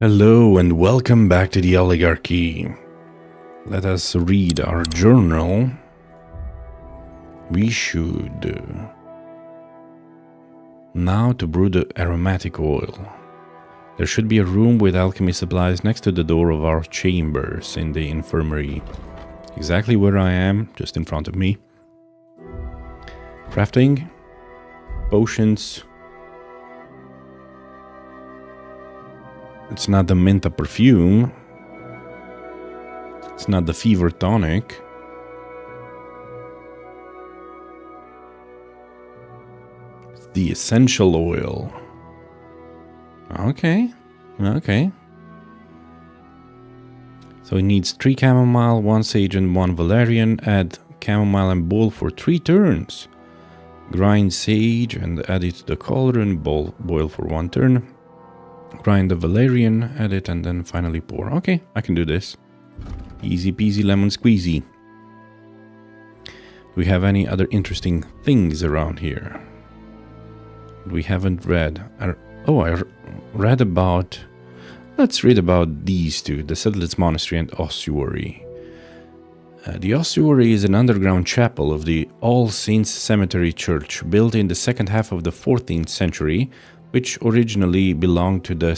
Hello and welcome back to the Owlygarchy. Let us read our journal. We should now to brew the aromatic oil. There should be a room with alchemy supplies next to the door of our chambers in the infirmary. Exactly where I am, just in front of me. Crafting, potions. It's not the Minta perfume. It's not the fever tonic. It's the essential oil. Okay. So it needs 3 chamomile, 1 sage and 1 valerian. Add chamomile and boil for 3 turns. Grind sage and add it to the cauldron. Boil for 1 turn. Grind the valerian, add it, and then finally pour. Okay, I can do this. Easy peasy lemon squeezy. Do we have any other interesting things around here? We haven't read. I read about... Let's read about these two, the Settlers Monastery and Ossuary. The Ossuary is an underground chapel of the All Saints Cemetery Church, built in the second half of the 14th century, which originally belonged to the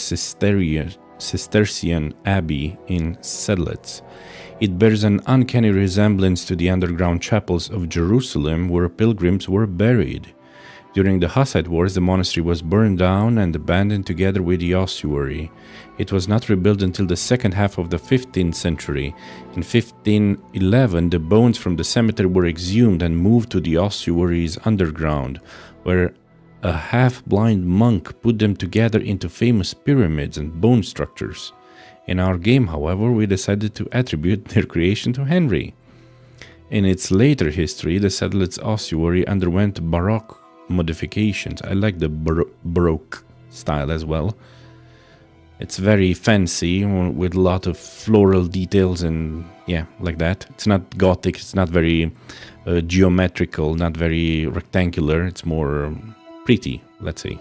Cistercian Abbey in Sedlitz. It bears an uncanny resemblance to the underground chapels of Jerusalem where pilgrims were buried. During the Hussite Wars, the monastery was burned down and abandoned together with the ossuary. It was not rebuilt until the second half of the 15th century. In 1511, the bones from the cemetery were exhumed and moved to the ossuary's underground, where a half-blind monk put them together into famous pyramids and bone structures. In our game, however, we decided to attribute their creation to Henry. In its later history, the Sedlitz ossuary underwent Baroque modifications. I like the Baroque style as well. It's very fancy with a lot of floral details and yeah, like that. It's not Gothic, it's not very geometrical, not very rectangular. It's more pretty, let's say.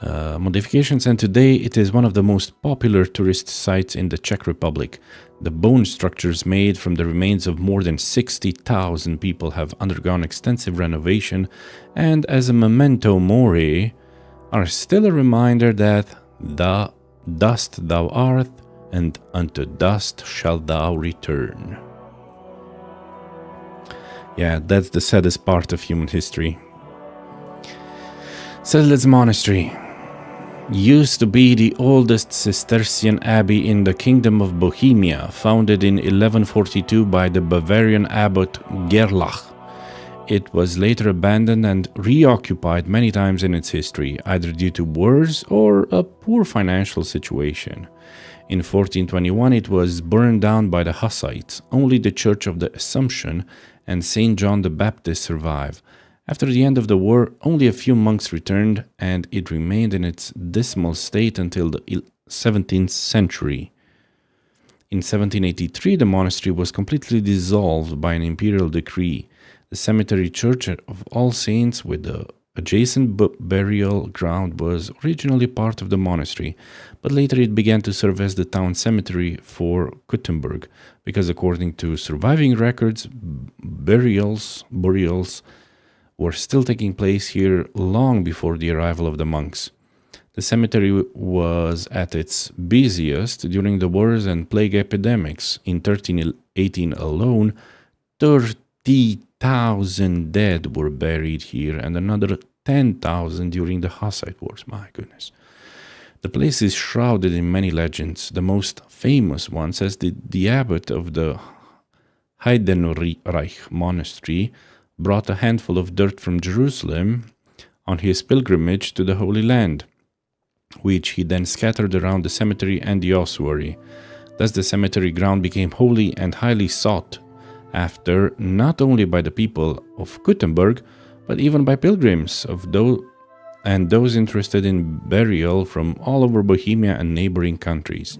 Modifications, and today it is one of the most popular tourist sites in the Czech Republic. The bone structures made from the remains of more than 60,000 people have undergone extensive renovation, and as a memento mori, are still a reminder that dust thou art, and unto dust shalt thou return. Yeah, that's the saddest part of human history. Sedlitz Monastery used to be the oldest Cistercian abbey in the Kingdom of Bohemia, founded in 1142 by the Bavarian abbot Gerlach. It was later abandoned and reoccupied many times in its history, either due to wars or a poor financial situation. In 1421 it was burned down by the Hussites. Only the Church of the Assumption and St. John the Baptist survive. After the end of the war, only a few monks returned, and it remained in its dismal state until the 17th century. In 1783, the monastery was completely dissolved by an imperial decree. The cemetery church of All Saints with the adjacent burial ground was originally part of the monastery, but later it began to serve as the town cemetery for Kuttenberg, because according to surviving records, burials were still taking place here long before the arrival of the monks. The cemetery was at its busiest during the wars and plague epidemics. In 1318 alone, 30,000 dead were buried here and another 10,000 during the Hussite Wars. My goodness. The place is shrouded in many legends. The most famous one says that the abbot of the Heidenreich monastery brought a handful of dirt from Jerusalem on his pilgrimage to the Holy Land, which he then scattered around the cemetery and the ossuary. Thus the cemetery ground became holy and highly sought after, not only by the people of Kuttenberg, but even by pilgrims and those interested in burial from all over Bohemia and neighboring countries.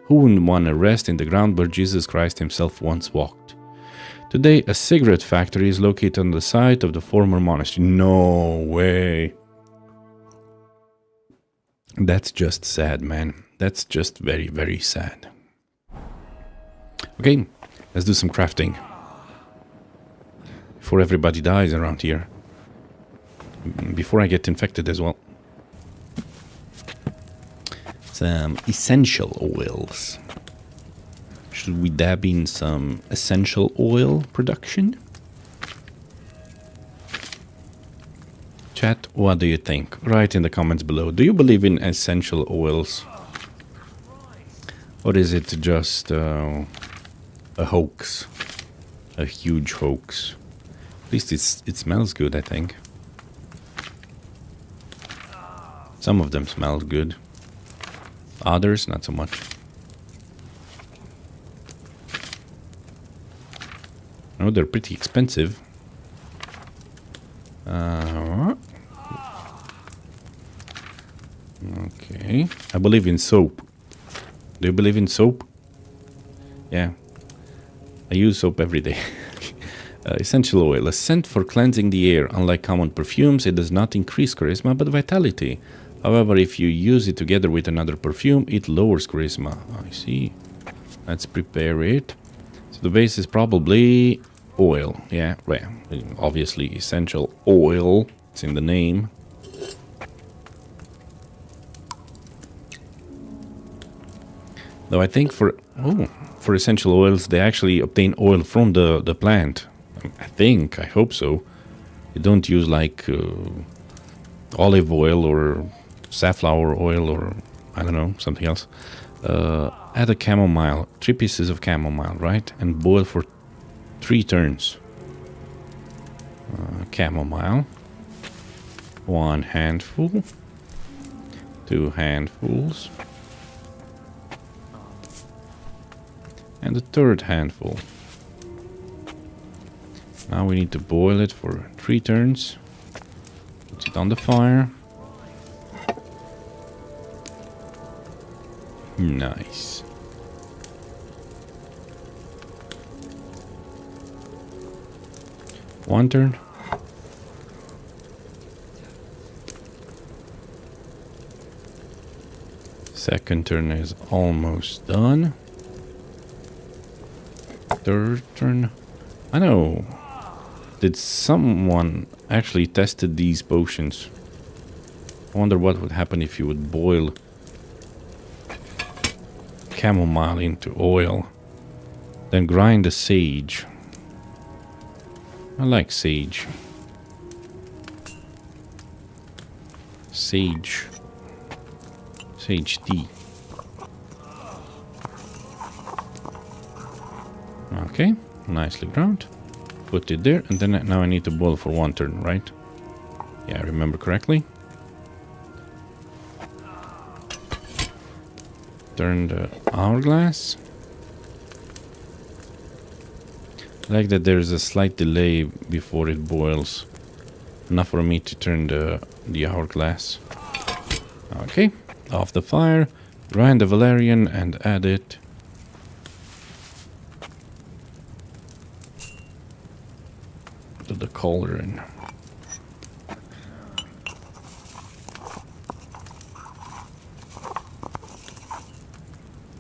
Who wouldn't want to rest in the ground where Jesus Christ himself once walked? Today, a cigarette factory is located on the site of the former monastery. No way. That's just sad, man. That's just very, very sad. Okay, let's do some crafting. Before everybody dies around here. Before I get infected as well. Some essential oils. Should we dab in some essential oil production? Chat, what do you think? Write in the comments below. Do you believe in essential oils? Or is it just a hoax? A huge hoax? At least it smells good, I think. Some of them smell good. Others, not so much. Oh, they're pretty expensive. Okay. I believe in soap. Do you believe in soap? Yeah. I use soap every day. Essential oil. A scent for cleansing the air. Unlike common perfumes, it does not increase charisma but vitality. However, if you use it together with another perfume, it lowers charisma. I see. Let's prepare it. So the base is probably oil. Yeah, well, obviously essential oil. It's in the name. Though I think for essential oils, they actually obtain oil from the plant. I hope so. You don't use like olive oil or safflower oil or I don't know, something else. Add a chamomile, 3 pieces of chamomile, right? And boil for 3 turns. Chamomile. 1 handful. 2 handfuls. And the 3rd handful. Now we need to boil it for 3 turns. Put it on the fire. Nice. One turn. Second turn is almost done. 3rd turn. I know. Did someone actually tested these potions? I wonder what would happen if you would boil chamomile into oil, then grind the sage. I like sage. Sage tea. Okay, nicely ground. Put it there, and then now I need to boil for 1 turn, right? Yeah, I remember correctly. Turn the hourglass. I like that there's a slight delay before it boils. Enough for me to turn the hourglass. Okay, off the fire. Grind the valerian and add it. To the cauldron.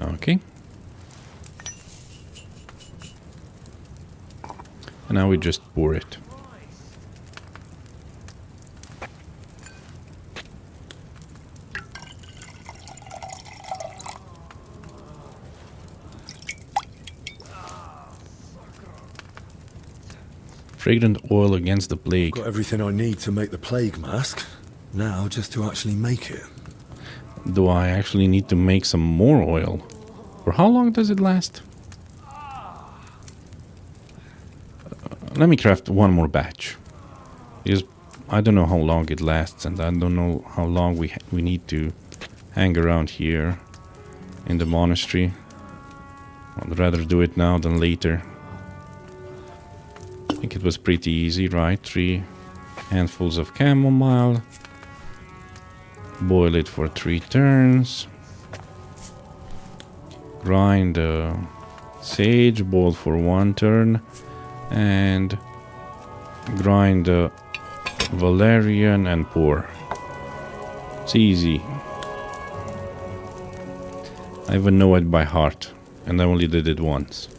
Okay. And now we just pour it. Fragrant oil against the plague. Got everything I need to make the plague mask. Now just to actually make it. Do I actually need to make some more oil? For how long does it last? Let me craft 1 more batch. Because I don't know how long it lasts, and I don't know how long we need to hang around here in the monastery. I'd rather do it now than later. I think it was pretty easy, right? 3 handfuls of chamomile. Boil it for 3 turns. Grind sage, boil for 1 turn. And grind valerian and pour. It's easy. I even know it by heart, and I only did it once.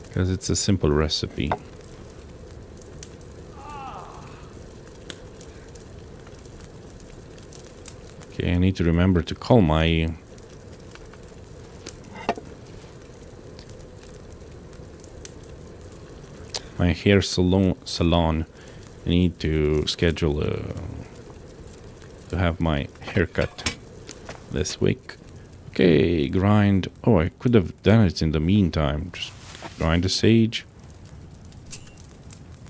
Because it's a simple recipe. Okay, I need to remember to call my hair salon. I need to schedule to have my haircut this week. Okay, grind. Oh, I could have done it in the meantime. Just grind the sage.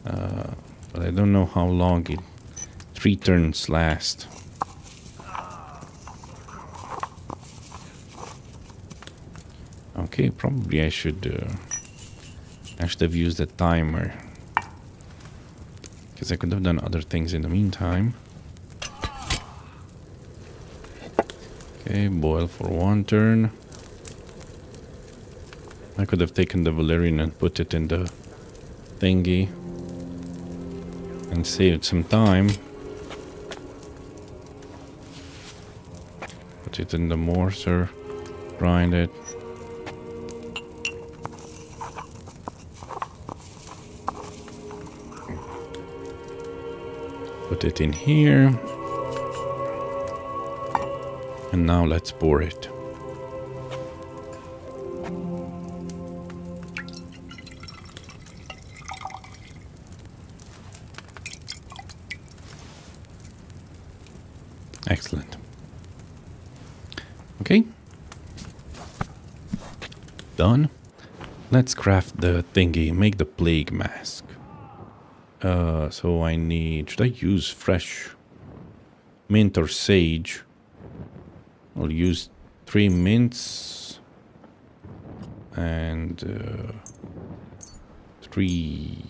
But I don't know how long 3 turns last. Okay, probably I should have used a timer. Because I could have done other things in the meantime. Okay, boil for 1 turn. I could have taken the valerian and put it in the thingy. And saved some time. Put it in the mortar. Grind it. Put it in here. And now let's pour it. Excellent. Okay. Done. Let's craft the thingy, make the plague mask. So I need... Should I use fresh mint or sage? I'll use 3 mints and 3.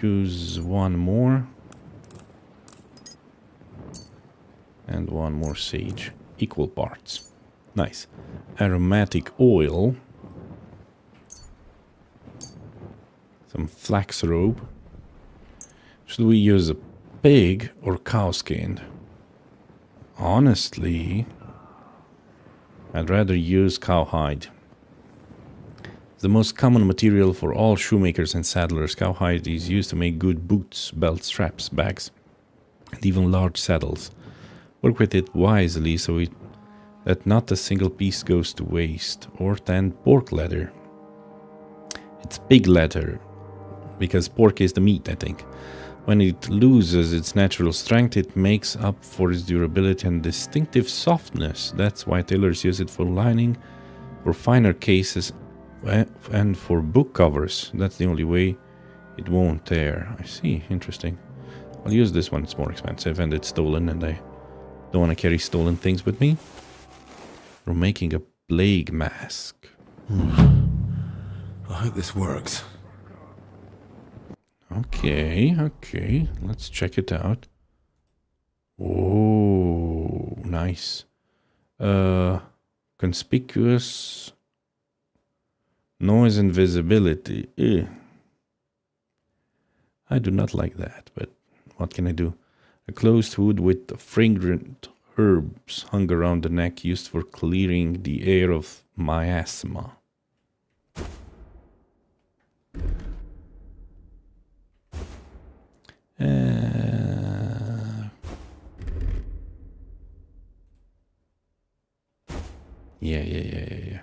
Use 1 more and 1 more sage. Equal parts. Nice. Aromatic oil. Some flax robe. Should we use a pig or cow skin? Honestly, I'd rather use cowhide. It's the most common material for all shoemakers and saddlers. Cowhide is used to make good boots, belts, straps, bags, and even large saddles. Work with it wisely so that not a single piece goes to waste. Or tan pork leather. It's pig leather, because pork is the meat, I think. When it loses its natural strength, it makes up for its durability and distinctive softness. That's why tailors use it for lining, for finer cases, and for book covers. That's the only way it won't tear. I see. Interesting. I'll use this one. It's more expensive and it's stolen, and I don't want to carry stolen things with me. We're making a plague mask. I hope this works. Okay. Let's check it out. Oh, nice. Conspicuous noise and visibility. I do not like that, but what can I do? A closed hood with fragrant herbs hung around the neck, used for clearing the air of miasma. Yeah.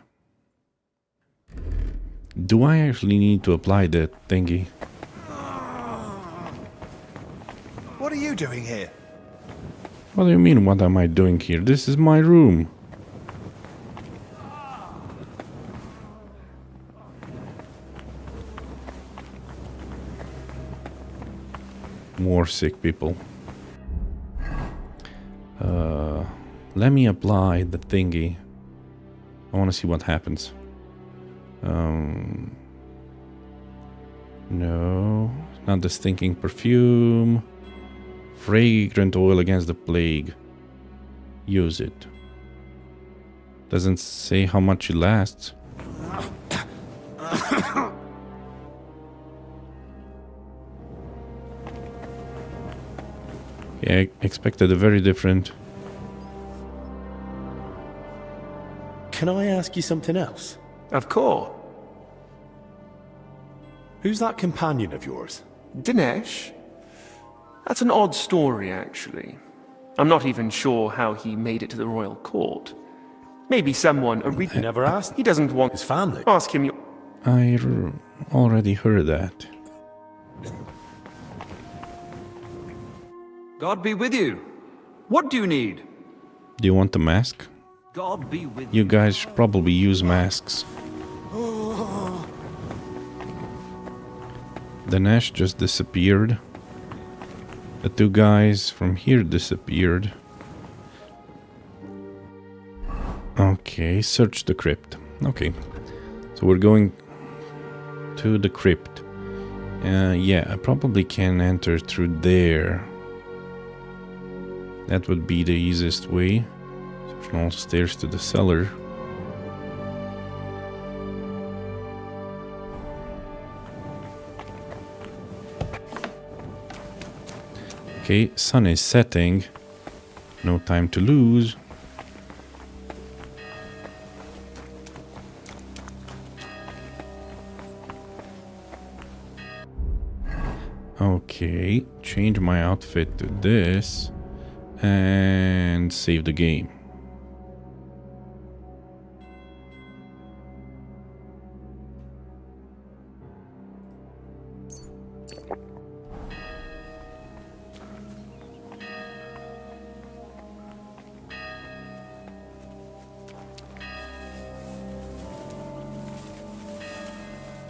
Do I actually need to apply the thingy? What are you doing here? What do you mean, what am I doing here? This is my room. More sick people. Let me apply the thingy. I want to see what happens. No, not the stinking perfume. Fragrant oil against the plague. Use it. Doesn't say how much it lasts. Yeah, I expected a very different can I ask you something else? Of course. Who's that companion of yours? Dinesh? That's an odd story, actually. I'm not even sure how he made it to the royal court. Maybe someone You never asked He doesn't want his family. Ask him your... Already heard that. God be with you. What do you need? Do you want the mask? God be with You guys should probably use masks. Dinesh just disappeared. The two guys from here disappeared. Okay, search the crypt. Okay, so we're going to the crypt. Yeah, I probably can enter through there. That would be the easiest way. From all stairs to the cellar. Okay, sun is setting. No time to lose. Okay, change my outfit to this and save the game.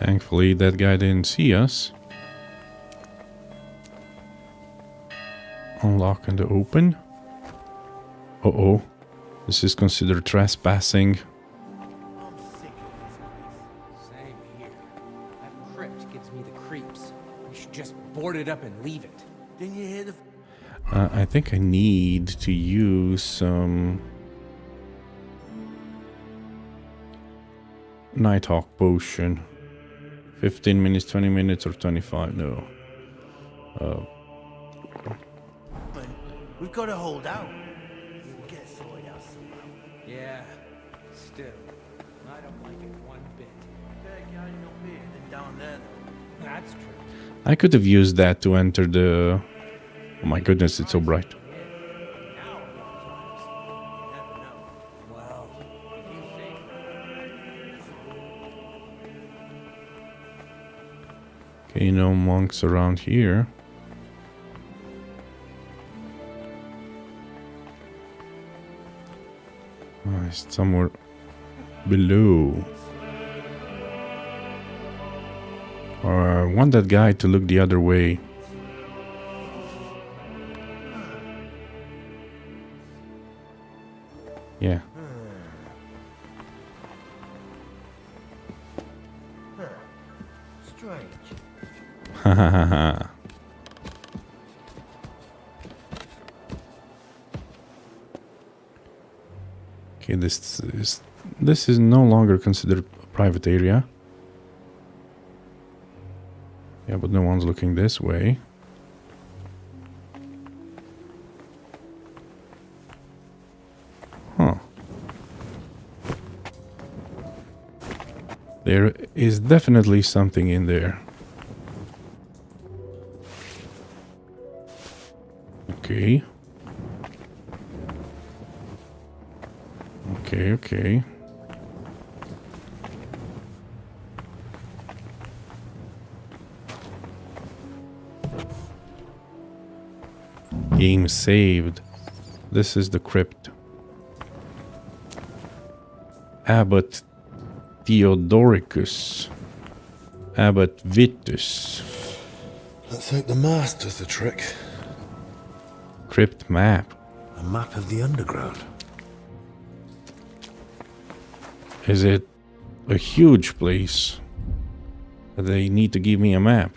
Thankfully, that guy didn't see us. Unlock and open. Uh-oh. This is considered trespassing. I'm sick of this place. Same here. That crypt gives me the creeps. We should just board it up and leave it. Didn't you hear the... I think I need to use some Nighthawk potion. 15 minutes, 20 minutes, or 25? No. We've got to hold out. We'll get sorted out somehow. Yeah, still. I don't like it one bit. Better get up here than down there, though. That's true. I could have used that to enter the... Oh my goodness, it's so bright. Now, a lot of times, you never know. Well, if you say... Okay, no monks around here. Oh, it's somewhere below. I want that guy to look the other way. Yeah. Strange. Ha ha ha ha. Okay, this is no longer considered a private area. Yeah, but no one's looking this way. Huh. There is definitely something in there. Okay. Okay. Game saved. This is the crypt. Abbot Theodoricus. Abbot Vitus. Let's hope the mask does the trick. Crypt map. A map of the underground. Is it a huge place that they need to give me a map?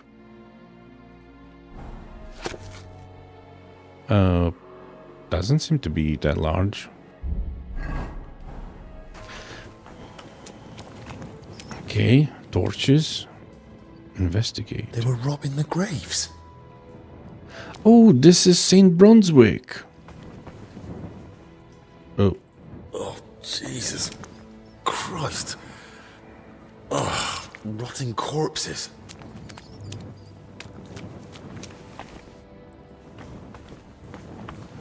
Doesn't seem to be that large. Okay, torches. Investigate. They were robbing the graves. Oh, this is St. Brunswick. Oh, Oh, Jesus. Christ. Ugh, rotting corpses.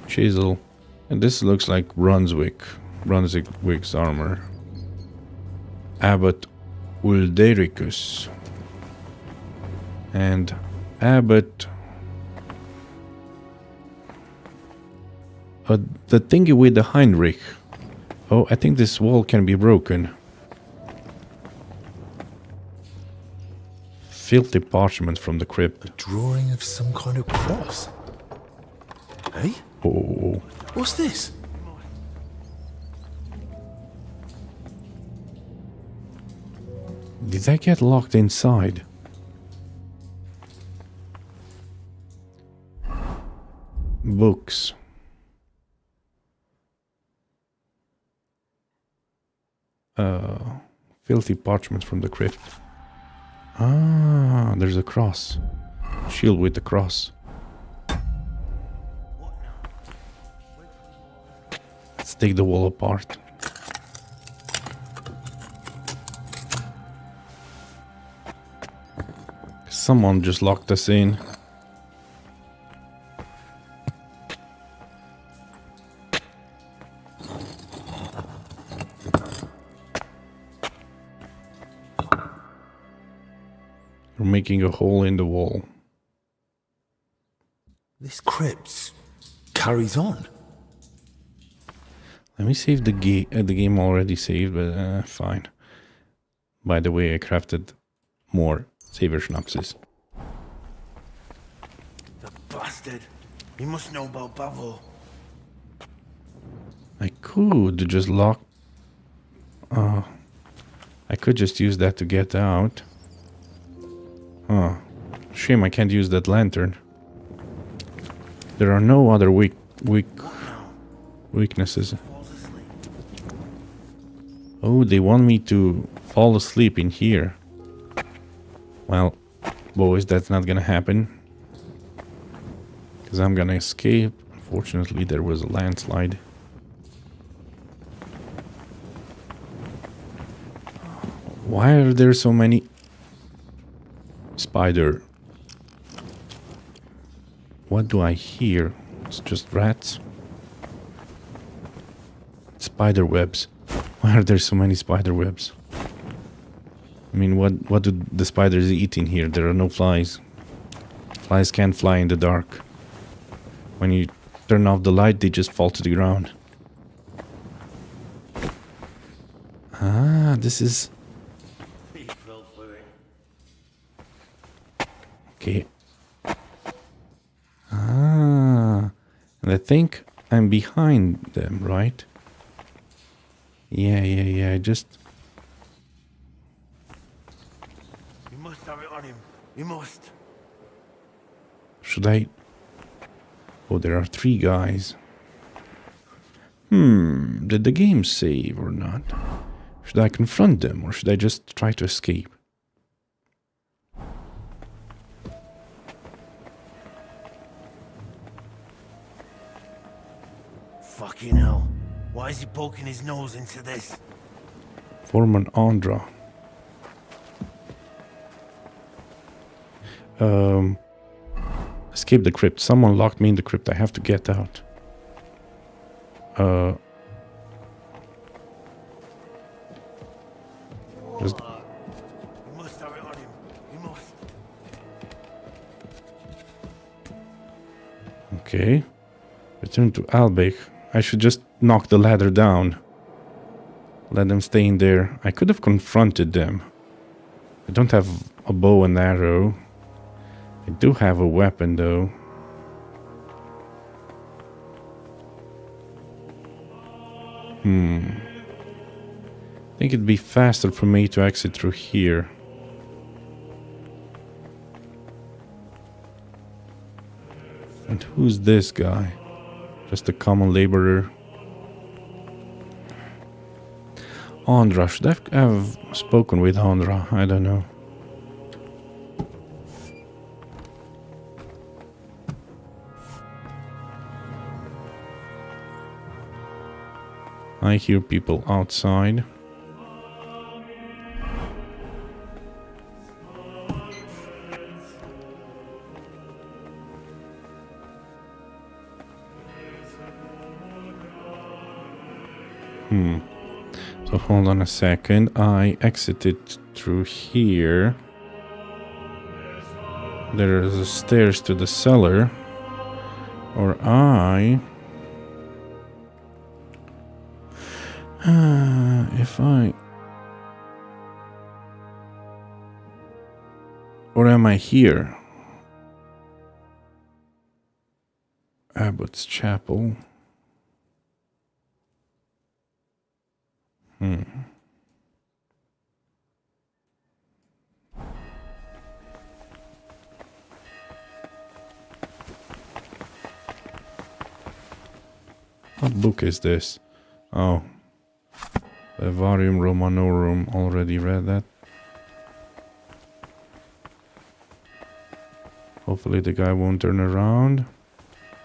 Chisel. And this looks like Brunswick's armor. Abbot Uldericus. And Abbot... the thingy with the Heinrich. Oh, I think this wall can be broken. Filthy parchment from the crypt. A drawing of some kind of cross. Hey? Oh. What's this? Did I get locked inside? Books. Filthy parchment from the crypt. Ah, there's a cross. Shield with the cross. Let's take the wall apart. Someone just locked us in. We're making a hole in the wall. This crypt carries on. Let me save the game. The game already saved, but fine. By the way, I crafted more saver schnapses. The bastard. He must know about Bavo. I could just lock... I could just use that to get out. Oh, shame I can't use that lantern. There are no other weaknesses. Oh, they want me to fall asleep in here. Well, boys, that's not gonna happen. Because I'm gonna escape. Unfortunately, there was a landslide. Why are there so many... Spider. What do I hear? It's just rats. Spider webs. Why are there so many spider webs? I mean, what do the spiders eat in here? There are no flies. Flies can't fly in the dark. When you turn off the light, they just fall to the ground. Ah, this is... Okay. Ah, and I think I'm behind them, right? Yeah, I just... You must have it on him. You must. Should I... Oh, there are 3 guys. Did the game save or not? Should I confront them or should I just try to escape? Fucking hell. Why is he poking his nose into this? Foreman Andra. Escape the crypt. Someone locked me in the crypt. I have to get out. Just... You must have it on him. You must. Okay. Return to Albach. I should just knock the ladder down. Let them stay in there. I could have confronted them. I don't have a bow and arrow. I do have a weapon though. I think it'd be faster for me to exit through here. And who's this guy? Just a common laborer. Andra, should I have spoken with Andra? I don't know. I hear people outside. So hold on a second. I exited through here. There is a stairs to the cellar. Or if I... Or am I here? Abbott's Chapel. What book is this? Oh. Vivarium Romanorum. Already read that. Hopefully the guy won't turn around.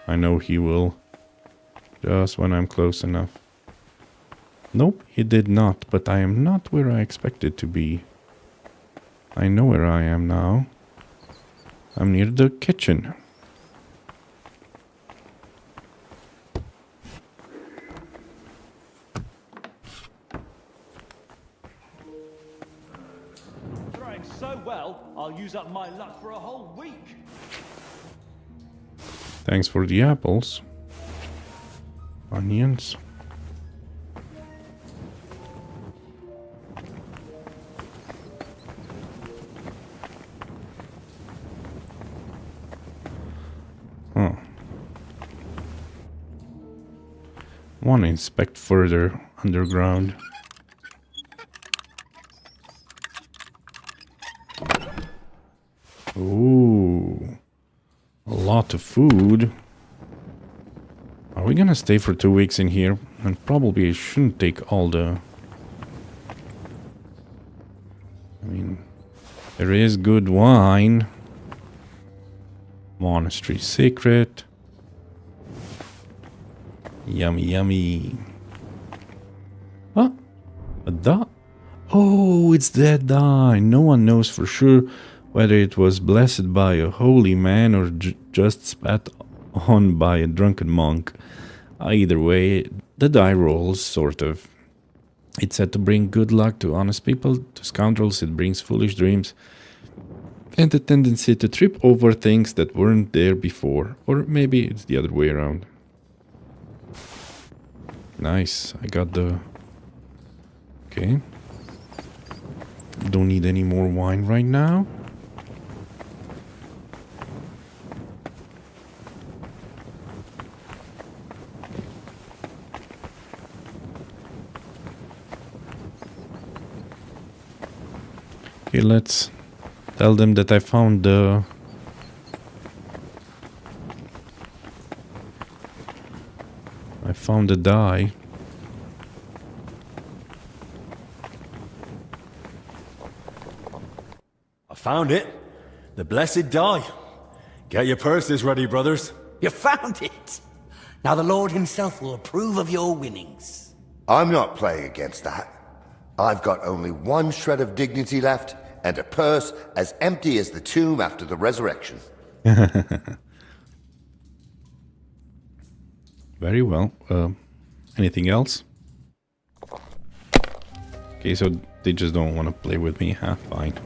I know he will. Just when I'm close enough. Nope, he did not, but I am not where I expected to be. I know where I am now. I'm near the kitchen. Throwing so well, I'll use up my luck for a whole week. Thanks for the apples. Onions. Oh. Want to inspect further underground. Ooh. A lot of food. Are we gonna stay for 2 weeks in here? And probably I shouldn't take all the... I mean, there is good wine. Monastery secret. Yummy, yummy. What? A die? Oh, it's that die. No one knows for sure whether it was blessed by a holy man or just spat on by a drunken monk. Either way, the die rolls, sort of. It's said to bring good luck to honest people. To scoundrels, it brings foolish dreams and the tendency to trip over things that weren't there before. Or maybe it's the other way around. Nice, I got the... Okay. Don't need any more wine right now. Okay, let's tell them that I found the... I found the die. I found it. The blessed die. Get your purses ready, brothers. You found it! Now the Lord himself will approve of your winnings. I'm not playing against that. I've got only one shred of dignity left, and a purse as empty as the tomb after the resurrection. Very well. Anything else? Okay, so they just don't want to play with me. Fine.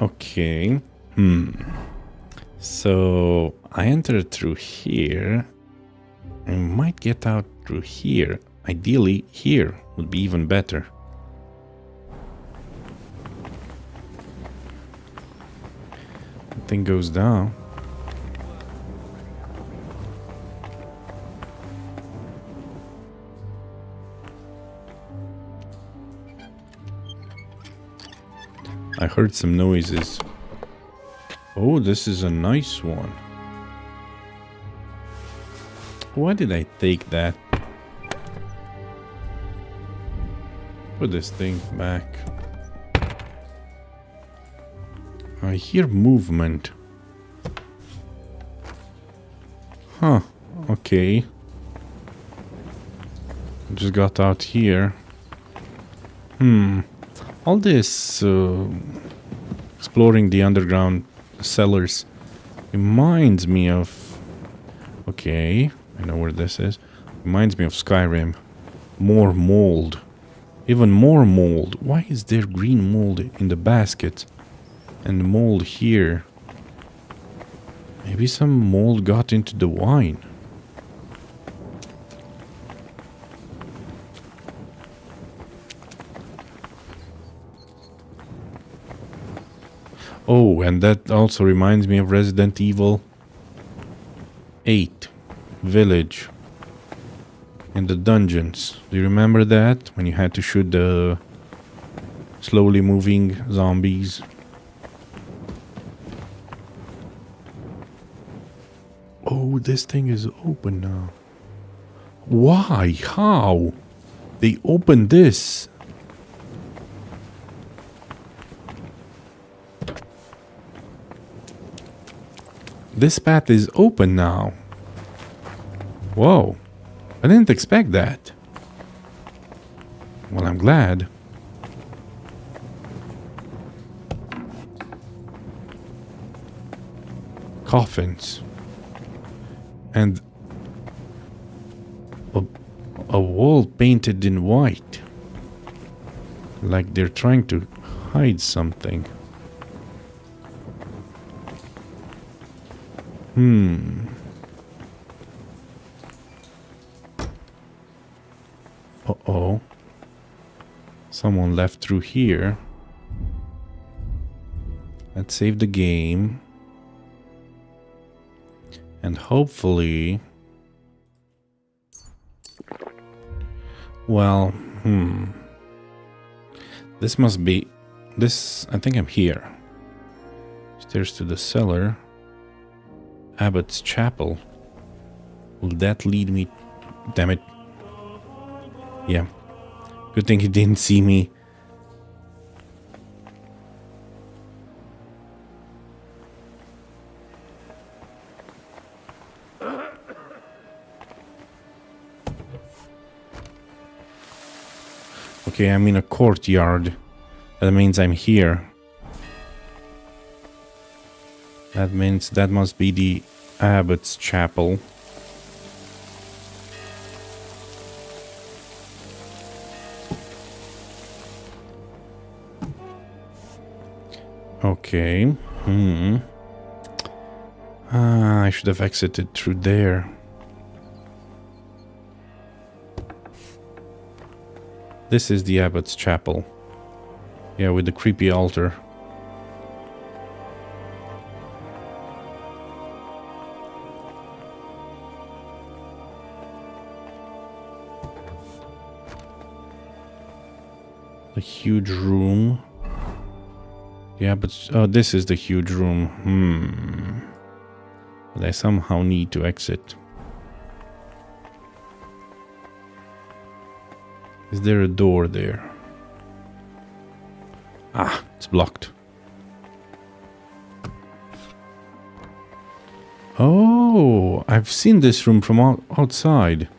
Okay. So I entered through here. I might get out through here. Ideally, here would be even better. Thing goes down. I heard some noises. Oh, this is a nice one. Why did I take that? Put this thing back. I hear movement. Huh, okay. Just got out here. All this exploring the underground cellars reminds me of... Okay, I know where this is. Reminds me of Skyrim. More mold. Even more mold. Why is there green mold in the basket? And mold here. Maybe some mold got into the wine. Oh, and that also reminds me of Resident Evil 8 Village. In the dungeons. Do you remember that? When you had to shoot the slowly moving zombies? Oh, this thing is open now. Why? How? They opened this. This path is open now. Whoa. I didn't expect that. Well, I'm glad. Coffins. And a wall painted in white. Like they're trying to hide something. Uh-oh. Someone left through here. Let's save the game. And hopefully... Well, this must be... This... I think I'm here. Stairs to the cellar. Abbott's Chapel. Will that lead me... Damn it. Yeah. Good thing he didn't see me. Okay, I'm in a courtyard. That means I'm here. That means that must be the Abbott's Chapel. Okay. I should have exited through there. This is the Abbott's Chapel. Yeah, with the creepy altar. The huge room. Yeah, but oh, this is the huge room. But I somehow need to exit. Is there a door there? Ah, it's blocked. Oh, I've seen this room from outside.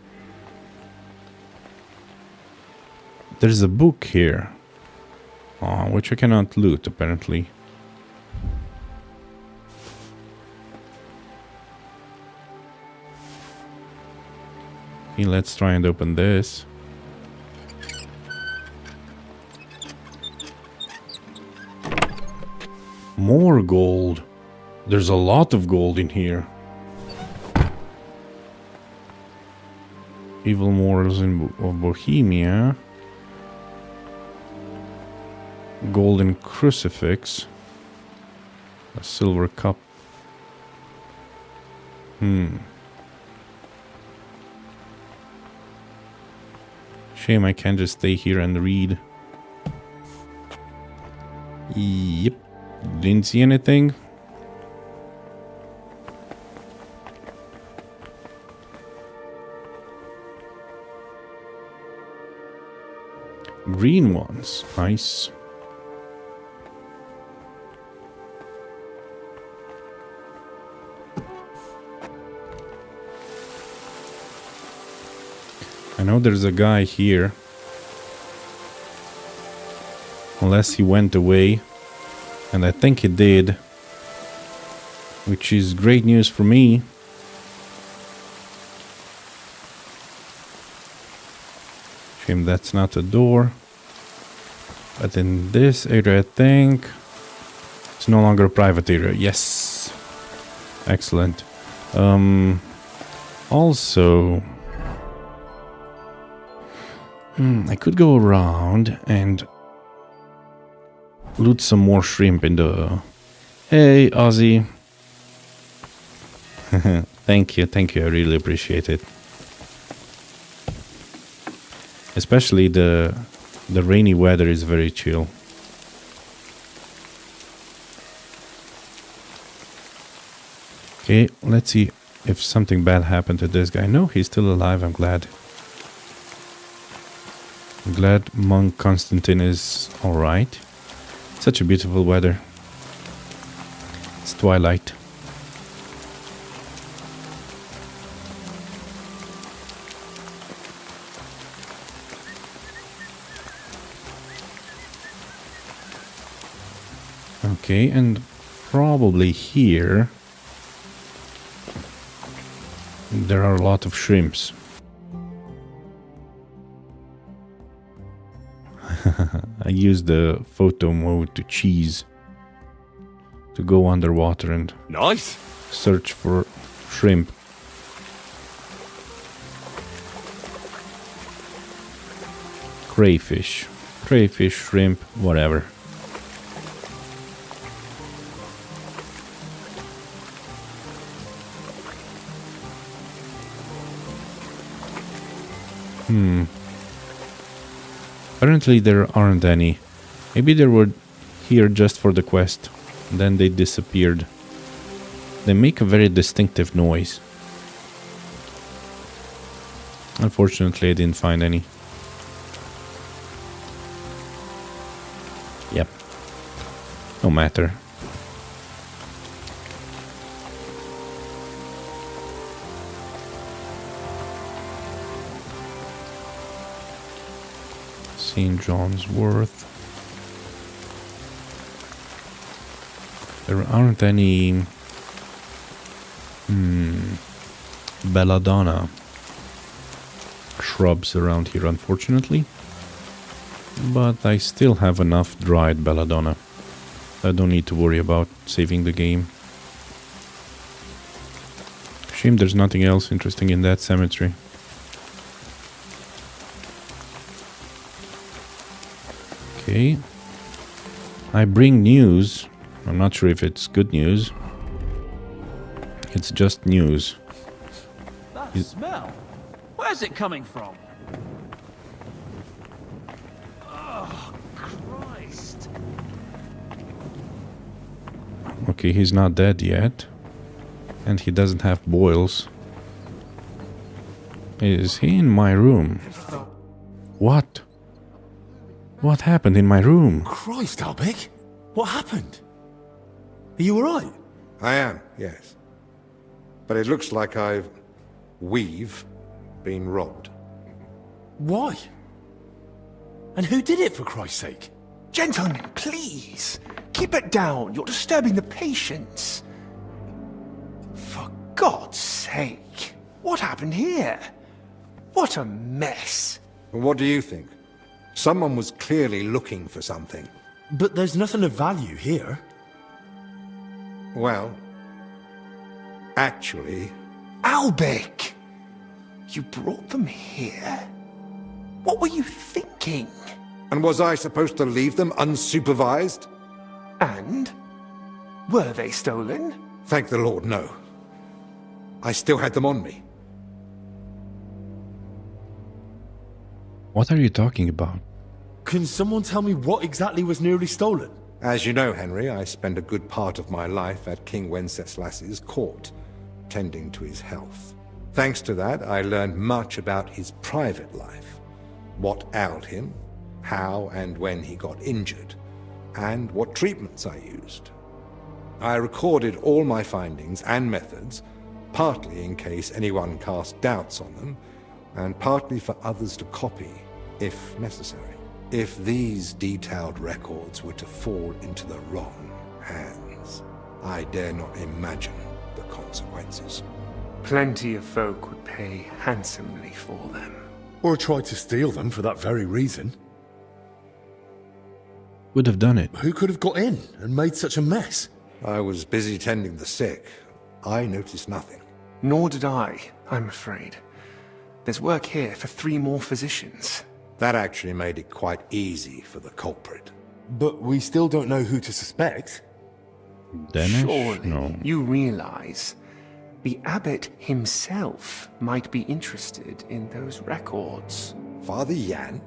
There's a book here. Which I cannot loot, apparently. Okay, let's try and open this. More gold. There's a lot of gold in here. Evil morals of Bohemia. Golden crucifix. A silver cup. Shame I can't just stay here and read. Yep. Didn't see anything. Green ones. Nice. I know there's a guy here. Unless he went away. And I think he did. Which is great news for me. Shame that's not a door. But in this area, I think it's no longer a private area. Yes. Excellent. Also, I could go around and loot some more shrimp in the... Hey, Ozzy. Thank you, I really appreciate it. Especially the rainy weather is very chill. Okay, let's see if something bad happened to this guy. No, he's still alive, I'm glad. I'm glad Monk Constantine is alright. Such a beautiful weather. It's twilight. Okay, and probably here there are a lot of shrimps. I used the photo mode to cheese to go underwater and Nice. search for shrimp. Crayfish, shrimp, whatever. Apparently there aren't any. Maybe they were here just for the quest. Then they disappeared. They make a very distinctive noise. Unfortunately, I didn't find any. Yep. No matter. St. John's Wort. There aren't any belladonna shrubs around here, unfortunately. But I still have enough dried belladonna. I don't need to worry about saving the game. Shame there's nothing else interesting in that cemetery. Okay. I bring news. I'm not sure if it's good news. It's just news. That smell? Where's it coming from? Oh, Christ. Okay, he's not dead yet. And he doesn't have boils. Is he in my room? What? What happened in my room? Christ, Albig. What happened? Are you alright? I am, yes. But it looks like we've been robbed. Why? And who did it, for Christ's sake? Gentlemen, please. Keep it down. You're disturbing the patients. For God's sake. What happened here? What a mess. What do you think? Someone was clearly looking for something. But there's nothing of value here. Well, actually... Albig! You brought them here? What were you thinking? And was I supposed to leave them unsupervised? And? Were they stolen? Thank the Lord, no. I still had them on me. What are you talking about? Can someone tell me what exactly was nearly stolen? As you know, Henry, I spent a good part of my life at King Wenceslas's court, tending to his health. Thanks to that, I learned much about his private life, what ailed him, how and when he got injured, and what treatments I used. I recorded all my findings and methods, partly in case anyone cast doubts on them, and partly for others to copy, if necessary. If these detailed records were to fall into the wrong hands, I dare not imagine the consequences. Plenty of folk would pay handsomely for them. Or tried to steal them for that very reason. Would have done it. Who could have got in and made such a mess? I was busy tending the sick. I noticed nothing. Nor did I, I'm afraid. There's work here for 3 more physicians. That actually made it quite easy for the culprit. But we still don't know who to suspect. Danish? Surely No. you realize the abbot himself might be interested in those records. Father Jan?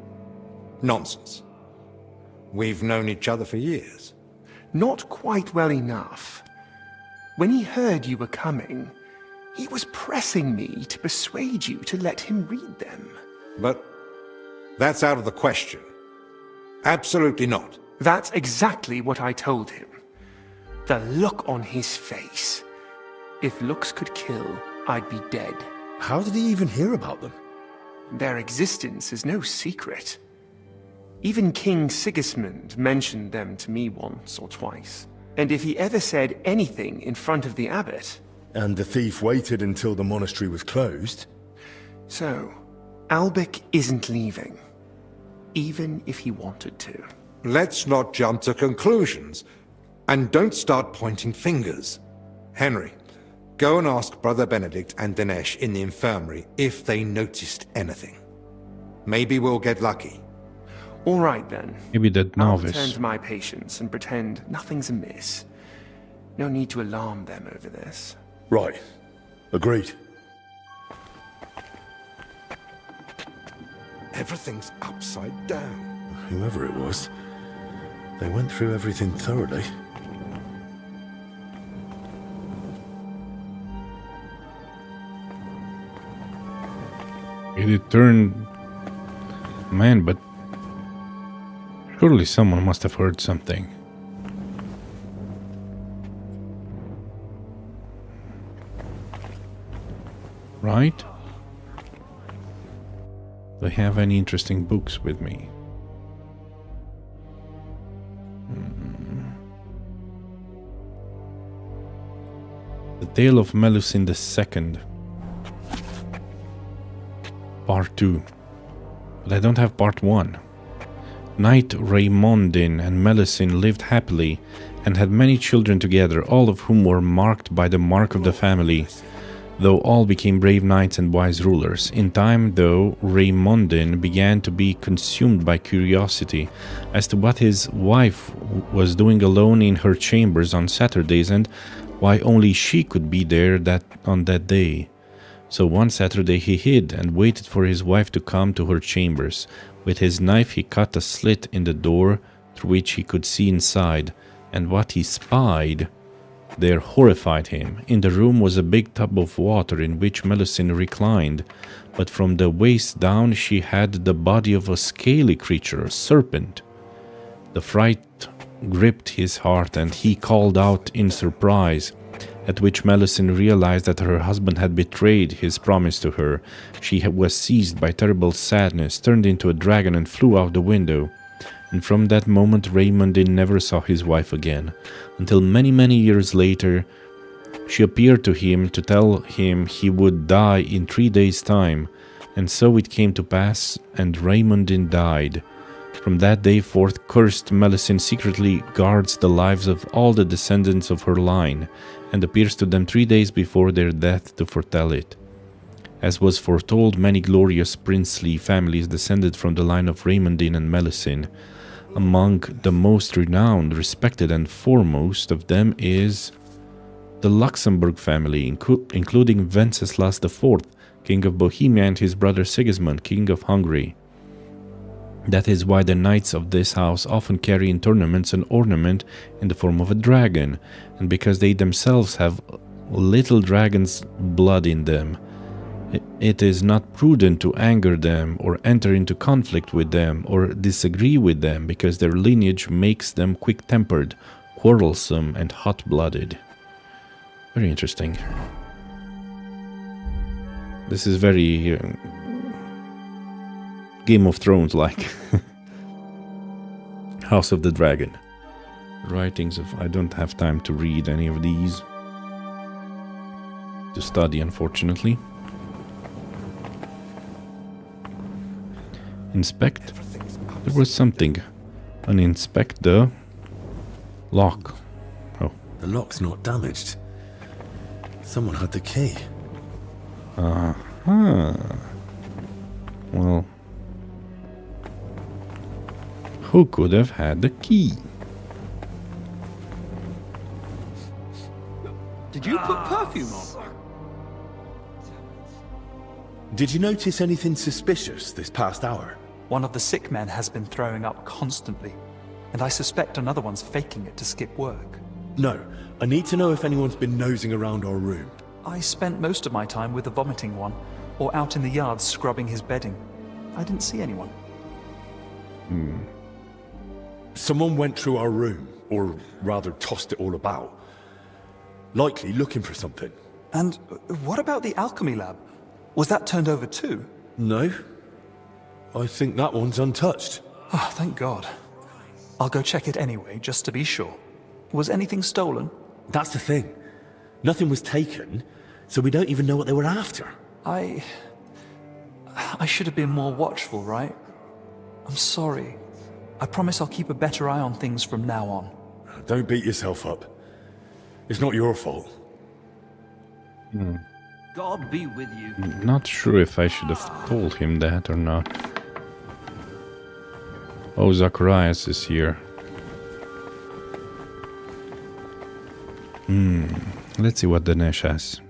Nonsense. We've known each other for years. Not quite well enough. When he heard you were coming, he was pressing me to persuade you to let him read them. But that's out of the question. Absolutely not. That's exactly what I told him. The look on his face. If looks could kill, I'd be dead. How did he even hear about them? Their existence is no secret. Even King Sigismund mentioned them to me once or twice. And if he ever said anything in front of the abbot... And the thief waited until the monastery was closed? So, Albic isn't leaving. Even if he wanted to. Let's not jump to conclusions. And don't start pointing fingers. Henry, go and ask Brother Benedict and Dinesh in the infirmary if they noticed anything. Maybe we'll get lucky. All right then. Maybe that I'll novice. return to my patients and pretend nothing's amiss. No need to alarm them over this. Right. Agreed. Everything's upside down. Whoever it was, they went through everything thoroughly. It turned... Man, but... Surely someone must have heard something. Right? Do I have any interesting books with me? The Tale of Melusine II. Part 2. But I don't have Part 1. Knight Raymondin and Melusine lived happily and had many children together, all of whom were marked by the mark of the family, though all became brave knights and wise rulers. In time, though, Raymondin began to be consumed by curiosity as to what his wife was doing alone in her chambers on Saturdays and why only she could be there on that day. So one Saturday he hid and waited for his wife to come to her chambers. With his knife he cut a slit in the door through which he could see inside, and what he spied there horrified him. In the room was a big tub of water in which Melusine reclined, but from the waist down she had the body of a scaly creature, a serpent. The fright gripped his heart and he called out in surprise, at which Melusine realized that her husband had betrayed his promise to her. She was seized by terrible sadness, turned into a dragon and flew out the window. And from that moment Raymondin never saw his wife again, until many years later she appeared to him to tell him he would die in 3 days' time, and so it came to pass, and Raymondin died. From that day forth cursed Melusine secretly guards the lives of all the descendants of her line, and appears to them 3 days before their death to foretell it. As was foretold, many glorious princely families descended from the line of Raymondin and Melusine. Among the most renowned, respected and foremost of them is the Luxembourg family, including Wenceslas IV, King of Bohemia, and his brother Sigismund, King of Hungary. That is why the knights of this house often carry in tournaments an ornament in the form of a dragon, and because they themselves have little dragon's blood in them. It is not prudent to anger them or enter into conflict with them or disagree with them, because their lineage makes them quick-tempered, quarrelsome and hot-blooded. Very interesting. This is very Game of Thrones like. House of the Dragon. Writings of... I don't have time to read any of these. To study, unfortunately. Inspect. There was something. Uninspect the lock. Oh. The lock's not damaged. Someone had the key. Well, who could have had the key? Did you put perfume on? Did you notice anything suspicious this past hour? One of the sick men has been throwing up constantly, and I suspect another one's faking it to skip work. No, I need to know if anyone's been nosing around our room. I spent most of my time with the vomiting one, or out in the yard scrubbing his bedding. I didn't see anyone. Someone went through our room, or rather tossed it all about. Likely looking for something. And what about the alchemy lab? Was that turned over too? No. I think that one's untouched. Oh, thank God. I'll go check it anyway, just to be sure. Was anything stolen? That's the thing. Nothing was taken, so we don't even know what they were after. I should have been more watchful, right? I'm sorry. I promise I'll keep a better eye on things from now on. Don't beat yourself up. It's not your fault. God be with you. Not sure if I should have told him that or not. Oh, Zacharias is here. Let's see what Dinesh has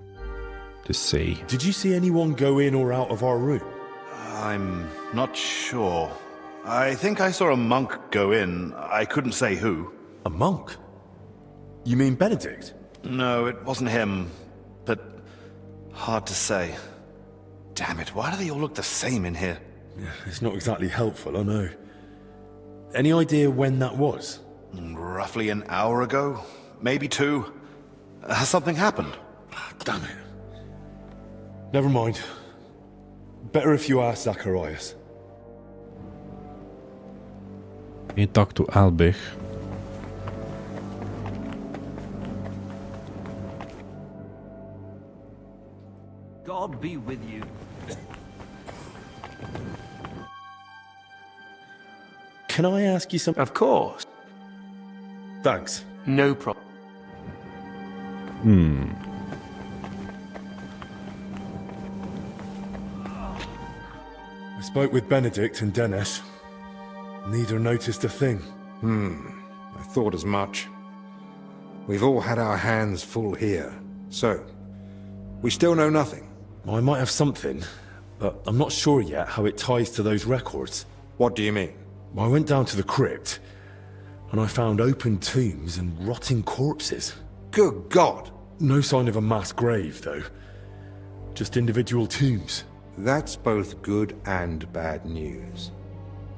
to say. Did you see anyone go in or out of our room? I'm not sure. I think I saw a monk go in. I couldn't say who. A monk? You mean Benedict? No, it wasn't him. But hard to say. Damn it, why do they all look the same in here? Yeah, it's not exactly helpful, I know. Any idea when that was? Roughly an hour ago. Maybe 2. Has something happened? Damn it. Never mind. Better if you ask Zacharias. We talk to Albich. God be with you. Can I ask you something? Of course. Thanks. No problem. I spoke with Benedict and Dennis. Neither noticed a thing. I thought as much. We've all had our hands full here. So, we still know nothing. I might have something, but I'm not sure yet how it ties to those records. What do you mean? I went down to the crypt, and I found open tombs and rotting corpses. Good God! No sign of a mass grave, though. Just individual tombs. That's both good and bad news.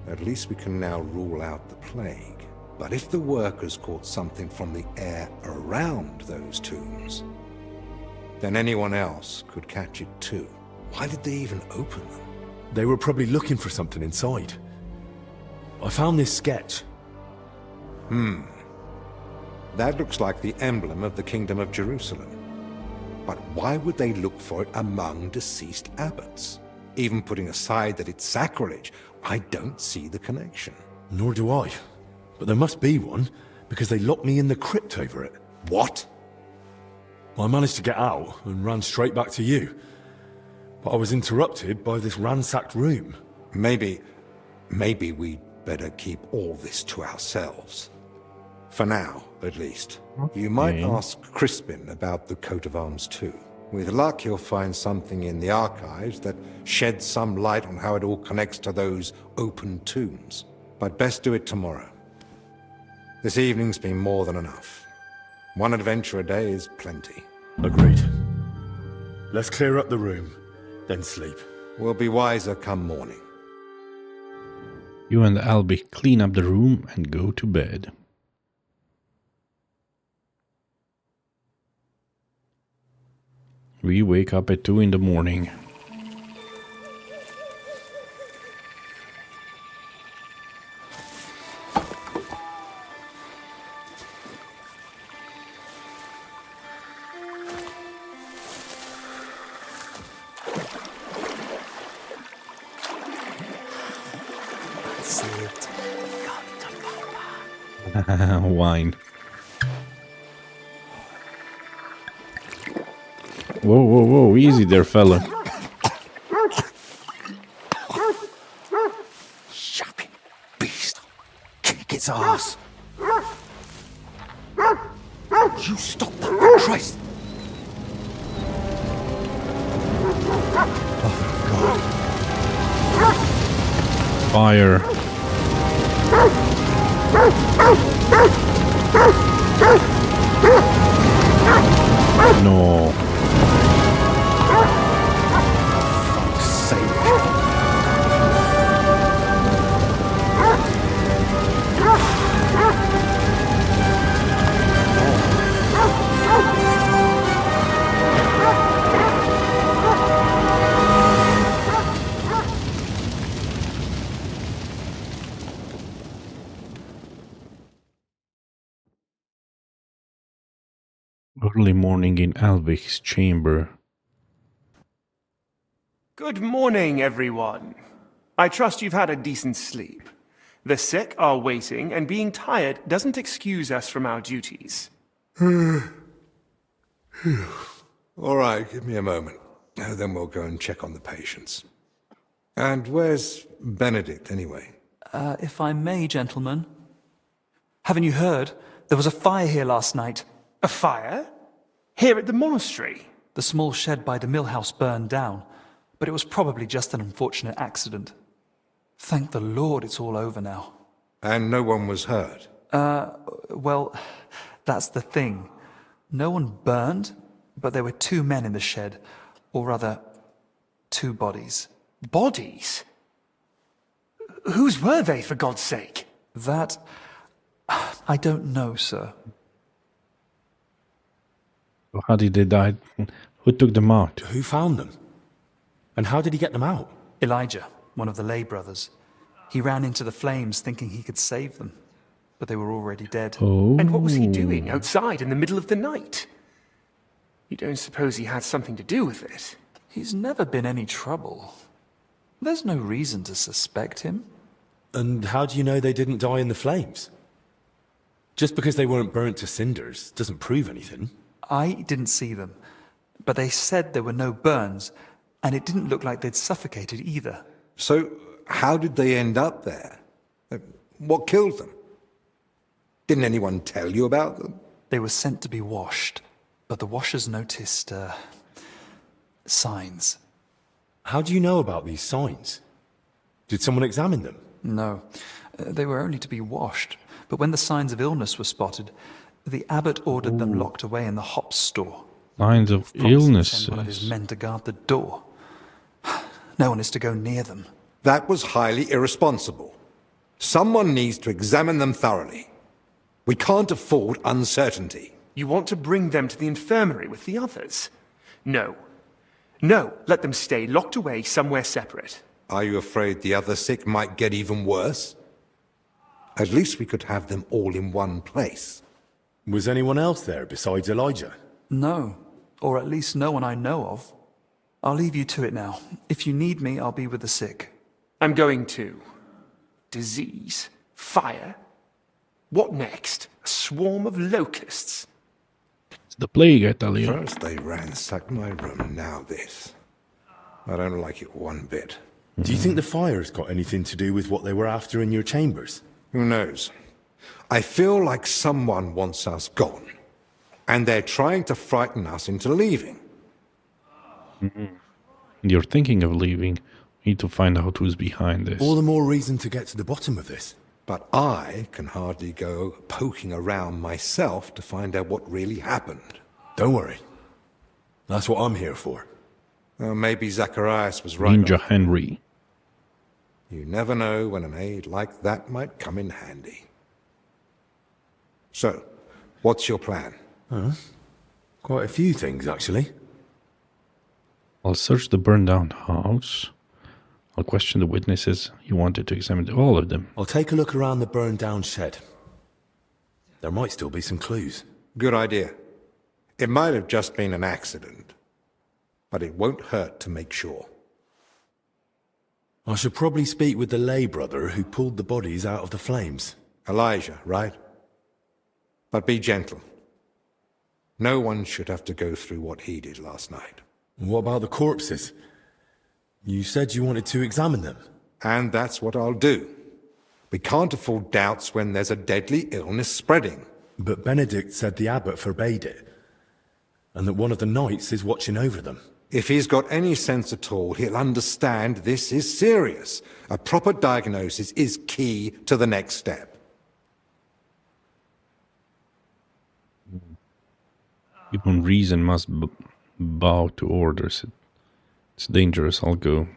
At least we can now rule out the plague. But if the workers caught something from the air around those tombs, then anyone else could catch it too. Why did they even open them? They were probably looking for something inside. I found this sketch. That looks like the emblem of the Kingdom of Jerusalem. But why would they look for it among deceased abbots? Even putting aside that it's sacrilege, I don't see the connection. Nor do I. But there must be one, because they locked me in the crypt over it. What? I managed to get out and ran straight back to you. But I was interrupted by this ransacked room. Maybe we'd better keep all this to ourselves. For now, at least. You might ask Crispin about the coat of arms too. With luck, he'll find something in the archives that sheds some light on how it all connects to those open tombs. But best do it tomorrow. This evening's been more than enough. One adventure a day is plenty. Agreed. Let's clear up the room, then sleep. We'll be wiser come morning. You and Albich clean up the room and go to bed. We wake up at 2 in the morning. Wine. Whoa, whoa, whoa. Easy there, fella. Shopping beast. Kick its ass. You stop that, for Christ. Fire. No. Fuck's sake. Early morning in Alvik's chamber. Good morning, everyone. I trust you've had a decent sleep. The sick are waiting, and being tired doesn't excuse us from our duties. All right, give me a moment. Then we'll go and check on the patients. And where's Benedict, anyway? If I may, gentlemen. Haven't you heard? There was a fire here last night. A fire? Here at the monastery? The small shed by the mill house burned down, but it was probably just an unfortunate accident. Thank the Lord it's all over now. And no one was hurt? Well, that's the thing. No one burned, but there were 2 men in the shed. Or rather, 2 bodies. Bodies? Whose were they, for God's sake? That... I don't know, sir. How did they die? Who took them out? Who found them? And how did he get them out? Elijah, one of the lay brothers. He ran into the flames thinking he could save them, but they were already dead. Oh. And what was he doing outside in the middle of the night? You don't suppose he had something to do with it? He's never been any trouble. There's no reason to suspect him. And how do you know they didn't die in the flames? Just because they weren't burnt to cinders doesn't prove anything. I didn't see them, but they said there were no burns, and it didn't look like they'd suffocated either. So, how did they end up there? What killed them? Didn't anyone tell you about them? They were sent to be washed, but the washers noticed, signs. How do you know about these signs? Did someone examine them? No, they were only to be washed, but when the signs of illness were spotted, the abbot ordered them locked away in the hops store. Signs of illness. Send one of his men to guard the door. No one is to go near them. That was highly irresponsible. Someone needs to examine them thoroughly. We can't afford uncertainty. You want to bring them to the infirmary with the others? No. No, let them stay locked away somewhere separate. Are you afraid the other sick might get even worse? At least we could have them all in one place. Was anyone else there besides Elijah? No, or at least no one I know of. I'll leave you to it now. If you need me, I'll be with the sick. I'm going too. Disease? Fire? What next? A swarm of locusts? It's the plague, I tell you. First they ransacked my room, now this. I don't like it one bit. Do you think the fire's got anything to do with what they were after in your chambers? Who knows? I feel like someone wants us gone, and they're trying to frighten us into leaving. You're thinking of leaving. We need to find out who's behind this. All the more reason to get to the bottom of this. But I can hardly go poking around myself to find out what really happened. Don't worry. That's what I'm here for. Maybe Zacharias was right. Ninja Henry. You never know when an aid like that might come in handy. So, what's your plan? Quite a few things, actually. I'll search the burned down house. I'll question the witnesses. You wanted to examine all of them. I'll take a look around the burned down shed. There might still be some clues. Good idea. It might have just been an accident, but it won't hurt to make sure. I should probably speak with the lay brother who pulled the bodies out of the flames. Elijah, right? But be gentle. No one should have to go through what he did last night. What about the corpses? You said you wanted to examine them. And that's what I'll do. We can't afford doubts when there's a deadly illness spreading. But Benedict said the abbot forbade it, and that one of the knights is watching over them. If he's got any sense at all, he'll understand this is serious. A proper diagnosis is key to the next step. Even reason must bow to orders. It's dangerous, I'll go.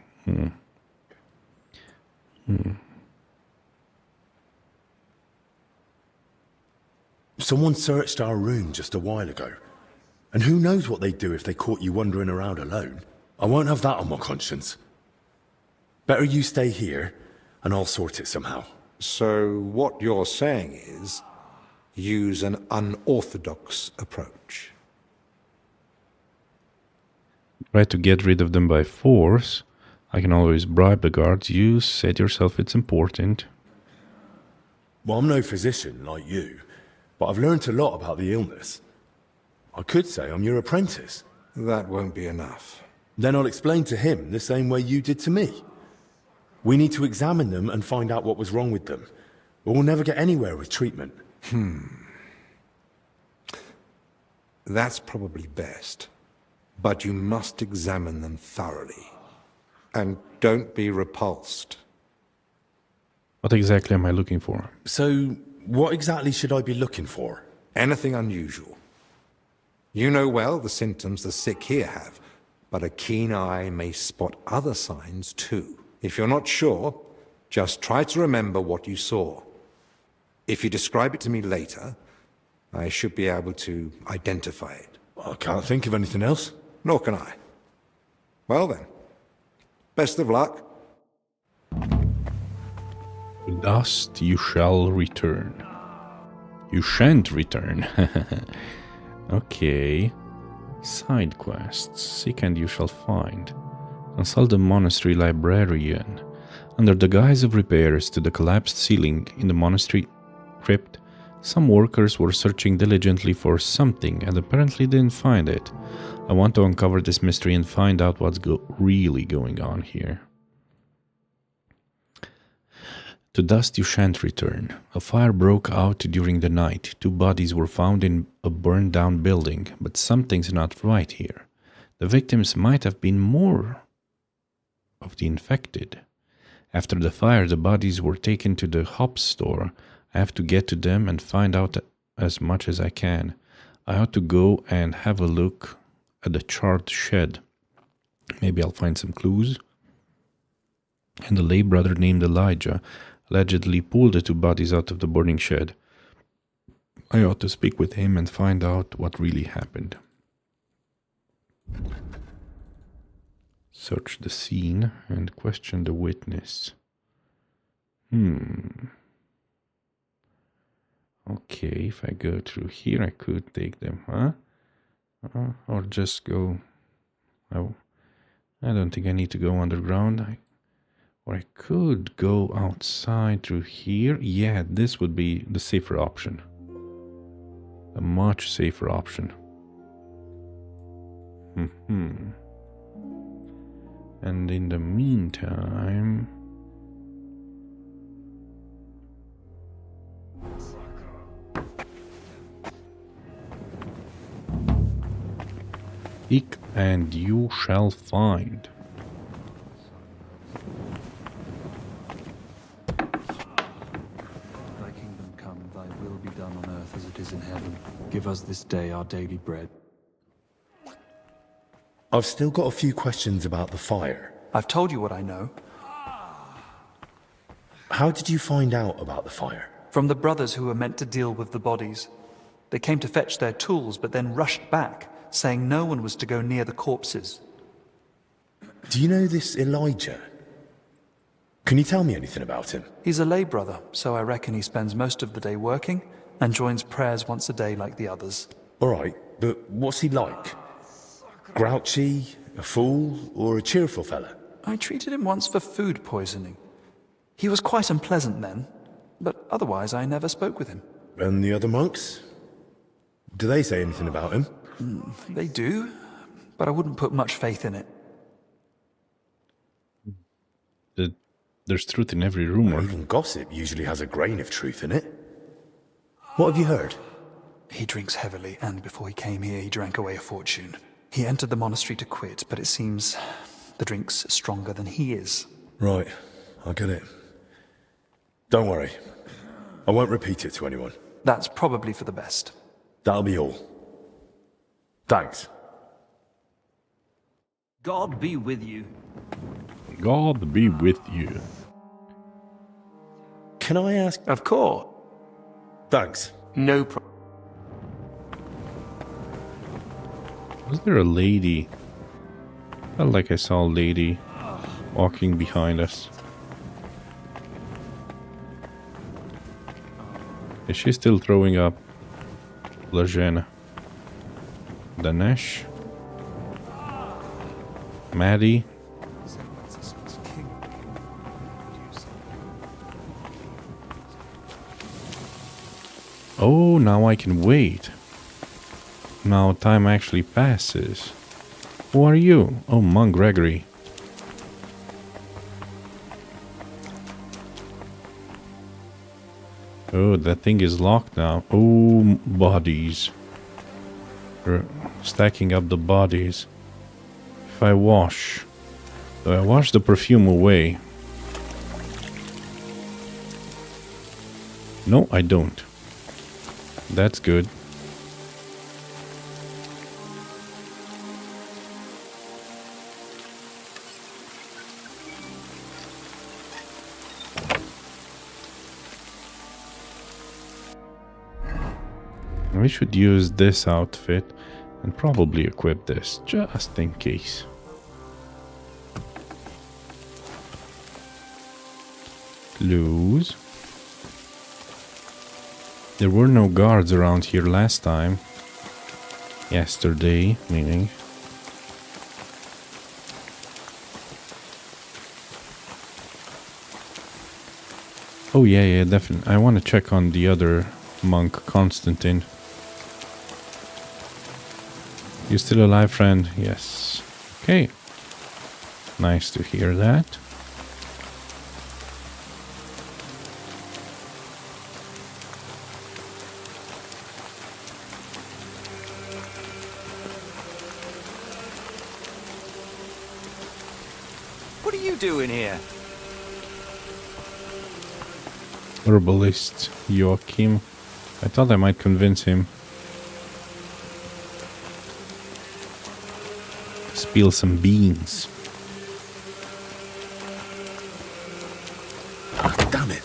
Someone searched our room just a while ago. And who knows what they'd do if they caught you wandering around alone. I won't have that on my conscience. Better you stay here, and I'll sort it somehow. So what you're saying is, use an unorthodox approach. Try to get rid of them by force. I can always bribe the guards. You said yourself it's important. Well, I'm no physician like you, but I've learned a lot about the illness. I could say I'm your apprentice. That won't be enough. Then I'll explain to him the same way you did to me. We need to examine them and find out what was wrong with them, or we'll never get anywhere with treatment. That's probably best. But you must examine them thoroughly. And don't be repulsed. What exactly am I looking for? So, what exactly should I be looking for? Anything unusual. You know well the symptoms the sick here have, but a keen eye may spot other signs too. If you're not sure, just try to remember what you saw. If you describe it to me later, I should be able to identify it. I can't think of anything else. Nor can I. Well then, best of luck. To dust you shall return. You shan't return. Okay. Side quests. Seek and you shall find. Consult the monastery librarian. Under the guise of repairs to the collapsed ceiling in the monastery crypt, some workers were searching diligently for something and apparently didn't find it. I want to uncover this mystery and find out what's really going on here. To dust you shan't return. A fire broke out during the night. 2 bodies were found in a burned down building, but something's not right here. The victims might have been more of the infected. After the fire, the bodies were taken to the hops store. I have to get to them and find out as much as I can. I ought to go and have a look at the charred shed. Maybe I'll find some clues. And the lay brother named Elijah allegedly pulled the 2 bodies out of the burning shed. I ought to speak with him and find out what really happened. Search the scene and question the witness. Okay, if I go through here, I could take them, huh? Or just go... Oh, I don't think I need to go underground. Or I could go outside through here. Yeah, this would be the safer option. A much safer option. And in the meantime... Seek and you shall find. Thy kingdom come, thy will be done on earth as it is in heaven. Give us this day our daily bread. I've still got a few questions about the fire. I've told you what I know. How did you find out about the fire? From the brothers who were meant to deal with the bodies. They came to fetch their tools, but then rushed back, saying no one was to go near the corpses. Do you know this Elijah? Can you tell me anything about him? He's a lay brother, so I reckon he spends most of the day working and joins prayers once a day like the others. All right, but what's he like? Grouchy, a fool, or a cheerful fella? I treated him once for food poisoning. He was quite unpleasant then, but otherwise I never spoke with him. And the other monks? Do they say anything about him? They do, but I wouldn't put much faith in it. There's truth in every rumor. Even gossip usually has a grain of truth in it. What have you heard? He drinks heavily, and before he came here, he drank away a fortune. He entered the monastery to quit, but it seems the drink's stronger than he is. Right, I get it. Don't worry. I won't repeat it to anyone. That's probably for the best. That'll be all. Thanks. God be with you. God be with you. Can I ask? Of course. Thanks. No problem. Was there a lady? Felt like I saw a lady walking behind us. Is she still throwing up? Blajena. Danesh? Maddie? Oh, now I can wait. Now time actually passes. Who are you? Oh, Monk Gregory. Oh, that thing is locked now. Oh, bodies. We're stacking up the bodies. If I wash... Do I wash the perfume away? No, I don't. That's good. We should use this outfit and probably equip this just in case. Clues. There were no guards around here last time. Yesterday, meaning. Oh yeah, definitely. I want to check on the other monk, Constantine. You still alive, friend? Yes. Okay. Nice to hear that. What are you doing here? Herbalist Joachim. I thought I might convince him. Spill some beans. Oh, damn it.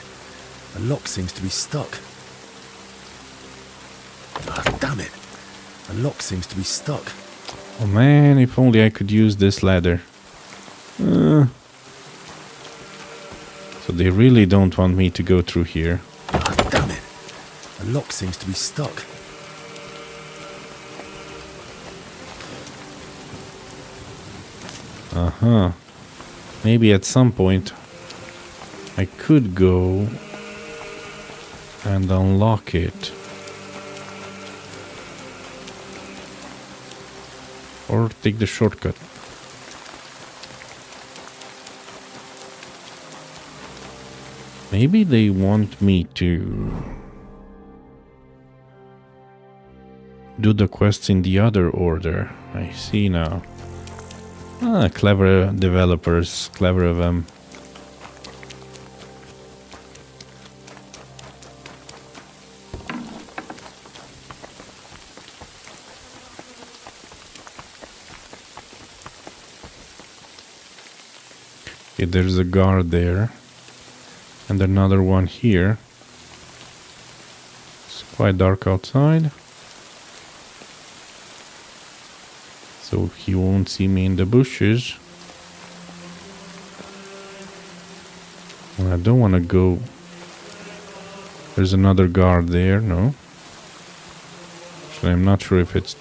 The lock seems to be stuck. Oh, damn it. The lock seems to be stuck. Oh man, if only I could use this ladder. So they really don't want me to go through here. Oh, damn it. The lock seems to be stuck. Uh-huh. Maybe at some point I could go and unlock it. Or take the shortcut. Maybe they want me to do the quests in the other order. I see now. Ah, clever developers, clever of them. Okay, there's a guard there. And another one here. It's quite dark outside. So he won't see me in the bushes. Well, I don't want to go. There's another guard there, no? Actually, I'm not sure if it's...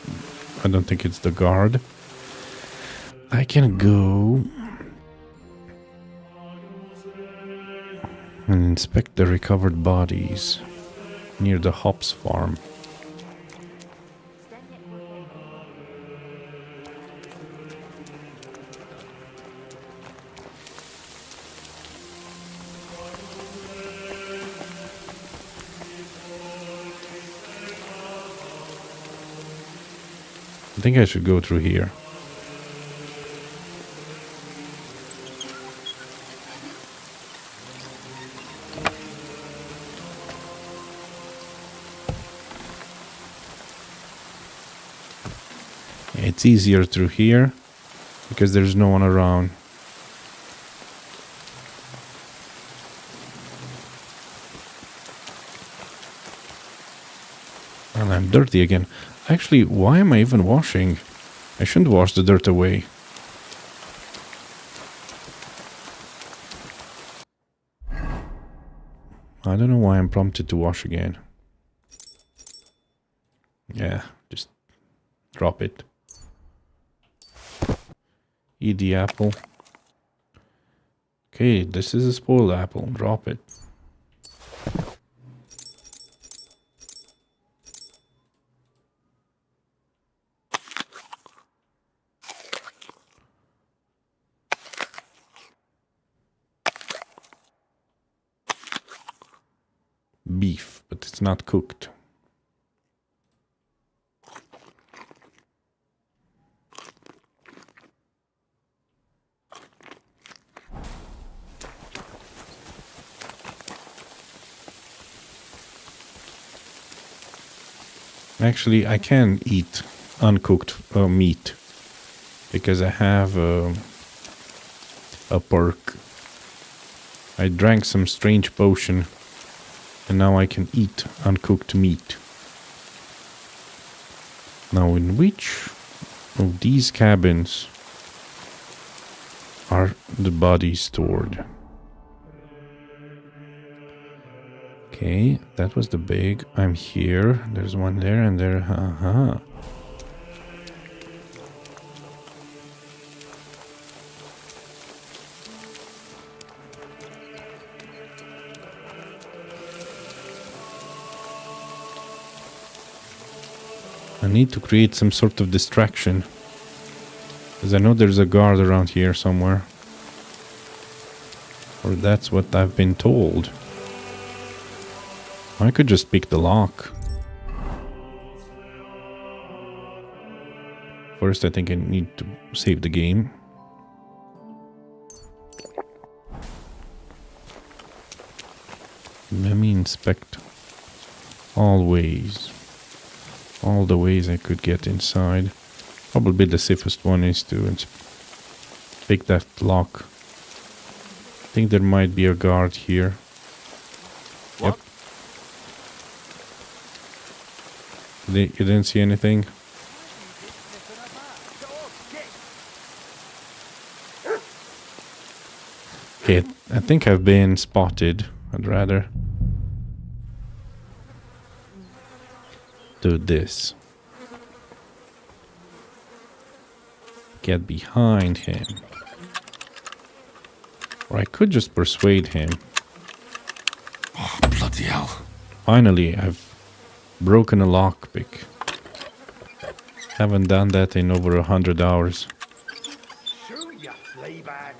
I don't think it's the guard. I can go and inspect the recovered bodies near the hops farm. I think I should go through here. It's easier through here because there's no one around. And I'm dirty again. Actually, why am I even washing? I shouldn't wash the dirt away. I don't know why I'm prompted to wash again. Yeah, just drop it. Eat the apple. Okay, this is a spoiled apple. Drop it. Beef, but it's not cooked. Actually, I can eat uncooked meat because I have a perk. I drank some strange potion and now I can eat uncooked meat. Now, in which of these cabins are the bodies stored? Okay, that was the big. I'm here. There's one there and there. I need to create some sort of distraction, because I know there's a guard around here somewhere. Or that's what I've been told. I could just pick the lock. First, I think I need to save the game. Let me inspect all ways. All the ways I could get inside. Probably the safest one is to pick that lock. I think there might be a guard here. Yep. You didn't see anything? Okay, I think I've been spotted. I'd rather do this. Get behind him. Or I could just persuade him. Oh, bloody hell. Finally, I've broken a lockpick. Haven't done that in over 100 hours. Shoot, you fleabag.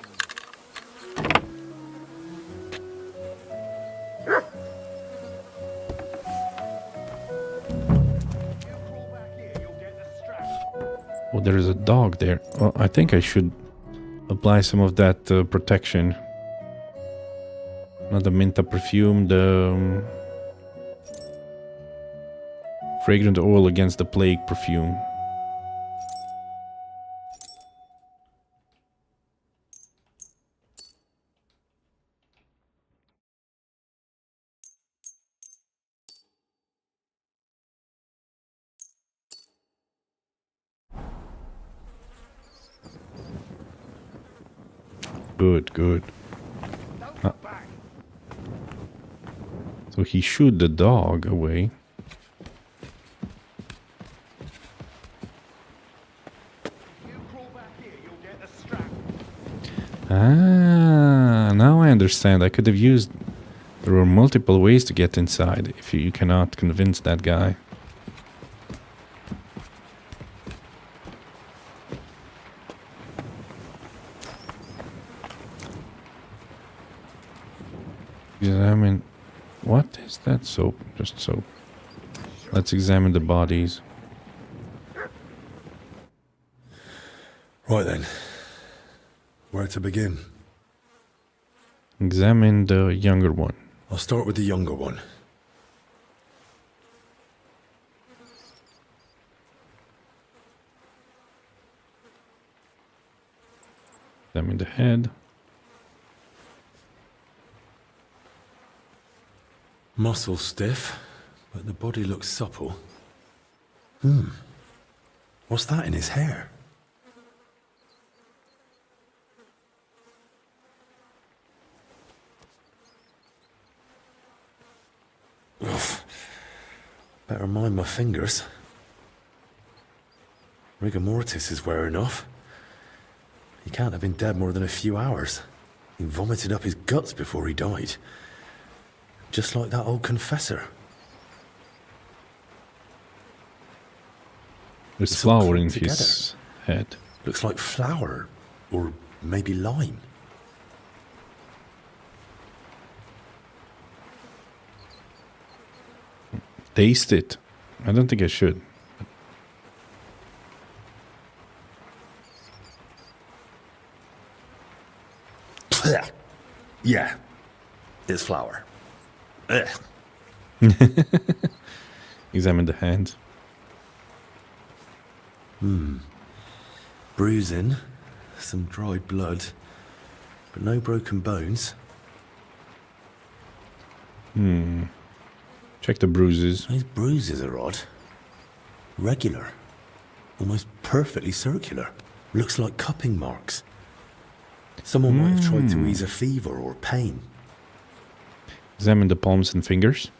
Oh, there is a dog there. Oh, I think I should apply some of that protection. Not the Minta perfume, the fragrant oil against the plague perfume. Good, good. Ah. So he shooed the dog away. Ah, now I understand. I could have used... There were multiple ways to get inside if you cannot convince that guy. Examine... What is that soap? Just soap. Let's examine the bodies. Right then. Where to begin? Examine the younger one. I'll start with the younger one. Examine the head. Muscle stiff, but the body looks supple. What's that in his hair? Ugh. Better mind my fingers. Rigor mortis is wearing off. He can't have been dead more than a few hours. He vomited up his guts before he died. Just like that old confessor. There's It's all flour in cooked his head. Looks like flour, or maybe lime. Taste it. I don't think I should. Yeah, it's flour. Ugh. Examine the hand. Bruising, some dried blood, but no broken bones. Check the bruises. Those bruises are odd. Regular. Almost perfectly circular. Looks like cupping marks. Someone might have tried to ease a fever or pain. Examine the palms and fingers.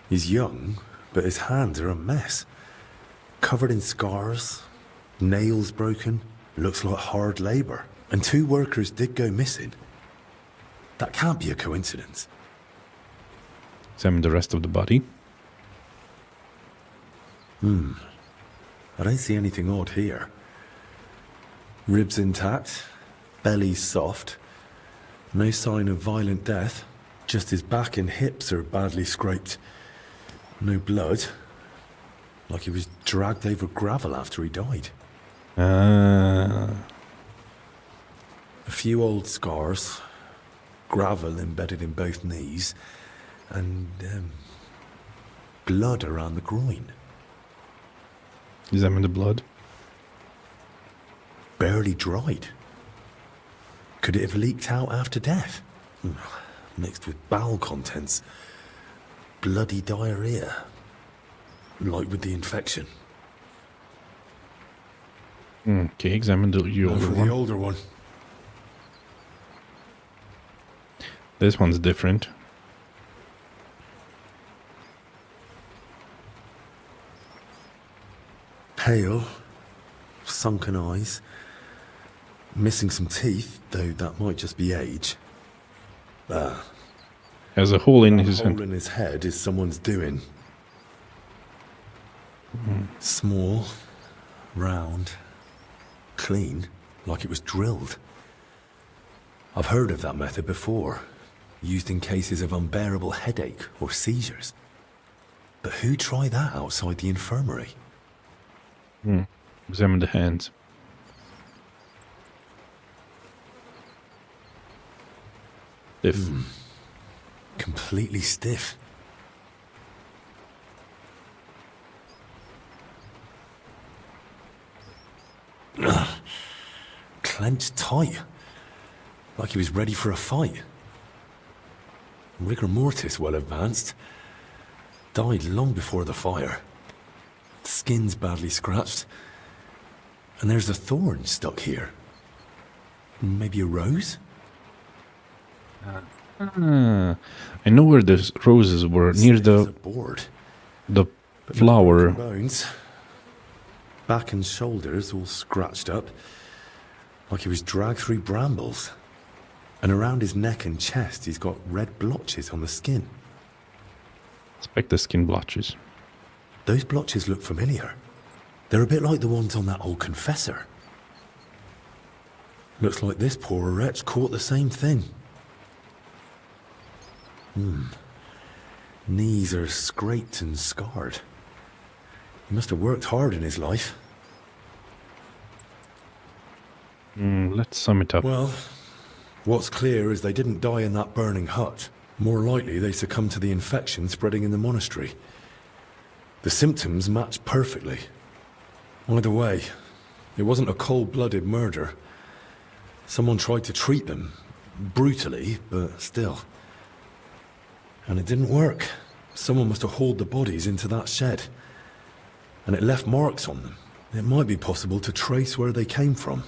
He's young, but his hands are a mess. Covered in scars, nails broken, looks like hard labor. And 2 workers did go missing. That can't be a coincidence. Examine the rest of the body. I don't see anything odd here. Ribs intact, belly soft. No sign of violent death. Just his back and hips are badly scraped. No blood. Like he was dragged over gravel after he died. A few old scars. Gravel embedded in both knees. And blood around the groin. Examine the blood. Barely dried. Could it have leaked out after death? Mixed with bowel contents. Bloody diarrhea. Like with the infection. Okay, examine the older one. The older one. This one's different. Pale. Sunken eyes. Missing some teeth, though that might just be age. Has a hole in his hole head. in his head is someone's doing. Small, round, clean, like it was drilled. I've heard of that method before, used in cases of unbearable headache or seizures. But who'd try that outside the infirmary? Examine the hands. Stiff. Completely stiff. Clenched tight. Like he was ready for a fight. Rigor mortis well advanced. Died long before the fire. Skin's badly scratched. And there's a thorn stuck here. Maybe a rose? I know where the roses were, near the flower. Bones. Back and shoulders all scratched up. Like he was dragged through brambles. And around his neck and chest he's got red blotches on the skin. Inspect the skin blotches. Those blotches look familiar. They're a bit like the ones on that old confessor. Looks like this poor wretch caught the same thing. Knees are scraped and scarred. He must have worked hard in his life. Let's sum it up. Well, what's clear is they didn't die in that burning hut. More likely, they succumbed to the infection spreading in the monastery. The symptoms matched perfectly. Either way, it wasn't a cold-blooded murder. Someone tried to treat them, brutally, but still. And it didn't work. Someone must have hauled the bodies into that shed. And it left marks on them. It might be possible to trace where they came from.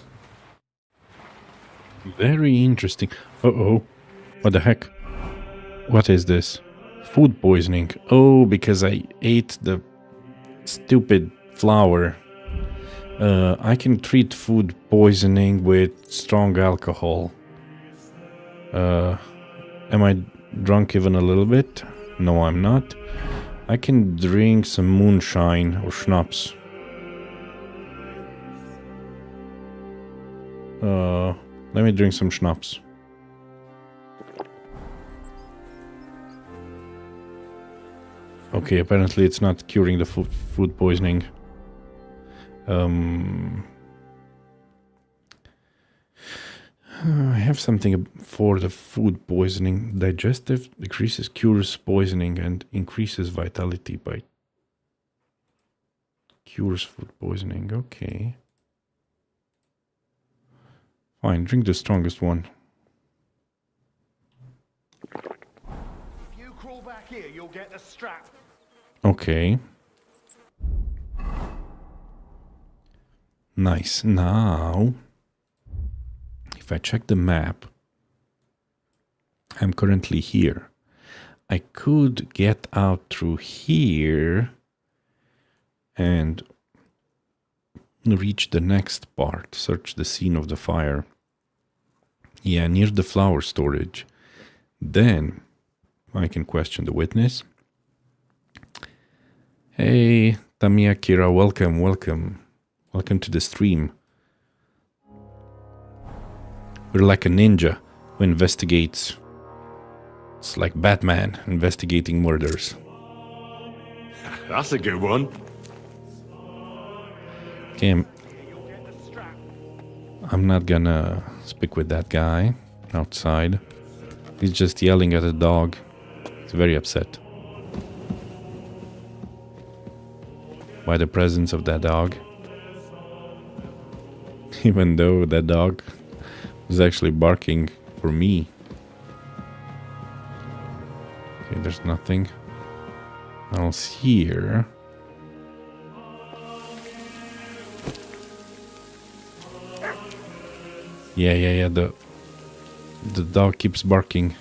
Very interesting. Uh-oh. What the heck? What is this? Food poisoning. Oh, because I ate the stupid flour. I can treat food poisoning with strong alcohol. Am I drunk even a little bit? No, I'm not. I can drink some moonshine or schnapps. Let me drink some schnapps. Okay, apparently it's not curing the food poisoning. I have something for the food poisoning. Digestive decreases, cures poisoning, and increases vitality by cures food poisoning. Okay. Fine, drink the strongest one. If you crawl back here, you'll get the strap. Okay. Nice. Now, if I check the map, I'm currently here. I could get out through here and reach the next part, search the scene of the fire. Yeah, near the flower storage. Then I can question the witness. Hey, Tamiya Kira, welcome, welcome. Welcome to the stream. We're like a ninja who investigates. It's like Batman investigating murders. That's a good one. Okay, I'm not gonna speak with that guy outside. He's just yelling at a dog. He's very upset by the presence of that dog. Even though that dog was actually barking for me. Okay, there's nothing else here. Yeah, the dog keeps barking.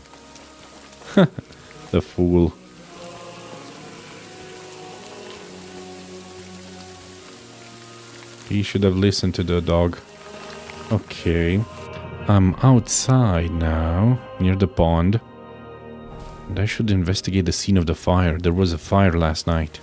The fool. He should have listened to the dog. Okay. I'm outside now, near the pond. And I should investigate the scene of the fire. There was a fire last night.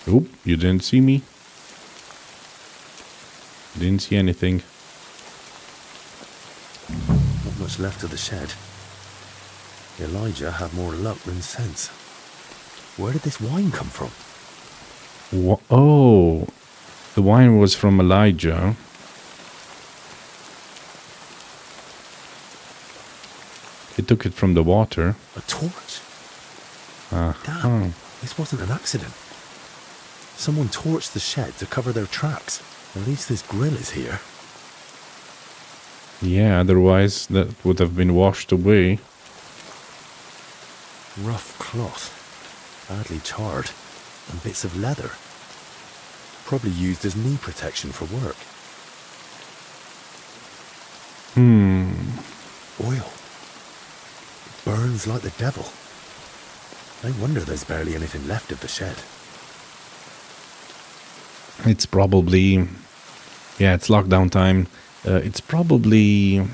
Oop, you didn't see me? Didn't see anything. Not much left of the shed. Elijah had more luck than sense. Where did this wine come from? Oh, the wine was from Elijah. He took it from the water. A torch? Uh-huh. Damn, this wasn't an accident. Someone torched the shed to cover their tracks. At least this grill is here. Yeah, otherwise that would have been washed away. Rough cloth, badly charred, and bits of leather. Probably used as knee protection for work. Oil. Burns like the devil. No wonder there's barely anything left of the shed. It's probably... Yeah, it's lockdown time. It's probably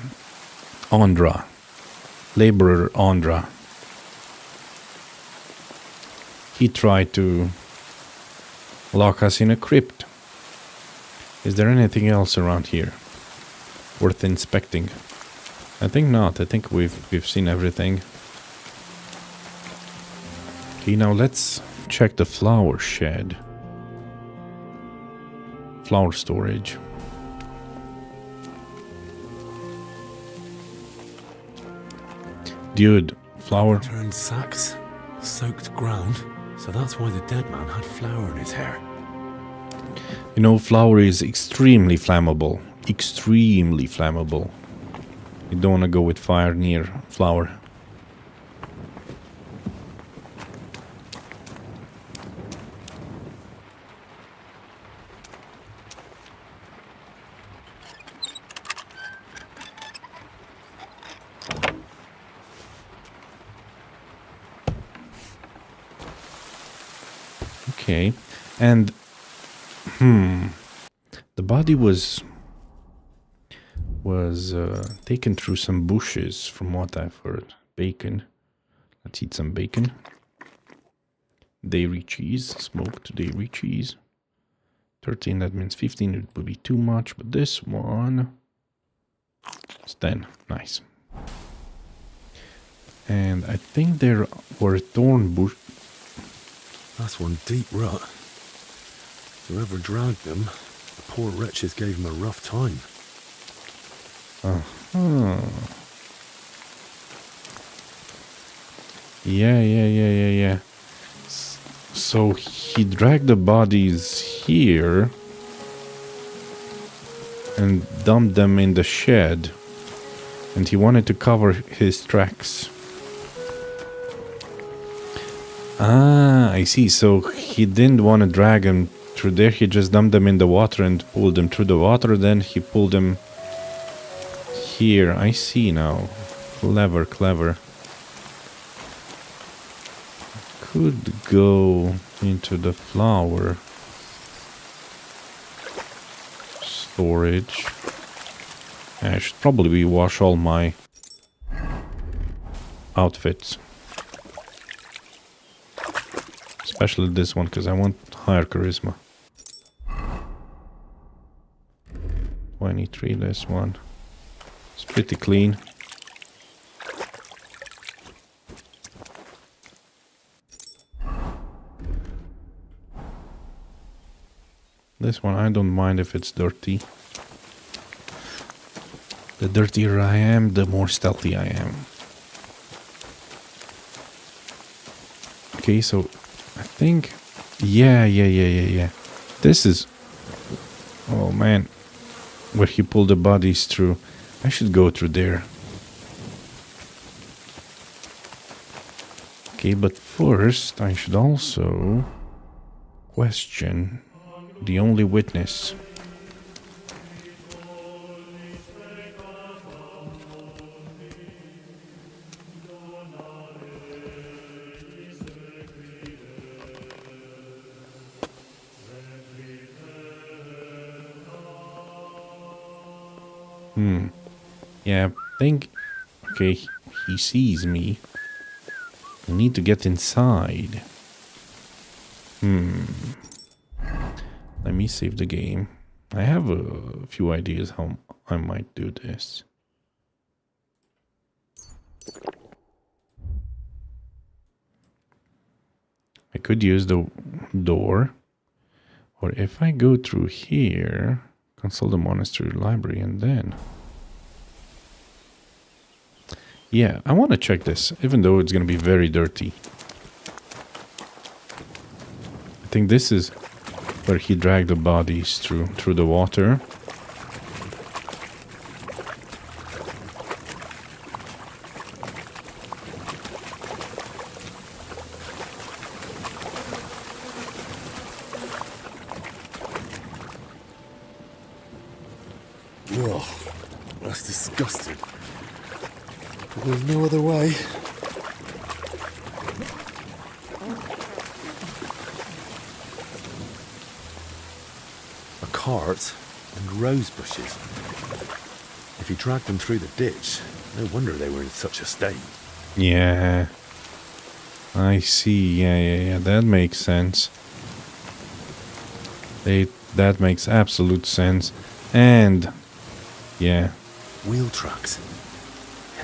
Andra. Laborer Andra. He tried to lock us in a crypt. Is there anything else around here worth inspecting? I think not. I think we've seen everything. Okay, now let's check the flower shed. Flower storage. Dude, flower. Turned sacks, soaked ground. So that's why the dead man had flour in his hair. You know, flour is extremely flammable. Extremely flammable. You don't want to go with fire near flour. Okay, and the body was taken through some bushes, from what I've heard. Bacon. Let's eat some bacon. Dairy cheese, smoked dairy cheese. 13, that means 15. It would be too much, but this one, it's 10. Nice. And I think there were thorn bush. That's one deep rut. Whoever dragged them, the poor wretches gave him a rough time. Yeah. So he dragged the bodies here and dumped them in the shed, and he wanted to cover his tracks. Ah, I see. So he didn't want to drag them through there. He just dumped them in the water and pulled them through the water. Then he pulled them here. I see now. Clever, clever. Could go into the flower storage. I should probably wash all my outfits. Especially this one, because I want higher charisma. 23, this one. It's pretty clean. This one, I don't mind if it's dirty. The dirtier I am, the more stealthy I am. Okay, so I think, yeah. This is, oh man, where he pulled the bodies through. I should go through there. Okay, but first I should also question the only witness. Yeah, I think... Okay, he sees me. I need to get inside. Let me save the game. I have a few ideas how I might do this. I could use the door. Or if I go through here, consult the monastery library and then... Yeah, I want to check this, even though it's going to be very dirty. I think this is where he dragged the bodies through the water. Ugh, that's disgusting. But there's no other way. A cart and rose bushes. If he dragged them through the ditch, no wonder they were in such a state. Yeah. I see. Yeah. That makes sense. That makes absolute sense. And... yeah. Wheel tracks.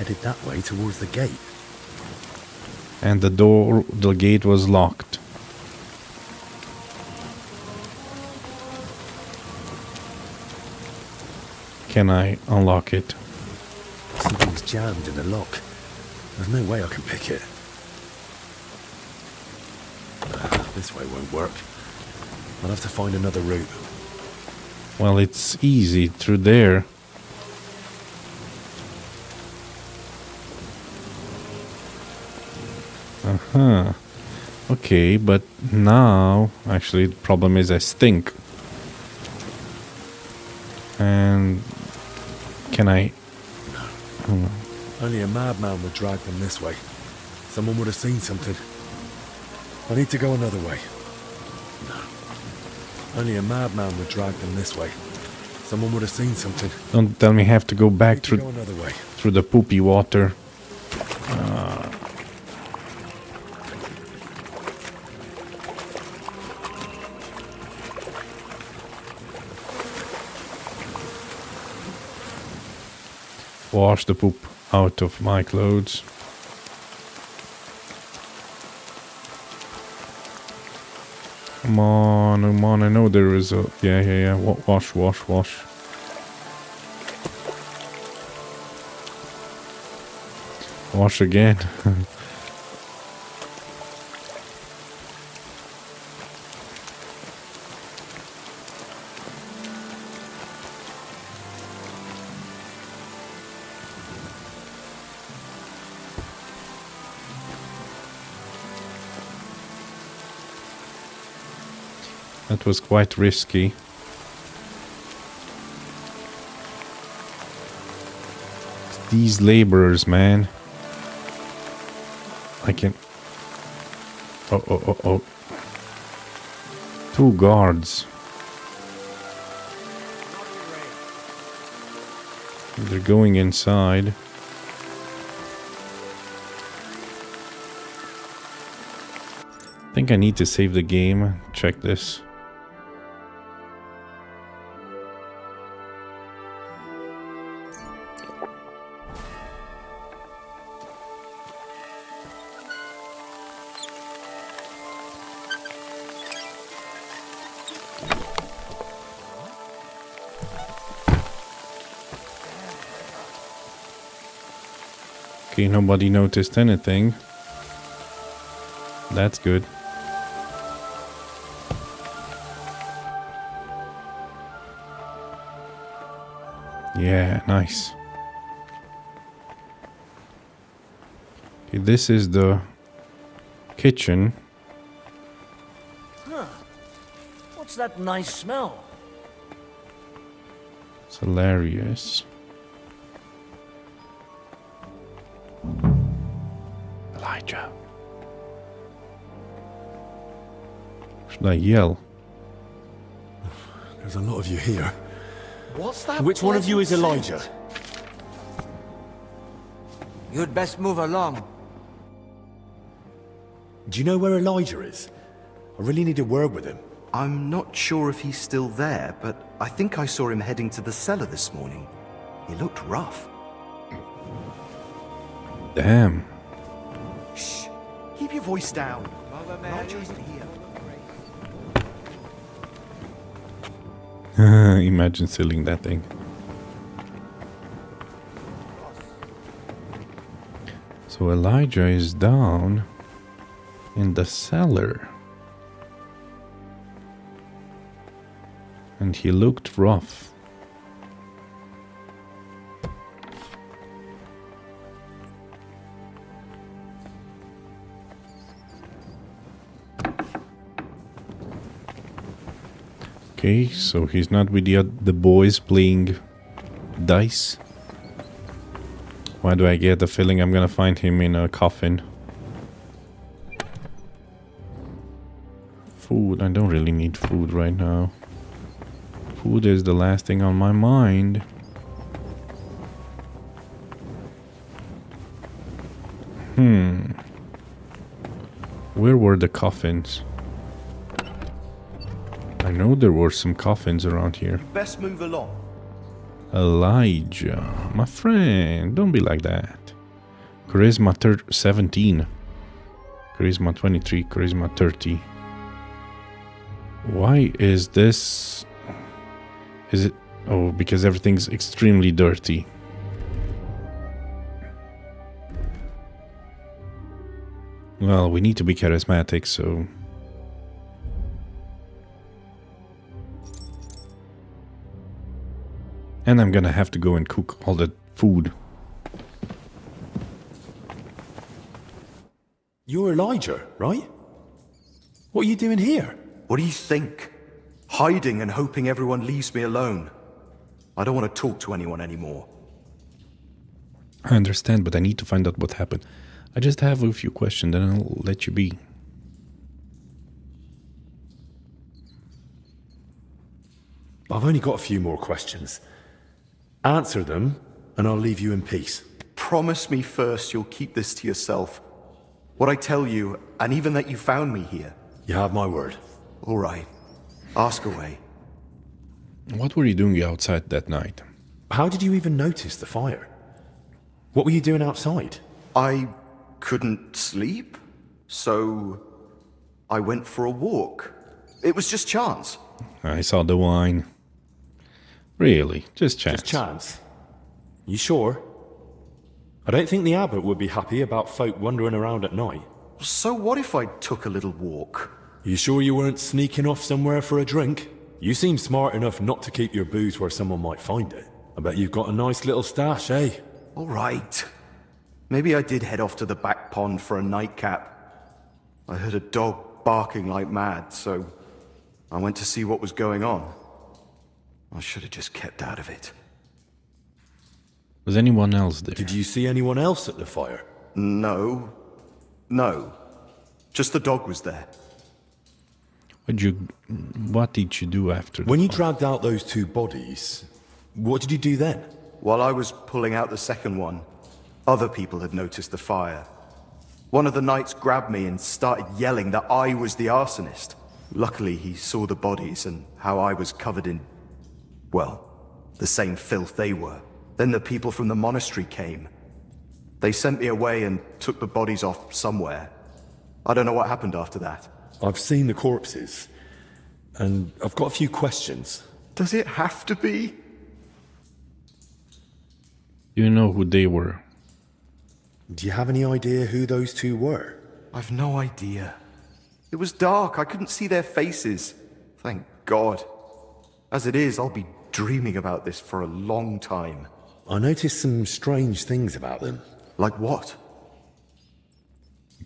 headed that way towards the gate. And the gate was locked. Can I unlock it? Something's jammed in the lock. There's no way I can pick it. This way won't work. I'll have to find another route. Well, it's easy through there. Uh-huh. Okay, but now... Actually, the problem is I stink. And... Can I... Only a madman would drag them this way. Someone would have seen something. I need to go another way. No. Only a madman would drag them this way. Someone would have seen something. Don't tell me I have to go back through the poopy water. Wash the poop out of my clothes. Come on, I know there is a... Yeah. Wash. Wash again. That was quite risky. These laborers, man. I can... Oh. 2 guards. They're going inside. I think I need to save the game. Check this. Okay, nobody noticed anything. That's good. Yeah, nice. Okay, this is the kitchen. Huh. What's that nice smell? It's hilarious. Elijah. Should I yell? There's a lot of you here. What's that? Which one of you is Elijah? You'd best move along. Do you know where Elijah is? I really need a word with him. I'm not sure if he's still there, but I think I saw him heading to the cellar this morning. He looked rough. Damn. Shh! Keep your voice down. Elijah isn't here. Imagine stealing that thing. So Elijah is down in the cellar. And he looked rough. Okay, so he's not with the boys playing dice. Why do I get the feeling I'm gonna find him in a coffin? Food. I don't really need food right now. Food is the last thing on my mind. Where were the coffins? I know there were some coffins around here. Best move along. Elijah, my friend, don't be like that. Charisma 17. Charisma 23. Charisma 30. Why is this... Is it... Oh, because everything's extremely dirty. Well, we need to be charismatic, so... And I'm gonna have to go and cook all the food. You're Elijah, right? What are you doing here? What do you think? Hiding and hoping everyone leaves me alone. I don't want to talk to anyone anymore. I understand, but I need to find out what happened. I just have a few questions, then I'll let you be. I've only got a few more questions. Answer them, and I'll leave you in peace. Promise me first you'll keep this to yourself. What I tell you, and even that you found me here. You have my word. All right. Ask away. What were you doing outside that night? How did you even notice the fire? What were you doing outside? I couldn't sleep, so I went for a walk. It was just chance. I saw the wine. Really? Just chance? Just chance? You sure? I don't think the abbot would be happy about folk wandering around at night. So what if I took a little walk? You sure you weren't sneaking off somewhere for a drink? You seem smart enough not to keep your booze where someone might find it. I bet you've got a nice little stash, eh? All right. Maybe I did head off to the back pond for a nightcap. I heard a dog barking like mad, so I went to see what was going on. I should have just kept out of it. Was anyone else there? Did you see anyone else at the fire? No. No. Just the dog was there. What did you do after? When you dragged out those two bodies, what did you do then? While I was pulling out the second one, other people had noticed the fire. One of the knights grabbed me and started yelling that I was the arsonist. Luckily, he saw the bodies and how I was covered in, well, the same filth they were. Then the people from the monastery came. They sent me away and took the bodies off somewhere. I don't know what happened after that. I've seen the corpses, and I've got a few questions. Does it have to be? Do you know who they were? Do you have any idea who those two were? I've no idea. It was dark, I couldn't see their faces. Thank God. As it is, I'll be dreaming about this for a long time. I noticed some strange things about them. Like what?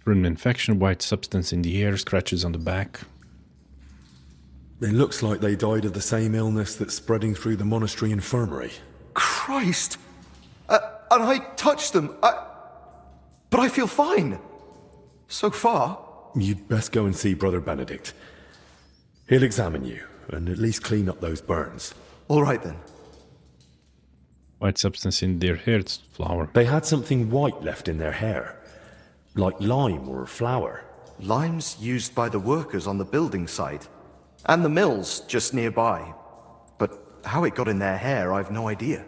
An infection, white substance in the air, scratches on the back. It looks like they died of the same illness that's spreading through the monastery infirmary. Christ! And I touched them. But I feel fine. So far. You'd best go and see Brother Benedict. He'll examine you, and at least clean up those burns. All right then. White substance in their hair, it's flour. They had something white left in their hair. Like lime or flour. Lime's used by the workers on the building site. And the mills just nearby. But how it got in their hair, I've no idea.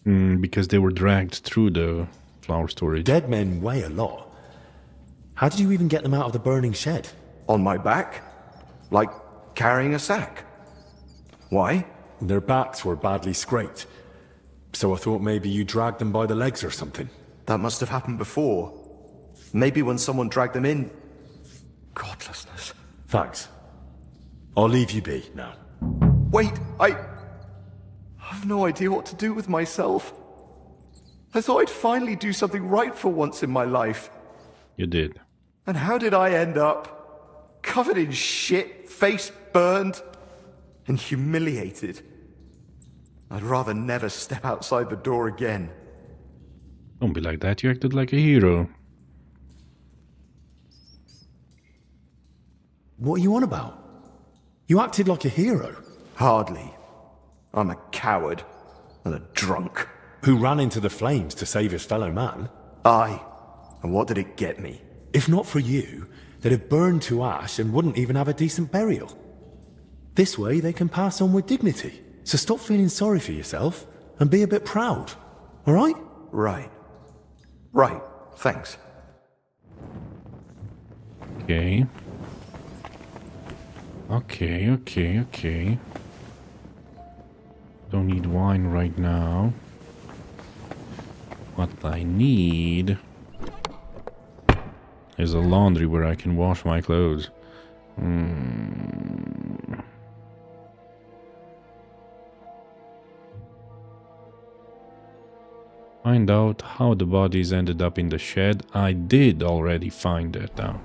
Because they were dragged through the flour storage. Dead men weigh a lot. How did you even get them out of the burning shed? On my back? Like carrying a sack. Why? Their backs were badly scraped. So I thought maybe you dragged them by the legs or something. That must have happened before. Maybe when someone dragged them in. Godlessness. Thanks. I'll leave you be now. Wait, I've no idea what to do with myself. I thought I'd finally do something right for once in my life. You did. And how did I end up? Covered in shit, face burned, and humiliated. I'd rather never step outside the door again. Don't be like that, you acted like a hero. What are you on about? You acted like a hero. Hardly. I'm a coward and a drunk. Who ran into the flames to save his fellow man. Aye. And what did it get me? If not for you, they'd have burned to ash and wouldn't even have a decent burial. This way they can pass on with dignity. So stop feeling sorry for yourself and be a bit proud. All right? Right. Right, thanks. Okay. Okay. Don't need wine right now. What I need is a laundry where I can wash my clothes. Find out how the bodies ended up in the shed. I did already find that out.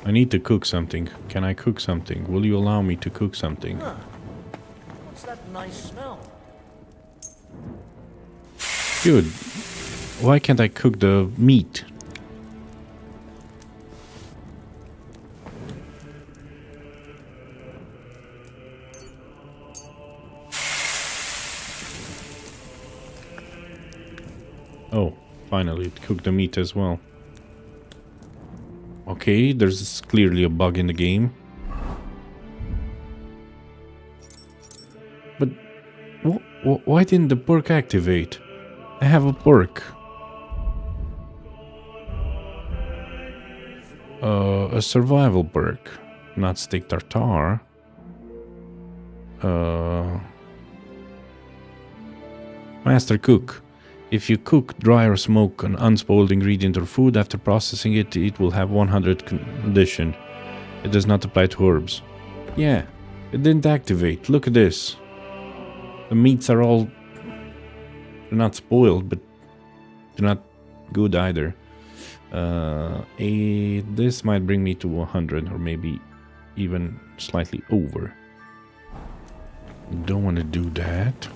I need to cook something. Can I cook something? Will you allow me to cook something? Huh. What's that nice smell? Good. Why can't I cook the meat? Oh, finally it cooked the meat as well. Okay, there's clearly a bug in the game. But why didn't the perk activate? I have a perk. A survival perk. Not steak tartare. Master cook. If you cook, dry or smoke an unspoiled ingredient or food after processing it, it will have 100 condition. It does not apply to herbs. Yeah, it didn't activate. Look at this. The meats are all... They're not spoiled, but they're not good either. This might bring me to 100 or maybe even slightly over. Don't want to do that.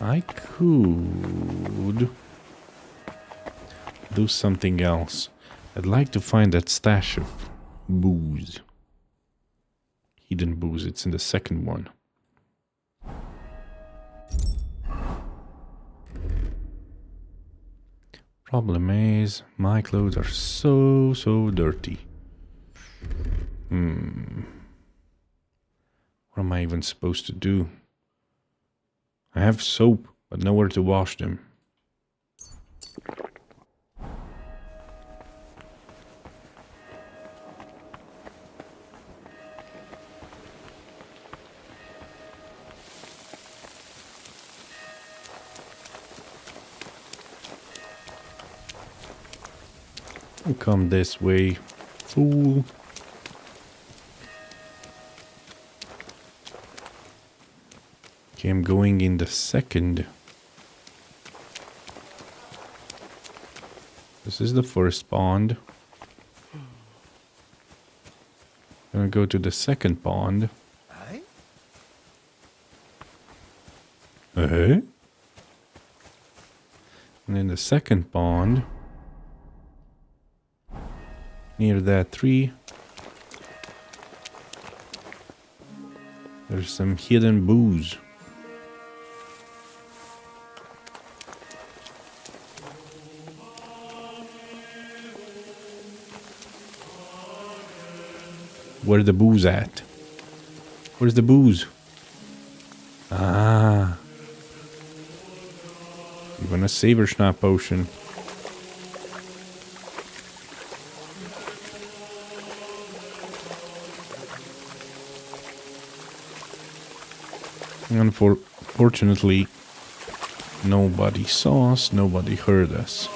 I could do something else. I'd like to find that stash of booze. Hidden booze, it's in the second one. Problem is, my clothes are so dirty. What am I even supposed to do? I have soap, but nowhere to wash them. Come this way, fool. Okay, I'm going in the second. This is the first pond. Gonna go to the second pond. And in the second pond, near that tree, there's some hidden booze. Where's the booze at? Where's the booze? Ah. Even a saber schnapp potion. Unfortunately, nobody saw us, nobody heard us.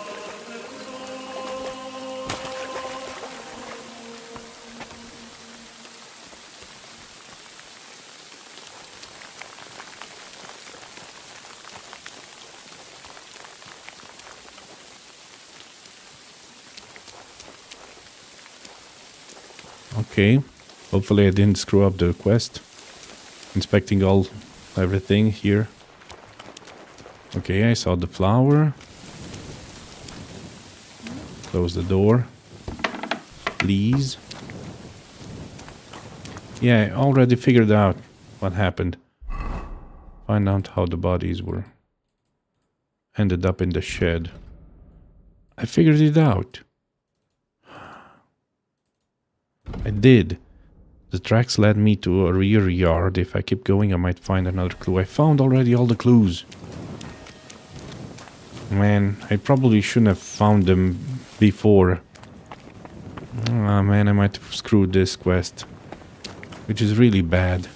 Okay, hopefully I didn't screw up the quest. Inspecting everything here. Okay, I saw the flower. Close the door. Please. Yeah, I already figured out what happened. Find out how the bodies were ended up in the shed. I figured it out. I did. The tracks led me to a rear yard. If I keep going, I might find another clue. I found already all the clues. Man, I probably shouldn't have found them before. Oh man, I might have screwed this quest. Which is really bad.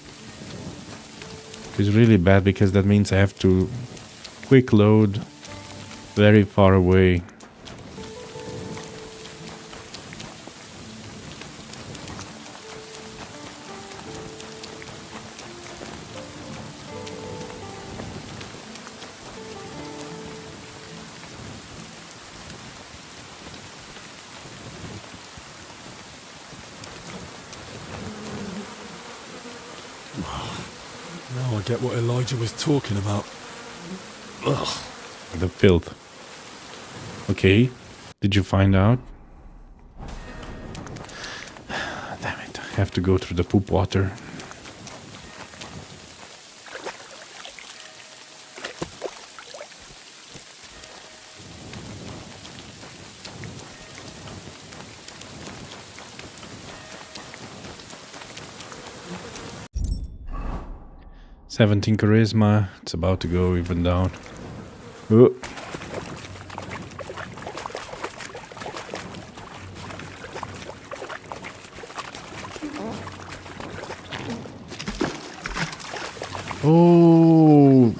It's really bad because that means I have to quick load very far away. Now I get what Elijah was talking about. Ugh. The filth. Okay, did you find out? Damn it, I have to go through the poop water. $17 charisma. It's about to go even down. Oh. Oh,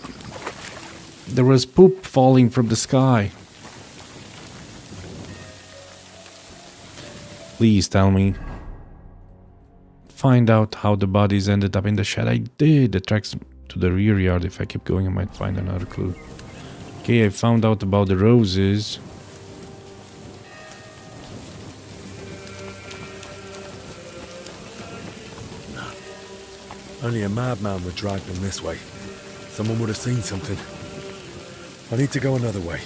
there was poop falling from the sky. Please tell me. Find out how the bodies ended up in the shed. I did. The tracks to the rear yard. If I keep going, I might find another clue. Okay, I found out about the roses. Only a madman would drag them this way. Someone would have seen something. I need to go another way.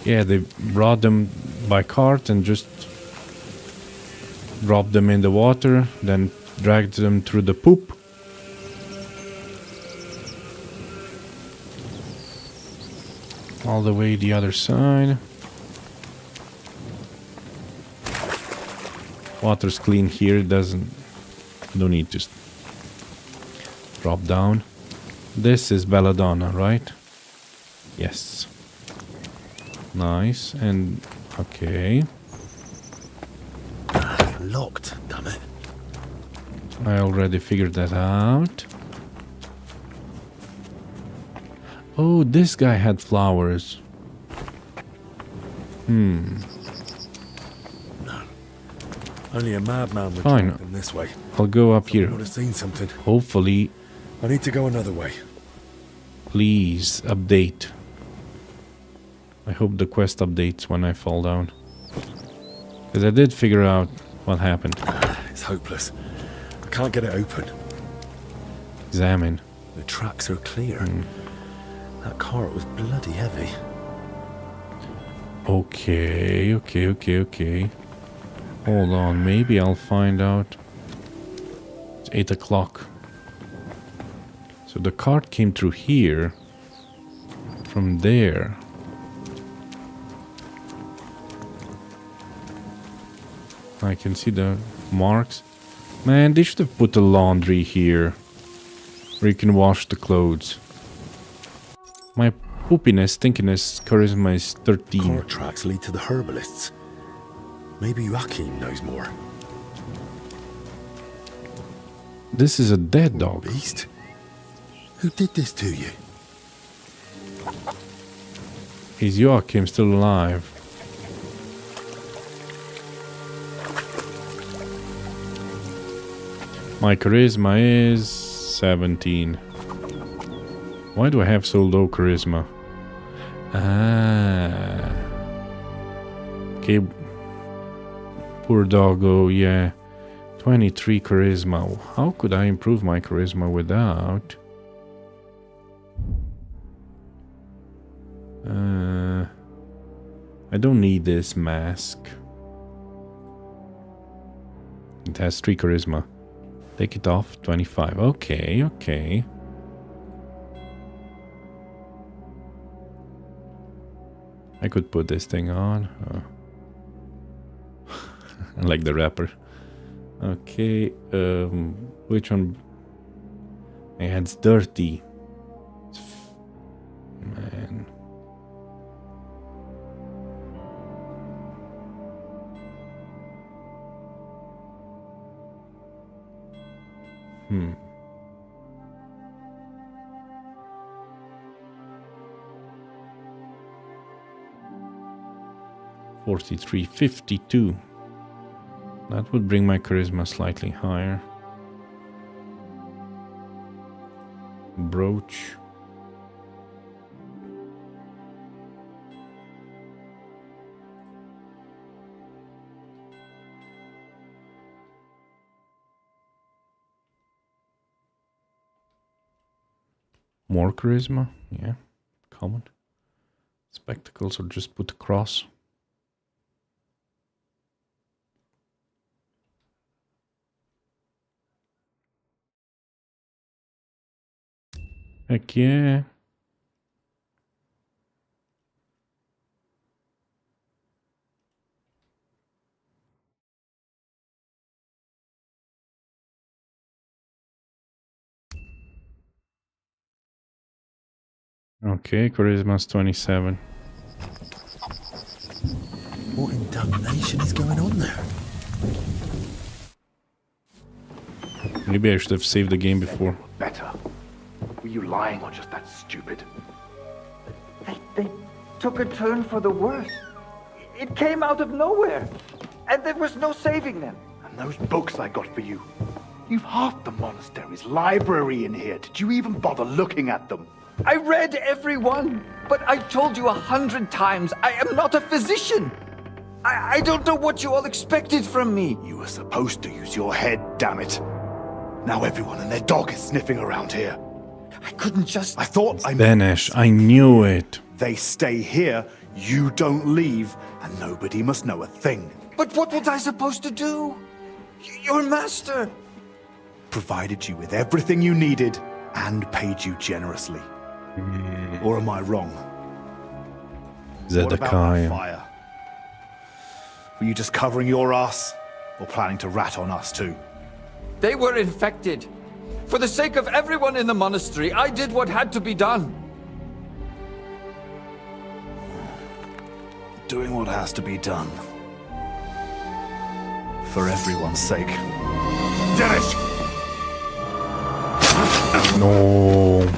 Yeah, they brought them by cart and just dropped them in the water, then dragged them through the poop. All the way the other side. Water's clean here, don't need to drop down. This is Belladonna, right? Yes. Nice, and okay. Locked, damn it. I already figured that out. Oh, this guy had flowers. No. Only a madman would drag them this way. I'll go up here. Would have seen something. Hopefully. I need to go another way. Please update. I hope the quest updates when I fall down. Because I did figure out what happened. It's hopeless. I can't get it open. Examine. The tracks are clear. That cart was bloody heavy. Okay. Hold on, maybe I'll find out. It's 8 o'clock. So the cart came through here. From there. I can see the marks. Man, they should have put the laundry here. Where you can wash the clothes. My poopiness, stinkiness, charisma is 13. Cart tracks lead to the herbalists. Maybe Joachim knows more. This is a dead dog. Beast? Who did this to you? Is Joachim still alive? My charisma is 17. Why do I have so low charisma? Ah. Okay. Poor doggo, yeah. 23 charisma. How could I improve my charisma without? I don't need this mask. It has 3 charisma. Take it off, 25. Okay. I could put this thing on. I like the wrapper. Okay, which one? Yeah, it's dirty. Man. Hmm. 43, 52. That would bring my charisma slightly higher. Brooch. More charisma, yeah, common. Spectacles, or just put a cross. Heck yeah. Okay, charisma's 27. What in damnation is going on there? Maybe I should have saved the game before. Better. Were you lying or just that stupid? They took a turn for the worse. It came out of nowhere, and there was no saving them. And those books I got for you. You've half the monastery's library in here. Did you even bother looking at them? I read every one, but I told you 100 times, I am not a physician. I don't know what you all expected from me. You were supposed to use your head, damn it. Now everyone and their dog is sniffing around here. I couldn't just... I thought I... Banesh, I knew it. They stay here, you don't leave, and nobody must know a thing. But what was I supposed to do? Your master... Provided you with everything you needed, and paid you generously. Or am I wrong? Zedekiah. What about that fire? Were you just covering your ass, or planning to rat on us too? They were infected. For the sake of everyone in the monastery, I did what had to be done. Doing what has to be done. For everyone's sake. Dennis! No.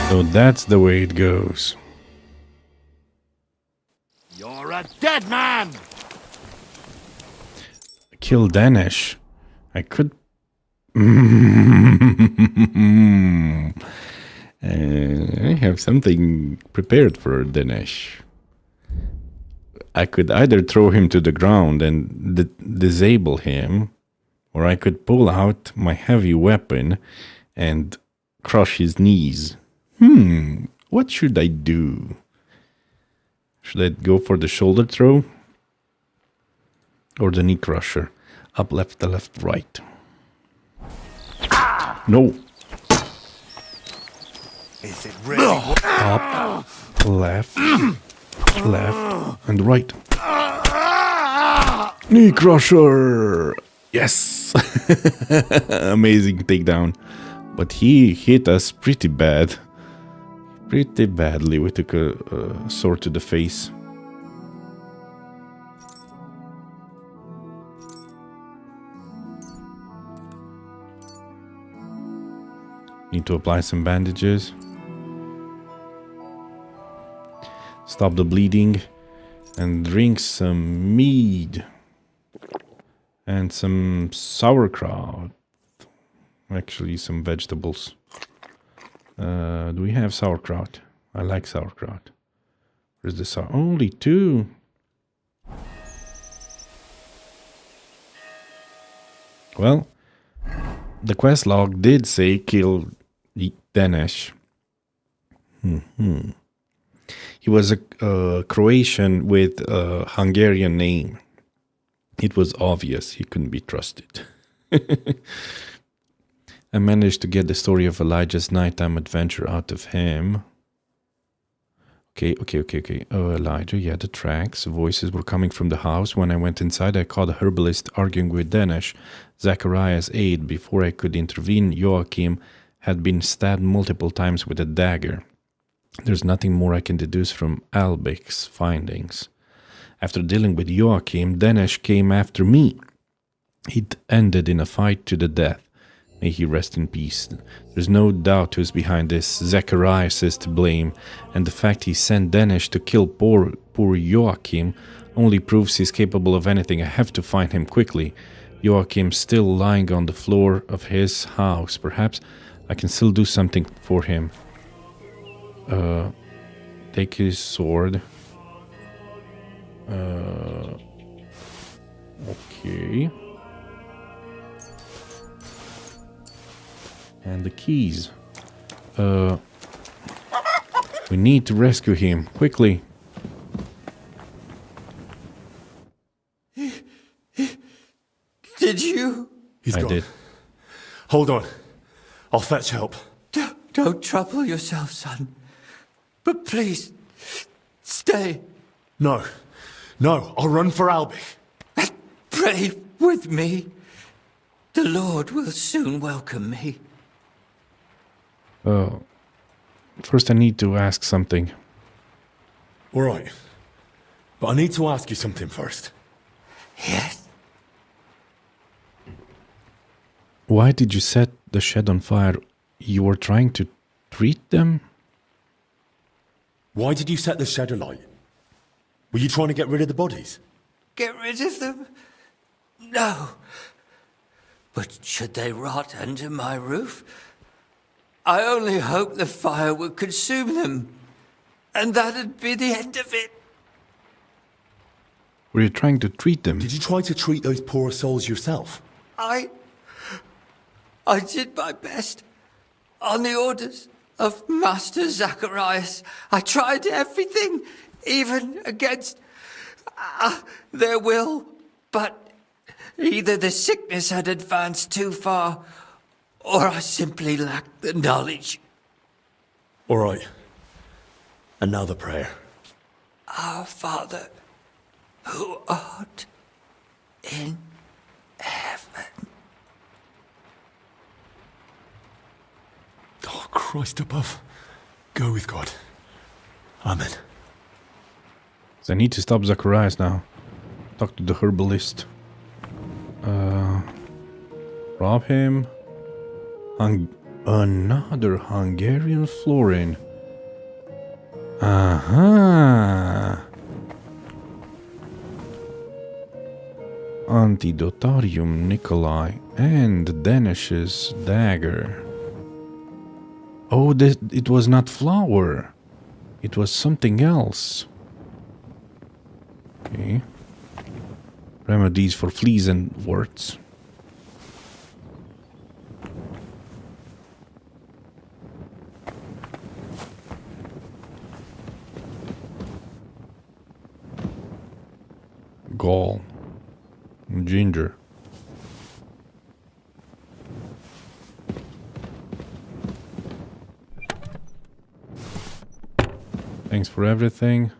So that's the way it goes. You're a dead man! Kill Danish. I could... I have something prepared for Dinesh. I could either throw him to the ground and disable him, or I could pull out my heavy weapon and crush his knees. What should I do? Should I go for the shoulder throw? Or the knee crusher? Up, left, the left, right. No. Is it really? Up, left, left, and right. Knee crusher! Yes! Amazing takedown. But he hit us pretty bad. Pretty badly. We took a sword to the face. Need to apply some bandages. Stop the bleeding. And drink some mead. And some sauerkraut. Actually, some vegetables. Do we have sauerkraut? I like sauerkraut. Where's the sauerkraut? Only 2. Well, the quest log did say kill Denesh. He was a Croatian with a Hungarian name. It was obvious he couldn't be trusted. I managed to get the story of Elijah's nighttime adventure out of him. Okay. Oh, Elijah, yeah, the tracks. Voices were coming from the house. When I went inside, I caught a herbalist arguing with Denesh, Zachariah's aide. Before I could intervene, Joachim had been stabbed multiple times with a dagger. There's nothing more I can deduce from Albic's findings. After dealing with Joachim, Denesh came after me. It ended in a fight to the death. May he rest in peace. There's no doubt who's behind this. Zacharias is to blame, and the fact he sent Denesh to kill poor Joachim only proves he's capable of anything. I have to find him quickly. Joachim's still lying on the floor of his house. Perhaps I can still do something for him. Take his sword. Okay. And the keys. We need to rescue him quickly. Did you? He's gone. I did. Hold on. I'll fetch help. Don't trouble yourself, son. But please, stay. No. I'll run for Albie. Pray with me. The Lord will soon welcome me. First I need to ask something. All right. But I need to ask you something first. Yes? Why did you set the shed on fire? You were trying to treat them? Why did you set the shed alight? Were you trying to get rid of the bodies? Get rid of them? No. But should they rot under my roof? I only hoped the fire would consume them, and that'd be the end of it. Were you trying to treat them? Did you try to treat those poor souls yourself? I did my best. On the orders of Master Zacharias, I tried everything, even against their will, but either the sickness had advanced too far, or I simply lacked the knowledge. All right. And now the prayer. Our Father, who art in heaven. Oh, Christ above. Go with God. Amen. So I need to stop Zacharias now. Talk to the herbalist. Rob him. Another Hungarian florin. Aha. Antidotarium Nikolai and Denish's dagger. Oh, it was not flour. It was something else. Okay. Remedies for fleas and warts. Gall. Ginger. Thanks for everything.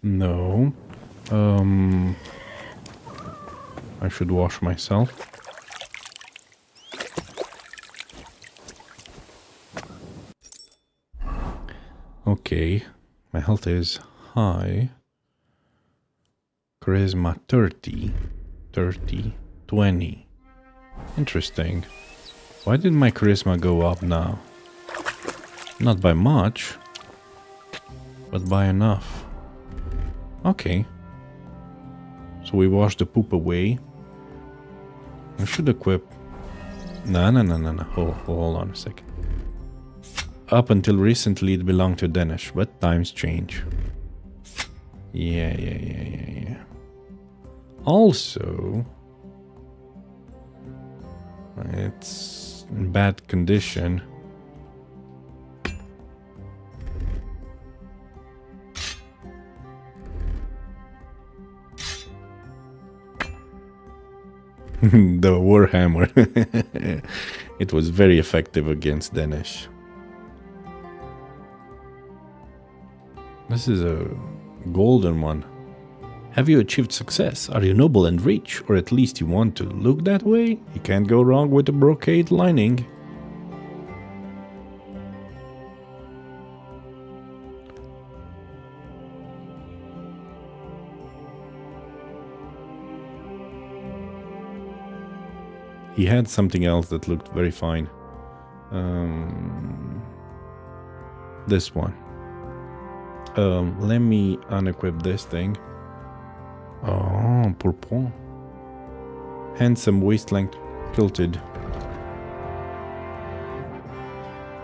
No. I should wash myself. Okay. My health is high. Charisma 30, 20. Interesting. Why did my charisma go up now? Not by much, but by enough. Okay. So we wash the poop away. I should equip... No. Hold on a second. Up until recently it belonged to Denesh, but times change. Yeah. Also, it's in bad condition. The Warhammer. It was very effective against Danish. This is a golden one. Have you achieved success? Are you noble and rich? Or at least you want to look that way? You can't go wrong with a brocade lining. He had something else that looked very fine. This one. Let me unequip this thing. Oh, pourpoint. Handsome waist-length kilted.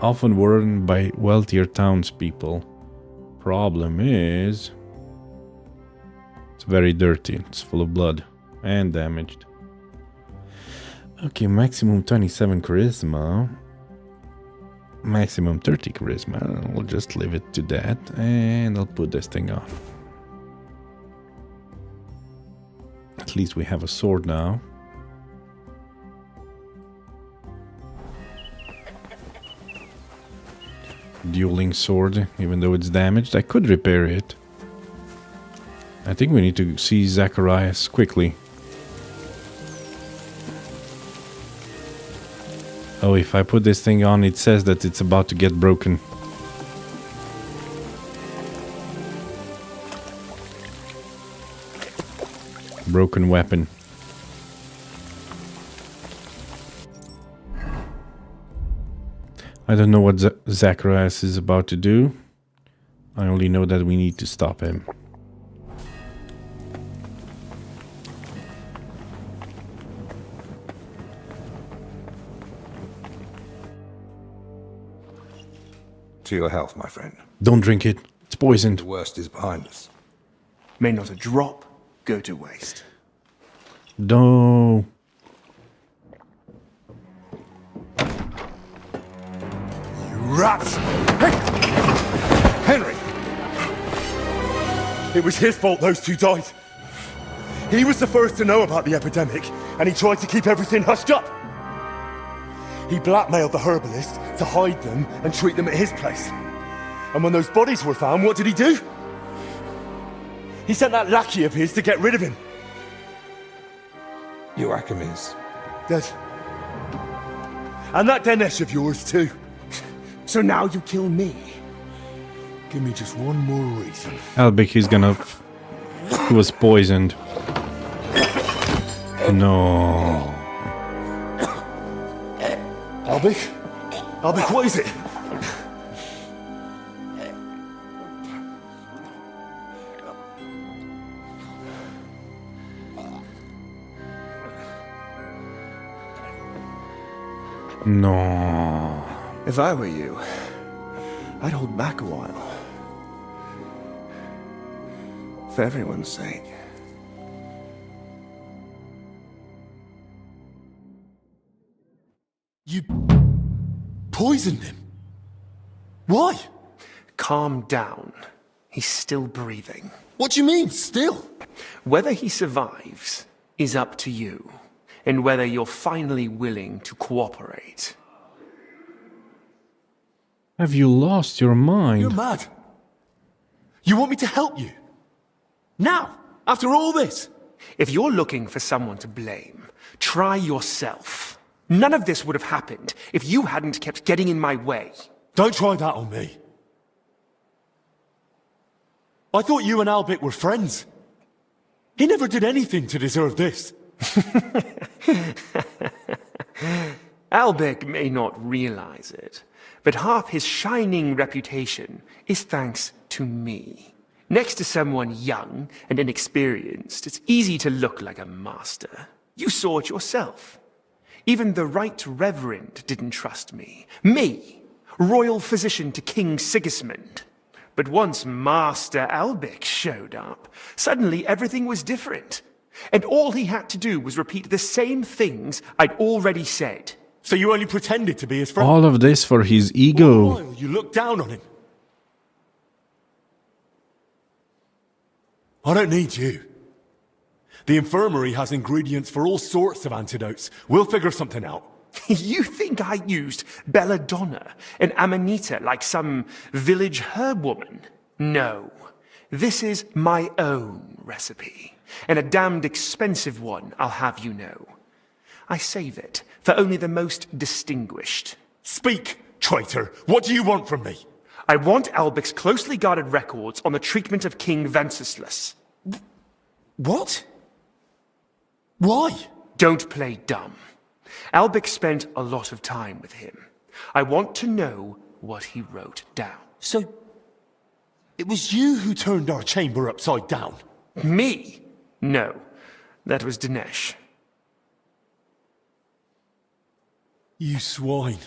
Often worn by wealthier townspeople. Problem is, it's very dirty. It's full of blood and damaged. Okay, maximum 27 charisma. Maximum 30 charisma. We'll just leave it to that. And I'll put this thing on. At least we have a sword now. Dueling sword, even though it's damaged. I could repair it. I think we need to see Zacharias quickly. Oh, if I put this thing on, it says that it's about to get broken. Broken weapon. I don't know what Zacharias is about to do. I only know that we need to stop him. To your health, my friend. Don't drink it. It's poisoned. The worst is behind us. May not a drop go to waste. No. You rats! Hey! Henry! It was his fault those two died. He was the first to know about the epidemic, and he tried to keep everything hushed up. He blackmailed the herbalist to hide them and treat them at his place. And when those bodies were found, what did he do? He sent that lackey of his to get rid of him. Joachim is dead. And that Dinesh of yours too. So now you kill me. Give me just one more reason. Albig, he's gonna... He was poisoned. No. Albig? Albig, what is it? No. If I were you, I'd hold back a while. For everyone's sake. You poisoned him? Why? Calm down. He's still breathing. What do you mean, still? Whether he survives is up to you, and whether you're finally willing to cooperate. Have you lost your mind? You're mad. You want me to help you? Now? After all this? If you're looking for someone to blame, try yourself. None of this would have happened if you hadn't kept getting in my way. Don't try that on me. I thought you and Albert were friends. He never did anything to deserve this. Albert may not realize it, but half his shining reputation is thanks to me. Next to someone young and inexperienced, it's easy to look like a master. You saw it yourself. Even the Right Reverend didn't trust me. Me, royal physician to King Sigismund. But once Master Albic showed up, suddenly everything was different. And all he had to do was repeat the same things I'd already said. So you only pretended to be his friend? All of this for his ego. All the while you looked down on him. I don't need you. The infirmary has ingredients for all sorts of antidotes. We'll figure something out. You think I used belladonna and amanita like some village herb woman? No. This is my own recipe. And a damned expensive one, I'll have you know. I save it for only the most distinguished. Speak, traitor. What do you want from me? I want Albic's closely guarded records on the treatment of King Wenceslas. What? Why? Don't play dumb. Albic spent a lot of time with him. I want to know what he wrote down. So, it was you who turned our chamber upside down? Me? No, that was Dinesh. You swine.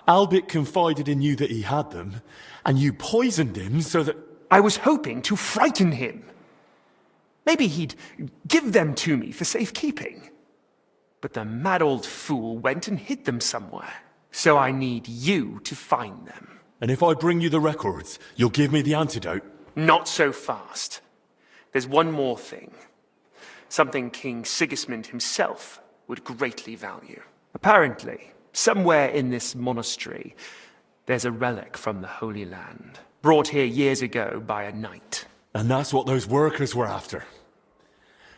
Albic confided in you that he had them, and you poisoned him so that... I was hoping to frighten him. Maybe he'd give them to me for safekeeping. But the mad old fool went and hid them somewhere. So I need you to find them. And if I bring you the records, you'll give me the antidote? Not so fast. There's one more thing. Something King Sigismund himself would greatly value. Apparently, somewhere in this monastery, there's a relic from the Holy Land, brought here years ago by a knight. And that's what those workers were after.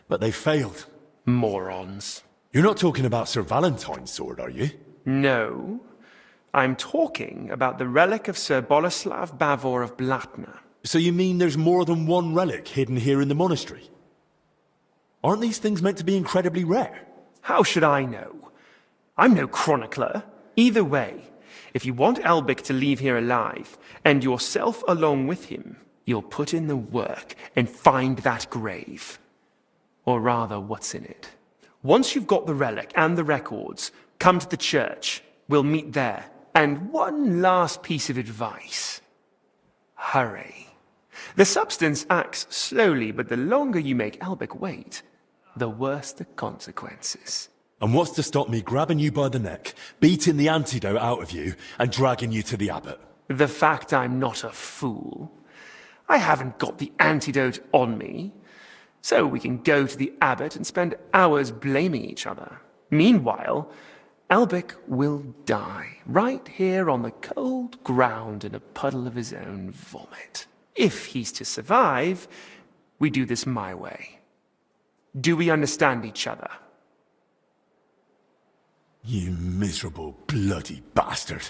But they failed. Morons. You're not talking about Sir Valentine's sword, are you? No. I'm talking about the relic of Sir Boleslav Bavor of Blatna. So you mean there's more than one relic hidden here in the monastery? Aren't these things meant to be incredibly rare? How should I know? I'm no chronicler. Either way, if you want Albic to leave here alive, and yourself along with him, you'll put in the work and find that grave. Or rather, what's in it. Once you've got the relic and the records, come to the church. We'll meet there. And one last piece of advice. Hurry. The substance acts slowly, but the longer you make Albic wait, the worse the consequences. And what's to stop me grabbing you by the neck, beating the antidote out of you, and dragging you to the abbot? The fact I'm not a fool. I haven't got the antidote on me. So we can go to the abbot and spend hours blaming each other. Meanwhile, Albic will die, right here on the cold ground in a puddle of his own vomit. If he's to survive, we do this my way. Do we understand each other? You miserable bloody bastard.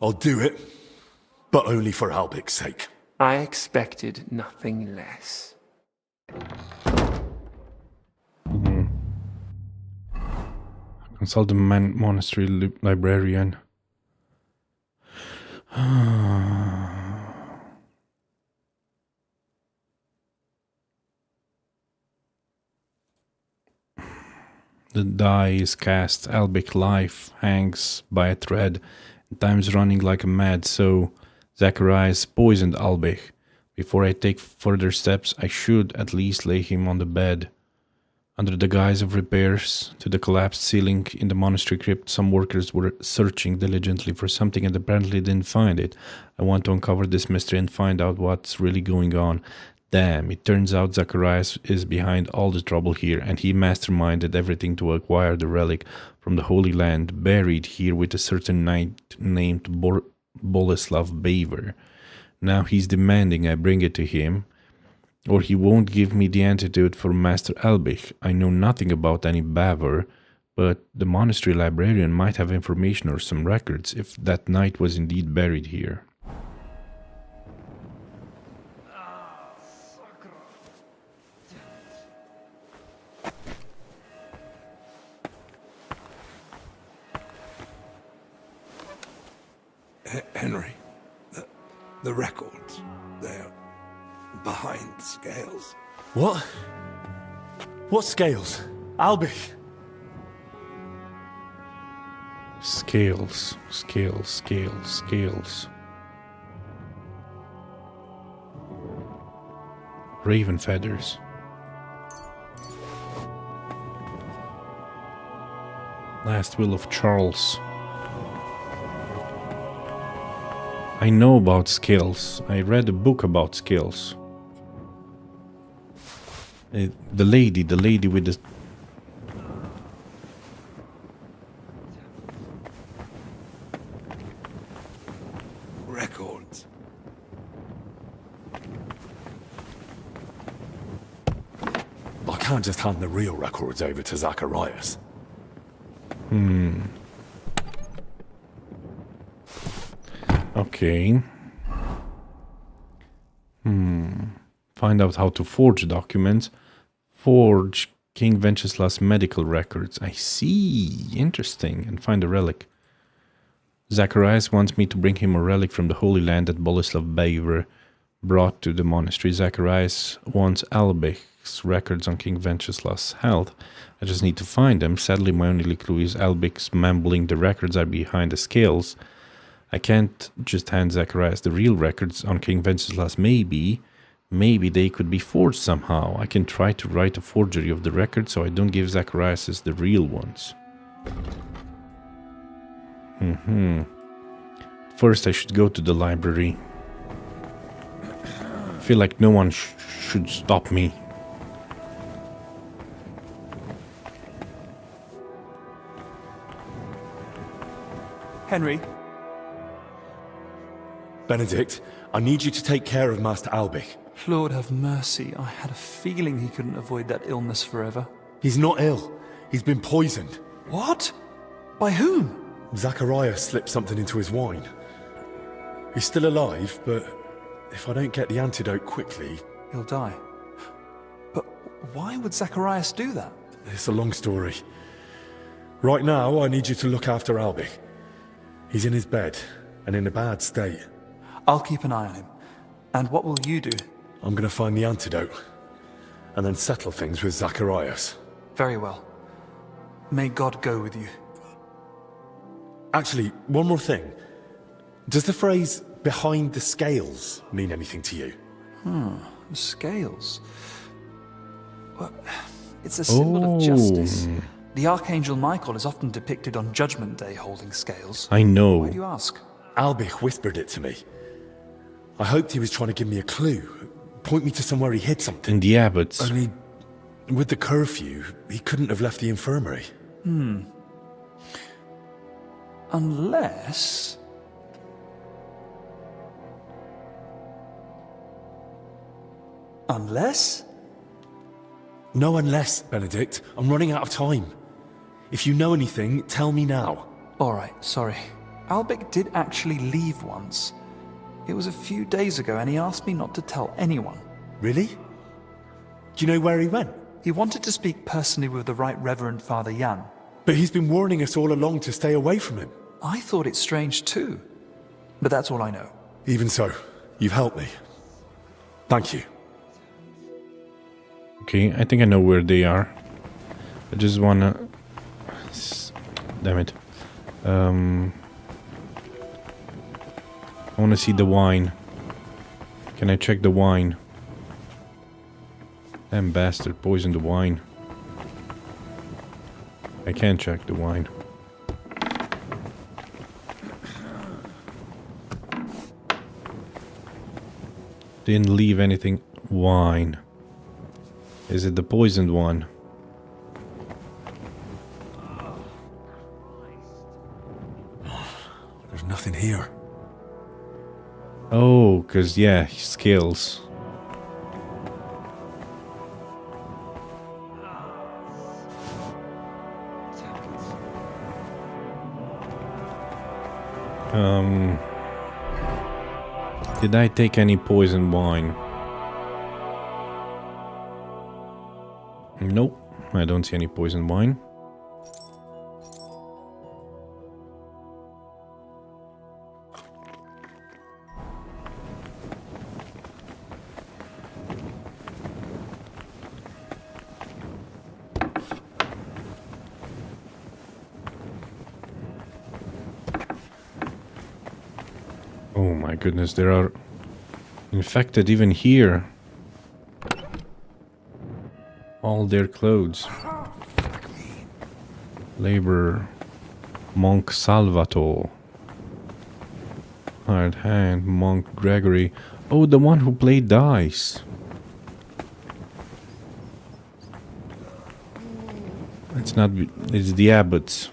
I'll do it, but only for Albic's sake. I expected nothing less. Consult the monastery librarian. The die is cast. Albic life hangs by a thread. Time's running like a mad, so Zacharias poisoned Albic. Before I take further steps, I should at least lay him on the bed. Under the guise of repairs to the collapsed ceiling in the monastery crypt, some workers were searching diligently for something and apparently didn't find it. I want to uncover this mystery and find out what's really going on. Damn, it turns out Zacharias is behind all the trouble here, and he masterminded everything to acquire the relic from the Holy Land, buried here with a certain knight named Boleslav Bavor. Now he's demanding I bring it to him, or he won't give me the antidote for Master Albic. I know nothing about any Bavor, but the monastery librarian might have information or some records if that knight was indeed buried here. Henry, the records, they're behind the scales. What? What scales? Albic? Scales, scales, scales, scales. Raven feathers. Last will of Charles. I know about skills. I read a book about skills. The lady with the... Records. I can't just hand the real records over to Zacharias. Okay. Find out how to forge documents. Forge King Wenceslaus medical records. I see. Interesting. And find a relic. Zacharias wants me to bring him a relic from the Holy Land that Boleslav Baver brought to the monastery. Zacharias wants Albich's records on King Wenceslaus' health. I just need to find them. Sadly, my only clue is Albich's mumbling the records are behind the scales. I can't just hand Zacharias the real records on King Wenceslaus. Maybe they could be forged somehow. I can try to write a forgery of the records so I don't give Zacharias the real ones. First, I should go to the library. I feel like no one should stop me. Henry. Benedict, I need you to take care of Master Albich. Lord have mercy. I had a feeling he couldn't avoid that illness forever. He's not ill. He's been poisoned. What? By whom? Zacharias slipped something into his wine. He's still alive, but if I don't get the antidote quickly... He'll die. But why would Zacharias do that? It's a long story. Right now, I need you to look after Albich. He's in his bed, and in a bad state. I'll keep an eye on him. And what will you do? I'm going to find the antidote, and then settle things with Zacharias. Very well. May God go with you. Actually, one more thing. Does the phrase, behind the scales, mean anything to you? The scales. Well, it's a symbol of justice. The Archangel Michael is often depicted on Judgment Day holding scales. I know. Why do you ask? Albich whispered it to me. I hoped he was trying to give me a clue. Point me to somewhere he hid something. In the abbots. Only, with the curfew, he couldn't have left the infirmary. Unless... Unless? No unless, Benedict. I'm running out of time. If you know anything, tell me now. Alright, sorry. Albich did actually leave once. It was a few days ago and he asked me not to tell anyone. Really? Do you know where he went? He wanted to speak personally with the Right Reverend Father Jan. But he's been warning us all along to stay away from him. I thought it strange too. But that's all I know. Even so, you've helped me. Thank you. Okay, I think I know where they are. I just wanna... Damn it. I wanna see the wine. Can I check the wine? Damn bastard poisoned the wine. I can't check the wine. Didn't leave anything. Wine. Is it the poisoned one? There's nothing here. Oh, cause yeah, skills. Did I take any poison wine? Nope, I don't see any poison wine. Oh my goodness, there are infected even here. all their clothes. Labor. Monk Salvatore. Hired hand. Monk Gregory. Oh, the one who played dice. It's not... It's the abbots.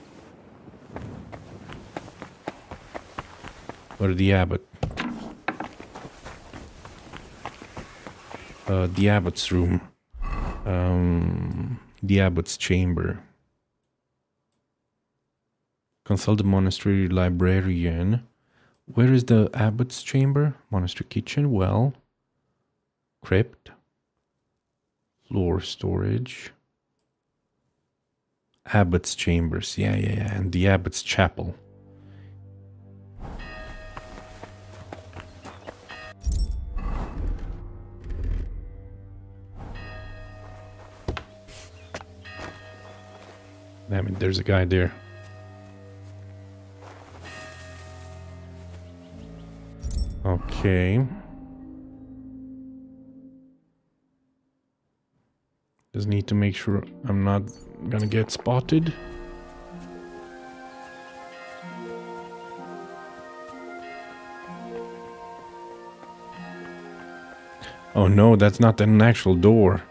Or the abbot. The abbot's room. The abbot's chamber. Consult the monastery librarian. Where is the abbot's chamber? Monastery kitchen, well. Crypt. Floor storage. Abbot's chambers, yeah. And the abbot's chapel. I mean, there's a guy there. Okay. Just need to make sure I'm not gonna get spotted. Oh no, that's not an actual door.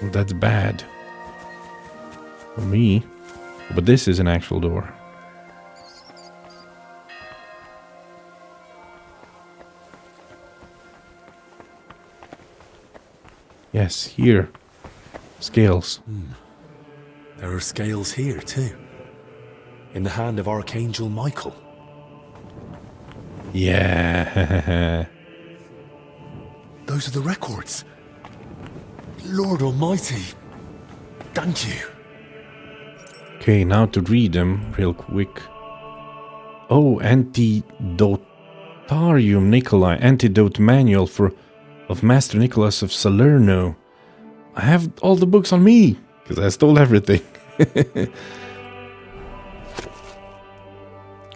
That's bad. For me. But this is an actual door. Yes, here. Scales. There are scales here too. In the hand of Archangel Michael. Yeah. Those are the records. Lord Almighty. Thank you. Okay, now to read them real quick. Oh, Antidotarium Nicolai, Antidote Manual of Master Nicholas of Salerno. I have all the books on me, because I stole everything.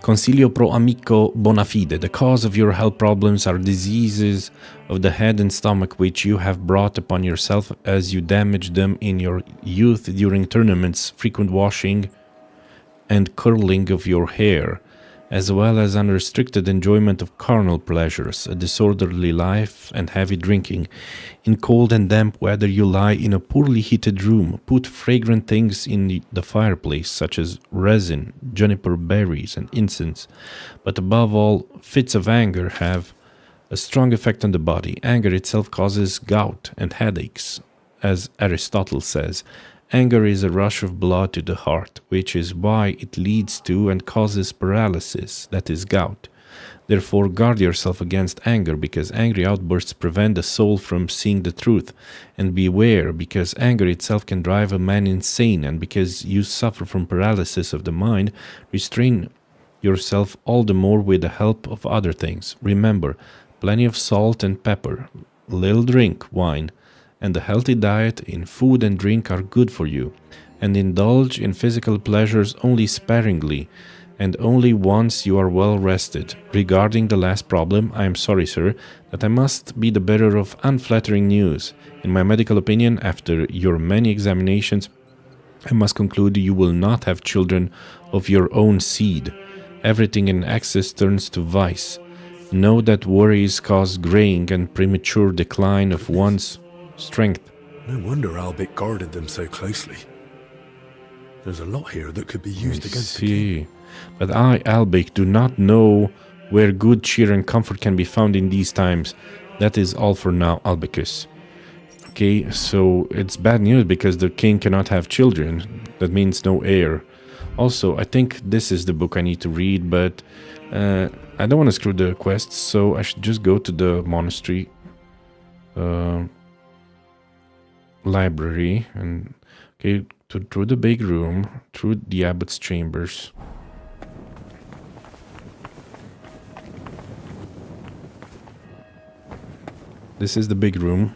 Consiglio pro amico bona fide. The cause of your health problems are diseases of the head and stomach which you have brought upon yourself as you damaged them in your youth during tournaments, frequent washing and curling of your hair, as well as unrestricted enjoyment of carnal pleasures, a disorderly life and heavy drinking. In cold and damp weather you lie in a poorly heated room, put fragrant things in the fireplace, such as resin, juniper berries, and incense. But above all, fits of anger have a strong effect on the body. Anger itself causes gout and headaches, as Aristotle says. Anger is a rush of blood to the heart, which is why it leads to and causes paralysis, that is gout. Therefore, guard yourself against anger, because angry outbursts prevent the soul from seeing the truth. And beware, because anger itself can drive a man insane, and because you suffer from paralysis of the mind, restrain yourself all the more with the help of other things. Remember, plenty of salt and pepper, little drink, wine, and a healthy diet in food and drink are good for you, and indulge in physical pleasures only sparingly, and only once you are well rested. Regarding the last problem, I am sorry, sir, that I must be the bearer of unflattering news. In my medical opinion, after your many examinations, I must conclude you will not have children of your own seed. Everything in excess turns to vice. Know that worries cause graying and premature decline of one's strength. No wonder Albert guarded them so closely. There's a lot here that could be used against the king. But I, Albert, do not know where good cheer and comfort can be found in these times. That is all for now, Albicus. Okay, so it's bad news because the king cannot have children. That means no heir. Also, I think this is the book I need to read, but I don't want to screw the quests, so I should just go to the monastery library and okay, through the big room, through the abbot's chambers. This is the big room.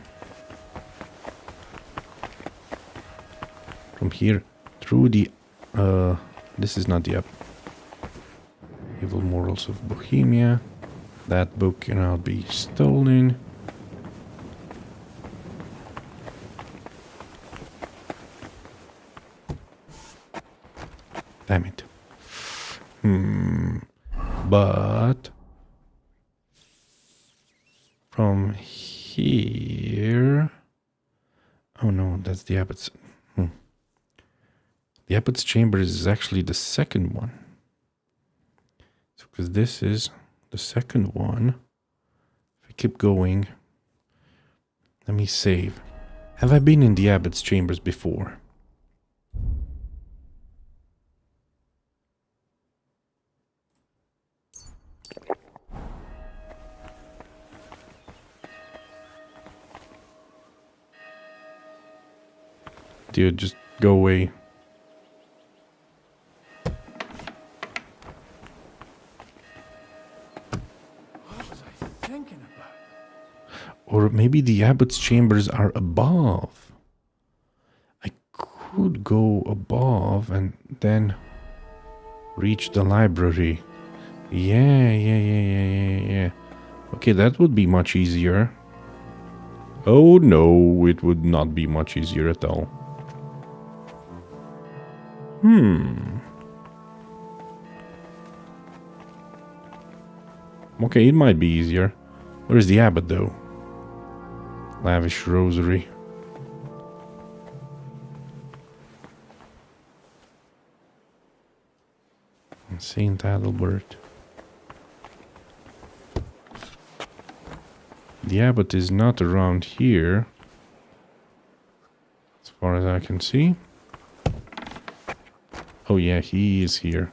From here, through the this is not the Evil Morals of Bohemia. That book cannot be stolen. Damn it. But from here... Oh no, that's the abbot's... The abbot's chamber is actually the second one. So, because this is the second one. If I keep going... Let me save. Have I been in the abbot's chambers before? Dude, just go away. What was I thinking about? Or maybe the abbot's chambers are above. I could go above and then reach the library. Yeah. Okay, that would be much easier. Oh no, it would not be much easier at all. Okay, it might be easier. Where's the abbot though? Lavish rosary. Saint Adalbert. The abbot is not around here, as far as I can see. Oh yeah, he is here.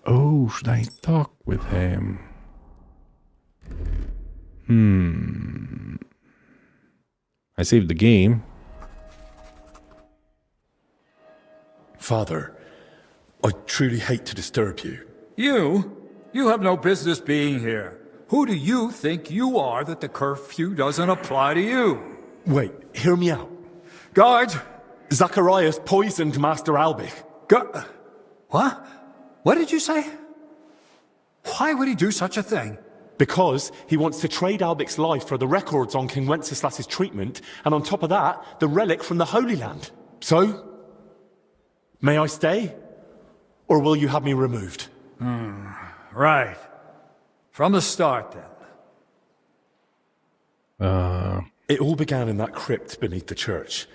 Oh, should I talk with him? I saved the game. Father, I truly hate to disturb you. You? You have no business being here. Who do you think you are that the curfew doesn't apply to you? Wait, hear me out. Guards! Zacharias poisoned Master Albich. What? What did you say? Why would he do such a thing? Because he wants to trade Albich's life for the records on King Wenceslas's treatment, and on top of that, the relic from the Holy Land. So, may I stay? Or will you have me removed? Right. From the start, then. It all began in that crypt beneath the church.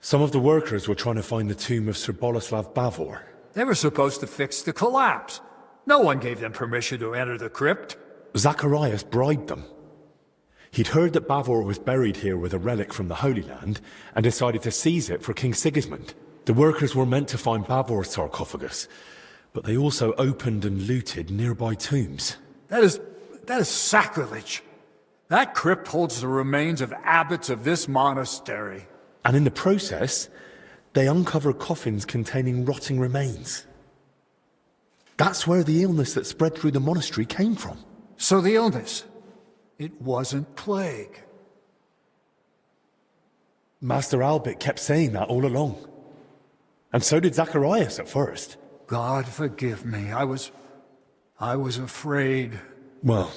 Some of the workers were trying to find the tomb of Sir Boleslav Bavor. They were supposed to fix the collapse. No one gave them permission to enter the crypt. Zacharias bribed them. He'd heard that Bavor was buried here with a relic from the Holy Land and decided to seize it for King Sigismund. The workers were meant to find Bavor's sarcophagus, but they also opened and looted nearby tombs. That is sacrilege. That crypt holds the remains of abbots of this monastery. And in the process, they uncovered coffins containing rotting remains. That's where the illness that spread through the monastery came from. So the illness, it wasn't plague. Master Albert kept saying that all along. And so did Zacharias at first. God forgive me. I was afraid. Well,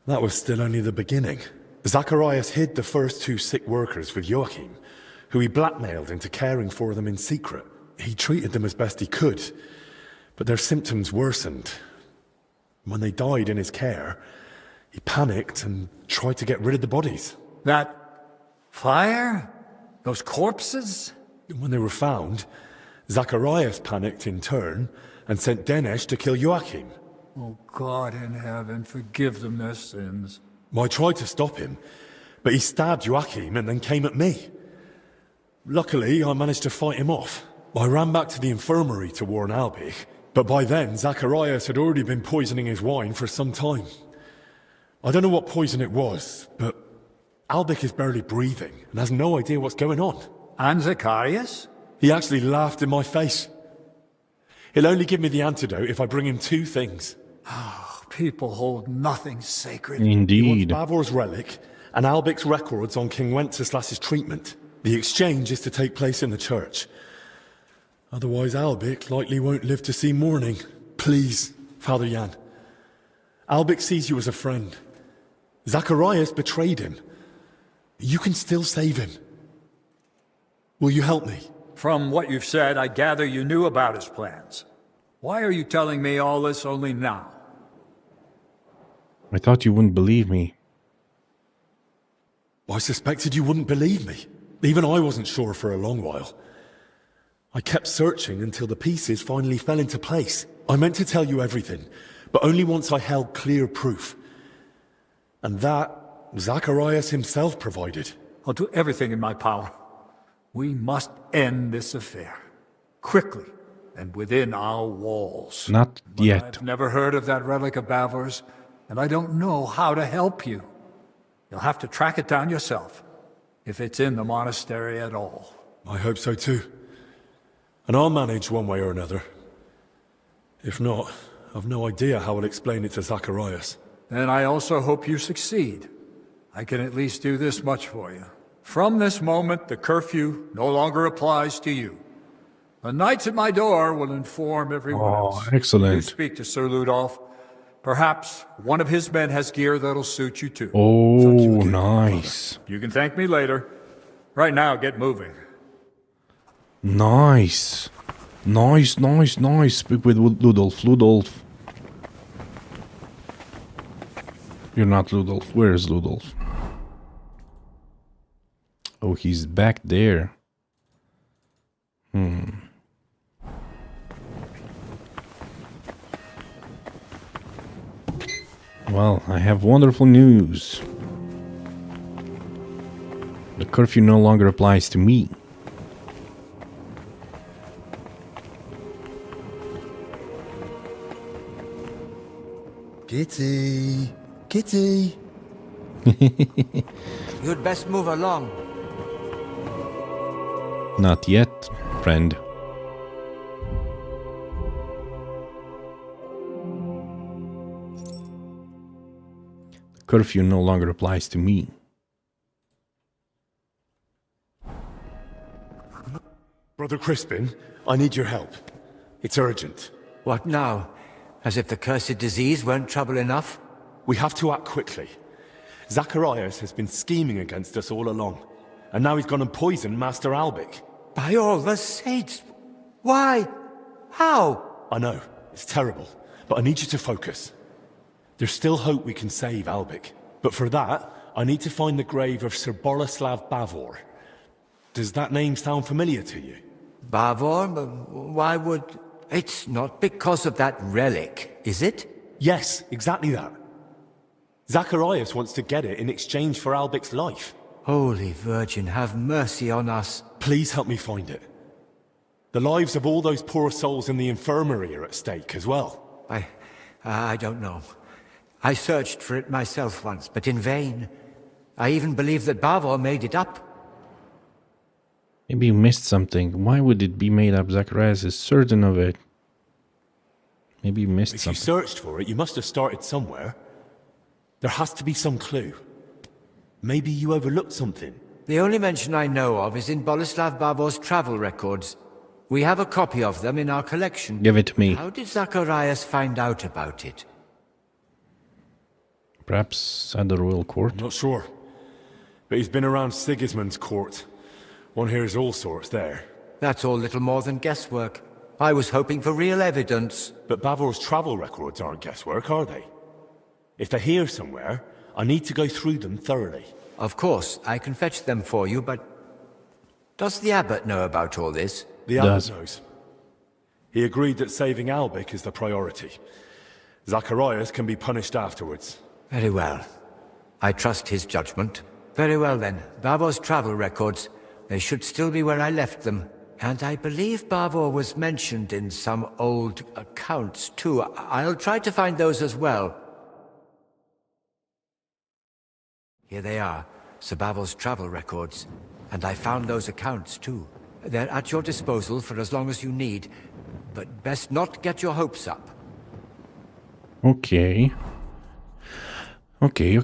that was still only the beginning. Zacharias hid the first two sick workers with Joachim, who he blackmailed into caring for them in secret. He treated them as best he could, but their symptoms worsened. When they died in his care, he panicked and tried to get rid of the bodies. That fire? Those corpses? When they were found, Zacharias panicked in turn and sent Dinesh to kill Joachim. Oh, God in heaven, forgive them their sins. I tried to stop him, but he stabbed Joachim and then came at me. Luckily, I managed to fight him off. I ran back to the infirmary to warn Albich, but by then, Zacharias had already been poisoning his wine for some time. I don't know what poison it was, but Albich is barely breathing and has no idea what's going on. And Zacharias? He actually laughed in my face. He'll only give me the antidote if I bring him two things. Oh, people hold nothing sacred. Indeed. He wants Bavor's relic and Albich's records on King Wenceslas's treatment. The exchange is to take place in the church. Otherwise, Albich likely won't live to see morning. Please, Father Jan. Albich sees you as a friend. Zacharias betrayed him. You can still save him. Will you help me? From what you've said, I gather you knew about his plans. Why are you telling me all this only now? I thought you wouldn't believe me. I suspected you wouldn't believe me. Even I wasn't sure for a long while. I kept searching until the pieces finally fell into place. I meant to tell you everything, but only once I held clear proof. And that, Zacharias himself provided. I'll do everything in my power. We must end this affair. Quickly, and within our walls. Not yet. I've never heard of that relic of Bavor's, and I don't know how to help you. You'll have to track it down yourself, if it's in the monastery at all. I hope so too. And I'll manage one way or another. If not, I've no idea how I'll explain it to Zacharias. Then I also hope you succeed. I can at least do this much for you. From this moment, the curfew no longer applies to you. The knights at my door will inform everyone else. Excellent. You speak to Sir Ludolf. Perhaps one of his men has gear that'll suit you too. Oh, nice. You can thank me later. Right now, get moving. Nice. Nice. Speak with Ludolf. You're not Ludolf. Where is Ludolf? Oh, he's back there. Well, I have wonderful news. The curfew no longer applies to me. Kitty! Kitty! You'd best move along. Not yet, friend. The curfew no longer applies to me. Brother Crispin, I need your help. It's urgent. What now? As if the cursed disease weren't trouble enough? We have to act quickly. Zacharias has been scheming against us all along. And now he's gone and poisoned Master Albic. By all the saints! Why? How? I know, it's terrible, but I need you to focus. There's still hope we can save Albic. But for that, I need to find the grave of Sir Boleslav Bavor. Does that name sound familiar to you? Bavor? Why would... It's not because of that relic, is it? Yes, exactly that. Zacharias wants to get it in exchange for Albic's life. Holy Virgin, have mercy on us. Please help me find it. The lives of all those poor souls in the infirmary are at stake as well. I don't know. I searched for it myself once, but in vain. I even believe that Bavor made it up. Maybe you missed something. Why would it be made up? Zacharias is certain of it. Maybe you missed something. If you searched for it, you must have started somewhere. There has to be some clue. Maybe you overlooked something. The only mention I know of is in Boleslav Bavor's travel records. We have a copy of them in our collection. Give it to me. How did Zacharias find out about it? Perhaps at the royal court? I'm not sure. But he's been around Sigismund's court. One hears all sorts there. That's all little more than guesswork. I was hoping for real evidence. But Bavor's travel records aren't guesswork, are they? If they're here somewhere, I need to go through them thoroughly. Of course, I can fetch them for you, but... Does the abbot know about all this? The abbot knows. He agreed that saving Albic is the priority. Zacharias can be punished afterwards. Very well. I trust his judgment. Very well then. Bavor's travel records. They should still be where I left them. And I believe Bavor was mentioned in some old accounts too. I'll try to find those as well. Here they are, Sir Bavor's travel records. And I found those accounts too. They're at your disposal for as long as you need. But best not get your hopes up. Okay. Okay.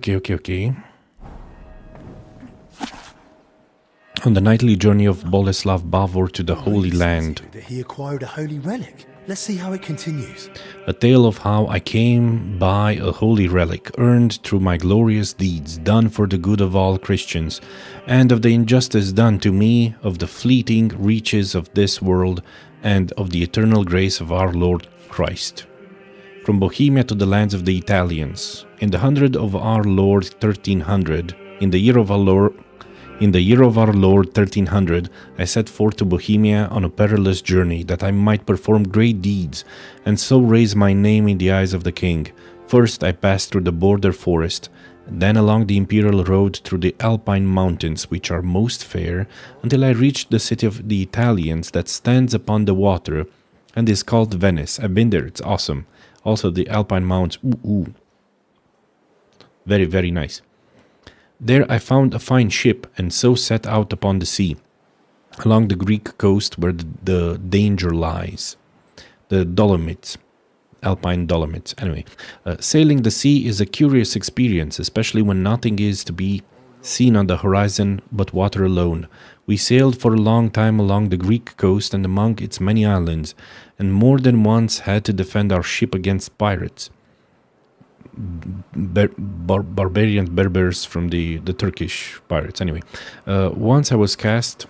On the nightly journey of Boleslav Bavor to the Holy Land. That he acquired a holy relic. Let's see how it continues. A tale of how I came by a holy relic, earned through my glorious deeds, done for the good of all Christians, and of the injustice done to me, of the fleeting reaches of this world, and of the eternal grace of our Lord Christ. From Bohemia to the lands of the Italians, in the 100 of our Lord 1300, in the year of our Lord 1300, I set forth to Bohemia on a perilous journey, that I might perform great deeds, and so raise my name in the eyes of the king. First I passed through the border forest, then along the imperial road through the Alpine mountains, which are most fair, until I reached the city of the Italians that stands upon the water, and is called Venice. I've been there, it's awesome. Also the Alpine mounts, ooh. Very, very nice. There I found a fine ship, and so set out upon the sea, along the Greek coast where the danger lies. The Dolomites, Alpine Dolomites. Anyway, sailing the sea is a curious experience, especially when nothing is to be seen on the horizon but water alone. We sailed for a long time along the Greek coast and among its many islands, and more than once had to defend our ship against pirates. Barbarian Berbers from the Turkish pirates. Anyway, once I was cast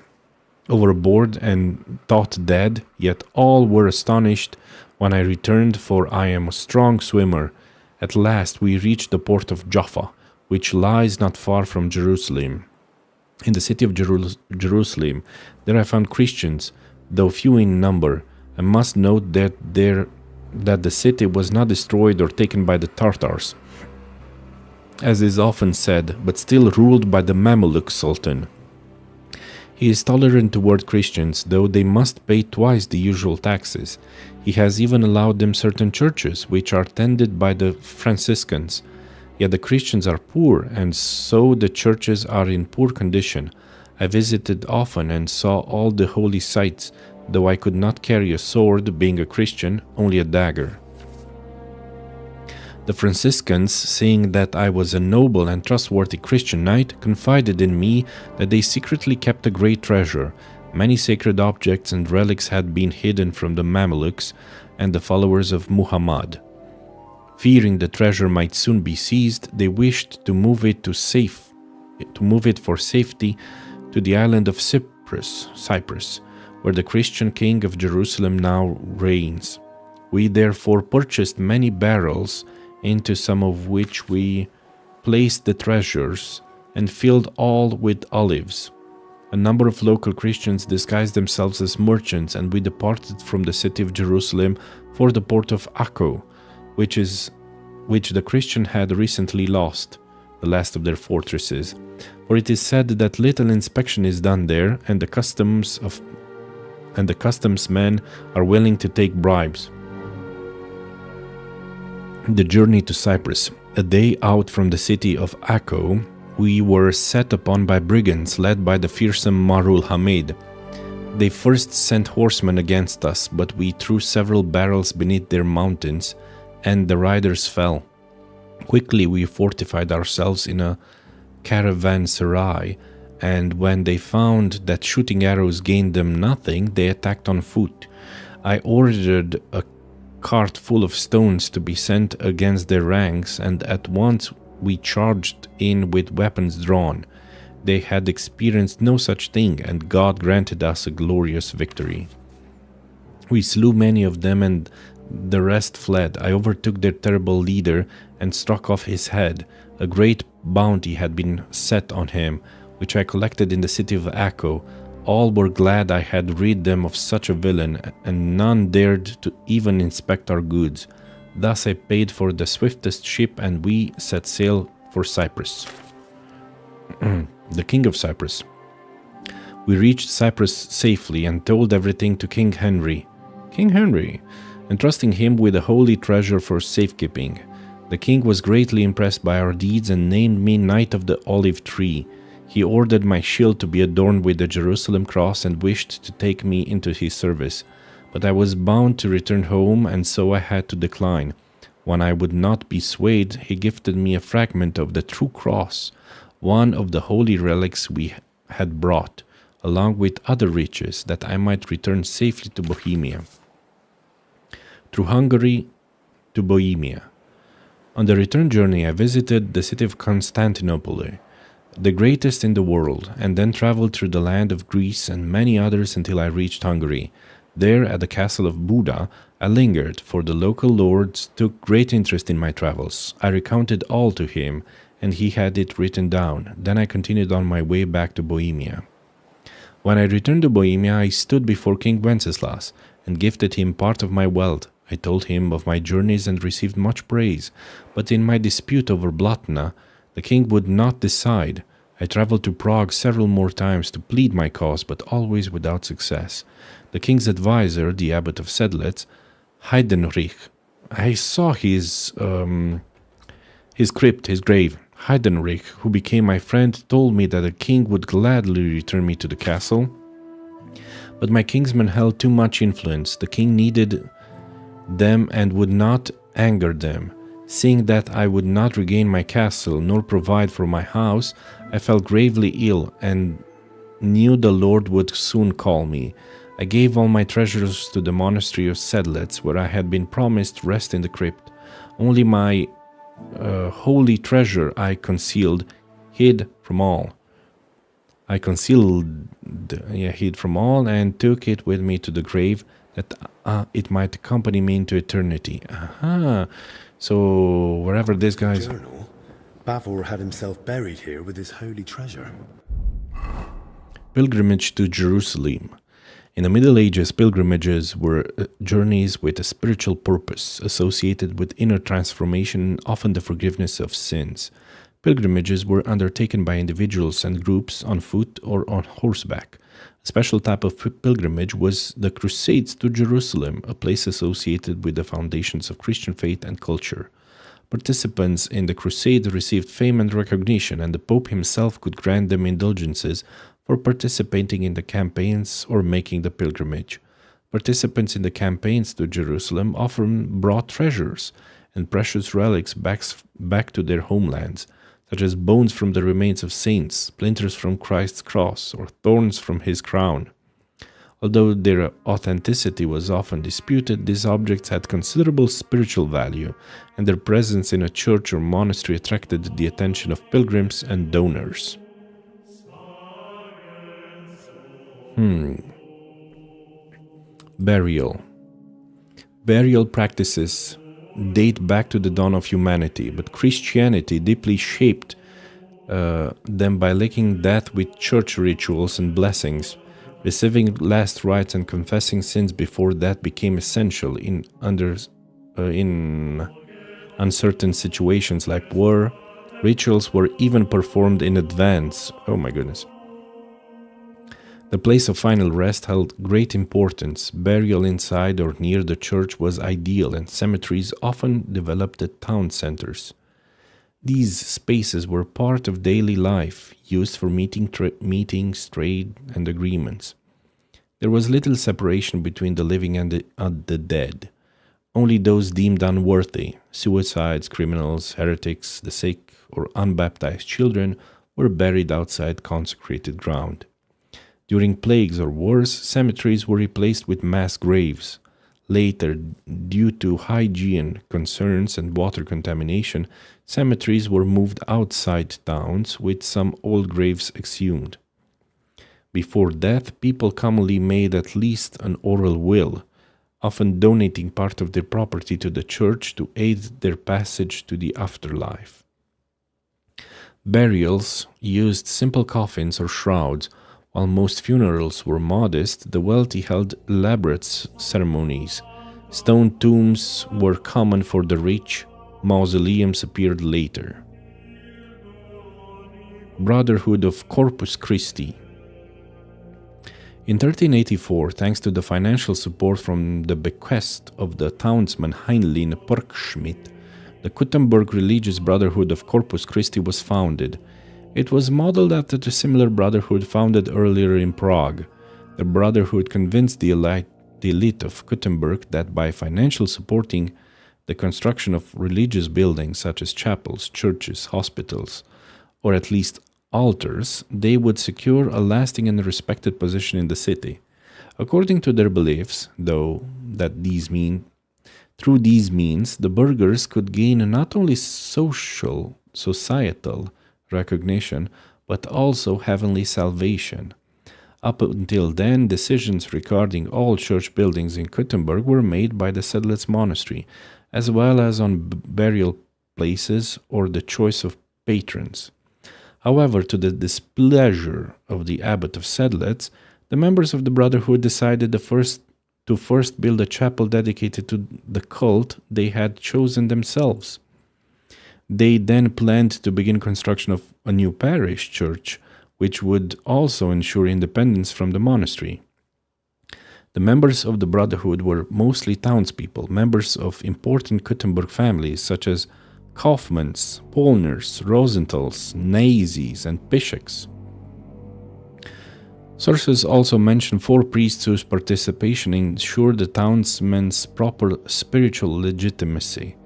overboard and thought dead, yet all were astonished when I returned, for I am a strong swimmer. At last we reached the port of Jaffa, which lies not far from Jerusalem. In the city of Jerusalem, there I found Christians, though few in number. I must note that the city was not destroyed or taken by the Tartars, as is often said, but still ruled by the Mameluke Sultan. He is tolerant toward Christians, though they must pay twice the usual taxes. He has even allowed them certain churches, which are tended by the Franciscans. Yet the Christians are poor, and so the churches are in poor condition. I visited often and saw all the holy sites, though I could not carry a sword, being a Christian, only a dagger. The Franciscans, seeing that I was a noble and trustworthy Christian knight, confided in me that they secretly kept a great treasure. Many sacred objects and relics had been hidden from the Mamelukes and the followers of Muhammad. Fearing the treasure might soon be seized, they wished to move it for safety to the island of Cyprus, where the Christian king of Jerusalem now reigns. We therefore purchased many barrels, into some of which we placed the treasures, and filled all with olives. A number of local Christians disguised themselves as merchants, and we departed from the city of Jerusalem for the port of Akko, which the Christian had recently lost, the last of their fortresses. For it is said that little inspection is done there, and the customs men are willing to take bribes. The journey to Cyprus. A day out from the city of Akko, we were set upon by brigands led by the fearsome Marul Hamid. They first sent horsemen against us, but we threw several barrels beneath their mountains, and the riders fell. Quickly we fortified ourselves in a caravanserai, and when they found that shooting arrows gained them nothing, they attacked on foot. I ordered a cart full of stones to be sent against their ranks, and at once we charged in with weapons drawn. They had experienced no such thing, and God granted us a glorious victory. We slew many of them, and the rest fled. I overtook their terrible leader and struck off his head. A great bounty had been set on him, which I collected in the city of Akko. All were glad I had rid them of such a villain, and none dared to even inspect our goods. Thus I paid for the swiftest ship, and we set sail for Cyprus. The king of Cyprus. We reached Cyprus safely and told everything to King Henry. King Henry, entrusting him with a holy treasure for safekeeping. The king was greatly impressed by our deeds and named me Knight of the Olive Tree. He ordered my shield to be adorned with the Jerusalem cross and wished to take me into his service. But I was bound to return home, and so I had to decline. When I would not be swayed, he gifted me a fragment of the true cross, one of the holy relics we had brought, along with other riches, that I might return safely to Bohemia. through Hungary to Bohemia. On the return journey, I visited the city of Constantinople, the greatest in the world, and then traveled through the land of Greece and many others until I reached Hungary. There, at the castle of Buda, I lingered, for the local lords took great interest in my travels. I recounted all to him, and he had it written down. Then I continued on my way back to Bohemia. When I returned to Bohemia, I stood before King Wenceslas and gifted him part of my wealth. I told him of my journeys and received much praise, but in my dispute over Blatna, the king would not decide. I traveled to Prague several more times to plead my cause, but always without success. The king's advisor, the abbot of Sedlec, Heidenrich, I saw his crypt, his grave. Heidenrich, who became my friend, told me that the king would gladly return me to the castle, but my kinsmen held too much influence. The king needed them and would not anger them. Seeing that I would not regain my castle nor provide for my house, I felt gravely ill and knew the Lord would soon call me. I gave all my treasures to the monastery of Sedlec, where I had been promised rest in the crypt. Only my holy treasure I concealed, hid from all. I hid from all and took it with me to the grave, that it might accompany me into eternity. Aha! So wherever this guy's journal, Bavor had himself buried here with his holy treasure. Pilgrimage to Jerusalem. In the Middle Ages, pilgrimages were journeys with a spiritual purpose, associated with inner transformation and often the forgiveness of sins. Pilgrimages were undertaken by individuals and groups on foot or on horseback. A special type of pilgrimage was the Crusades to Jerusalem, a place associated with the foundations of Christian faith and culture. Participants in the crusade received fame and recognition, and the Pope himself could grant them indulgences for participating in the campaigns or making the pilgrimage. Participants in the campaigns to Jerusalem often brought treasures and precious relics back to their homelands, such as bones from the remains of saints, splinters from Christ's cross, or thorns from his crown. Although their authenticity was often disputed, these objects had considerable spiritual value, and their presence in a church or monastery attracted the attention of pilgrims and donors. Burial. Burial practices date back to the dawn of humanity, but Christianity deeply shaped them by linking death with church rituals and blessings. Receiving last rites and confessing sins before that became essential in uncertain situations like war. Rituals were even performed in advance. Oh my goodness. The place of final rest held great importance. Burial inside or near the church was ideal, and cemeteries often developed at town centers. These spaces were part of daily life, used for meetings, trade, and agreements. There was little separation between the living and the dead. Only those deemed unworthy, suicides, criminals, heretics, the sick, or unbaptized children, were buried outside consecrated ground. During plagues or wars, cemeteries were replaced with mass graves. Later, due to hygiene concerns and water contamination, cemeteries were moved outside towns, with some old graves exhumed. Before death, people commonly made at least an oral will, often donating part of their property to the church to aid their passage to the afterlife. Burials used simple coffins or shrouds. While most funerals were modest, the wealthy held elaborate ceremonies. Stone tombs were common for the rich. Mausoleums appeared later. Brotherhood of Corpus Christi. In 1384, thanks to the financial support from the bequest of the townsman Heinlein Perkschmidt, the Kuttenberg Religious Brotherhood of Corpus Christi was founded. It was modeled after the similar brotherhood founded earlier in Prague. The brotherhood convinced the elite of Kuttenberg that by financially supporting the construction of religious buildings such as chapels, churches, hospitals, or at least altars, they would secure a lasting and respected position in the city. According to their beliefs, though, that these mean Through these means, the burghers could gain not only societal recognition, but also heavenly salvation. Up until then, decisions regarding all church buildings in Kuttenberg were made by the Sedlitz monastery, as well as on burial places or the choice of patrons. However, to the displeasure of the abbot of Sedlitz, the members of the Brotherhood decided to first build a chapel dedicated to the cult they had chosen themselves. They then planned to begin construction of a new parish church, which would also ensure independence from the monastery. The members of the Brotherhood were mostly townspeople, members of important Kuttenberg families such as Kaufmanns, Polners, Rosenthals, Nazis, and Pischeks. Sources also mention 4 priests whose participation ensured the townsmen's proper spiritual legitimacy.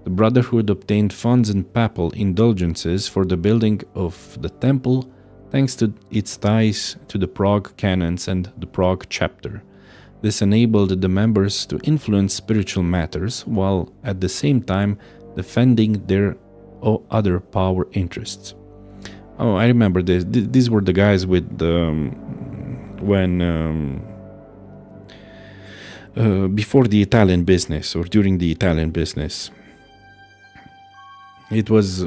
The Brotherhood obtained funds and papal indulgences for the building of the temple, thanks to its ties to the Prague canons and the Prague chapter. This enabled the members to influence spiritual matters, while at the same time defending their other power interests. Oh, I remember this. These were the guys with before the Italian business or during the Italian business. It was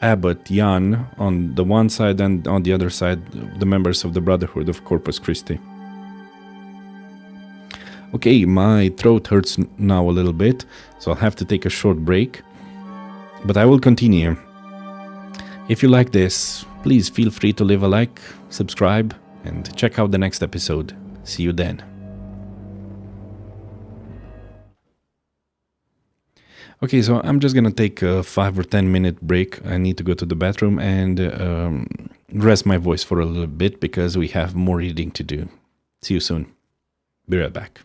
Abbot Jan on the one side, and on the other side, the members of the Brotherhood of Corpus Christi. Okay, my throat hurts now a little bit, so I'll have to take a short break. But I will continue. If you like this, please feel free to leave a like, subscribe, and check out the next episode. See you then. Okay, so I'm just gonna take a 5 or 10 minute break. I need to go to the bathroom and rest my voice for a little bit because we have more reading to do. See you soon. Be right back.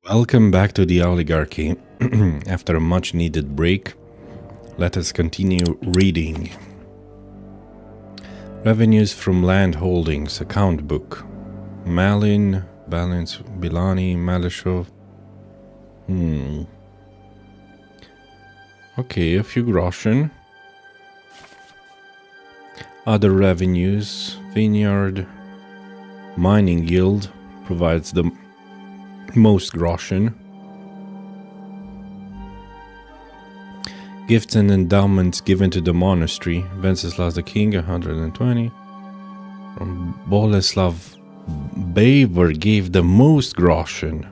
Welcome back to the Owlygarchy. After a much needed break, let us continue reading. Revenues from land holdings, account book. Malin, Balance, Bilani, Malashov. Okay, a few groschen. Other revenues, vineyard, mining guild provides the most groschen. Gifts and endowments given to the monastery. Venceslas the king, 120. From Boleslav Baver gave the most groschen.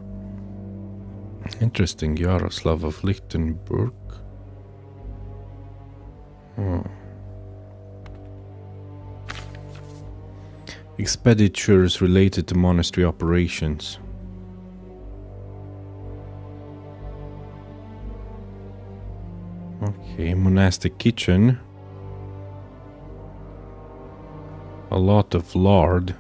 Interesting, Yaroslav of Lichtenberg. Expenditures related to monastery operations. Okay, monastic kitchen. A lot of lard.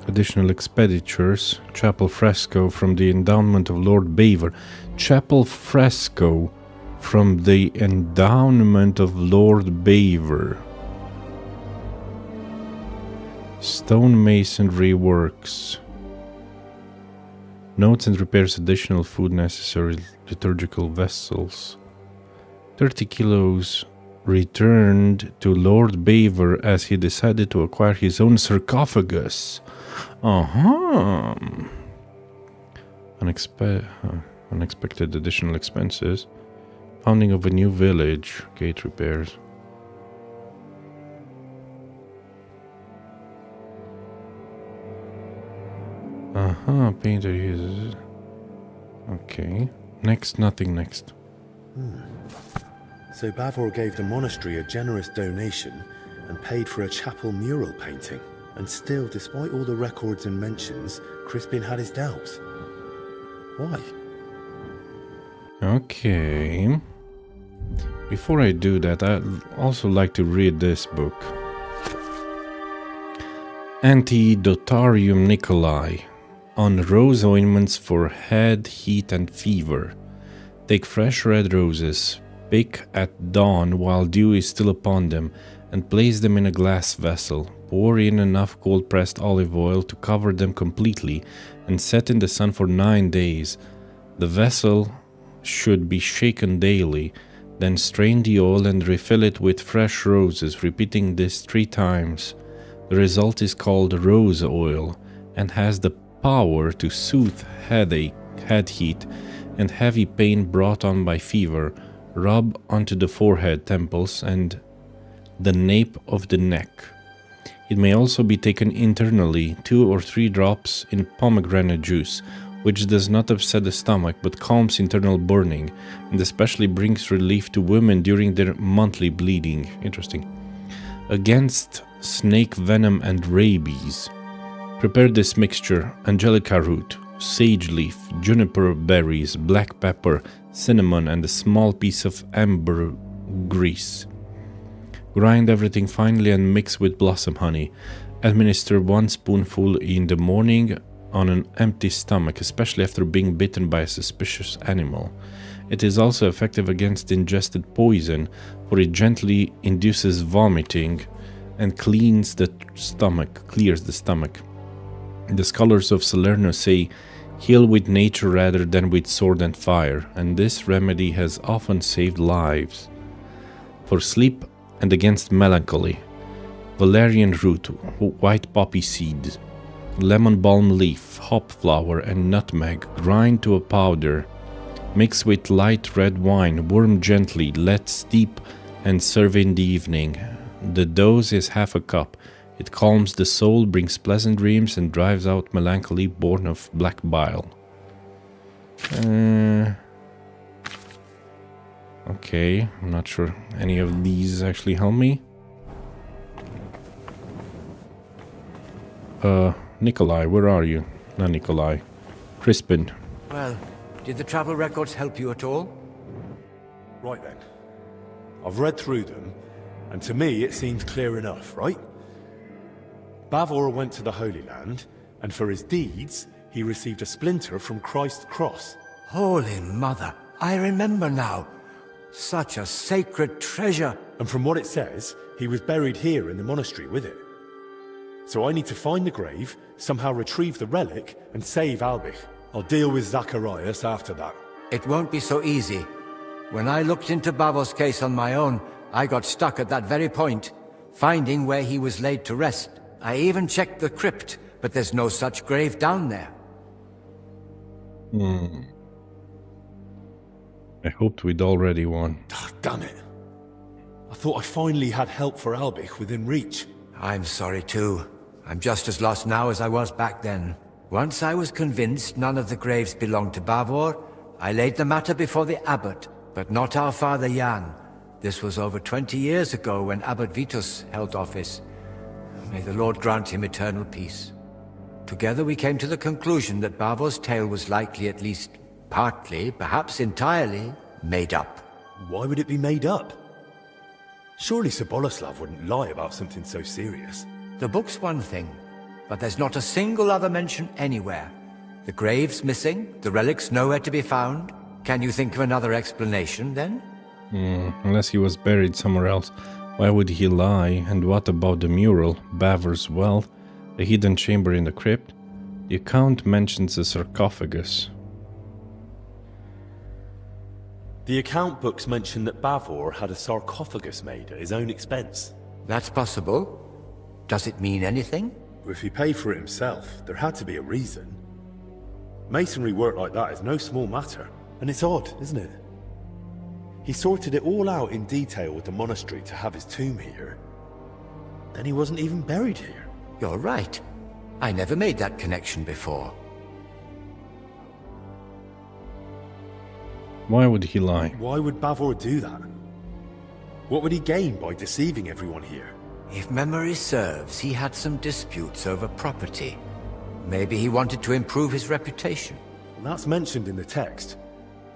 Additional expenditures. Chapel fresco from the endowment of Lord Baver. Chapel fresco from the endowment of Lord Baver. Stonemasonry works. Notes and repairs additional food necessary liturgical vessels. 30 kilos returned to Lord Baver as he decided to acquire his own sarcophagus. Unexpected additional expenses. Founding of a new village. Gate repairs. Painter uses. Okay. Next, nothing next. So Bavor gave the monastery a generous donation and paid for a chapel mural painting. And still, despite all the records and mentions, Crispin had his doubts. Why? Okay. Before I do that, I'd also like to read this book. Antidotarium Nicolai. On rose ointments for head, heat and fever. Take fresh red roses, pick at dawn while dew is still upon them, and place them in a glass vessel. Pour in enough cold-pressed olive oil to cover them completely, and set in the sun for 9 days. The vessel should be shaken daily, then strain the oil and refill it with fresh roses, repeating this 3 times. The result is called rose oil, and has the power to soothe headache, head heat, and heavy pain brought on by fever. Rub onto the forehead, temples, and the nape of the neck. It may also be taken internally, 2 or 3 drops in pomegranate juice, which does not upset the stomach but calms internal burning, and especially brings relief to women during their monthly bleeding. Interesting. Against snake venom and rabies. Prepare this mixture: angelica root, sage leaf, juniper berries, black pepper, cinnamon, and a small piece of ambergris. Grind everything finely and mix with blossom honey. Administer 1 spoonful in the morning on an empty stomach, especially after being bitten by a suspicious animal. It is also effective against ingested poison, for it gently induces vomiting and clears the stomach. The scholars of Salerno say, heal with nature rather than with sword and fire, and this remedy has often saved lives. For sleep and against melancholy, valerian root, white poppy seed, lemon balm leaf, hop flower, and nutmeg grind to a powder. Mix with light red wine, warm gently, let steep, and serve in the evening. The dose is half a cup. It calms the soul, brings pleasant dreams, and drives out melancholy born of black bile. Okay, I'm not sure any of these actually help me. Nikolai, where are you? Not Nikolai. Crispin. Well, did the travel records help you at all? Right then. I've read through them, and to me it seems clear enough, right? Bavor went to the Holy Land, and for his deeds, he received a splinter from Christ's cross. Holy Mother, I remember now. Such a sacred treasure. And from what it says, he was buried here in the monastery with it. So I need to find the grave, somehow retrieve the relic, and save Albich. I'll deal with Zacharias after that. It won't be so easy. When I looked into Bavor's case on my own, I got stuck at that very point, finding where he was laid to rest. I even checked the crypt, but there's no such grave down there. I hoped we'd already won. Oh, damn it. I thought I finally had help for Albich within reach. I'm sorry too. I'm just as lost now as I was back then. Once I was convinced none of the graves belonged to Bavor, I laid the matter before the abbot, but not our father Jan. This was over 20 years ago when Abbot Vitus held office. May the Lord grant him eternal peace. Together we came to the conclusion that Bavor's tale was likely at least partly, perhaps entirely, made up. Why would it be made up? Surely Sir Boleslav wouldn't lie about something so serious. The book's one thing, but there's not a single other mention anywhere. The grave's missing, the relics nowhere to be found. Can you think of another explanation, then? Unless he was buried somewhere else. Why would he lie? And what about the mural, Bavor's Well, the hidden chamber in the crypt? The account mentions a sarcophagus. The account books mention that Bavor had a sarcophagus made at his own expense. That's possible. Does it mean anything? If he paid for it himself, there had to be a reason. Masonry work like that is no small matter, and it's odd, isn't it? He sorted it all out in detail with the monastery to have his tomb here. Then he wasn't even buried here. You're right. I never made that connection before. Why would he lie? Why would Bavor do that? What would he gain by deceiving everyone here? If memory serves, he had some disputes over property. Maybe he wanted to improve his reputation. That's mentioned in the text,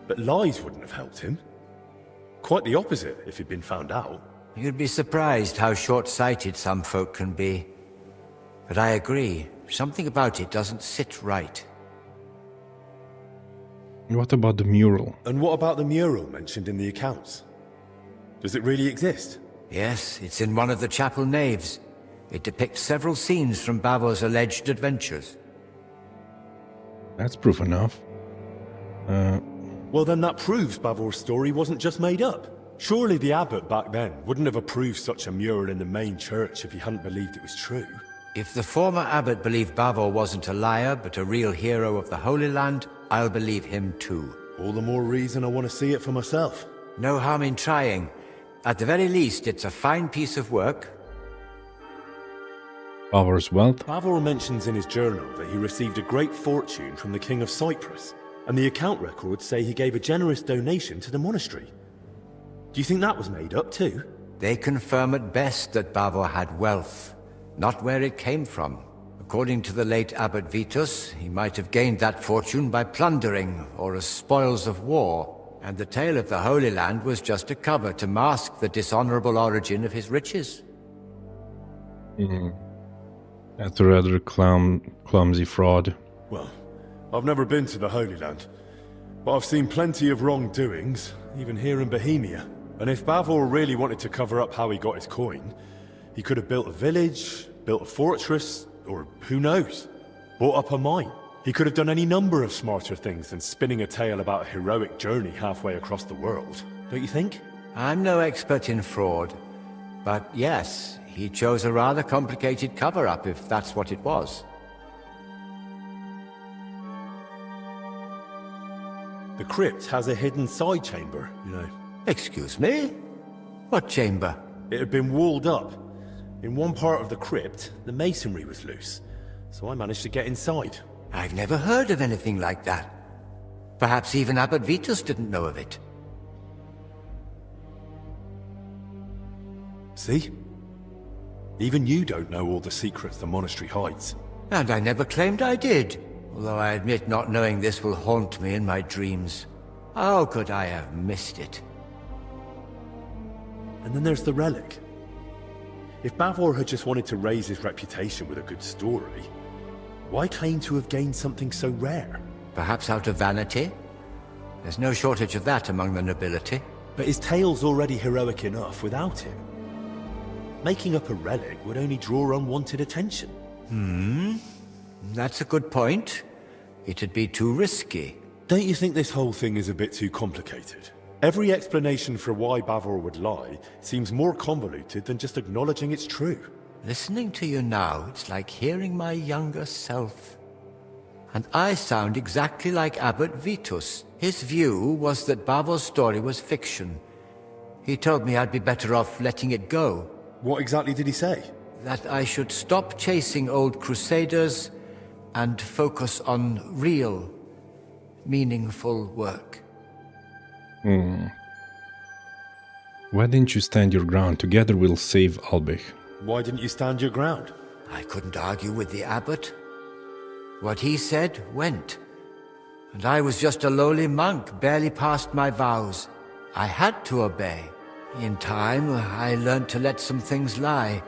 but lies wouldn't have helped him. Quite the opposite if he'd been found out. You'd be surprised how short-sighted some folk can be. But I agree, something about it doesn't sit right. What about the mural? And what about the mural mentioned in the accounts? Does it really exist? Yes, it's in one of the chapel naves. It depicts several scenes from Bavor's alleged adventures. That's proof enough. Well, then that proves Bavor's story wasn't just made up. Surely the abbot back then wouldn't have approved such a mural in the main church if he hadn't believed it was true. If the former abbot believed Bavor wasn't a liar, but a real hero of the Holy Land, I'll believe him too. All the more reason I want to see it for myself. No harm in trying. At the very least, it's a fine piece of work. Bavor's wealth? Bavor mentions in his journal that he received a great fortune from the King of Cyprus, and the account records say he gave a generous donation to the monastery. Do you think that was made up too? They confirm at best that Bavor had wealth, not where it came from. According to the late Abbot Vitus, he might have gained that fortune by plundering or as spoils of war, and the tale of the Holy Land was just a cover to mask the dishonorable origin of his riches. That's a rather clumsy fraud. Well, I've never been to the Holy Land, but I've seen plenty of wrongdoings, even here in Bohemia. And if Bavor really wanted to cover up how he got his coin, he could have built a village, built a fortress, or who knows, bought up a mine. He could have done any number of smarter things than spinning a tale about a heroic journey halfway across the world, don't you think? I'm no expert in fraud, but yes, he chose a rather complicated cover-up if that's what it was. The crypt has a hidden side chamber, you know. Excuse me? What chamber? It had been walled up. In one part of the crypt, the masonry was loose, so I managed to get inside. I've never heard of anything like that. Perhaps even Abbot Vitus didn't know of it. See? Even you don't know all the secrets the monastery hides. And I never claimed I did, although I admit not knowing this will haunt me in my dreams. How could I have missed it? And then there's the relic. If Bavor had just wanted to raise his reputation with a good story, why claim to have gained something so rare? Perhaps out of vanity? There's no shortage of that among the nobility. But his tale's already heroic enough without him. Making up a relic would only draw unwanted attention. That's a good point. It'd be too risky. Don't you think this whole thing is a bit too complicated? Every explanation for why Bavor would lie seems more convoluted than just acknowledging it's true. Listening to you now, it's like hearing my younger self. And I sound exactly like Abbot Vitus. His view was that Bavor's story was fiction. He told me I'd be better off letting it go. What exactly did he say? That I should stop chasing old crusaders and focus on real, meaningful work. Why didn't you stand your ground? Together we'll save Albich. Why didn't you stand your ground? I couldn't argue with the abbot. What he said went. And I was just a lowly monk, barely past my vows. I had to obey. In time, I learned to let some things lie.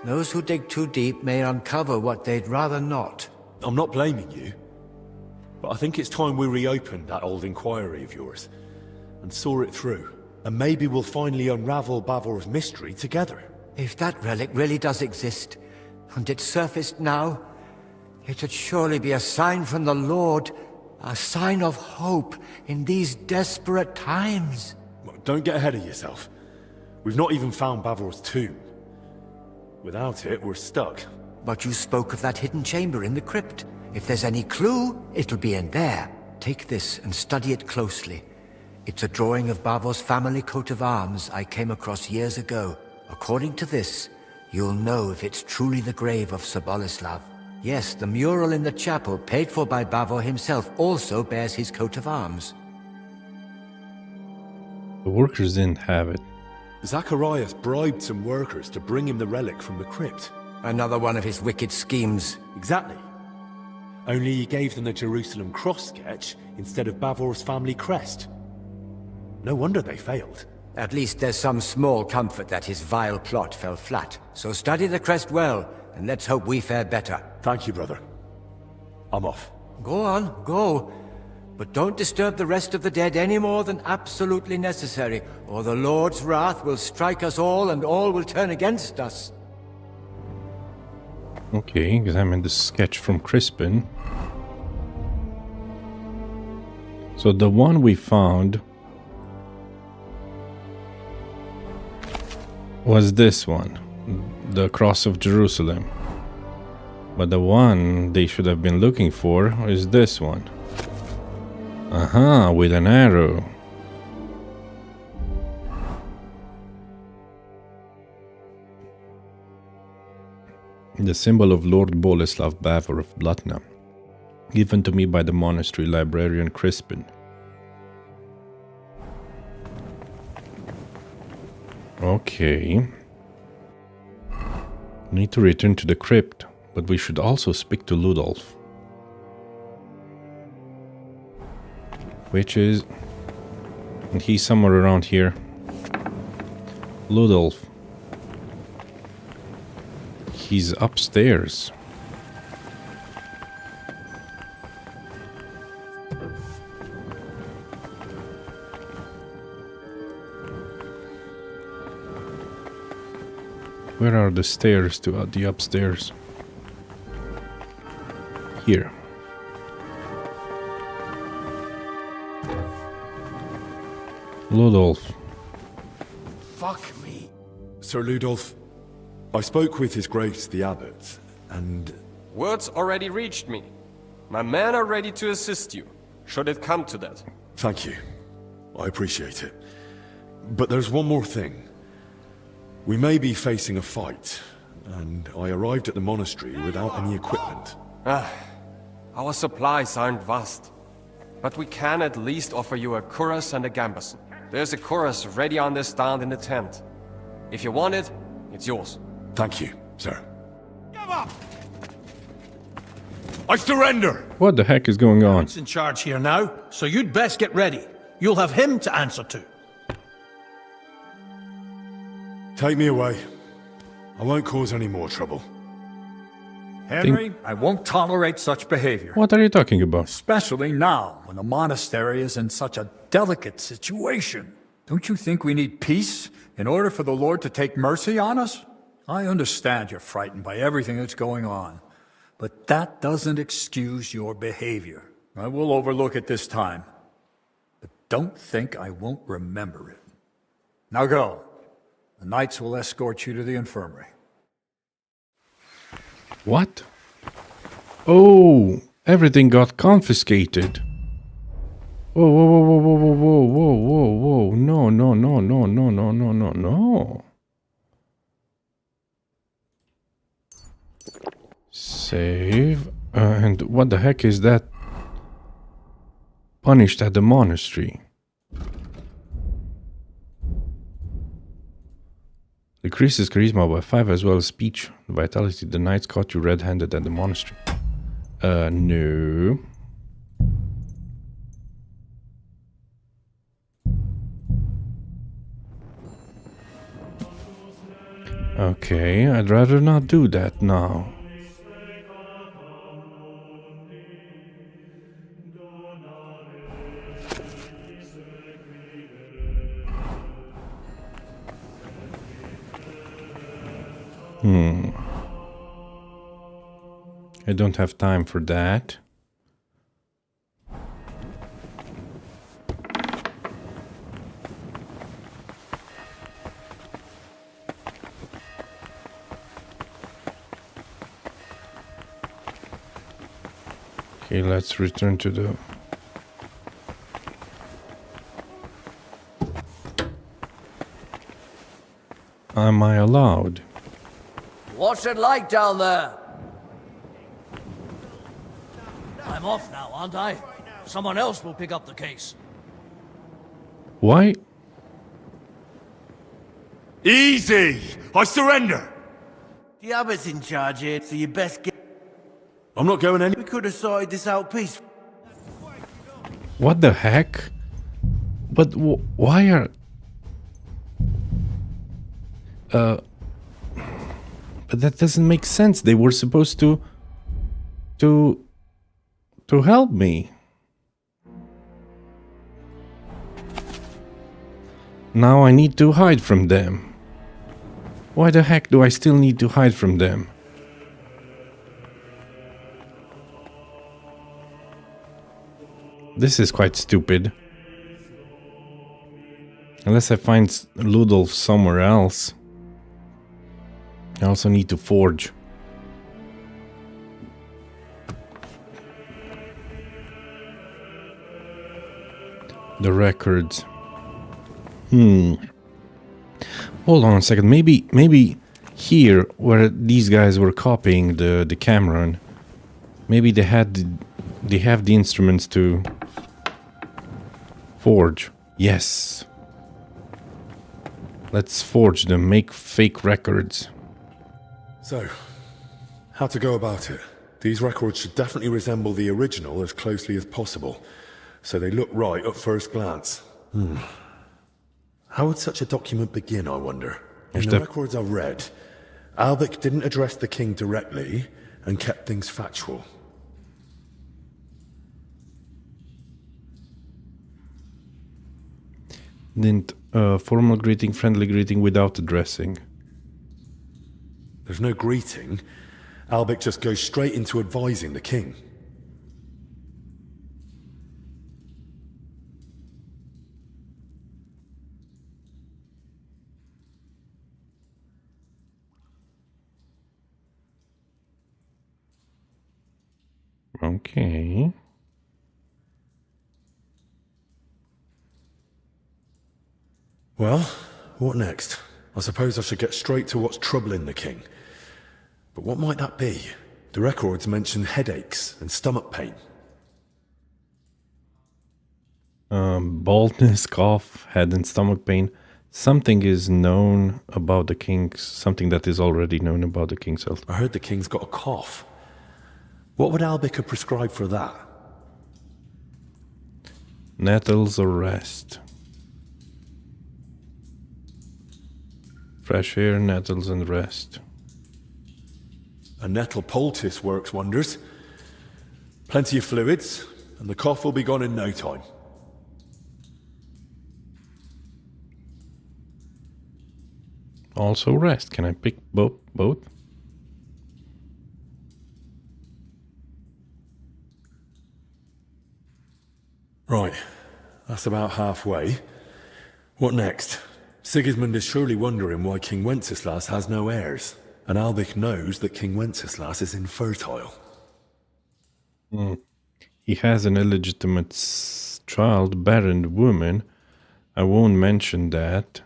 Those who dig too deep may uncover what they'd rather not. I'm not blaming you, but I think it's time we reopened that old inquiry of yours and saw it through. And maybe we'll finally unravel Bavor's mystery together. If that relic really does exist, and it's surfaced now, it'd surely be a sign from the Lord, a sign of hope in these desperate times. Don't get ahead of yourself. We've not even found Bavor's tomb. Without it, we're stuck. But you spoke of that hidden chamber in the crypt. If there's any clue, it'll be in there. Take this and study it closely. It's a drawing of Bavor's family coat of arms I came across years ago. According to this, you'll know if it's truly the grave of Sir Boleslav. Yes, the mural in the chapel, paid for by Bavor himself, also bears his coat of arms. The workers didn't have it. Zacharias bribed some workers to bring him the relic from the crypt. Another one of his wicked schemes. Exactly. Only he gave them the Jerusalem cross sketch instead of Bavor's family crest. No wonder they failed. At least there's some small comfort that his vile plot fell flat. So study the crest well, and let's hope we fare better. Thank you, brother. I'm off. Go on, go. But don't disturb the rest of the dead any more than absolutely necessary, or the Lord's wrath will strike us all and all will turn against us. Okay, examine the sketch from Crispin. So the one we found was this one, the Cross of Jerusalem. But the one they should have been looking for is this one. Aha, with an arrow. The symbol of Lord Boleslav Bavor of Blatna, given to me by the monastery librarian Crispin. Okay. Need to return to the crypt, but we should also speak to Ludolf. Which is... and he's somewhere around here. Ludolf. He's upstairs. Where are the stairs to the upstairs? Here. Ludolf. Fuck me. Sir Ludolf, I spoke with His Grace the Abbot, and... Words already reached me. My men are ready to assist you, should it come to that. Thank you. I appreciate it. But there's one more thing. We may be facing a fight, and I arrived at the monastery without any equipment. Our supplies aren't vast, but we can at least offer you a cuirass and a gambeson. There's a cuirass ready on the stand in the tent. If you want it, it's yours. Thank you, sir. Give up! I surrender! What the heck is going on? He's in charge here now, so you'd best get ready. You'll have him to answer to. Take me away. I won't cause any more trouble. Henry, I won't tolerate such behavior. What are you talking about? Especially now, when the monastery is in such a delicate situation. Don't you think we need peace in order for the Lord to take mercy on us? I understand you're frightened by everything that's going on, but that doesn't excuse your behavior. I will overlook it this time, but don't think I won't remember it. Now go. The knights will escort you to the infirmary. What? Oh, everything got confiscated. Whoa, whoa, whoa, whoa, whoa, whoa, whoa, whoa, whoa. No, no, no, no, no, no, no, no, no. Save. And what the heck is that? Punished at the monastery. Decreases charisma by 5 as well as speech vitality. The knights caught you red-handed at the monastery. No. Okay, I'd rather not do that now. I don't have time for that. Okay, let's return to the... Am I allowed? What's it like down there? I'm off now, aren't I? Someone else will pick up the case. Why? Easy! I surrender! The abbot's in charge here, so you best get... I'm not going any... We could have sorted this out peacefully. What the heck? But why are... But that doesn't make sense. They were supposed to help me. Now I need to hide from them. Why the heck do I still need to hide from them? This is quite stupid. Unless I find Ludolf somewhere else. I also need to forge. The records. Hold on a second. Maybe here, where these guys were copying the Cameron, maybe they have the instruments to forge. Yes. Let's forge them. Make fake records. So, how to go about it? These records should definitely resemble the original as closely as possible, so they look right at first glance. How would such a document begin, I wonder? In the records I've read, Albic didn't address the king directly and kept things factual. Didn't formal greeting, friendly greeting without addressing. There's no greeting. Albic just goes straight into advising the king. Okay. Well, what next? I suppose I should get straight to what's troubling the king. But what might that be? The records mention headaches and stomach pain. Baldness, cough, head and stomach pain. Something is known about the king. Something that is already known about the king's health. I heard the king's got a cough. What would Albic have prescribed for that? Nettles or rest. Fresh air, nettles and rest. A nettle poultice works wonders. Plenty of fluids, and the cough will be gone in no time. Also rest. Can I pick both? Right, that's about halfway. What next? Sigismund is surely wondering why King Wenceslas has no heirs, and Albich knows that King Wenceslas is infertile. He has an illegitimate child, barren woman. I won't mention that.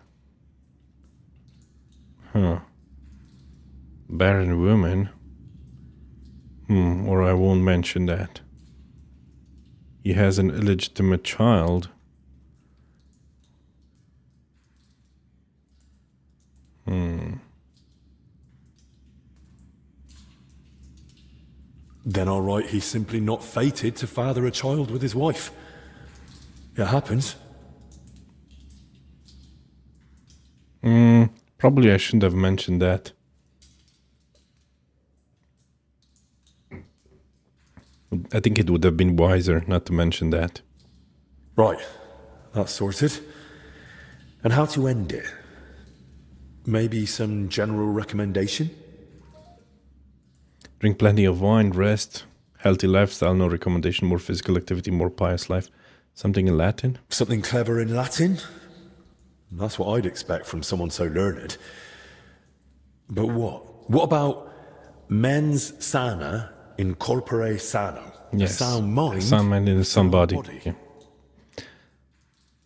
Barren woman. Or I won't mention that. He has an illegitimate child. Then I'll write he's simply not fated to father a child with his wife. It happens. Probably I shouldn't have mentioned that. I think it would have been wiser not to mention that. Right, that's sorted. And how to end it? Maybe some general recommendation? Drink plenty of wine, rest, healthy lifestyle, no recommendation, more physical activity, more pious life. Something in Latin? Something clever in Latin? That's what I'd expect from someone so learned. But what? What about mens sana in corpore sano? Yes. A sound mind. A sound mind in a sound body. Yeah.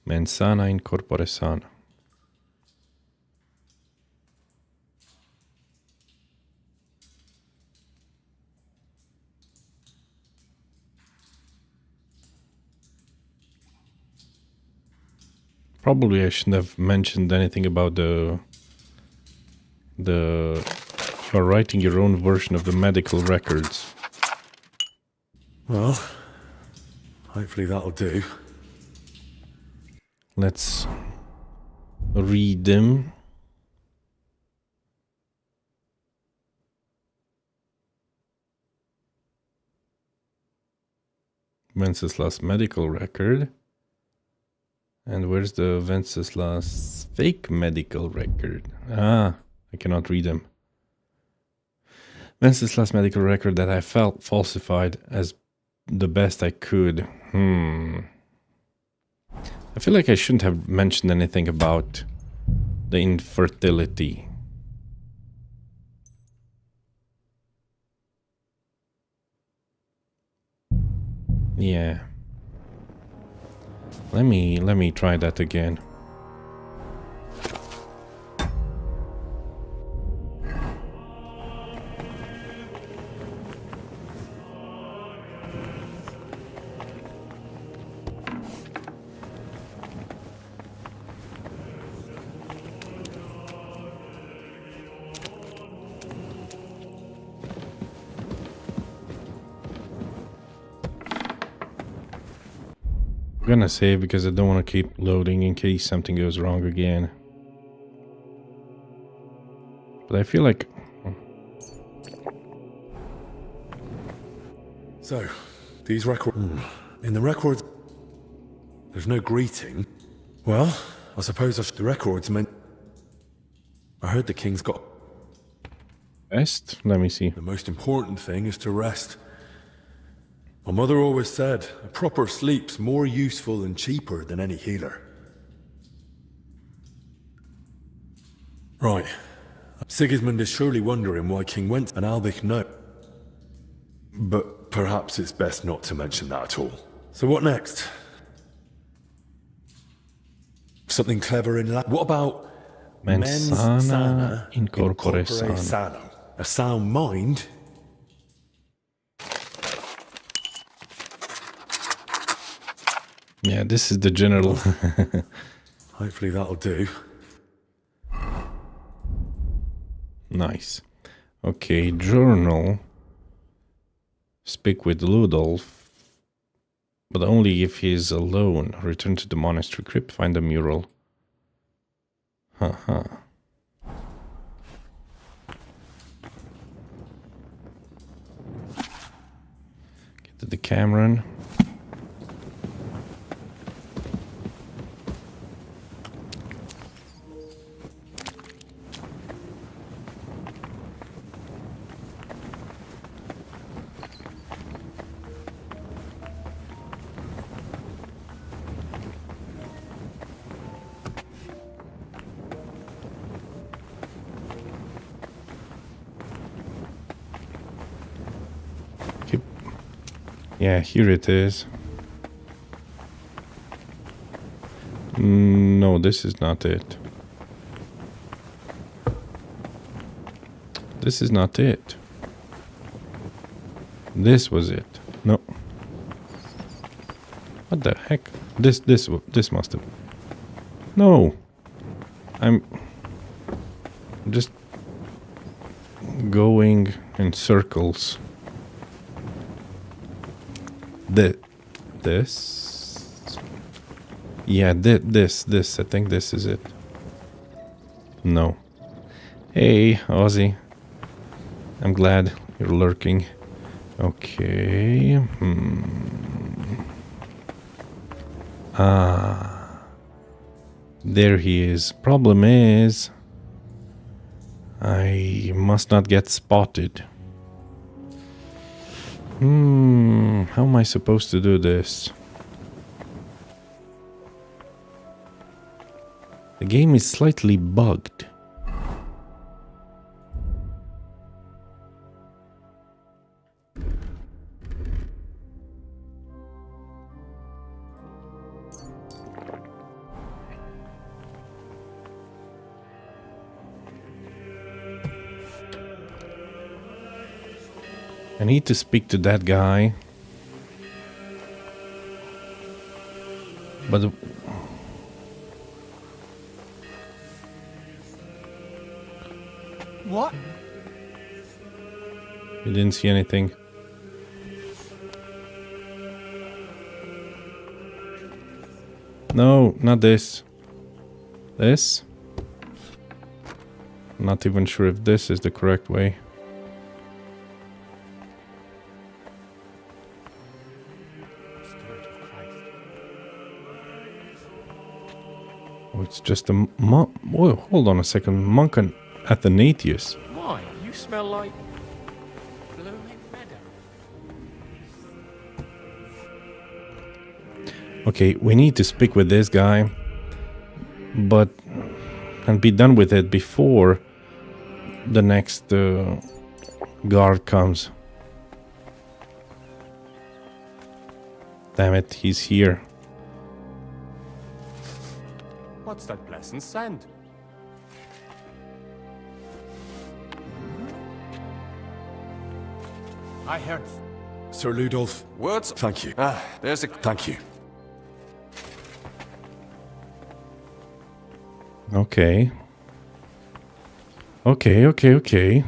Mens sana in corpore sano. Probably I shouldn't have mentioned anything about the you're writing your own version of the medical records. Well, hopefully that'll do. Let's read them. Wenceslas medical record. And where's the Wenceslas fake medical record? I cannot read them. Wenceslas medical record that I felt falsified as the best I could. I feel like I shouldn't have mentioned anything about the infertility. Yeah. Let me try that again. I'm gonna save because I don't want to keep loading in case something goes wrong again. But I feel like... So, these records... In the records... There's no greeting. Well, I suppose the records meant... I heard the king's got... Rest? Let me see. The most important thing is to rest. My mother always said, a proper sleep's more useful and cheaper than any healer. Right. Sigismund is surely wondering why King went and Albich no. But perhaps it's best not to mention that at all. So what next? Something clever in Latin. What about mens sana in corpore sano? A sound mind? Yeah, this is the general. Hopefully that'll do. Nice. Okay, journal. Speak with Ludolf, but only if he's alone. Return to the monastery crypt, find a mural. to the Cameron. Yeah, here it is. No, this is not it. This is not it. This was it. No. What the heck? This must have. No. I'm just going in circles. This. Yeah, this. I think this is it. No. Hey, Ozzy. I'm glad you're lurking. Okay. There he is. Problem is, I must not get spotted. How am I supposed to do this? The game is slightly bugged. I need to speak to that guy. But what? You didn't see anything. No, not this. This? Not even sure if this is the correct way. Oh, it's just a monk. Whoa, hold on a second. Monk and Athanasius. Why, you smell like blooming meadow. Okay, we need to speak with this guy, but and be done with it before the next guard comes. Damn it, he's here. What's that pleasant scent? I heard Sir Ludolf. words. Thank you. There's a. Thank you. Okay. Okay.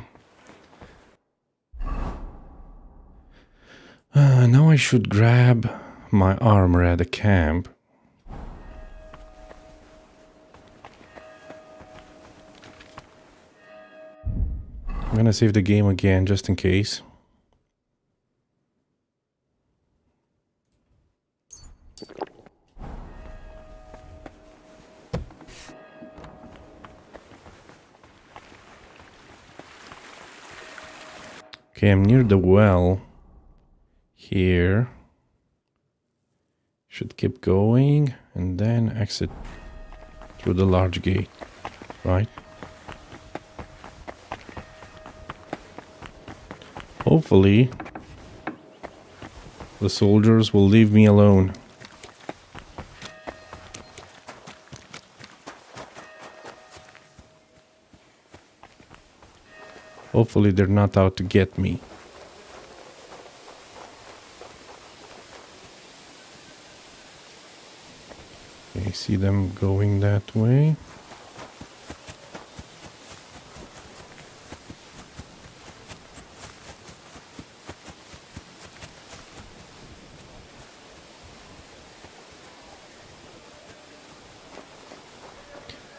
Now I should grab my armor at the camp. I'm gonna save the game again just in case. Okay, I'm near the well here. Should keep going and then exit through the large gate, right? Hopefully, the soldiers will leave me alone. Hopefully, they're not out to get me. Okay, see them going that way.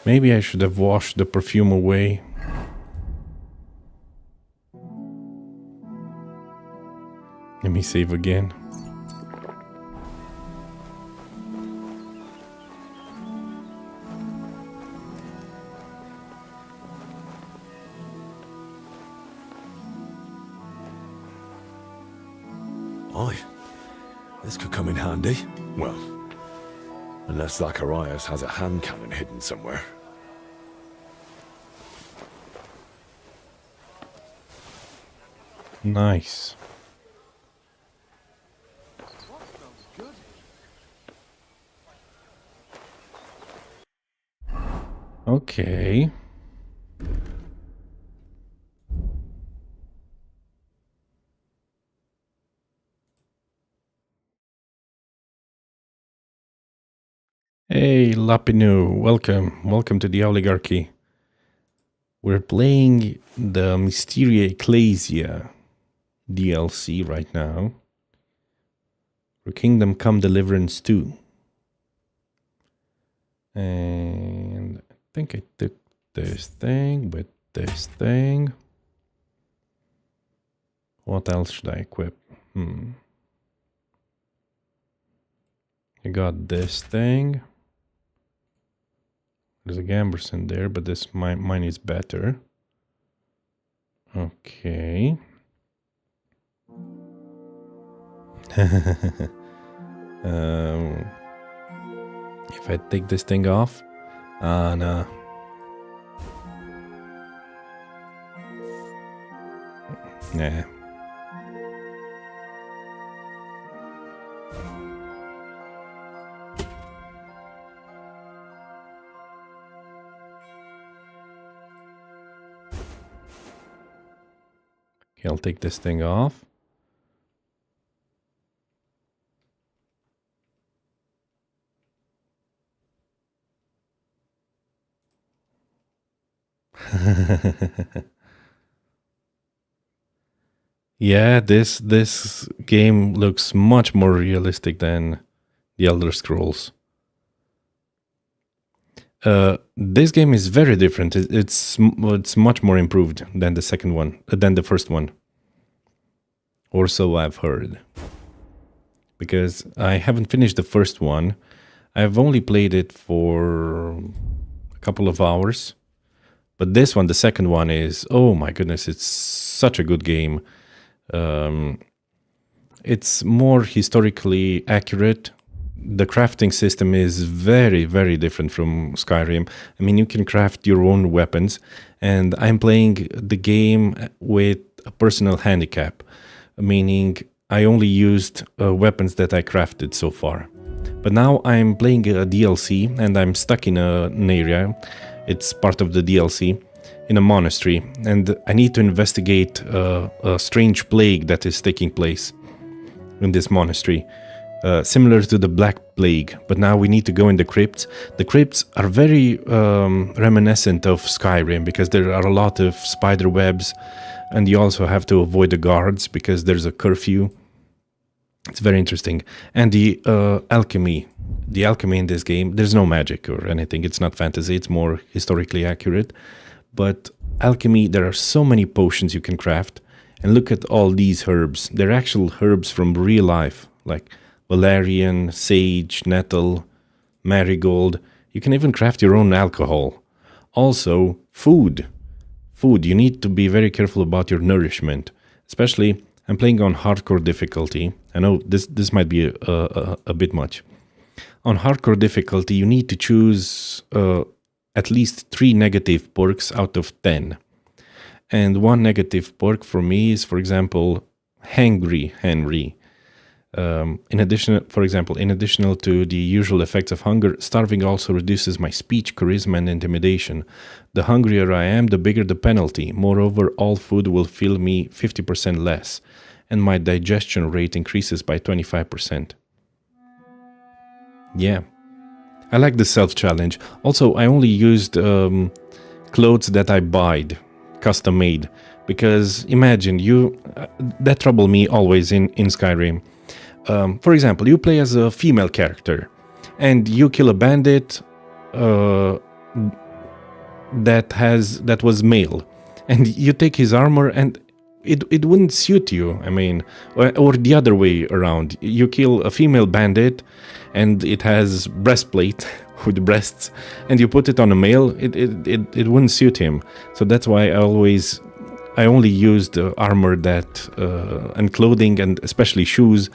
Maybe I should have washed the perfume away. Let me save again. Aye, this could come in handy. Well, unless Zacharias has a hand cannon hidden somewhere. Nice. Okay. Hey, Lapinu, welcome. Welcome to the Owlygarchy. We're playing the Mysteria Ecclesiae DLC right now. For Kingdom Come Deliverance 2. And I think I took this thing with this thing. What else should I equip? I got this thing. There's a Gamberson there, but this mine is better. Okay. If I take this thing off, no. Nah. Okay, I'll take this thing off. Yeah, this game looks much more realistic than the Elder Scrolls. This game is very different. It's much more improved than the second one, than the first one. Or so I've heard. Because I haven't finished the first one. I've only played it for a couple of hours. But this one, the second one, is, oh my goodness, it's such a good game. It's more historically accurate. The crafting system is very, very different from Skyrim. I mean, you can craft your own weapons, and I'm playing the game with a personal handicap, meaning I only used weapons that I crafted so far. But now I'm playing a DLC, and I'm stuck in an area. It's part of the DLC, in a monastery, and I need to investigate a strange plague that is taking place in this monastery. Similar to the Black Plague, but now we need to go in the crypts. The crypts are very reminiscent of Skyrim because there are a lot of spider webs, and you also have to avoid the guards because there's a curfew. It's very interesting. And the alchemy in this game, there's no magic or anything. It's not fantasy, it's more historically accurate. But alchemy, there are so many potions you can craft. And look at all these herbs. They're actual herbs from real life, like valerian, sage, nettle, marigold. You can even craft your own alcohol. Also, food. Food, you need to be very careful about your nourishment. Especially, I'm playing on hardcore difficulty. I know this might be a bit much. On hardcore difficulty, you need to choose at least 3 negative perks out of 10. And one negative perk for me is, for example, Hangry Henry. In addition to the usual effects of hunger, starving also reduces my speech, charisma, and intimidation. The hungrier I am, the bigger the penalty. Moreover, all food will fill me 50% less, and my digestion rate increases by 25%. Yeah. I like the self-challenge. Also, I only used clothes that I buyed, custom-made, because imagine, that troubled me always in Skyrim. For example, you play as a female character, and you kill a bandit that was male, and you take his armor, and it wouldn't suit you. I mean, or the other way around. You kill a female bandit, and it has breastplate with breasts, and you put it on a male. It wouldn't suit him. So that's why I only used armor that and clothing, and especially shoes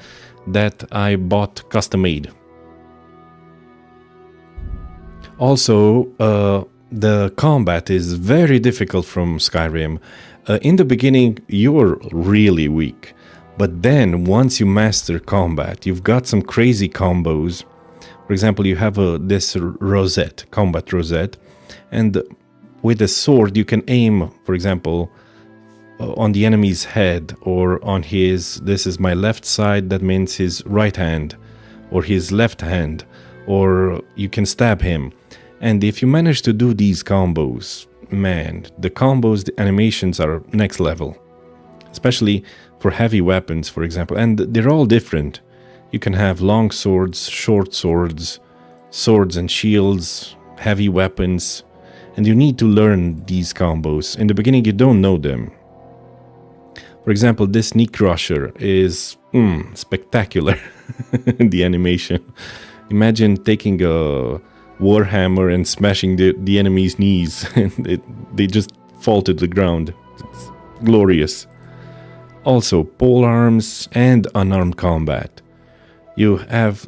that I bought custom made. Also, the combat is very difficult from Skyrim. In the beginning, you're really weak, but then once you master combat, you've got some crazy combos. For example, you have this rosette, combat rosette, and with a sword you can aim, for example, on the enemy's head, or on his, this is my left side, that means his right hand, or his left hand, or you can stab him. And if you manage to do these combos, man, the combos, the animations are next level. Especially for heavy weapons, for example, and they're all different. You can have long swords, short swords, swords and shields, heavy weapons, and you need to learn these combos. In the beginning you don't know them. For example, this knee crusher is spectacular, the animation. Imagine taking a warhammer and smashing the enemy's knees, and they just fall to the ground. It's glorious. Also, pole arms and unarmed combat. You have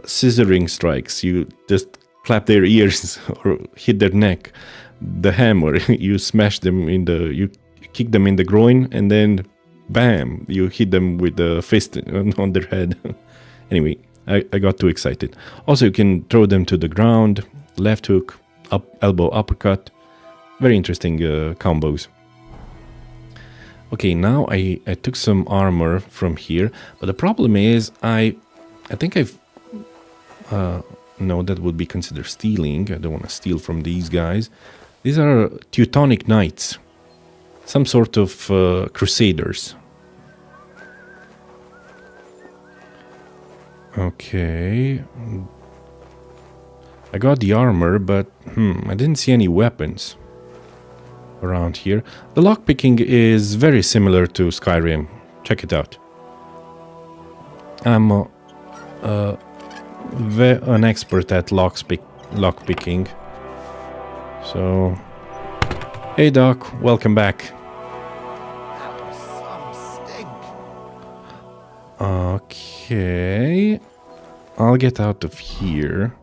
scissoring strikes. You just clap their ears or hit their neck. The hammer, you smash them in the, you kick them in the groin, and then bam, you hit them with the fist on their head. Anyway, I got too excited. Also, you can throw them to the ground, left hook, up elbow uppercut. Very interesting combos. Okay, now I took some armor from here, but the problem is I think I've no, that would be considered stealing. I don't want to steal from these guys. These are Teutonic Knights, some sort of crusaders. Okay, I got the armor, but I didn't see any weapons around here. The lockpicking is very similar to Skyrim. Check it out. I'm an expert at lockpicking. So, hey Doc, welcome back. Okay, I'll get out of here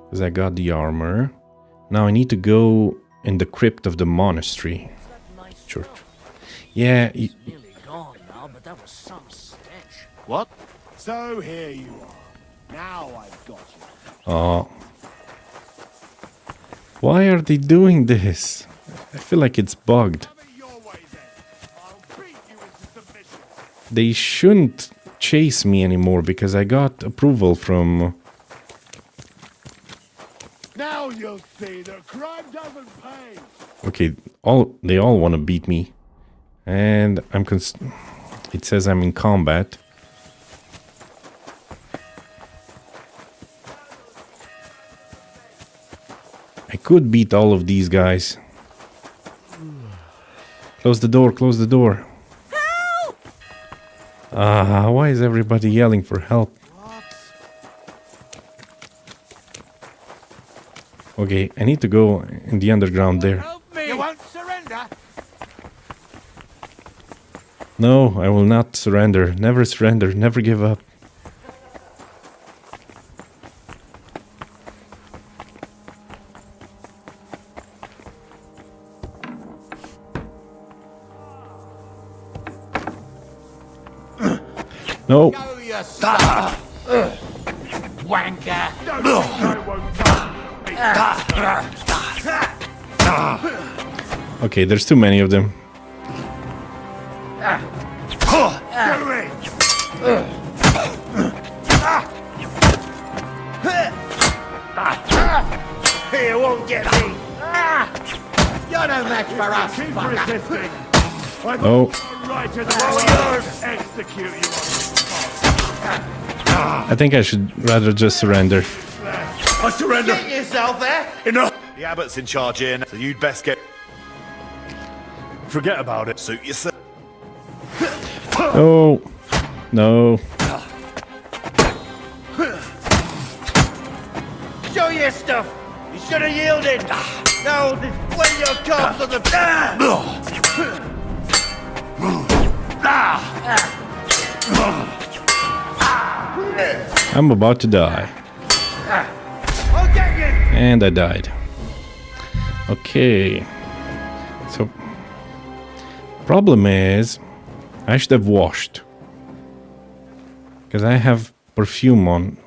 because I got the armor. Now I need to go in the crypt of the monastery. Church. Yeah. What? So here you are. Now I've got you. Oh. Why are they doing this? I feel like it's bugged. They shouldn't chase me anymore because I got approval from... Now you'll see the crime doesn't pay. Okay, they all want to beat me. And it says I'm in combat. I could beat all of these guys. Close the door, close the door. Help! Why is everybody yelling for help? Okay, I need to go in the underground there. You won't surrender. No, I will not surrender. Never surrender, never give up. No. Wanker. Okay, there's too many of them. Here won't get me. You're no match for us. Keep resisting. No. Right to the warriors. Execute you on I think I should rather just surrender. I surrender. Get yourself there. Enough. The abbot's in charge here, so you'd best get... Forget about it. Suit yourself. Oh, no. Show your stuff! You should have yielded! Now display your cards on the... I'm about to die. I'll get you! And I died. Okay. So, problem is, I should have washed. Because I have perfume on.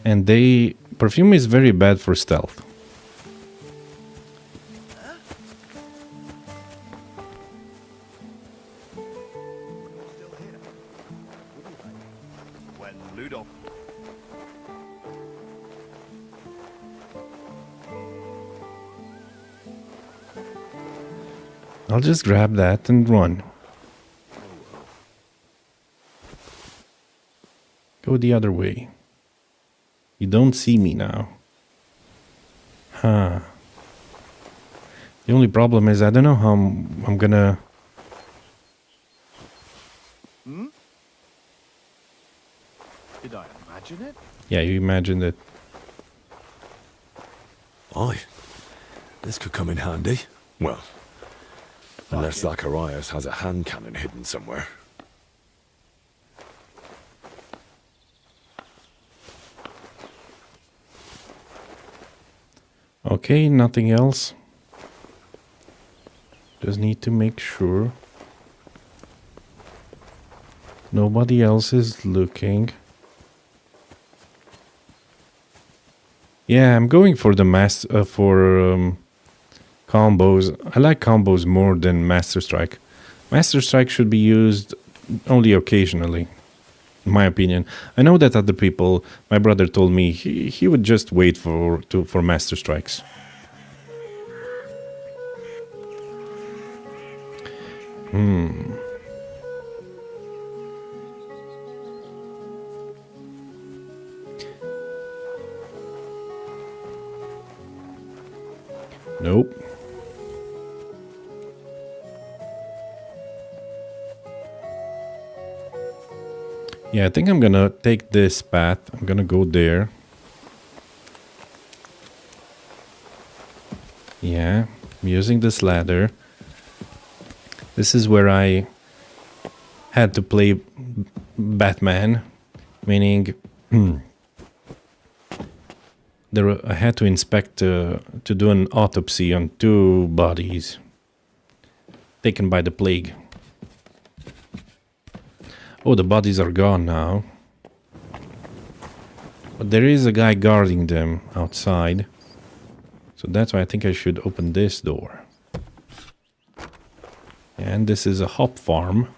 And perfume is very bad for stealth. I'll just grab that and run. Go the other way. You don't see me now. Huh. The only problem is I don't know how I'm gonna... Hmm? Did I imagine it? Yeah, you imagined it. Aye. This could come in handy. Well, unless Zacharias has a hand cannon hidden somewhere. Okay, nothing else. Just need to make sure nobody else is looking. Yeah, I'm going for the combos. I like combos more than Master Strike. Master Strike should be used only occasionally, in my opinion. I know that other people, my brother told me he would just wait for Master Strikes. Nope. Yeah, I think I'm gonna take this path. I'm gonna go there. Yeah, I'm using this ladder. This is where I had to play Batman, meaning I had to inspect, to do an autopsy on 2 bodies taken by the plague. Oh, the bodies are gone now. But there is a guy guarding them outside. So that's why I think I should open this door. And this is a hop farm.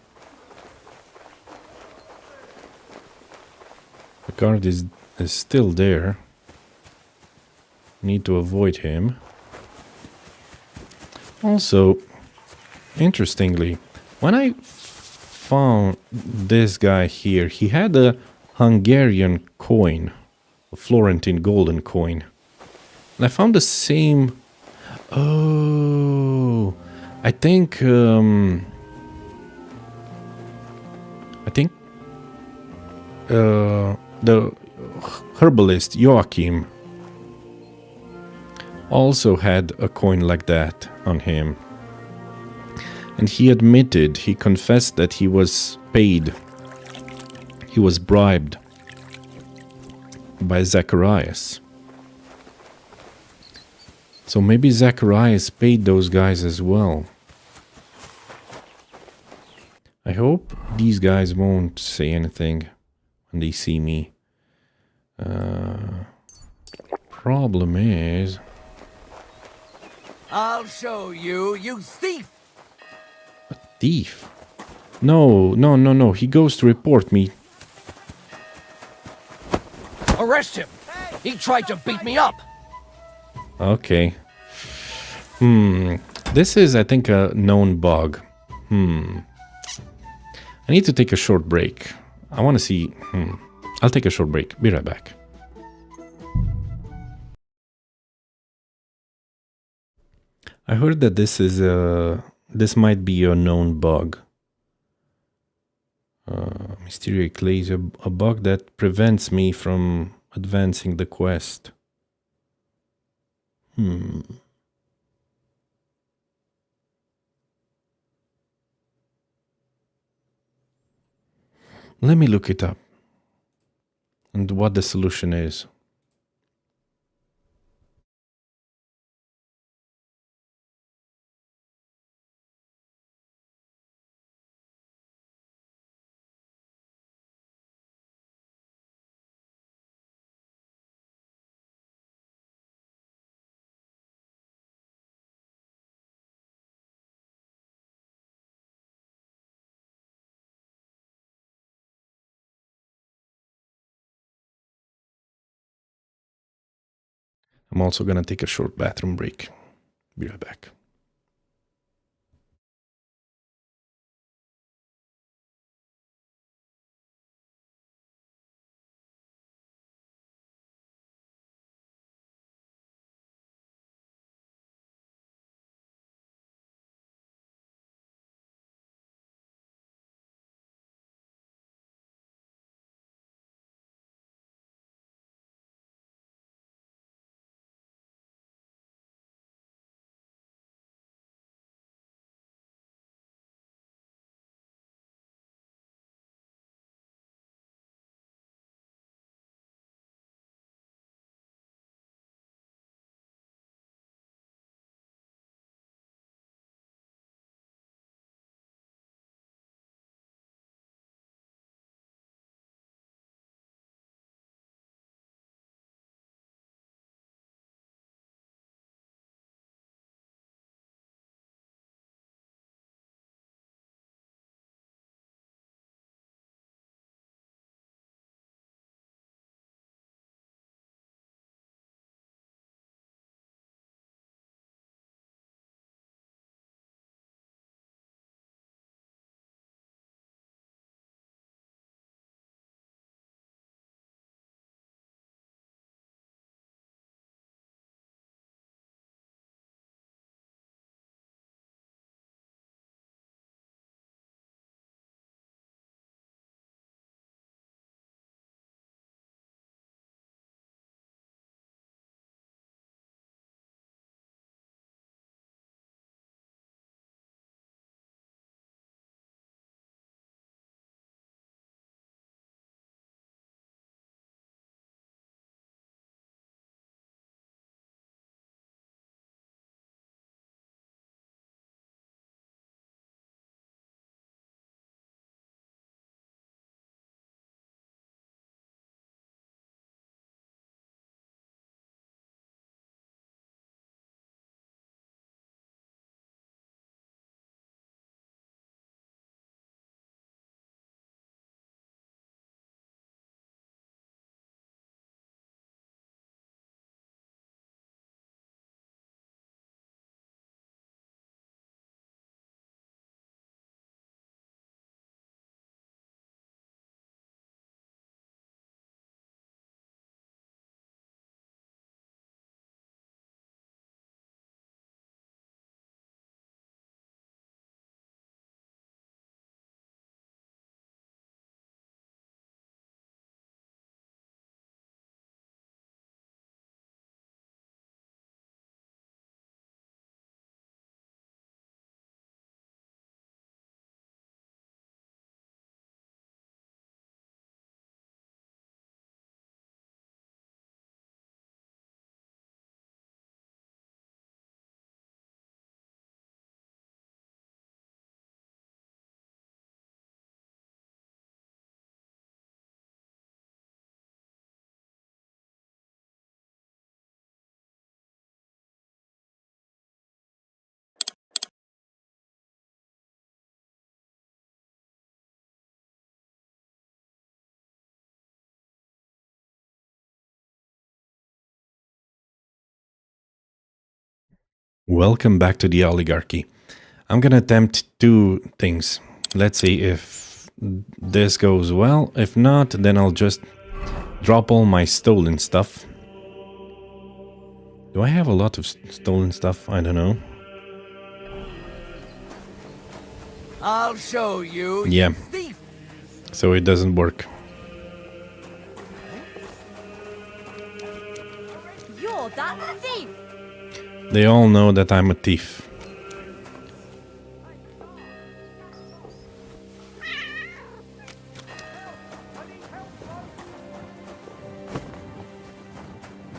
The guard is still there. Need to avoid him. Also, interestingly, when I found this guy here, he had a Hungarian coin, a Florentine golden coin. And I found the same... Oh... I think the herbalist Joachim also had a coin like that on him. And he admitted, he confessed that he was paid, he was bribed by Zacharias. So maybe Zacharias paid those guys as well. I hope these guys won't say anything when they see me. Problem is... I'll show you, you thief! Thief? No, no, no, no. He goes to report me. Arrest him! He tried to beat me up! Okay. This is, I think, a known bug. I need to take a short break. I want to see... I'll take a short break. Be right back. I heard that this might be a known bug. Mysteria Ecclesiae, a bug that prevents me from advancing the quest. Let me look it up and what the solution is. I'm also gonna take a short bathroom break. Be right back. Welcome back to the Owlygarchy. I'm gonna attempt two things. Let's see if this goes well. If not, then I'll just drop all my stolen stuff. Do I have a lot of stolen stuff? I don't know. I'll show you. Yeah. You thief. So it doesn't work. You're that thief. They all know that I'm a thief.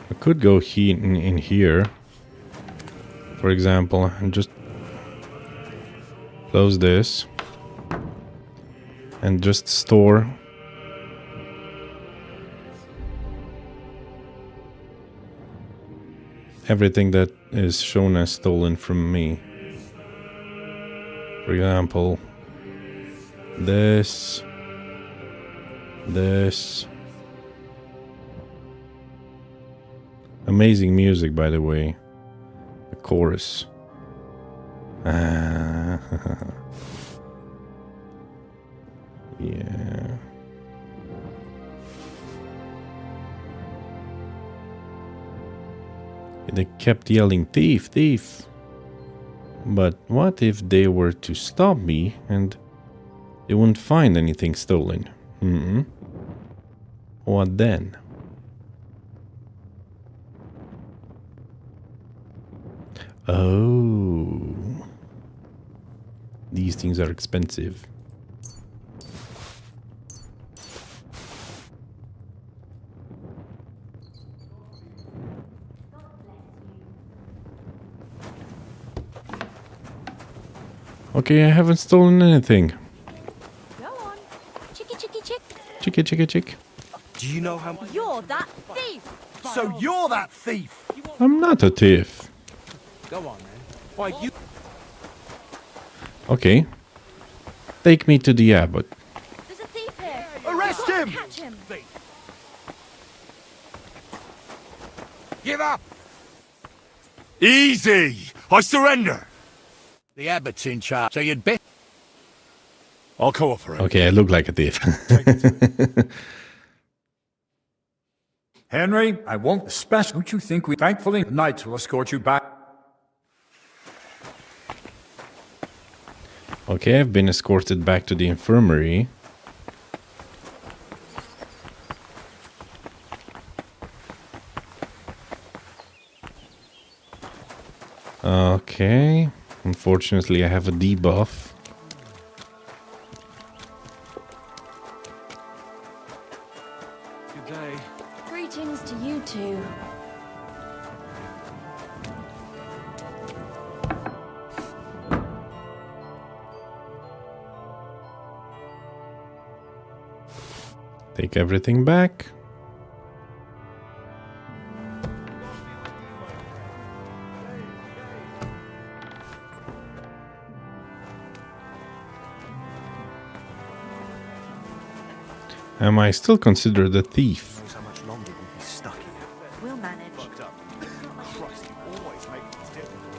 I could go in here, for example, and just close this and just store everything that is shown as stolen from me. For example, this. Amazing music, by the way. The chorus. Yeah. They kept yelling, thief, thief. But what if they were to stop me and they wouldn't find anything stolen? What then? Oh. These things are expensive. Okay, I haven't stolen anything. Go on. Chicky, chicky, chick. Chicky, chicky, chick. Do you know how... You're that thief. So you're that thief! I'm not a thief. Go on, man. Why, you... Okay. Take me to the abbot. There's a thief here. Arrest We've got him! to catch him. Give up! Easy! I surrender! The abbot's in charge, so you'd bet... I'll cooperate. Okay, I look like a thief. Henry, I won't especially. Don't you think we thankfully the knights will escort you back? Okay, I've been escorted back to the infirmary. Okay. Unfortunately, I have a debuff. Good day. Greetings to you two. Take everything back. Am I still considered a thief? How much longer we'll be stuck here? We'll manage. Christ, you always make things difficult.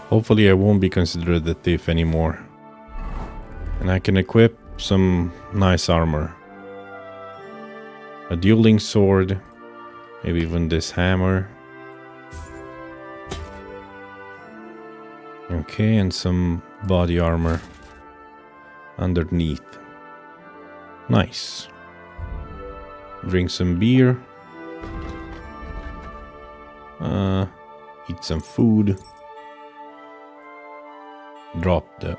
Hopefully I won't be considered a thief anymore. And I can equip some nice armor. A dueling sword. Maybe even this hammer. Okay, and some body armor underneath. Nice. Drink some beer. Eat some food. Drop the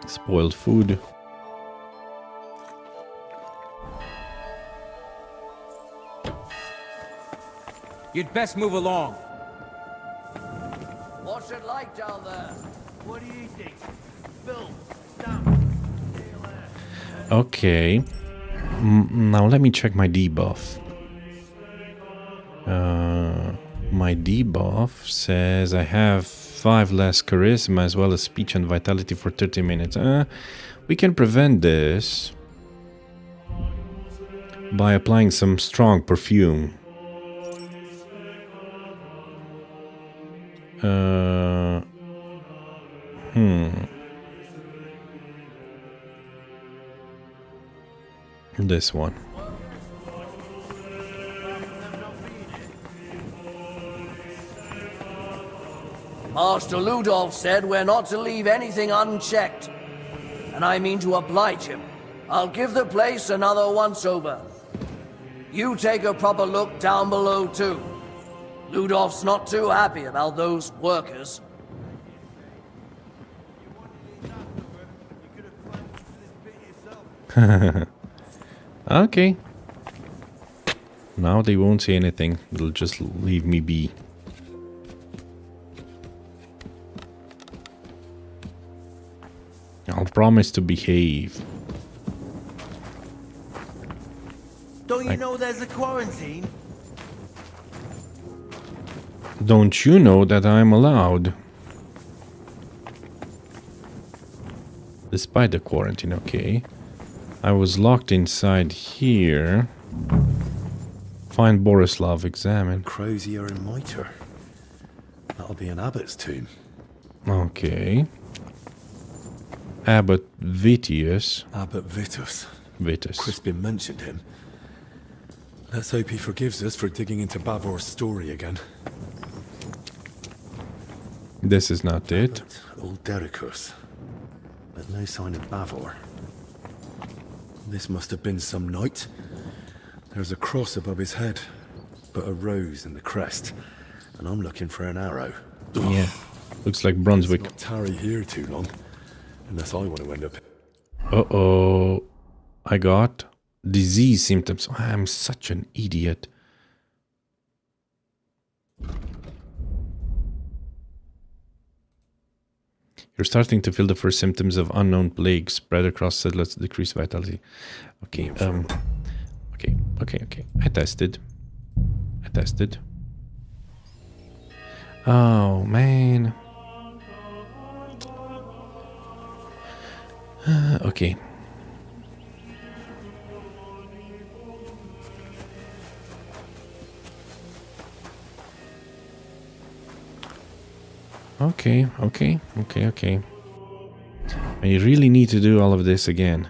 spoiled food. You'd best move along. What's it like down there? What do you think? Bill, Okay. Now let me check my debuff. My debuff says I have 5 less charisma as well as speech and vitality for 30 minutes. We can prevent this by applying some strong perfume. This one. Master Ludolf said we're not to leave anything unchecked. And I mean to oblige him. I'll give the place another once-over. You take a proper look down below, too. Ludolf's not too happy about those workers. Okay. Now they won't say anything. They'll just leave me be. I'll promise to behave. Don't you know there's a quarantine? Don't you know that I'm allowed? Despite the quarantine, okay. I was locked inside here. Find Borislav, examine. Crozier and Mitre. That'll be an abbot's tomb. Okay. Abbot Vitius. Abbot Vitus. Vitus. Crispin mentioned him. Let's hope he forgives us for digging into Bavor's story again. This is not it. Old Derricus. But no sign of Bavor. This must have been some knight. There's a cross above his head, but a rose in the crest. And I'm looking for an arrow. Yeah. Looks like Brunswick. Let's not tarry here too long. Unless I want to end up... Uh-oh. I got disease symptoms. I'm such an idiot. You're starting to feel the first symptoms of unknown plague spread across settlers, decrease vitality. Okay, okay. I tested. Oh, man. Okay. Okay. I really need to do all of this again.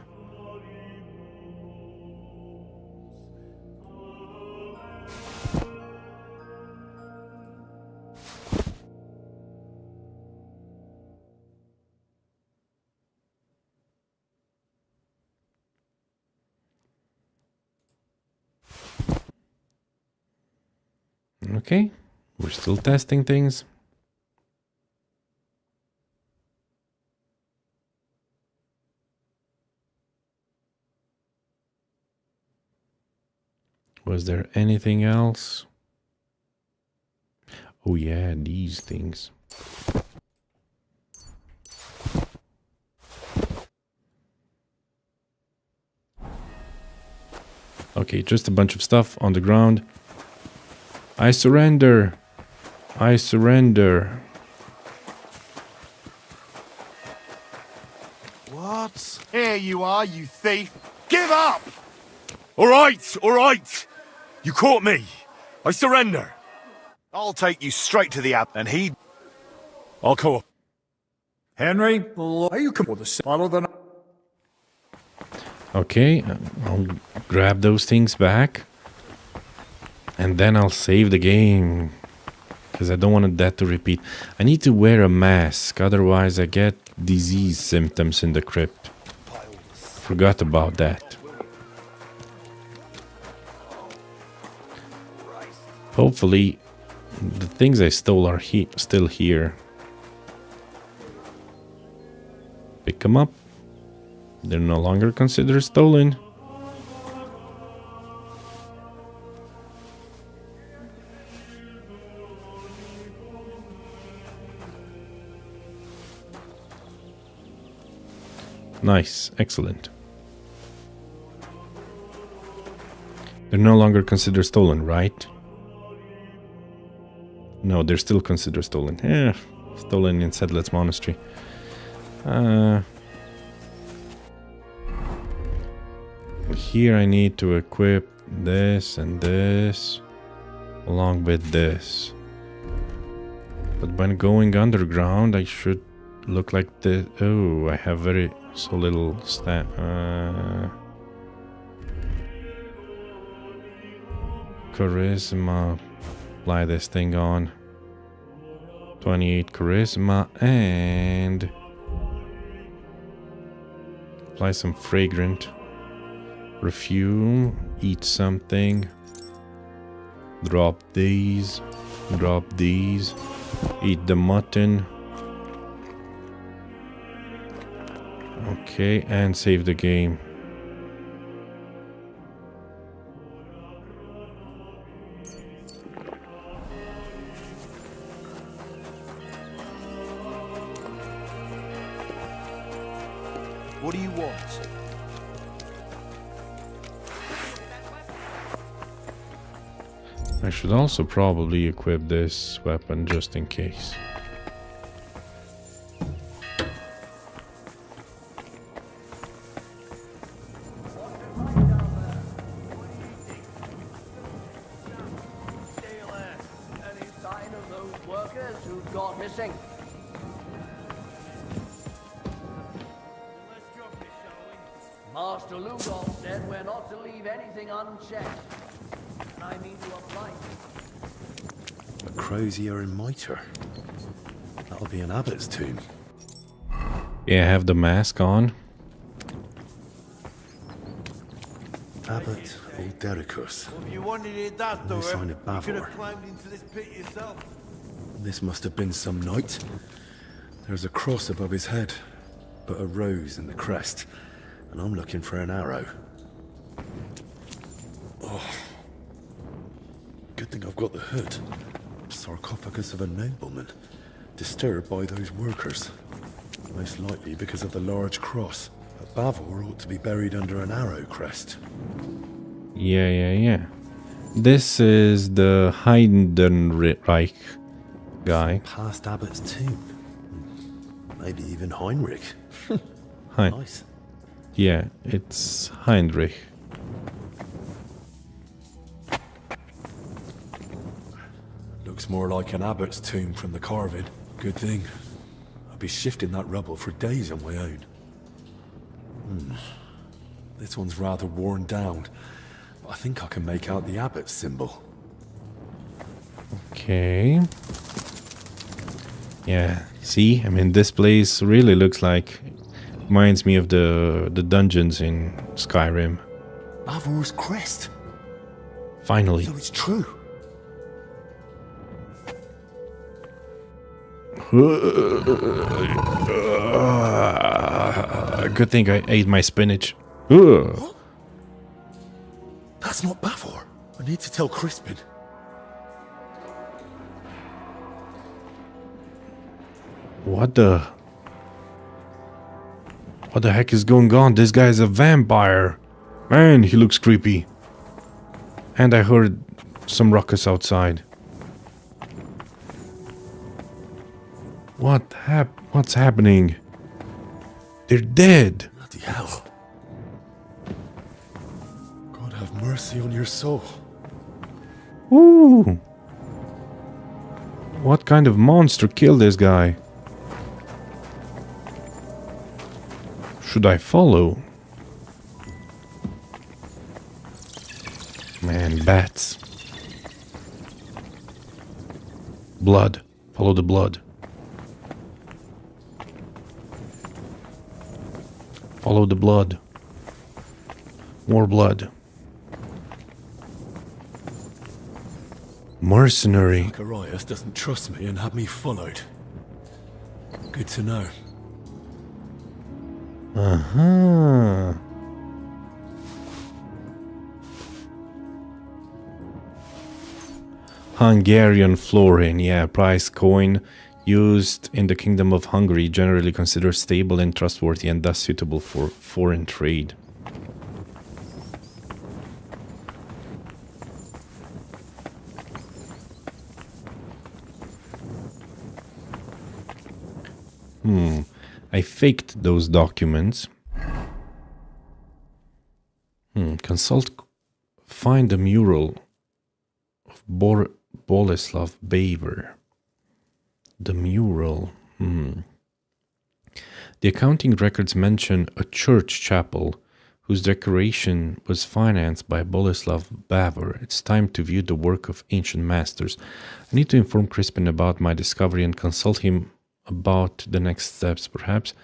Okay, we're still testing things. Was there anything else? Oh yeah, these things. Okay, just a bunch of stuff on the ground. I surrender. I surrender. What? Here you are, you thief. Give up! All right. You caught me. I surrender. I'll take you straight to the app, and I'll go up. Henry, are you come with a follow the... Okay, I'll grab those things back. And then I'll save the game. Because I don't want that to repeat. I need to wear a mask, otherwise I get disease symptoms in the crypt. Forgot about that. Hopefully, the things I stole are still here. Pick them up. They're no longer considered stolen. Nice, excellent. They're no longer considered stolen, right? No, they're still considered stolen. Stolen in Sedlet's monastery. Here I need to equip this and this along with this. But when going underground, I should look like the... Oh, I have so little stat. Charisma. Apply this thing on. 28 charisma and apply some fragrant perfume. Eat something. Drop these. Drop these. Eat the mutton. Okay, and save the game. What do you want? I should also probably equip this weapon just in case. Any sign of those workers who've gone missing? Master Ludolf said we're not to leave anything unchecked. And I mean to apply. A crozier and mitre. That'll be an abbot's tomb. Yeah, have the mask on. Abbot Uldericus. If you wanted it that No door, sign of you could have Bavor. climbed into this pit yourself. This must have been some knight. There's a cross above his head, but a rose in the crest. And I'm looking for an arrow. Oh. Good thing I've got the hood. Sarcophagus of a nobleman. Disturbed by those workers. Most likely because of the large cross. But Bavor ought to be buried under an arrow crest. Yeah. This is the Heidenreich guy. Past Abbot's tomb. Maybe even Heinrich. Nice. Yeah, it's Heinrich. Looks more like an abbot's tomb from the carving. Good thing. I'll be shifting that rubble for days on my own. This one's rather worn down, but I think I can make out the abbot's symbol. Okay. Yeah, see? I mean, this place really looks like... Reminds me of the dungeons in Skyrim. Bavor's crest. Finally. So it's true. Good thing I ate my spinach. Ugh. That's not Bavor. I need to tell Crispin. What the heck is going on? This guy's a vampire. Man, he looks creepy. And I heard some ruckus outside. What's happening? They're dead. Bloody hell. God have mercy on your soul. Ooh. What kind of monster killed this guy? Should I follow? Man, bats. Blood. Follow the blood. Follow the blood. More blood. Mercenary. Zacharias doesn't trust me and had me followed. Good to know. Uh-huh. Hungarian florin, yeah, prize coin used in the Kingdom of Hungary, generally considered stable and trustworthy and thus suitable for foreign trade. I faked those documents. Consult, find the mural of Boleslav Baver. The mural. The accounting records mention a church chapel whose decoration was financed by Boleslav Bavor. It's time to view the work of ancient masters. I need to inform Crispin about my discovery and consult him about the next steps. Perhaps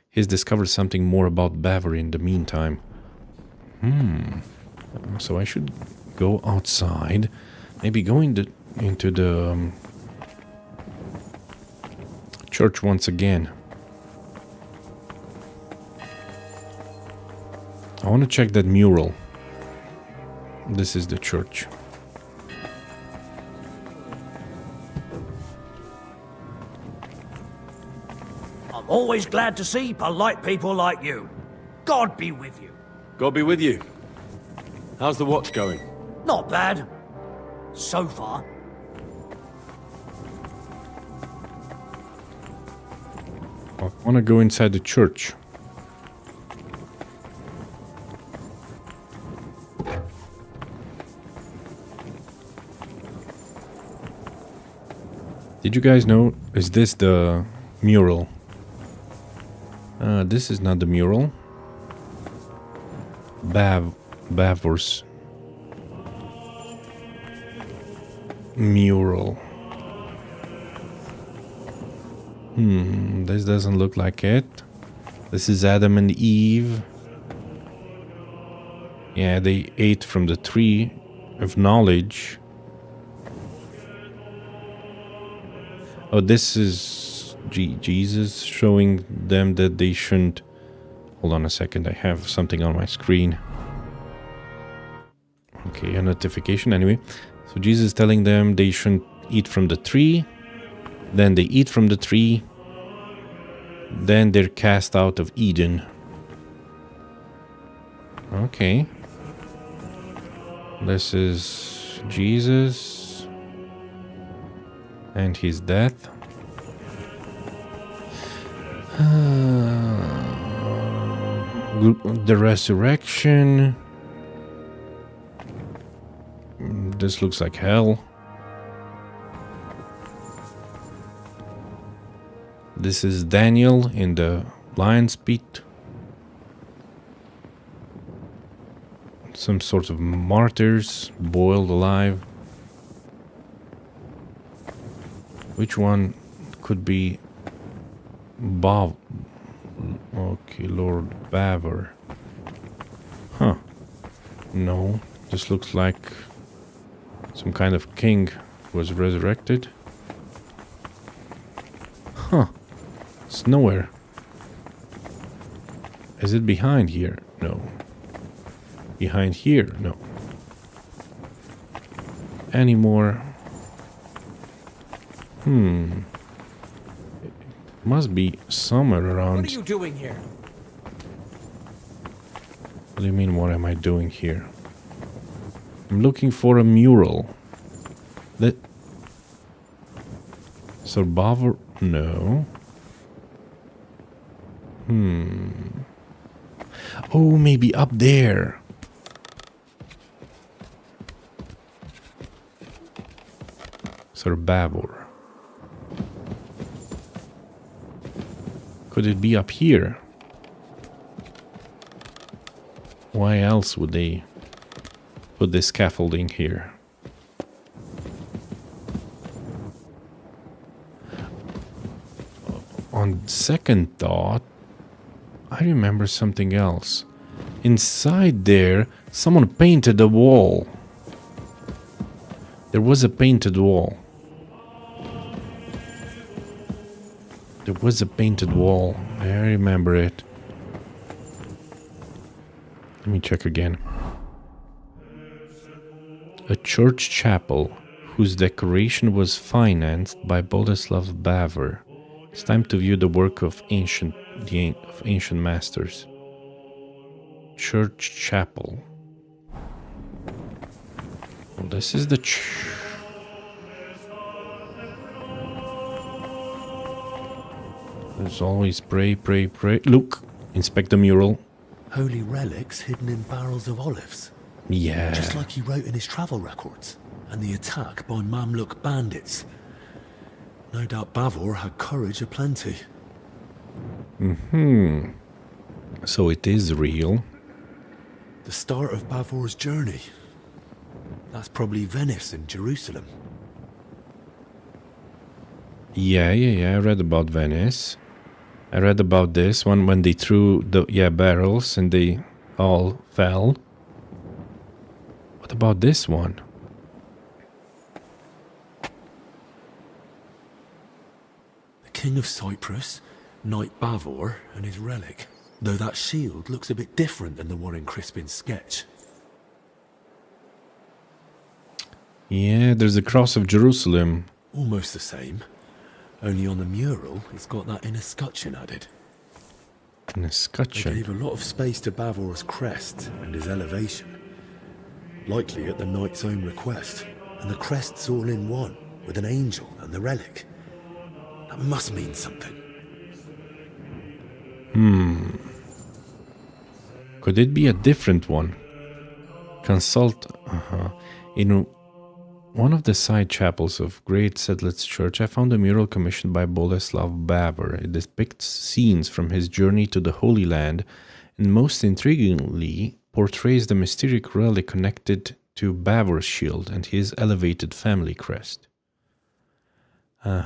he's discovered something more about Bavor in the meantime. So I should go outside, maybe go into the church once again. I want to check that mural. This is the church. I'm always glad to see polite people like you. God be with you. God be with you. How's the watch going? Not bad. So far. I want to go inside the church. Did you guys know? Is this the mural? This is not the mural. Bavor's mural. This doesn't look like it. This is Adam and Eve. Yeah, they ate from the tree of knowledge. Oh, this is Jesus showing them that they shouldn't... Hold on a second, I have something on my screen. Okay, a notification anyway. So Jesus is telling them they shouldn't eat from the tree. Then they eat from the tree. Then they're cast out of Eden. Okay. This is Jesus and his death. The resurrection. This looks like hell. This is Daniel in the lion's pit. Some sort of martyrs boiled alive. Which one could be Bob? Okay, Lord Bavor. Huh. No, this looks like some kind of king was resurrected. Huh. It's nowhere. Is it behind here? No. Behind here? No. Any more? It must be somewhere around. What are you doing here? What do you mean, what am I doing here? I'm looking for a mural. That... Sir Bavor? No. Oh, maybe up there. Sir Bavor. Could it be up here? Why else would they put this scaffolding here? On second thought, I remember something else. Inside there, someone painted the wall. There was a painted wall. There was a painted wall. I remember it. Let me check again. A church chapel whose decoration was financed by Boleslav Bavor. It's time to view the work of ancient masters. Church chapel. Well, this is the There's always pray, pray, pray. Look, inspect the mural. Holy relics hidden in barrels of olives. Yeah. Just like he wrote in his travel records. And the attack by Mamluk bandits. No doubt Bavor had courage aplenty. So it is real. The start of Bavor's journey. That's probably Venice and Jerusalem. Yeah. I read about Venice. I read about this one when they threw the barrels and they all fell. What about this one? The King of Cyprus, Knight Bavor, and his relic. Though that shield looks a bit different than the one in Crispin's sketch. Yeah, there's a cross of Jerusalem. Almost the same. Only on the mural, it's got that inner scutcheon added. An escutcheon? They gave a lot of space to Bavor's crest and his elevation. Likely at the knight's own request. And the crest's all in one, with an angel and the relic. That must mean something. Could it be a different one? Consult... In one of the side chapels of Great Sedlitz Church, I found a mural commissioned by Boleslav Bavor. It depicts scenes from his journey to the Holy Land, and most intriguingly portrays the mysterious relic connected to Bavor's shield and his elevated family crest. I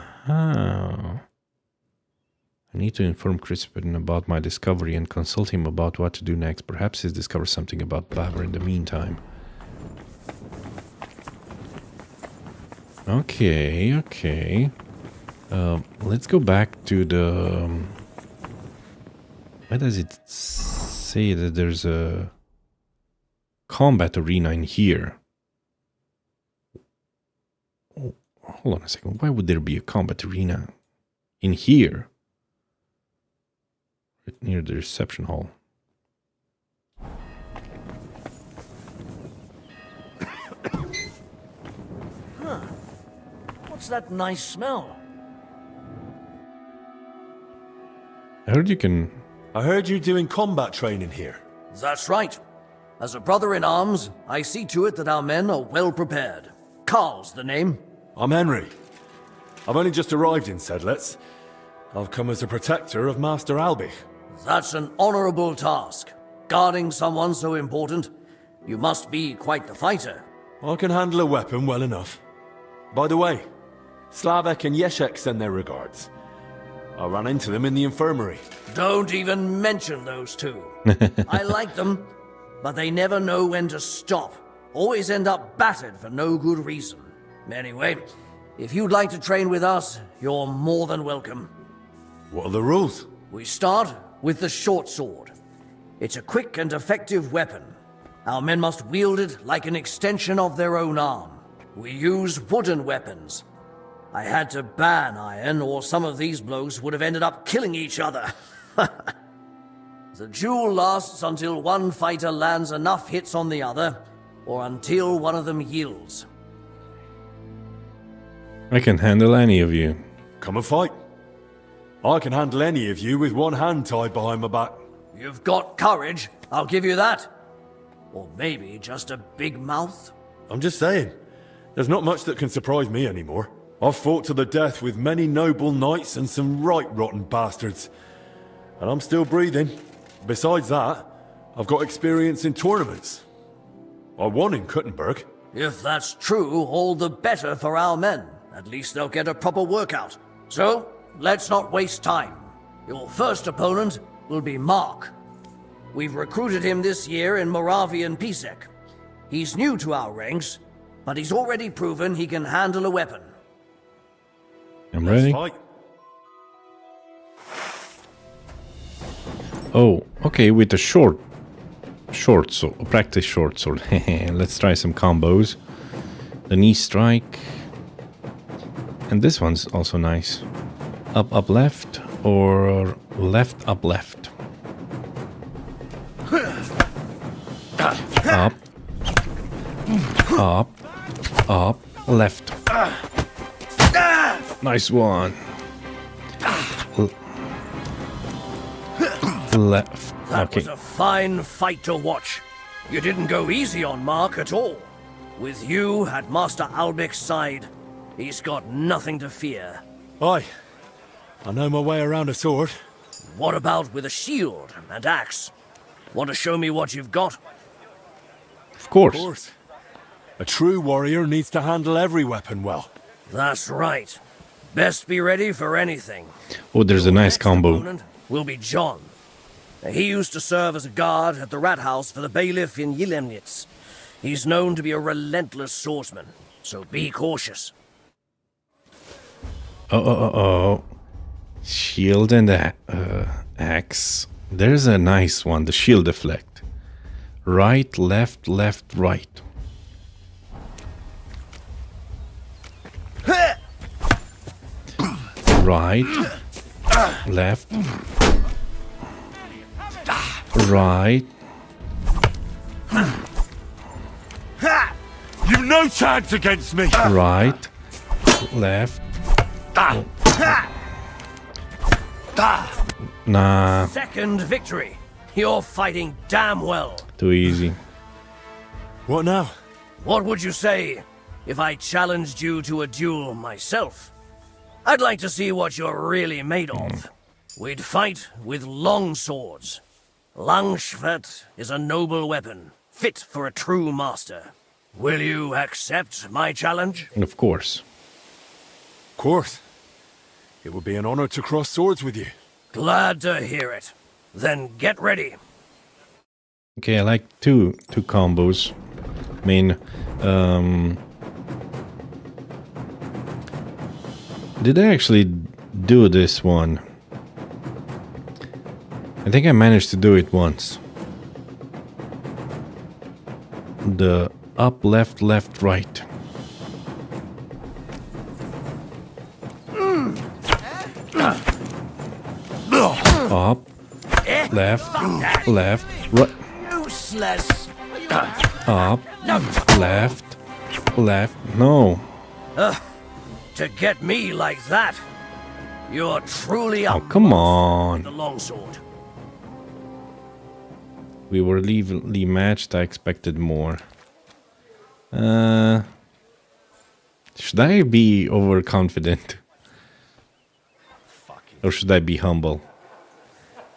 need to inform Crispin about my discovery and consult him about what to do next. Perhaps he's discovered something about Bavor in the meantime. Okay. Let's go back to the... why does it say that there's a combat arena in here? Oh, hold on a second. Why would there be a combat arena in here? Right near the reception hall. What's that nice smell? I heard you can... I heard you doing combat training here. That's right. As a brother in arms, I see to it that our men are well prepared. Carl's the name. I'm Henry. I've only just arrived in Sedlitz. I've come as a protector of Master Albich. That's an honorable task. Guarding someone so important. You must be quite the fighter. I can handle a weapon well enough. By the way, Slavek and Yeshek send their regards. I ran into them in the infirmary. Don't even mention those two. I like them, but they never know when to stop. Always end up battered for no good reason. Anyway, if you'd like to train with us, you're more than welcome. What are the rules? We start with the short sword. It's a quick and effective weapon. Our men must wield it like an extension of their own arm. We use wooden weapons. I had to ban iron, or some of these blokes would have ended up killing each other. The duel lasts until one fighter lands enough hits on the other, or until one of them yields. I can handle any of you. Come and fight. I can handle any of you with one hand tied behind my back. You've got courage, I'll give you that. Or maybe just a big mouth? I'm just saying, there's not much that can surprise me anymore. I've fought to the death with many noble knights and some right rotten bastards. And I'm still breathing. Besides that, I've got experience in tournaments. I won in Kuttenberg. If that's true, all the better for our men. At least they'll get a proper workout. So, let's not waste time. Your first opponent will be Mark. We've recruited him this year in Moravian Pisek. He's new to our ranks, but he's already proven he can handle a weapon. I'm ready. Fight. Oh, okay, with a short sword, practice short sword. Let's try some combos. The knee strike. And this one's also nice. Up, left, or left, up, left. Up, left. Nice one. Left. That was a fine fight to watch. You didn't go easy on Mark at all. With you at Master Albich's side, he's got nothing to fear. Aye. I know my way around a sword. What about with a shield and axe? Want to show me what you've got? Of course. A true warrior needs to handle every weapon well. That's right. Best be ready for anything. Oh, there's a nice combo. Opponent will be John. He used to serve as a guard at the rat house for the bailiff in Yilemnitz. He's known to be a relentless swordsman, so be cautious. Oh. Shield and axe. There's a nice one, the shield deflect. Right, left, left, right. Right, left, right. You've no chance against me! Right, left. Nah. Second victory. You're fighting damn well. Too easy. What now? What would you say if I challenged you to a duel myself? I'd like to see what you're really made of. We'd fight with long swords. Langschwert is a noble weapon, fit for a true master. Will you accept my challenge? Of course. Of course. It would be an honor to cross swords with you. Glad to hear it. Then get ready. Okay, I like two combos. I mean, did I actually do this one? I think I managed to do it once. The up, left, left, right. Up, left, left, right. Useless. Up, left, left. No. To get me like that, you're truly Oh, come on. the longsword. We were evenly matched. I expected more. Should I be overconfident? Or should I be humble?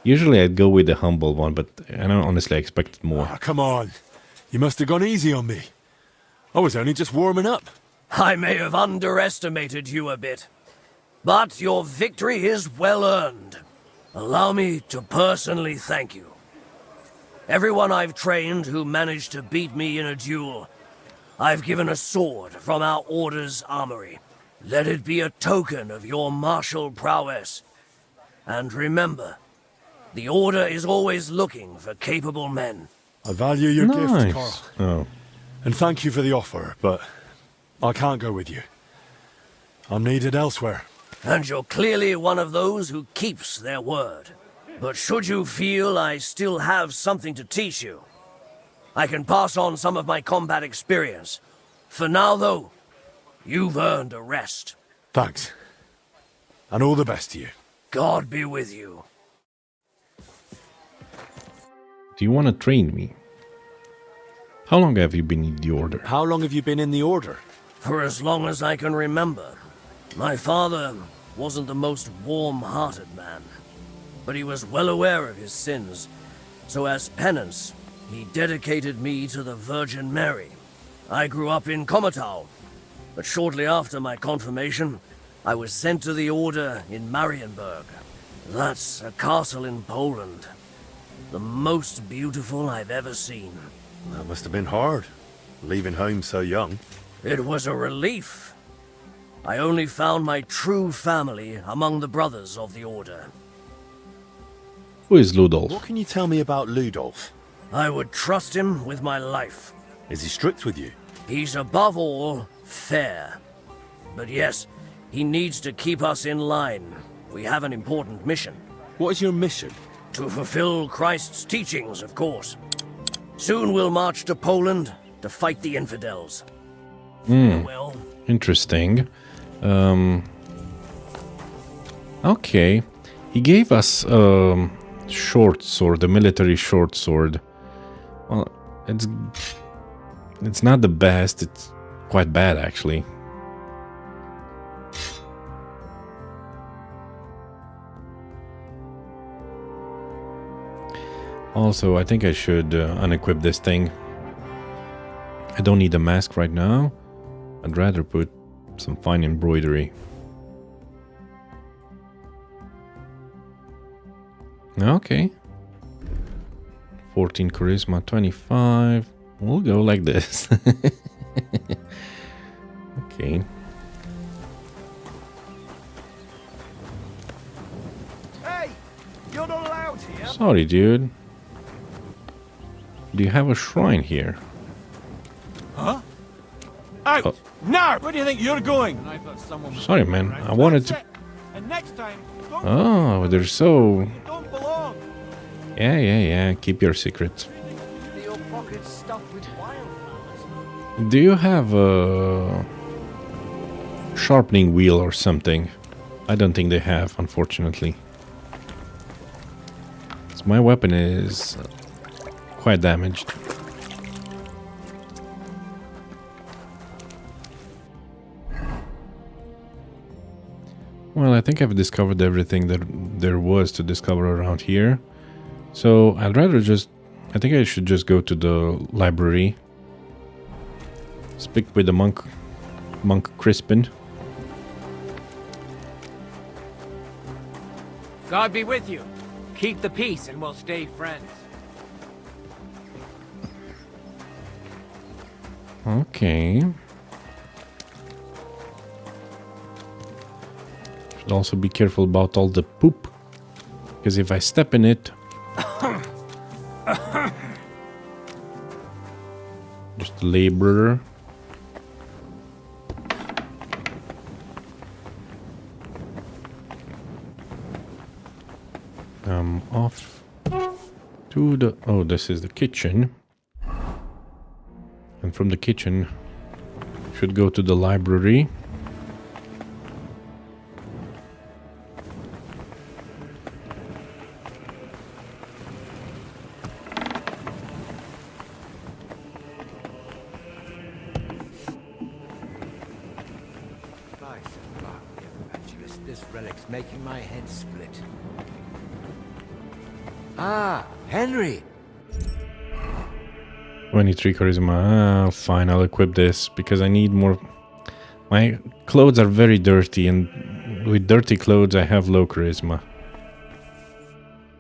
Usually I'd go with the humble one, but I don't honestly expected more. Ah, come on. You must have gone easy on me. I was only just warming up. I may have underestimated you a bit, but your victory is well earned. Allow me to personally thank you. Everyone I've trained who managed to beat me in a duel, I've given a sword from our order's armory. Let it be a token of your martial prowess. And remember, the order is always looking for capable men. I value your gift, Carl. Oh. And thank you for the offer, but I can't go with you. I'm needed elsewhere. And you're clearly one of those who keeps their word. But should you feel I still have something to teach you, I can pass on some of my combat experience. For now, though, you've earned a rest. Thanks. And all the best to you. God be with you. Do you want to train me? How long have you been in the order? How long have you been in the order? For as long as I can remember. My father wasn't the most warm-hearted man, but he was well aware of his sins. So as penance, he dedicated me to the Virgin Mary. I grew up in Komatau, but shortly after my confirmation, I was sent to the order in Marienburg. That's a castle in Poland. The most beautiful I've ever seen. That must have been hard, leaving home so young. It was a relief. I only found my true family among the brothers of the order. Who is Ludolf? What can you tell me about Ludolf? I would trust him with my life. Is he strict with you? He's above all fair. But yes, he needs to keep us in line. We have an important mission. What is your mission? To fulfill Christ's teachings, of course. Soon we'll march to Poland to fight the infidels. Well, interesting. Okay. He gave us short sword, the military short sword. Well, it's not the best. It's quite bad, actually. Also, I think I should unequip this thing. I don't need a mask right now. I'd rather put some fine embroidery. Okay. 14 charisma, 25. We'll go like this. Okay. Hey! You're not allowed here! Sorry, dude. Do you have a shrine here? Huh? Out! Oh. Now! Where do you think you're going? Sorry, man. I wanted to... And next time, don't Oh, they're so... don't belong! Yeah. Keep your secrets. Your pockets stuffed with wildflowers. Do you have a sharpening wheel or something? I don't think they have, unfortunately. So my weapon is quite damaged. Well, I think I've discovered everything that there was to discover around here. So I'd rather just... I think I should just go to the library. Speak with the monk Crispin. God be with you. Keep the peace and we'll stay friends. Okay. Should also be careful about all the poop. Because if I step in it... Just a laborer. Off to the... Oh, this is the kitchen. And from the kitchen, should go to the library. This relic's making my head split. Ah, Henry! 23 charisma. Fine, I'll equip this because I need more. My clothes are very dirty, and with dirty clothes I have low charisma.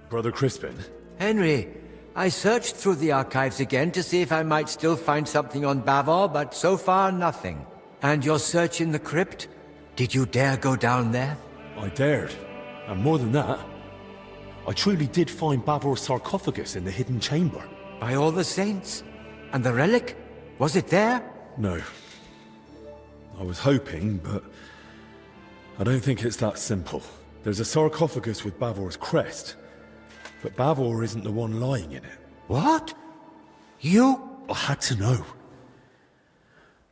Brother Crispin? Henry, I searched through the archives again to see if I might still find something on Bavor, but so far nothing. And your search in the crypt? Did you dare go down there? I dared. And more than that, I truly did find Bavor's sarcophagus in the hidden chamber. By all the saints? And the relic? Was it there? No. I was hoping, but I don't think it's that simple. There's a sarcophagus with Bavor's crest, but Bavor isn't the one lying in it. What? You? I had to know.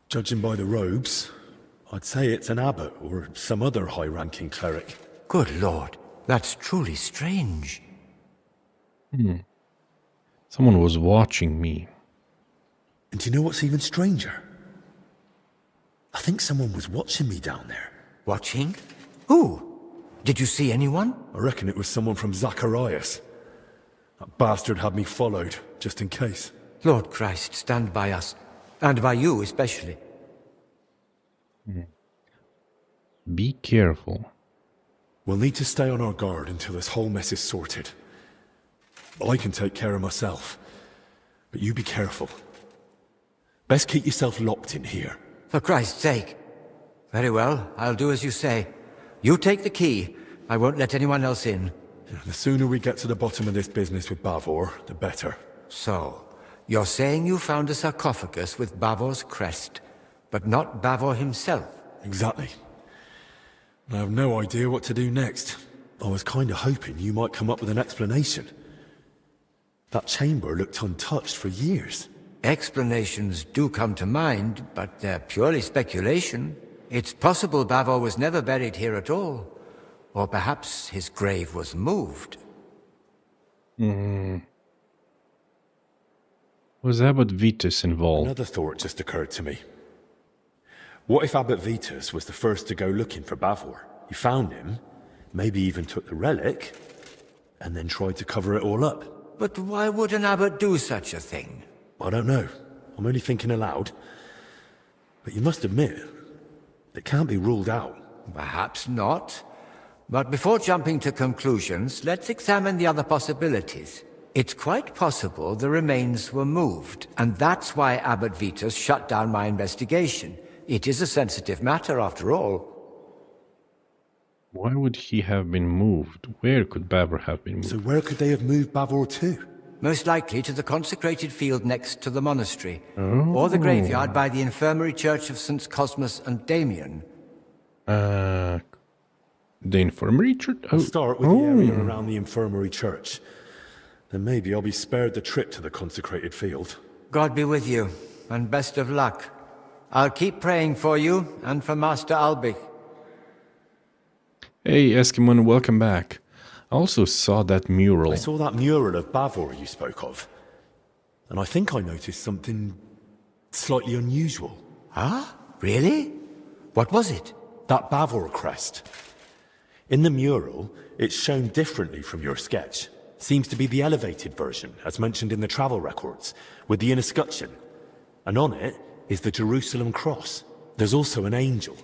Judging by the robes, I'd say it's an abbot or some other high-ranking cleric. Good lord, that's truly strange. Someone was watching me. And do you know what's even stranger? I think someone was watching me down there. Watching? Who? Did you see anyone? I reckon it was someone from Zacharias. That bastard had me followed, just in case. Lord Christ, stand by us. And by you especially. Be careful. We'll need to stay on our guard until this whole mess is sorted. I can take care of myself. But you be careful. Best keep yourself locked in here. For Christ's sake. Very well, I'll do as you say. You take the key. I won't let anyone else in. The sooner we get to the bottom of this business with Bavor, the better. So, you're saying you found a sarcophagus with Bavor's crest, but not Bavor himself? Exactly. I have no idea what to do next. I was kind of hoping you might come up with an explanation. That chamber looked untouched for years. Explanations do come to mind, but they're purely speculation. It's possible Bavor was never buried here at all. Or perhaps his grave was moved. Was Abbot Vitus involved? Another thought just occurred to me. What if Abbot Vitus was the first to go looking for Bavor? He found him, maybe even took the relic, and then tried to cover it all up. But why would an abbot do such a thing? I don't know. I'm only thinking aloud. But you must admit, it can't be ruled out. Perhaps not. But before jumping to conclusions, let's examine the other possibilities. It's quite possible the remains were moved, and that's why Abbot Vitus shut down my investigation. It is a sensitive matter, after all. Why would he have been moved? Where could Bavor have been moved? So where could they have moved Bavor to? Most likely to the consecrated field next to the monastery, or the graveyard by the infirmary church of St. Cosmas and Damian. The infirmary church? I'll start with the area around the infirmary church. Then maybe I'll be spared the trip to the consecrated field. God be with you, and best of luck. I'll keep praying for you, and for Master Albich. Hey, Eskimon, welcome back. I also saw that mural. I saw that mural of Bavor you spoke of. And I think I noticed something slightly unusual. Ah? Really? What was it? That Bavor crest. In the mural, it's shown differently from your sketch. Seems to be the elevated version, as mentioned in the travel records, with the inner scutcheon. And on it is the Jerusalem cross. There's also an angel.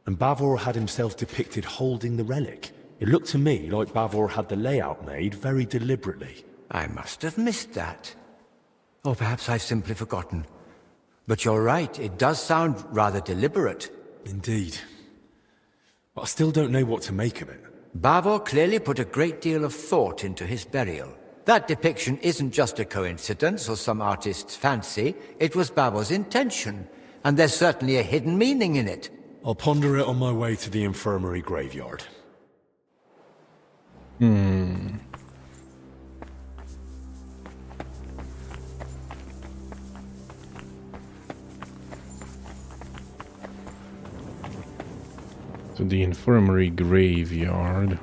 And Bavor had himself depicted holding the relic. It looked to me like Bavor had the layout made very deliberately. I must have missed that. Or perhaps I've simply forgotten. But you're right, it does sound rather deliberate. Indeed. But I still don't know what to make of it. Bavor clearly put a great deal of thought into his burial. That depiction isn't just a coincidence or some artist's fancy. It was Bavor's intention. And there's certainly a hidden meaning in it. I'll ponder it on my way to the infirmary graveyard. To the infirmary graveyard.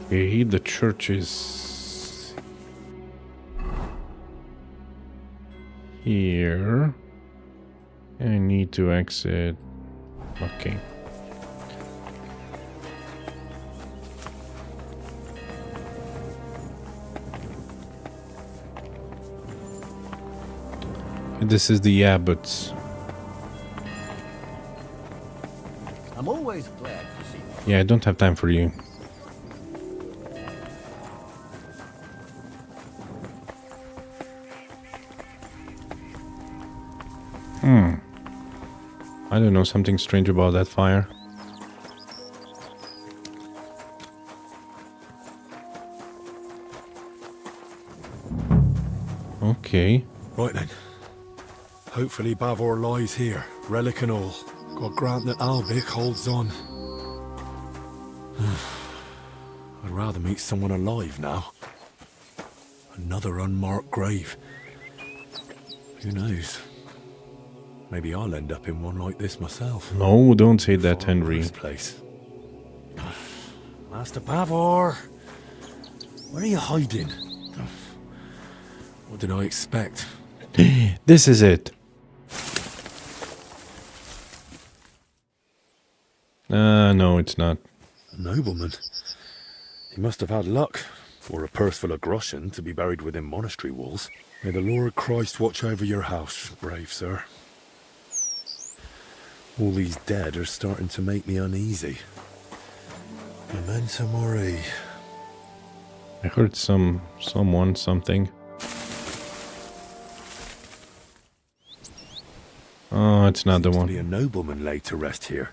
Okay, the church is here. I need to exit. Okay. This is the abbot's. I'm always glad to see you. Yeah, I don't have time for you. I don't know, something strange about that fire. Okay. Right then. Hopefully Bavor lies here, relic and all. God grant that Albich holds on. I'd rather meet someone alive now. Another unmarked grave. Who knows? Maybe I'll end up in one like this myself. No, don't say that, Henry. Place. Master Bavor! Where are you hiding? What did I expect? This is it. No, it's not. A nobleman. He must have had luck, or a purse full of groschen to be buried within monastery walls. May the Lord Christ watch over your house, brave sir. All these dead are starting to make me uneasy. Memento mori. I heard someone, something. Oh, it's not the one. Be a nobleman laid to rest here,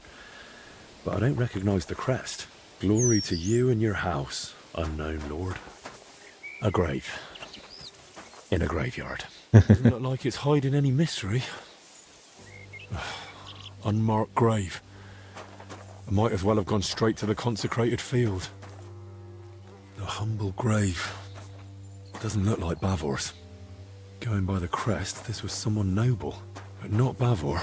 but I don't recognize the crest. Glory to you and your house, unknown lord. A grave. In a graveyard. Doesn't look like it's hiding any mystery. Unmarked grave. I might as well have gone straight to the consecrated field. The humble grave. Doesn't look like Bavor's. Going by the crest, this was someone noble, but not Bavor.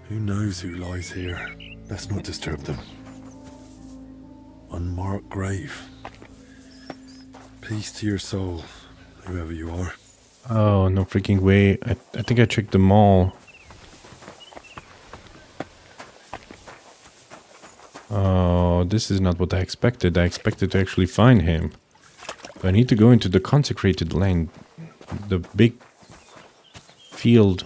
Who knows who lies here? Let's not disturb them. Unmarked grave. Peace to your soul, whoever you are. Oh, no freaking way. I think I checked them all. Oh, Oh, this is not what I expected. I expected to actually find him. I need to go into the consecrated land. The big field.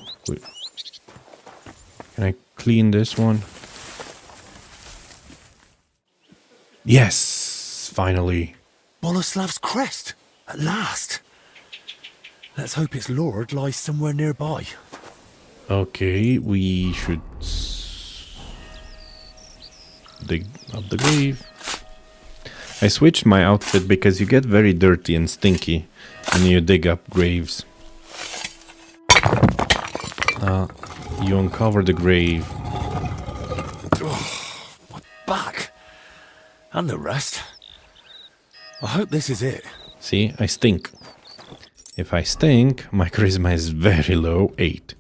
Can I clean this one? Yes! Finally. Boleslav's crest! At last! Let's hope its lord lies somewhere nearby. Okay, we should dig up the grave. I switched my outfit because you get very dirty and stinky when you dig up graves. You uncover the grave. Oh, my back! And the rest. I hope this is it. See, I stink. If I stink, my charisma is very low, 8.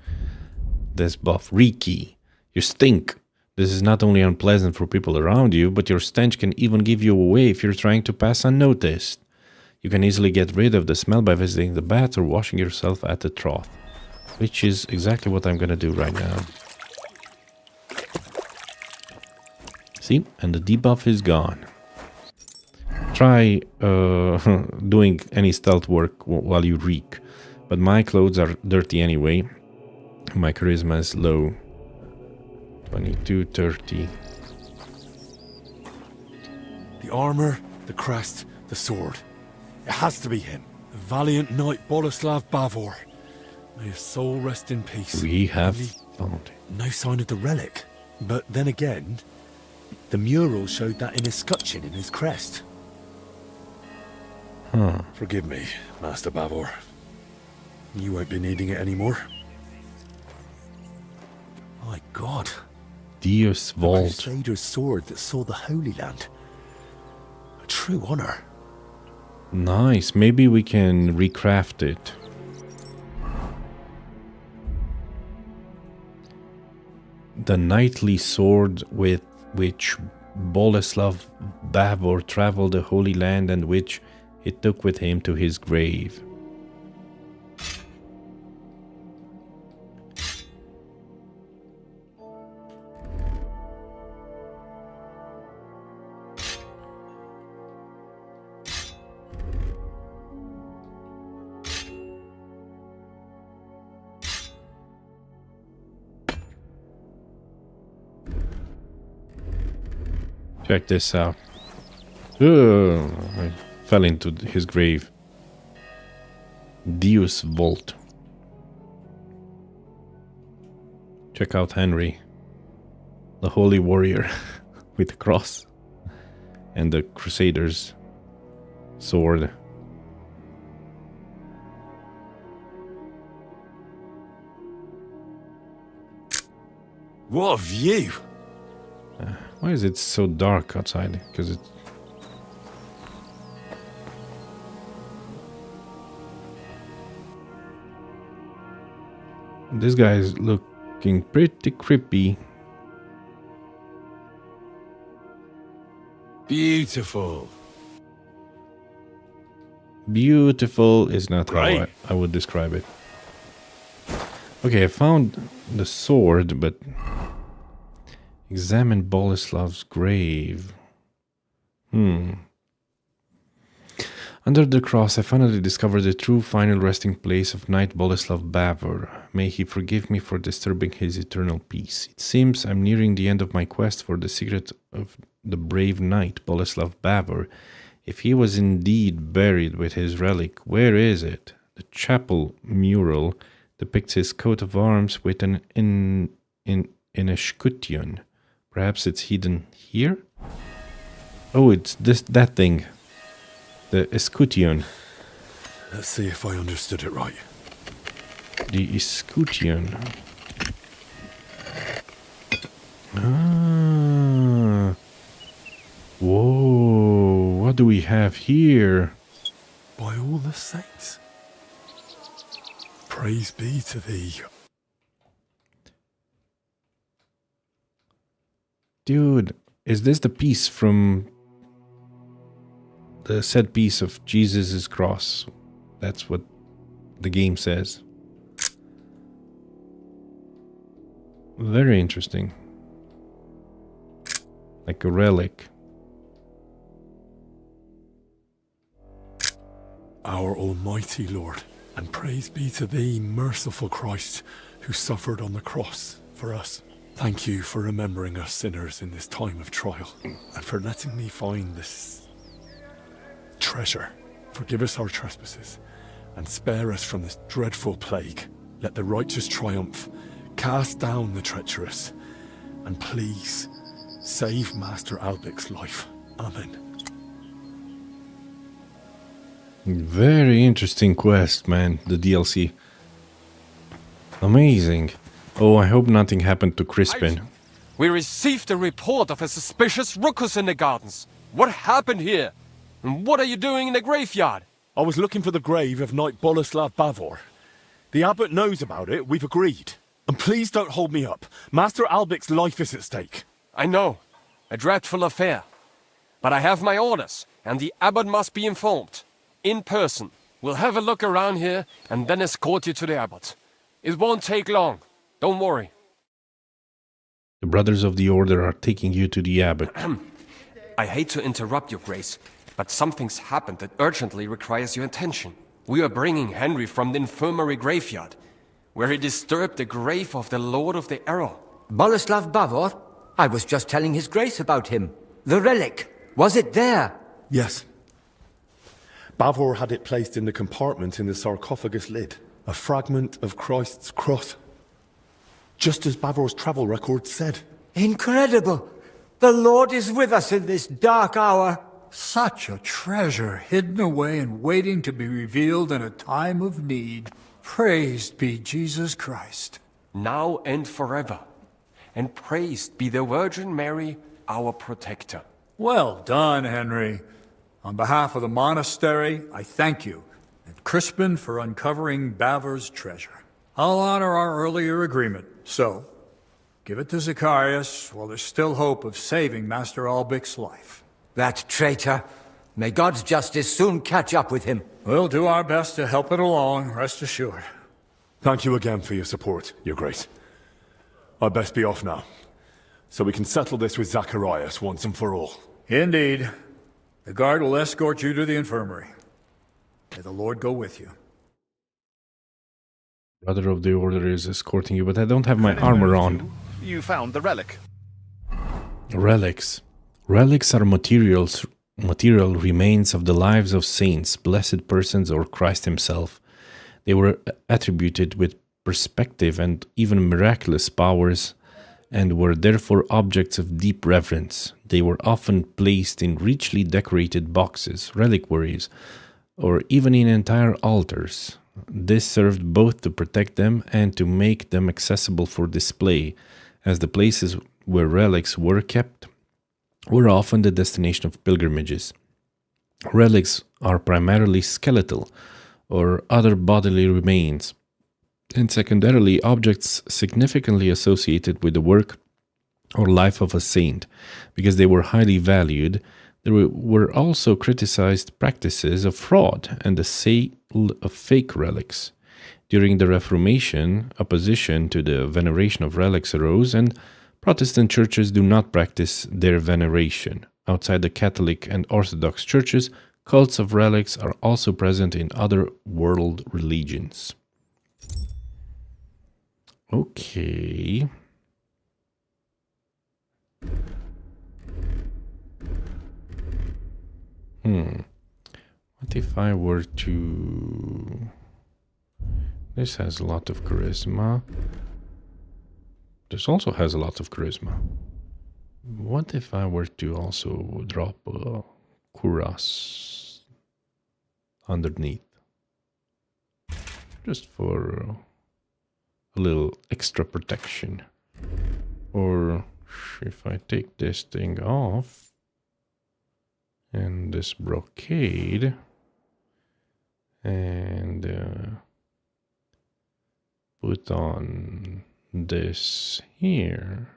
This buff, Reiki. You stink. This is not only unpleasant for people around you, but your stench can even give you away if you're trying to pass unnoticed. You can easily get rid of the smell by visiting the bath or washing yourself at the trough, which is exactly what I'm gonna do right now. See, and the debuff is gone. Try doing any stealth work while you reek, but my clothes are dirty anyway. My charisma is low. 22, 30. The armor, the crest, the sword. It has to be him. The valiant knight Boleslav Bavor. May his soul rest in peace. We have found it. No sign of the relic. But then again, the mural showed that in escutcheon in his crest. Huh. Forgive me, Master Bavor. You won't be needing it anymore. My God. Dios Vault. The Crusader's sword that saw the Holy Land. A true honor. Nice. Maybe we can recraft it. The knightly sword with which Boleslav Bavor traveled the Holy Land and which he took with him to his grave. Check this out. I fell into his grave. Dios Vault. Check out Henry, the holy warrior with the cross and the Crusader's sword. What a view! Why is it so dark outside? Because it's... This guy is looking pretty creepy. Beautiful. Beautiful is not how I would describe it. Okay, I found the sword, but... Examine Boleslav's grave. Under the cross, I finally discovered the true final resting place of Knight Boleslav Bavor. May he forgive me for disturbing his eternal peace. It seems I'm nearing the end of my quest for the secret of the brave knight Boleslav Bavor. If he was indeed buried with his relic, where is it? The chapel mural depicts his coat of arms with an escutcheon. Perhaps it's hidden here? Oh, it's that thing. The escutcheon. Let's see if I understood it right. The escutcheon. Ah. Whoa, what do we have here? By all the saints. Praise be to thee. Dude, is this the piece from the set piece of Jesus' cross? That's what the game says. Very interesting. Like a relic. our Almighty Lord, and praise be to thee, merciful Christ, who suffered on the cross for us. Thank you for remembering us sinners in this time of trial, and for letting me find this treasure. Forgive us our trespasses, and spare us from this dreadful plague. Let the righteous triumph. Cast down the treacherous, and please save Master Albic's life. Amen. Very interesting quest, man, the DLC. Amazing. Oh, I hope nothing happened to Crispin. We received a report of a suspicious ruckus in the gardens. What happened here? And what are you doing in the graveyard? I was looking for the grave of Knight Boleslav Bavor. The abbot knows about it, we've agreed. And please don't hold me up. Master Albic's life is at stake. I know. A dreadful affair. But I have my orders, and the abbot must be informed. In person. We'll have a look around here, and then escort you to the abbot. It won't take long. Don't worry. The brothers of the order are taking you to the abbot. I hate to interrupt you, Grace, but something's happened that urgently requires your attention. We are bringing Henry from the infirmary graveyard, where he disturbed the grave of the Lord of the Arrow. Boleslav Bavor? I was just telling his grace about him. The relic. Was it there? Yes. Bavor had it placed in the compartment in the sarcophagus lid. A fragment of Christ's cross. Just as Bavor's travel record said. Incredible! The Lord is with us in this dark hour. Such a treasure hidden away and waiting to be revealed in a time of need. Praised be Jesus Christ. Now and forever. And praised be the Virgin Mary, our protector. Well done, Henry. On behalf of the monastery, I thank you, and Crispin for uncovering Bavor's treasure. I'll honor our earlier agreement, so give it to Zacharias while there's still hope of saving Master Albic's life. That traitor. May God's justice soon catch up with him. We'll do our best to help it along, rest assured. Thank you again for your support, Your Grace. I'd best be off now, so we can settle this with Zacharias once and for all. Indeed. The guard will escort you to the infirmary. May the Lord go with you. Brother of the order is escorting you, but I don't have my armor on. You found the relic. Relics. Relics are material remains of the lives of saints, blessed persons, or Christ himself. They were attributed with perspective and even miraculous powers, and were therefore objects of deep reverence. They were often placed in richly decorated boxes, reliquaries, or even in entire altars. This served both to protect them and to make them accessible for display, as the places where relics were kept were often the destination of pilgrimages. Relics are primarily skeletal or other bodily remains, and secondarily objects significantly associated with the work or life of a saint. Because they were highly valued, there were also criticized practices of fraud and the sale of fake relics. During the Reformation, opposition to the veneration of relics arose, and Protestant churches do not practice their veneration. Outside the Catholic and Orthodox churches, cults of relics are also present in other world religions. Okay. What if I were to... This has a lot of charisma. This also has a lot of charisma. What if I were to also drop a cuirass underneath? Just for a little extra protection. Or if I take this thing off and this brocade and put on this here,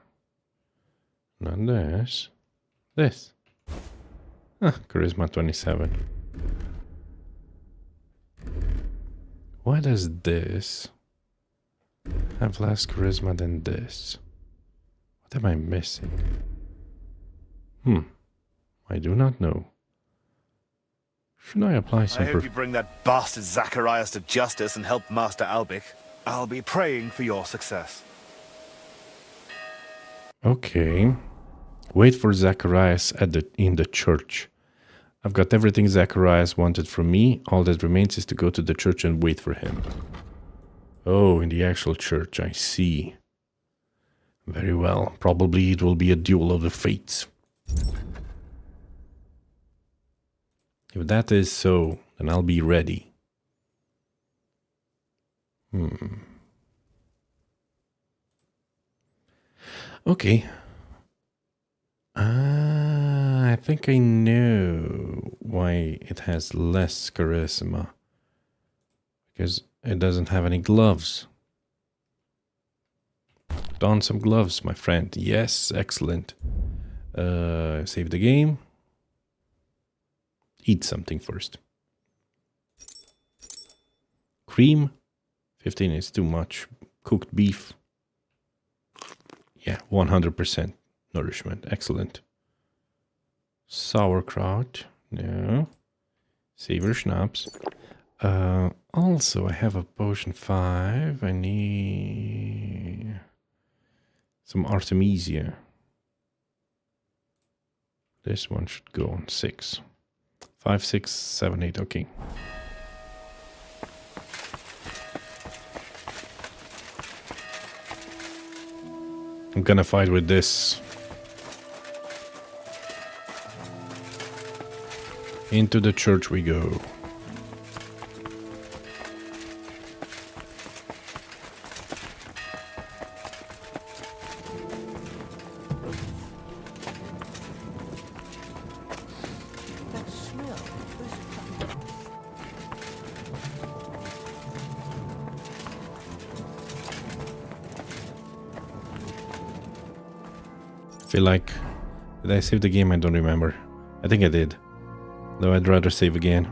not this, this. Charisma 27. Why does this have less charisma than this? What am I missing? I do not know. Should I apply I some... hope you bring that bastard Zacharias to justice and help Master Albic. I'll be praying for your success. Okay. Wait for Zacharias in the church. I've got everything Zacharias wanted from me. All that remains is to go to the church and wait for him. Oh, in the actual church, I see. Very well. Probably it will be a duel of the fates. If that is so, then I'll be ready. Okay. I think I know why it has less charisma. Because it doesn't have any gloves. Put on some gloves, my friend. Yes, excellent. Save the game. Eat something first. Cream. 15 is too much. Cooked beef. Yeah, 100% nourishment. Excellent. Sauerkraut. No. Savor schnapps. Also, I have a potion 5. I need some Artemisia. This one should go on 6. 5, 6, 7, 8. Okay. I'm gonna fight with this. Into the church we go. Feel like, did I save the game? I don't remember. I think I did. Though I'd rather save again.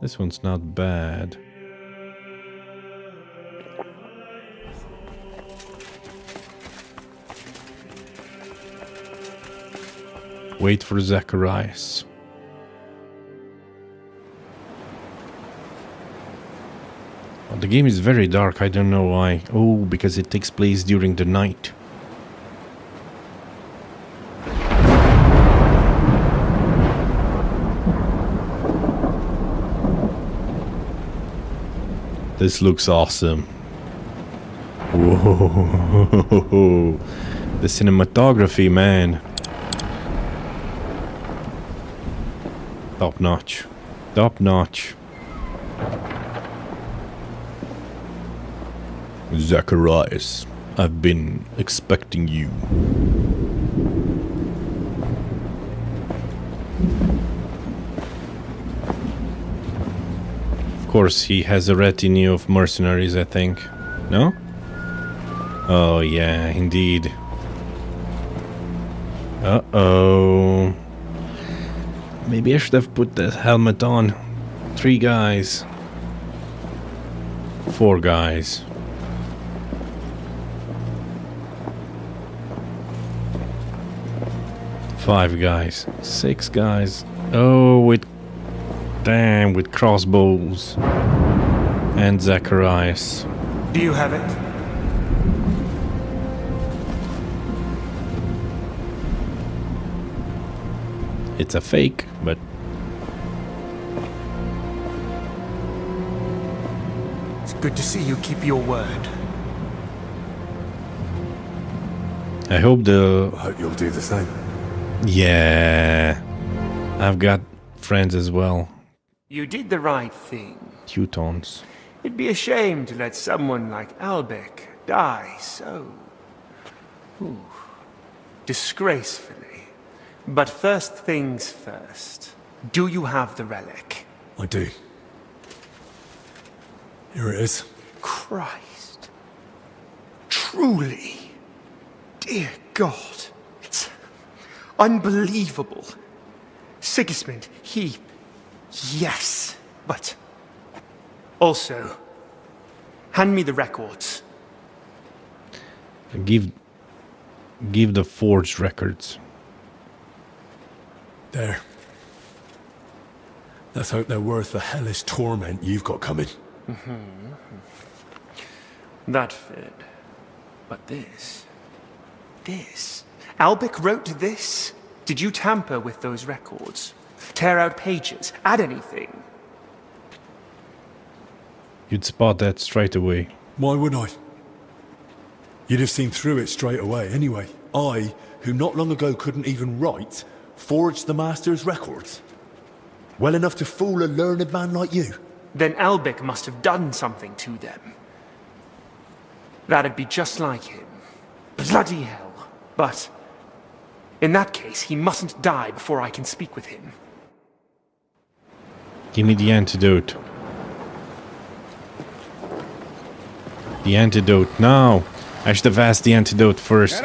This one's not bad. Wait for Zacharias. Well, the game is very dark, I don't know why. Oh, because it takes place during the night. This looks awesome. Whoa. The cinematography, man. Top notch. Top notch. Zacharias, I've been expecting you. Of course, he has a retinue of mercenaries, I think. No? Oh, yeah, indeed. Uh-oh. Maybe I should have put the helmet on. 3 guys. 4 guys. 5 guys. 6 guys. Oh, with... Damn, with crossbows. And Zacharias. Do you have it? It's a fake, but... It's good to see you keep your word. I hope I hope you'll do the same. Yeah. I've got friends as well. You did the right thing. Teutons. It'd be a shame to let someone like Albic die so... disgracefully. But first things first. Do you have the relic? I do. Here it is. Christ. Truly. Dear God. It's unbelievable. Sigismund, he... Yes, but... Also, hand me the records. Give the forged records. There. Let's hope they're worth the hellish torment you've got coming. That fit. But this... Albic wrote this? Did you tamper with those records? Tear out pages? Add anything? You'd spot that straight away. Why would I? You'd have seen through it straight away. Anyway, I, who not long ago couldn't even write, forged the Master's records. Well enough to fool a learned man like you. Then Albic must have done something to them. That'd be just like him. Bloody hell. But in that case, he mustn't die before I can speak with him. Give me the antidote. The antidote now. I should have asked the antidote first.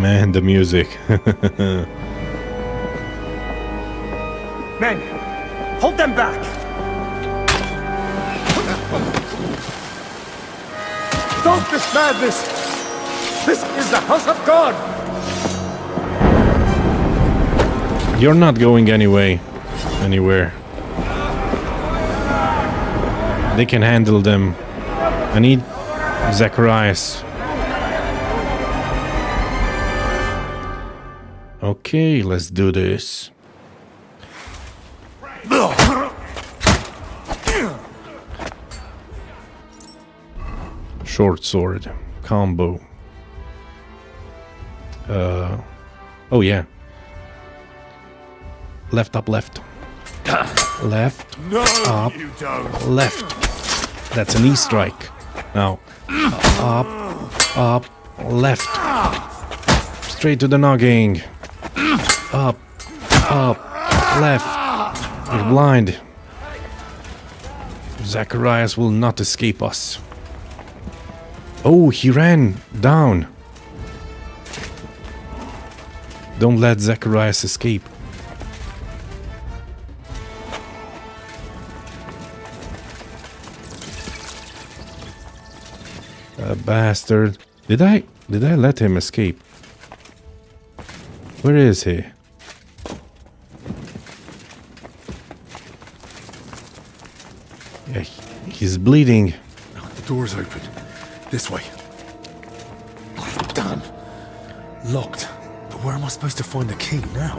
Man, the music. Men, hold them back! Stop this madness! This is the house of God! You're not going anywhere. They can handle them. I need Zacharias. Okay, let's do this. Short sword combo. Oh yeah. Left up, left. Left, No, up, you don't. left. That's an E strike. Now, up, left. Straight to the noggin. Up, left. You're blind. Zacharias will not escape us. Oh, he ran down. Don't let Zacharias escape. A bastard. Did I let him escape? Where is he? Yeah, he's bleeding. The door's open. This way. Damn. Locked. But where am I supposed to find the key now?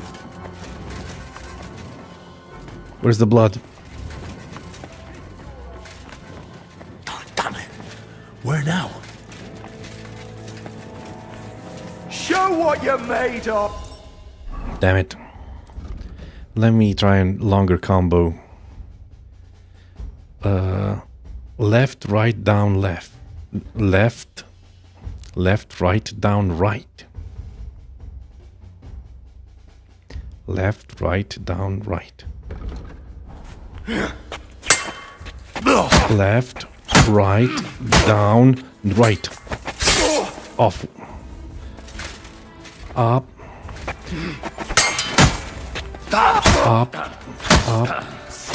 Where's the blood? Oh, damn it. Where now? Show what you're made of! Damn it. Let me try a longer combo. Left, right, down, left. Left, right, down, right. Left, right, down, right. Left, right, down, right. Off. Up.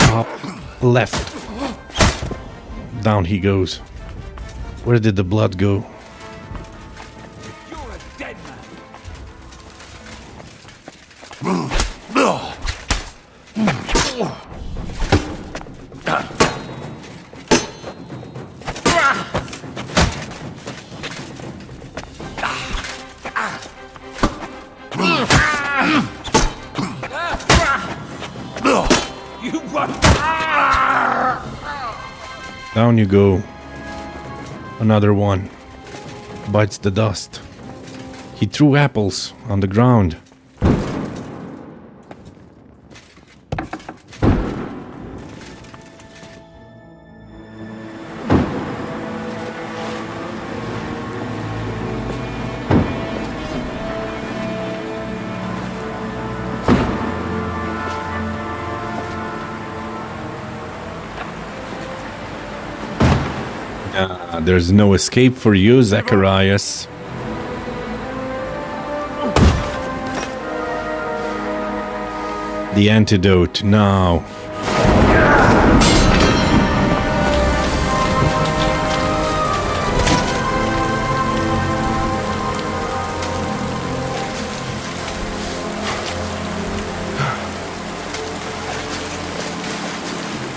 Up, left. Down he goes. Where did the blood go? You're a dead Down you go. Another one. Bites the dust. He threw apples on the ground. There's no escape for you, Zacharias. The antidote, now.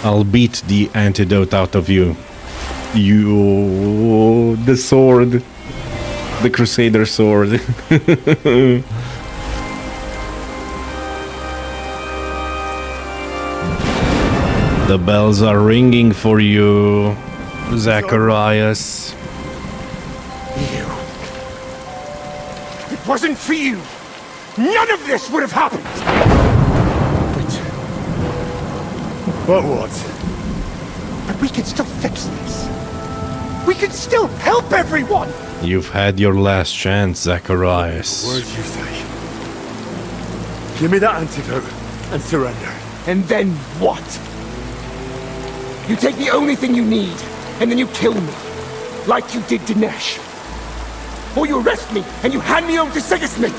I'll beat the antidote out of you. You... the sword. The Crusader sword. The bells are ringing for you, Zacharias. You. If it wasn't for you, none of this would have happened! But what? But we can still fix this. We can still help everyone! You've had your last chance, Zacharias. Word you say. Give me that antidote and surrender. And then what? You take the only thing you need, and then you kill me. Like you did Dinesh. Or you arrest me, and you hand me over to Sigismund!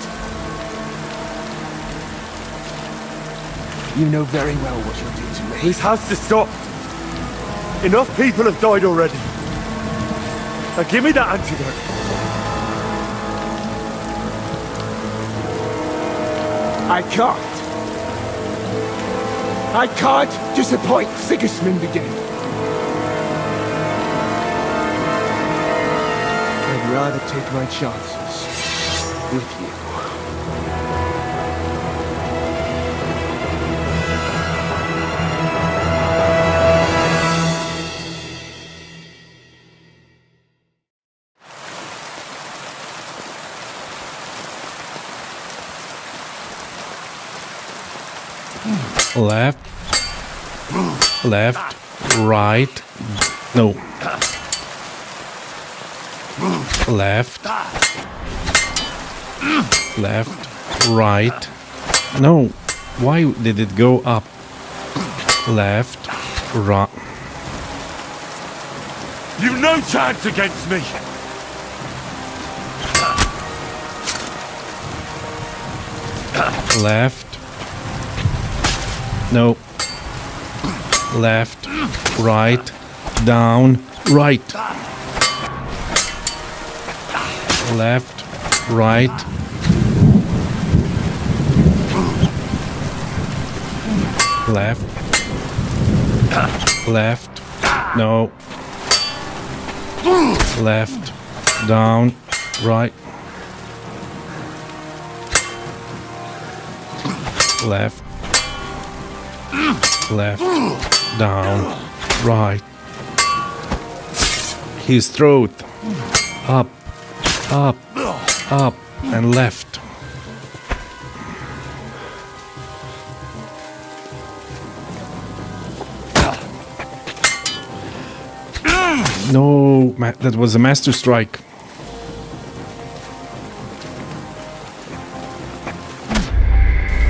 You know very well what you'll do to me. This has to stop. Enough people have died already. Now give me that antidote. I can't. I can't disappoint Sigismund again. I'd rather take my chances with you. Left, left, right, no, left, left, right, no, why did it go up? Left, right. You've no chance against me! Left. No. Left, right, down, right. Left, right. Left. Left. No. Left, down, right. Left. Left, down, right. His throat. Up, up, up, and left. No, that was a master strike.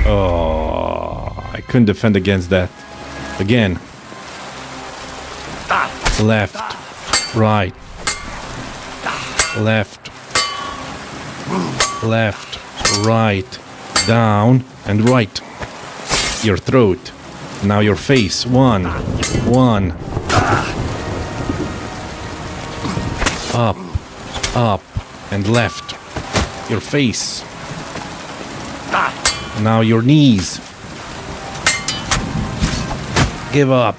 Oh, I couldn't defend against that. Again. Left, right, left, left, right, down, and right. Your throat. Now your face. One. Up, up, and left. Your face. Now your knees. Give up.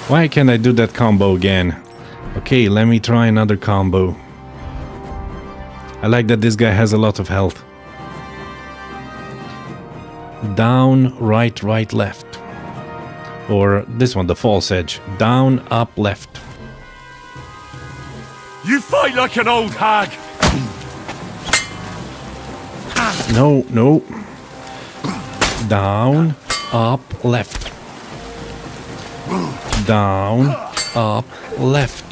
Why can't I do that combo again? Okay, let me try another combo. I like that this guy has a lot of health. Down, right, right, left. Or this one, the false edge. Down, up, left. You fight like an old hag! No, no. Down, up, left. Down, up, left.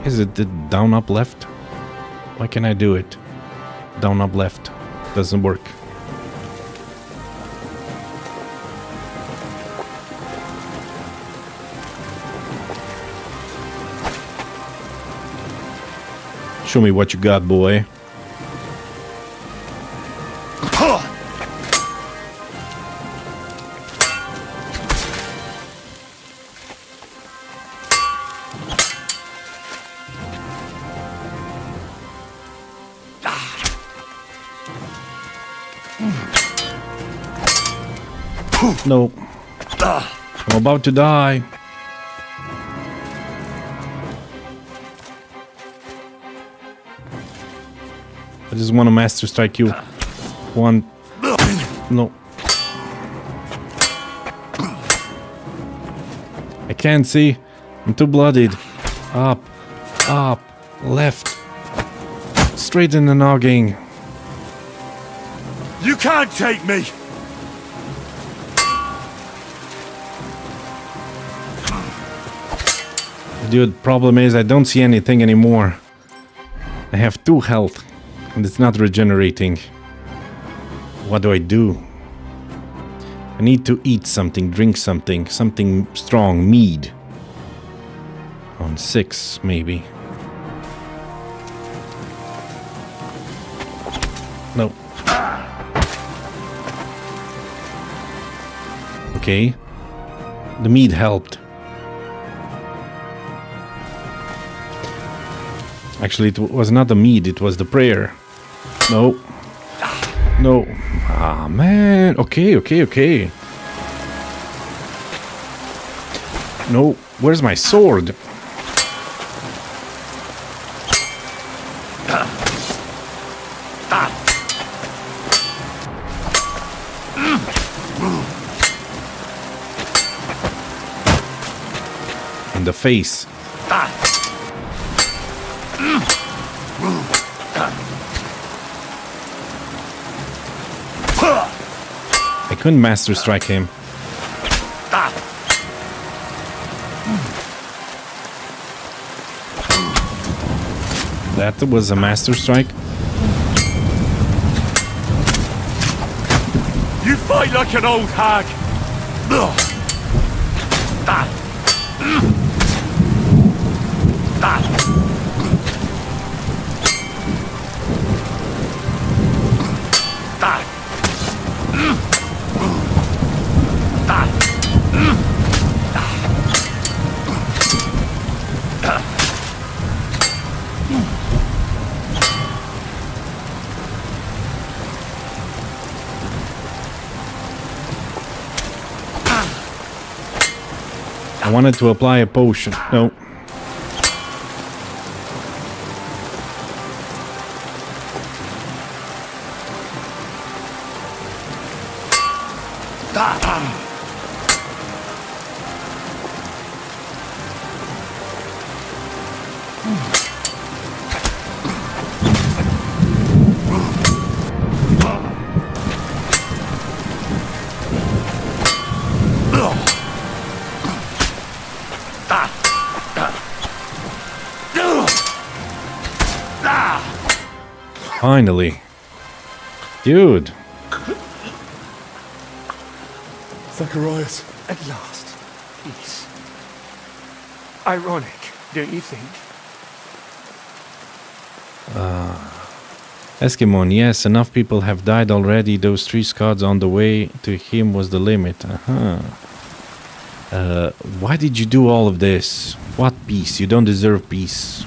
Is it the down, up, left? Why can't I do it? Down, up, left. Doesn't work. Show me what you got, boy. No. I'm about to die. I just want to master strike you. One. No. I can't see. I'm too bloodied. Up. Up. Left. Straight in the noggin. You can't take me! Dude, problem is I don't see anything anymore. I have 2 health and it's not regenerating. What do I do? I need to eat something, drink something, something strong, mead. On 6, maybe. No. Okay. The mead helped. Actually, it was not the mead, it was the prayer. No. No. Ah, man. Okay, okay, okay. No. Where's my sword? In the face. I couldn't master strike him. That was a master strike. You fight like an old hag! I wanted to apply a potion. No. Finally. Dude. Zacharias. At last. Peace. Ironic, don't you think? Eskimon, yes, enough people have died already. Those 3 squads on the way to him was the limit. Why did you do all of this? What peace? You don't deserve peace.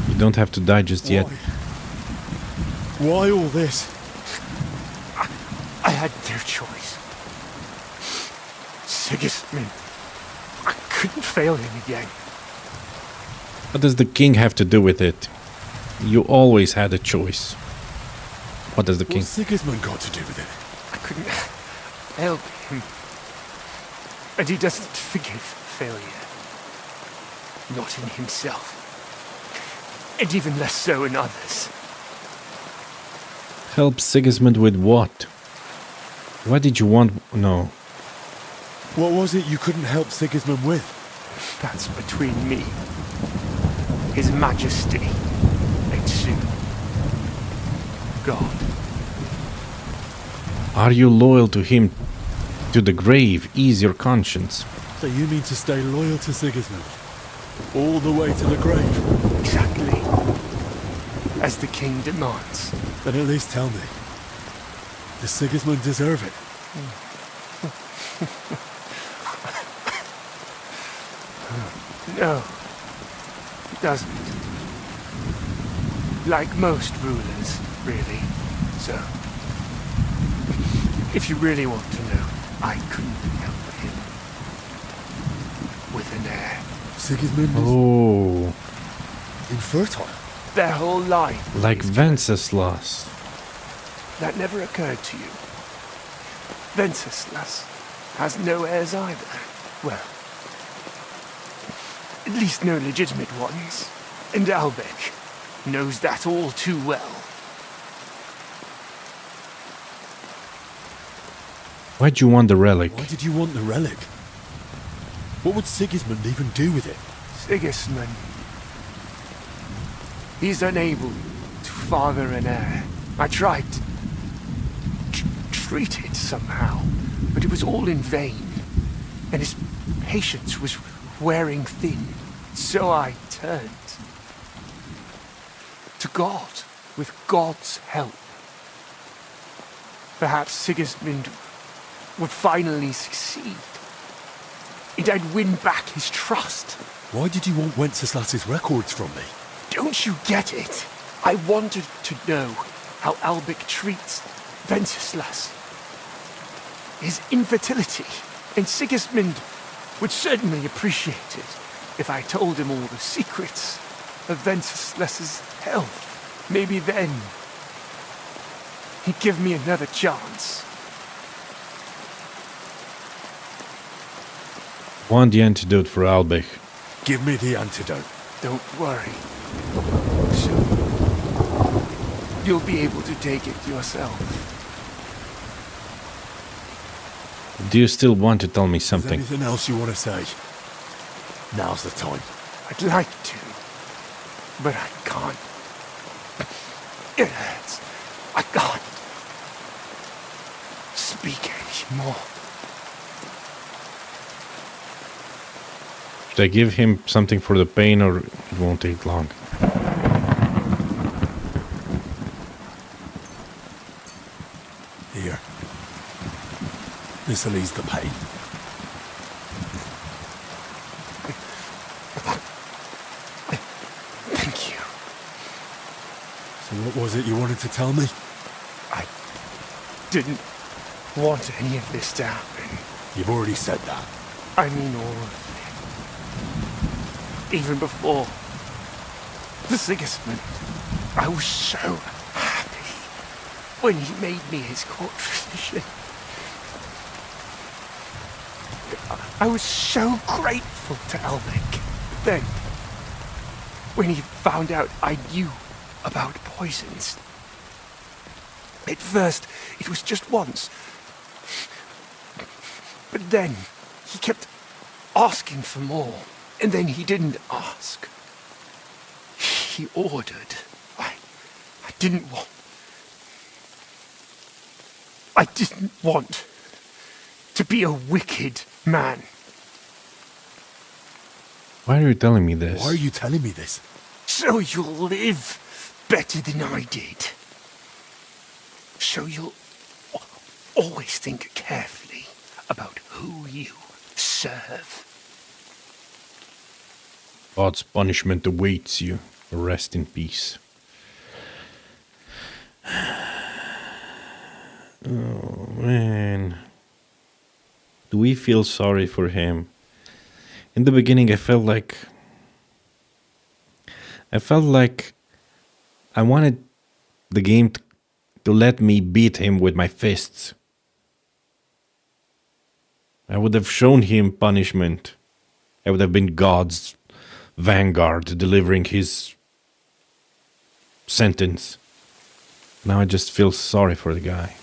You don't have to die just yet. Why all this? I had no choice. Sigismund. I couldn't fail him again. What does the king have to do with it? You always had a choice. What does the king... What's Sigismund got to do with it? I couldn't help him. And he doesn't forgive failure. Not in himself. And even less so in others. Help Sigismund with what? Why did you want... No. What was it you couldn't help Sigismund with? That's between me, His Majesty, and soon, God. Are you loyal to him to the grave? Ease your conscience. So you mean to stay loyal to Sigismund? All the way to the grave? Exactly. As the king demands. Then at least tell me. Does Sigismund deserve it? No. He doesn't. Like most rulers, really. So, if you really want to know, I couldn't help him. With an heir. Sigismund Oh. infertile? Their whole life. Like Wenceslas. That never occurred to you. Wenceslas has no heirs either. Well, at least no legitimate ones. And Albec knows that all too well. Why'd you want the relic? Why did you want the relic? What would Sigismund even do with it? Sigismund. He's unable to father an heir. I tried to treat it somehow, but it was all in vain. And his patience was wearing thin. So I turned to God, with God's help. Perhaps Sigismund would finally succeed. And I'd win back his trust. Why did you want Wenceslas's records from me? Don't you get it? I wanted to know how Albec treats Wenceslas. His infertility. And Sigismund would certainly appreciate it if I told him all the secrets of Wenceslas's health. Maybe then he'd give me another chance. Want the antidote for Albec. Give me the antidote. Don't worry. Soon you'll be able to take it yourself. Do you still want to tell me something? Is there anything else you want to say? Now's the time. I'd like to, but I can't. It hurts. I can't speak anymore. Should I give him something for the pain, or it won't take long? Here. This'll ease the pain. Thank you. So what was it you wanted to tell me? I didn't want any of this to happen. You've already said that. I mean all of it. Even before the Sigismund, I was so happy when he made me his court physician. I was so grateful to Albec. Then, when he found out I knew about poisons, at first it was just once. But then he kept asking for more, and then he didn't ask. He ordered. I didn't want to be a wicked man. Why are you telling me this? Why are you telling me this? So you'll live better than I did. So you'll always think carefully about who you serve. God's punishment awaits you. Rest in peace. Oh, man. Do we feel sorry for him? In the beginning, I felt like I wanted the game to let me beat him with my fists. I would have shown him punishment. I would have been God's vanguard delivering his sentence. Now I just feel sorry for the guy.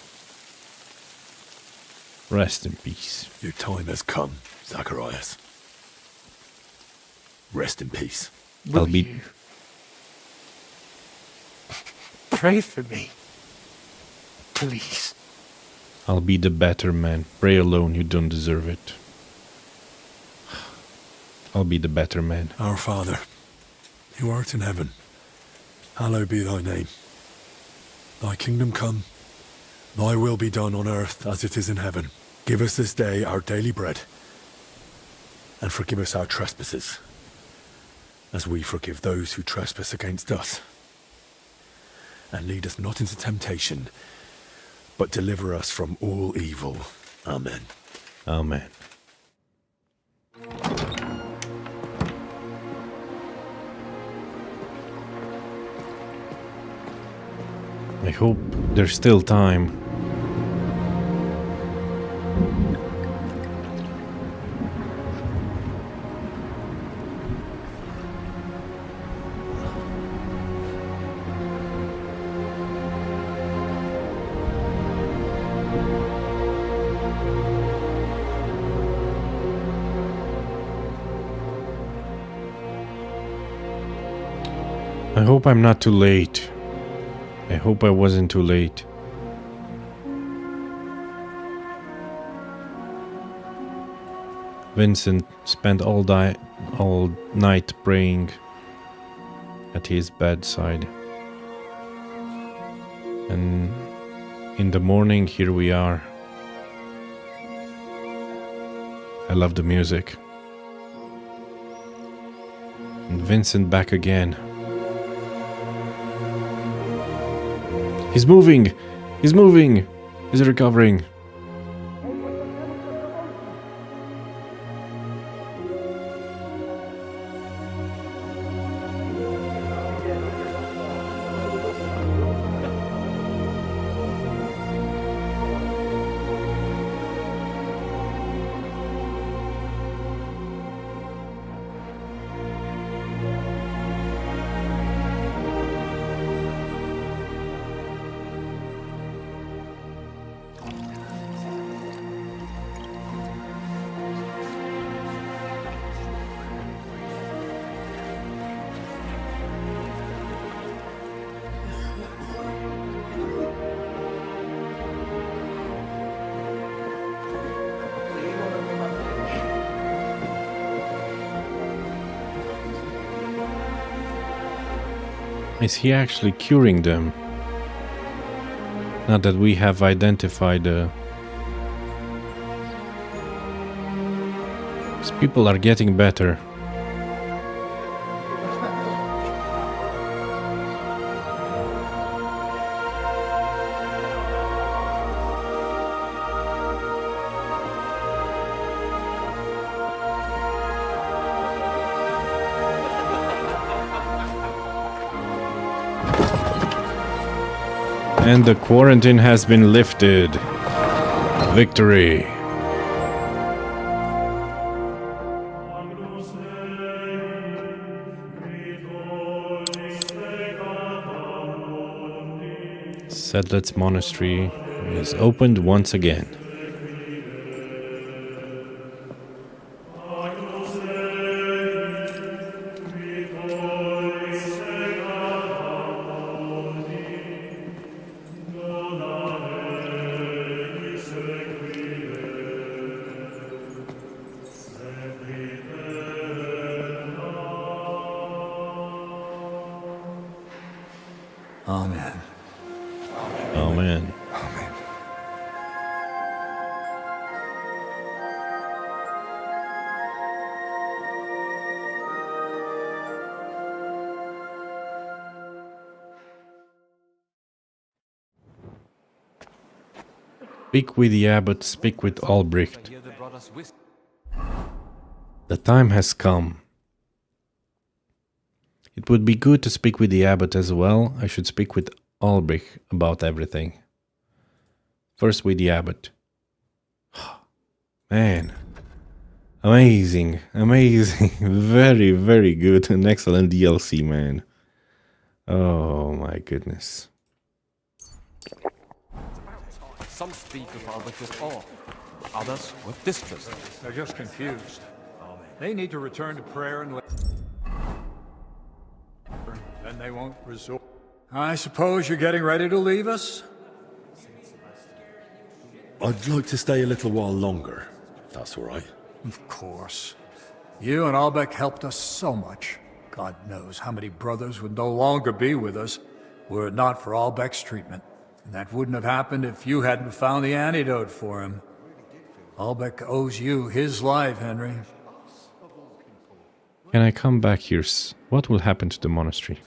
Rest in peace. Your time has come, Zacharias. Rest in peace. Will you pray for me? Please. I'll be the better man. Pray alone, you don't deserve it. I'll be the better man. Our Father, who art in heaven, hallowed be thy name. Thy kingdom come, thy will be done on earth as it is in heaven. Give us this day our daily bread, and forgive us our trespasses, as we forgive those who trespass against us. And lead us not into temptation, but deliver us from all evil. Amen. Amen. I hope there's still time. I hope I'm not too late. I hope I wasn't too late. Vincent spent all night praying at his bedside. And in the morning, here we are. I love the music. And Vincent back again. He's moving! He's moving! He's recovering. Is he actually curing them? Now that we have identified these people are getting better. And the quarantine has been lifted. Victory. Sedlet's monastery is opened once again. Amen. Amen. Amen. Speak with the abbot, speak with Albrecht. The time has come. It would be good to speak with the abbot as well. I should speak with Albrecht about everything. First with the abbot. Man. Amazing. Amazing. Very, very good. An excellent DLC, man. Oh my goodness. Some speak of Albrecht with awe, others with distrust. They're just confused. They need to return to prayer and then they won't resort. I suppose you're getting ready to leave us? I'd like to stay a little while longer, if that's all right. Of course. You and Albeck helped us so much. God knows how many brothers would no longer be with us were it not for Albeck's treatment. And that wouldn't have happened if you hadn't found the antidote for him. Albeck owes you his life, Henry. Can I come back here? What will happen to the monastery?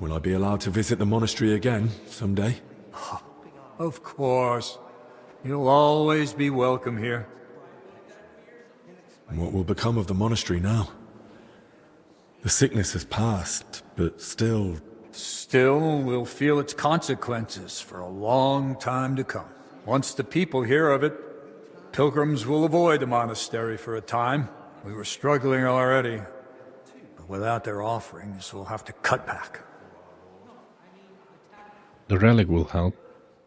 Will I be allowed to visit the monastery again someday? Of course. You'll always be welcome here. What will become of the monastery now? The sickness has passed, but still... Still, we'll feel its consequences for a long time to come. Once the people hear of it, pilgrims will avoid the monastery for a time. We were struggling already, but without their offerings, we'll have to cut back. The relic will help.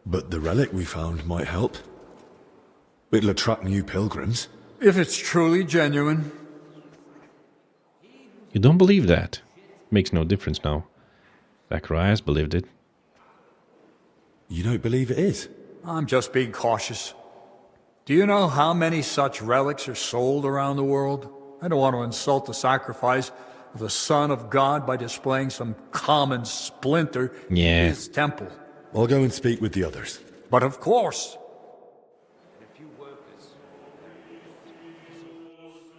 But the relic we found might help. It'll attract new pilgrims. If it's truly genuine. You don't believe that? Makes no difference now. Zacharias believed it. You don't believe it is? I'm just being cautious. Do you know how many such relics are sold around the world? I don't want to insult the sacrifice of the Son of God by displaying some common splinter in his temple. I'll go and speak with the others. But of course.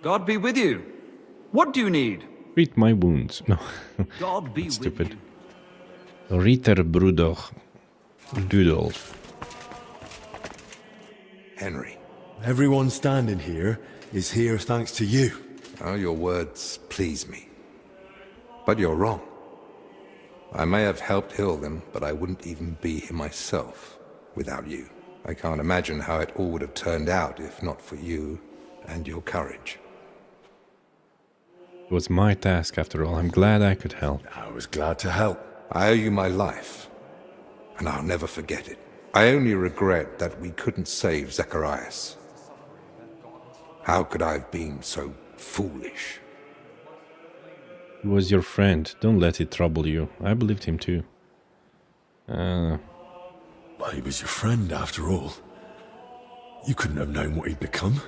God be with you. What do you need? Treat my wounds. No. God be stupid. Ritter Bruder Dudolf. Henry. Everyone standing here is here thanks to you. Oh, your words please me. But you're wrong. I may have helped heal them, but I wouldn't even be here myself without you. I can't imagine how it all would have turned out if not for you and your courage. It was my task after all. I'm glad I could help. I was glad to help. I owe you my life, and I'll never forget it. I only regret that we couldn't save Zacharias. How could I have been so foolish? He was your friend. Don't let it trouble you. I believed him too. Well, he was your friend after all. You couldn't have known what he'd become.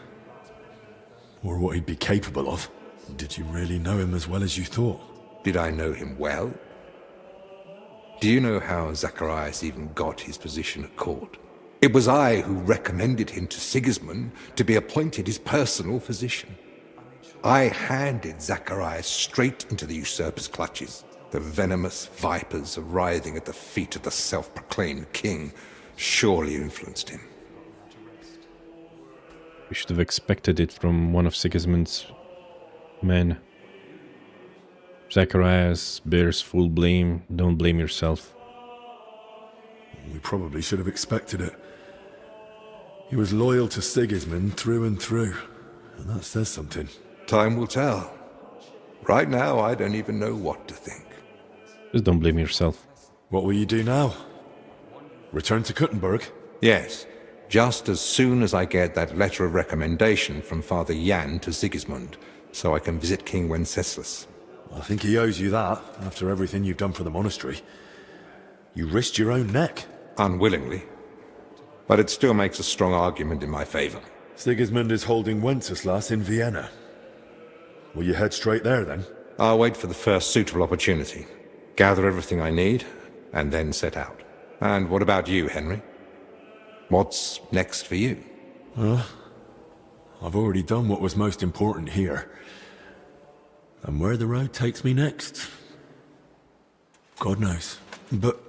Or what he'd be capable of. Did you really know him as well as you thought? Did I know him well? Do you know how Zacharias even got his position at court? It was I who recommended him to Sigismund to be appointed his personal physician. I handed Zacharias straight into the usurper's clutches. The venomous vipers writhing at the feet of the self-proclaimed king surely influenced him. We should have expected it from one of Sigismund's men. Zacharias bears full blame. Don't blame yourself. We probably should have expected it. He was loyal to Sigismund through and through, and that says something. Time will tell. Right now, I don't even know what to think. Just don't blame yourself. What will you do now? Return to Kuttenberg? Yes, just as soon as I get that letter of recommendation from Father Jan to Sigismund, so I can visit King Wenceslas. I think he owes you that, after everything you've done for the monastery. You risked your own neck. Unwillingly. But it still makes a strong argument in my favor. Sigismund is holding Wenceslas in Vienna. Will you head straight there, then? I'll wait for the first suitable opportunity. Gather everything I need, and then set out. And what about you, Henry? What's next for you? Well, I've already done what was most important here. And where the road takes me next, God knows. But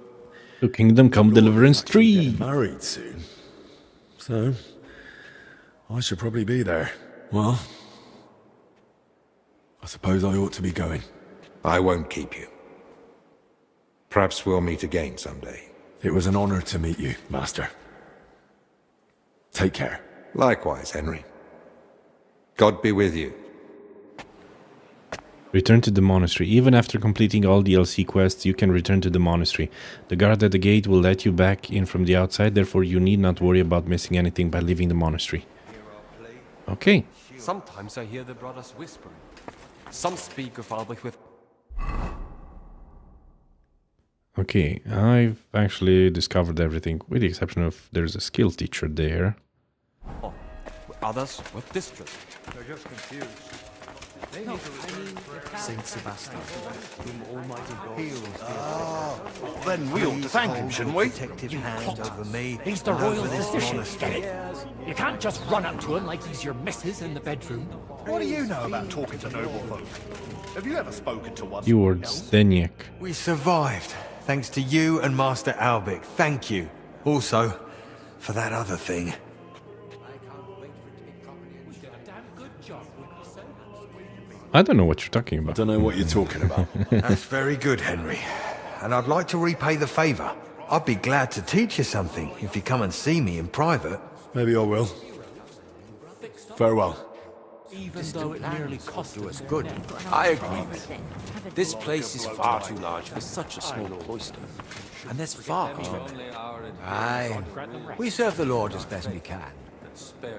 to Kingdom Come Deliverance 3. Married soon, so I should probably be there. Well, I suppose I ought to be going. I won't keep you. Perhaps we'll meet again someday. It was an honor to meet you, Master. Take care. Likewise, Henry. God be with you. Return to the monastery. Even after completing all DLC quests, you can return to the monastery. The guard at the gate will let you back in from the outside, therefore you need not worry about missing anything by leaving the monastery. Okay. Sometimes I hear the brothers whispering. Some speak of Albrecht with... Okay, I've actually discovered everything, with the exception of there's a skill teacher there. Oh, others were distressed. They're just confused. Saint Sebastian, whom Almighty God heals. Then we ought to thank him, shouldn't we? Protective hand over me. He's the and royal over this physician, monastery. get it? You can't just run up to him like he's your missus in the bedroom. What do you know about talking to noble folk? Have you ever spoken to one? Towards Zdeněk. We survived, thanks to you and Master Albic. Thank you. Also, for that other thing. I don't know what you're talking about. I don't know what you're talking about. That's very good, Henry. And I'd like to repay the favor. I'd be glad to teach you something if you come and see me in private. Maybe I will. Farewell. Even though it nearly cost us good. I agree with you. This place is far too large for such a small cloister. And there's far too many. Aye. We serve the Lord as best we can.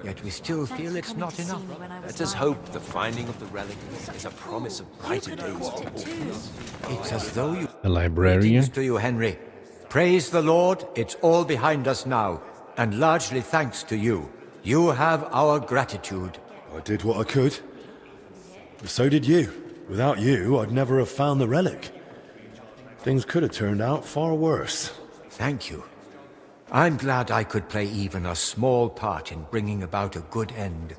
Yet we still feel it's not enough. Let us hope the finding of the relic is a promise of brighter days for all. It's as though you... A librarian? Greetings to you, Henry. Praise the Lord, it's all behind us now. And largely thanks to you. You have our gratitude. I did what I could. But so did you. Without you, I'd never have found the relic. Things could have turned out far worse. Thank you. I'm glad I could play even a small part in bringing about a good end.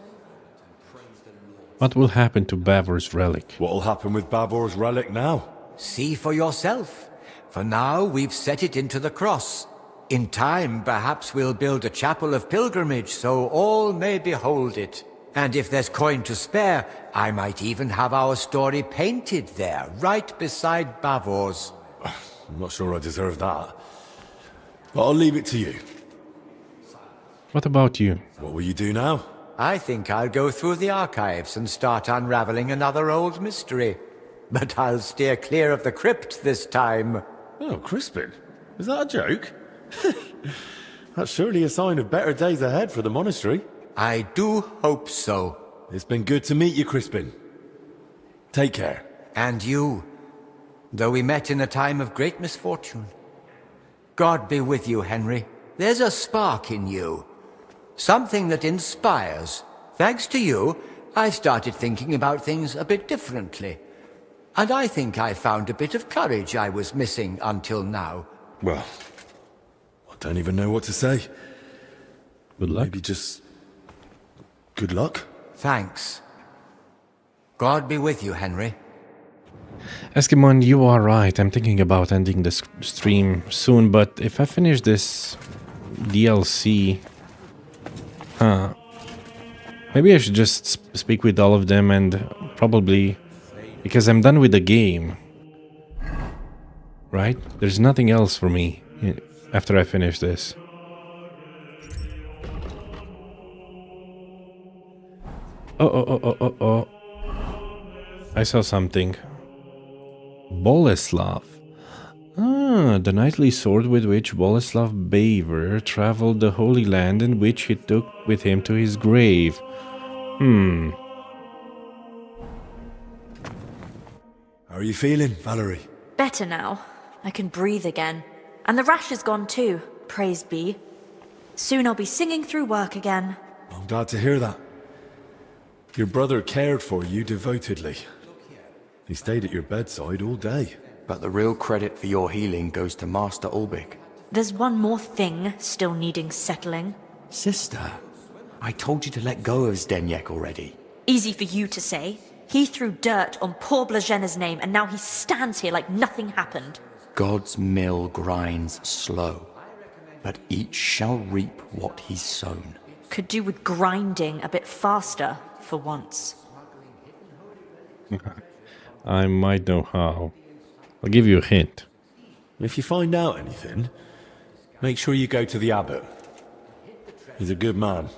What will happen to Bavor's relic? What will happen with Bavor's relic now? See for yourself. For now, we've set it into the cross. In time, perhaps we'll build a chapel of pilgrimage so all may behold it. And if there's coin to spare, I might even have our story painted there, right beside Bavor's. I'm not sure I deserve that. But I'll leave it to you. What about you? What will you do now? I think I'll go through the archives and start unraveling another old mystery. But I'll steer clear of the crypt this time. Oh, Crispin. Is that a joke? That's surely a sign of better days ahead for the monastery. I do hope so. It's been good to meet you, Crispin. Take care. And you, though we met in a time of great misfortune. God be with you, Henry. There's a spark in you. Something that inspires. Thanks to you, I started thinking about things a bit differently. And I think I found a bit of courage I was missing until now. Well, I don't even know what to say. Good luck. Maybe just... good luck? Thanks. God be with you, Henry. Eskimon, you are right. I'm thinking about ending the stream soon, but if I finish this DLC... maybe I should just speak with all of them and probably... because I'm done with the game. Right? There's nothing else for me after I finish this. Oh. I saw something. Boleslav. The knightly sword with which Boleslav Bavor traveled the Holy Land and which he took with him to his grave. How are you feeling, Valerie? Better now. I can breathe again. And the rash is gone too, praise be. Soon I'll be singing through work again. I'm glad to hear that. Your brother cared for you devotedly. He stayed at your bedside all day. But the real credit for your healing goes to Master Albic. There's one more thing still needing settling. Sister, I told you to let go of Zdeněk already. Easy for you to say. He threw dirt on poor Blažena's name and now he stands here like nothing happened. God's mill grinds slow, but each shall reap what he's sown. Could do with grinding a bit faster, for once. I might know how. I'll give you a hint. If you find out anything, make sure you go to the abbot. He's a good man,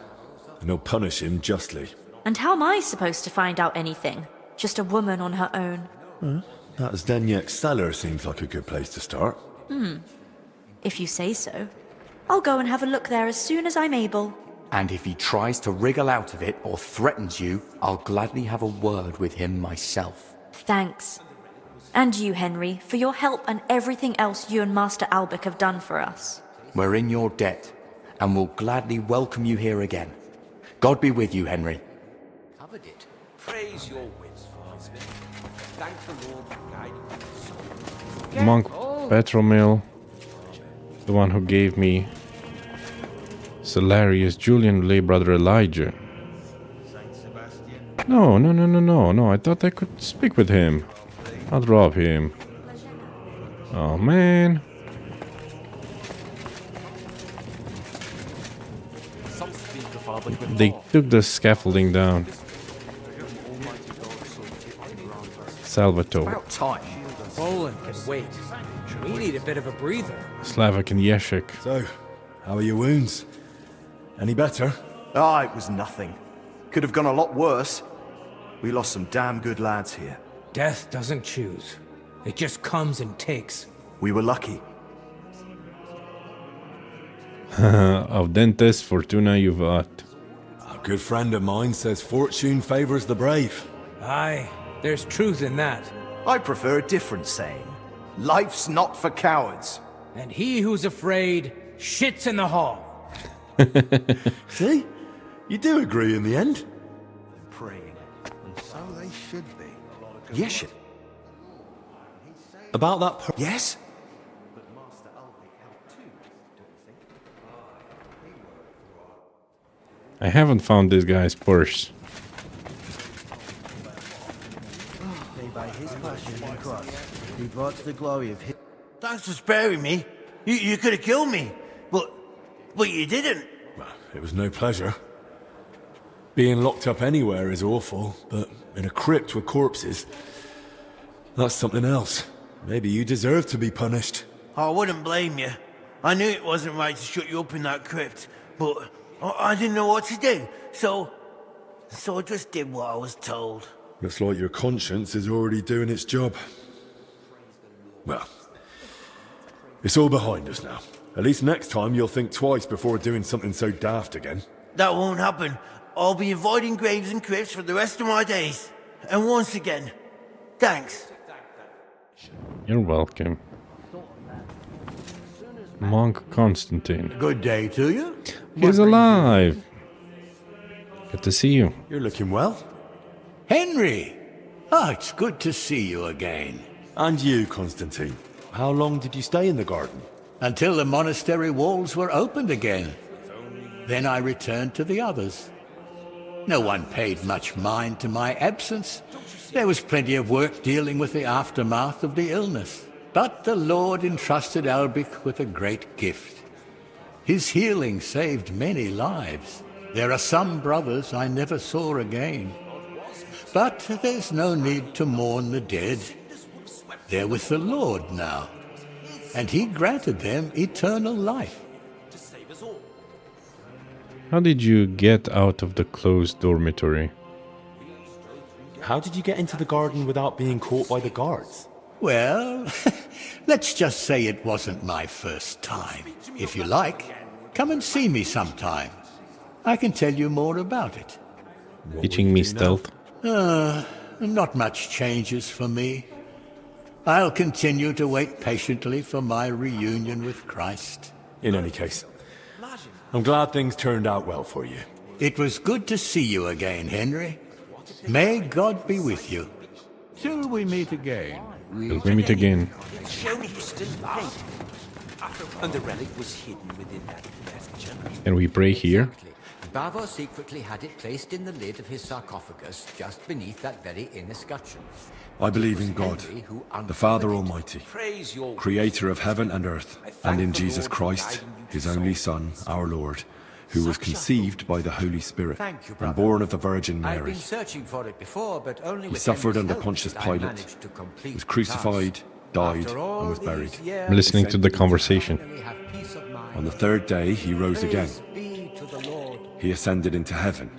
and he'll punish him justly. And how am I supposed to find out anything? Just a woman on her own. That Zdeněk's cellar seems like a good place to start. If you say so. I'll go and have a look there as soon as I'm able. And if he tries to wriggle out of it or threatens you, I'll gladly have a word with him myself. Thanks. And you, Henry, for your help and everything else you and Master Albic have done for us. We're in your debt, and we'll gladly welcome you here again. God be with you, Henry. Covered it. Praise your wits, Father. Thank the Lord for guiding you. Monk Petromil, the one who gave me Salarius, Julian, lay brother Elijah. No, I thought I could speak with him. I'll rob him. Oh man. They took the scaffolding down. Salvatore. About time. Poland can wait. We need a bit of a breather. Slavak and Yeshik. So, how are your wounds? Any better? Ah, it was nothing. Could have gone a lot worse. We lost some damn good lads here. Death doesn't choose. It just comes and takes. We were lucky. Audentes fortuna juvat. A good friend of mine says fortune favors the brave. Aye, there's truth in that. I prefer a different saying. Life's not for cowards. And he who's afraid shits in the hall. See? You do agree in the end. Praying. And so they should be. Yes. About that Yes? I haven't found this guy's purse. By his passion and cross, he brought to the glory of his... Thanks for sparing me. You could have killed me, but you didn't. Well, it was no pleasure. Being locked up anywhere is awful, but in a crypt with corpses, that's something else. Maybe you deserve to be punished. I wouldn't blame you. I knew it wasn't right to shut you up in that crypt, but I didn't know what to do, so I just did what I was told. Looks like your conscience is already doing its job. Well, it's all behind us now. At least next time you'll think twice before doing something so daft again. That won't happen. I'll be avoiding graves and crypts for the rest of my days. And once again, thanks. You're welcome. Monk Constantine. Good day to you. He's alive. Good to see you. You're looking well. Henry! It's good to see you again. And you, Constantine. How long did you stay in the garden? Until the monastery walls were opened again. Then I returned to the others. No one paid much mind to my absence. There was plenty of work dealing with the aftermath of the illness. But the Lord entrusted Albic with a great gift. His healing saved many lives. There are some brothers I never saw again. But there's no need to mourn the dead. They're with the Lord now, and he granted them eternal life. How did you get out of the closed dormitory? How did you get into the garden without being caught by the guards? Well, let's just say it wasn't my first time. If you like, come and see me sometime. I can tell you more about it. Teaching me stealth? Not much changes for me. I'll continue to wait patiently for my reunion with Christ. In any case, I'm glad things turned out well for you. It was good to see you again, Henry. May God be with you. Till we meet again. Till we meet again. And the relic was hidden within that messenger. Can we pray here? Bavor secretly had it placed in the lid of his sarcophagus just beneath that very inner scutcheon. I believe in God, the Father Almighty, creator of heaven and earth, and in Jesus Christ, his only Son, our Lord, who was conceived by the Holy Spirit and born of the Virgin I've Mary. been searching for it before, but only He with suffered Henry's under help Pontius did I Pilate, manage to complete was the crucified, task. died, After all and was these buried. years, I'm listening to the conversation. On the third day, he rose again. Praise be to the Lord. He ascended into heaven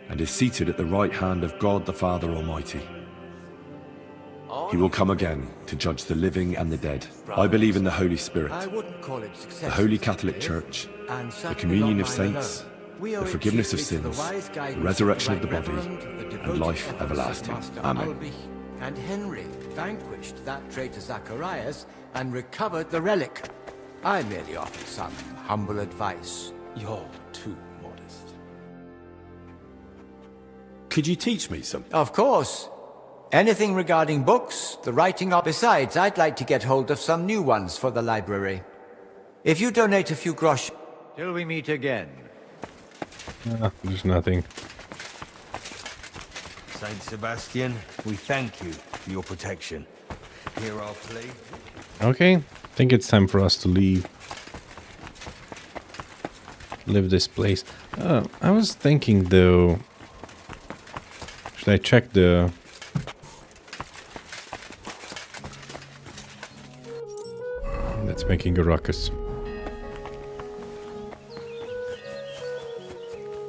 and is seated at the right hand of God the Father Almighty. He will come again to judge the living and the dead. I believe in the Holy Spirit, I wouldn't call it the Holy Catholic Church, and the certainly communion not of mine saints, alone. We the owe it forgiveness of chiefly to the sins, wise the guidance resurrection of the Right body, Reverend, the and devoted life efforts of everlasting. Master Amen. Albie. And Henry vanquished that traitor Zacharias and recovered the relic. I merely offered some humble advice. You're too modest. Could you teach me something? Of course. Anything regarding books, the writing of... Besides, I'd like to get hold of some new ones for the library. If you donate a few grosh... Till we meet again. There's nothing. Saint Sebastian, we thank you for your protection. Hear our plea. Okay, I think it's time for us to leave. Leave this place. I was thinking though... Should I check the... That's making a ruckus.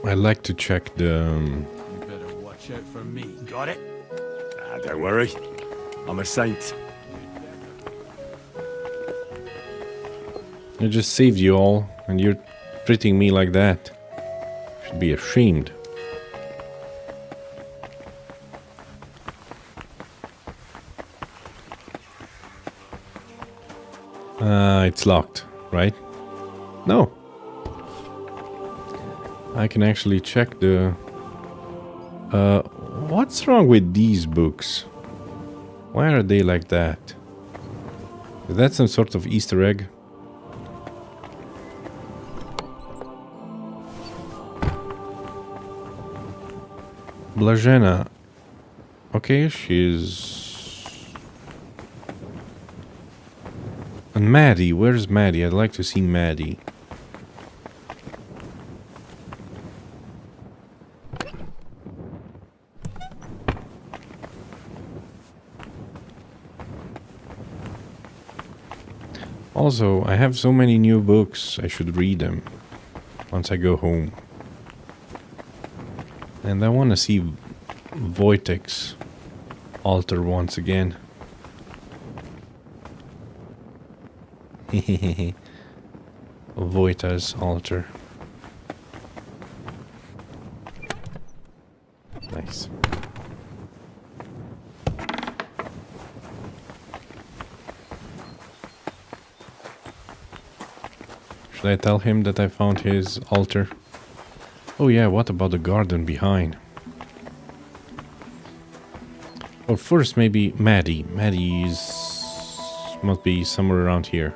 I like to check the... You better watch out for me. Got it? Don't worry. I'm a saint. I just saved you all, and you're treating me like that. Should be ashamed. It's locked, right? No. I can actually check the... what's wrong with these books? Why are they like that? Is that some sort of Easter egg? Blajena. Okay, she's... And Maddie, where's Maddie? I'd like to see Maddie. Also, I have so many new books, I should read them once I go home. And I want to see Wojtek's altar once again. Wojta's altar. Nice. Should I tell him that I found his altar? Oh yeah, what about the garden behind? Or first maybe Maddie. Maddie's must be somewhere around here.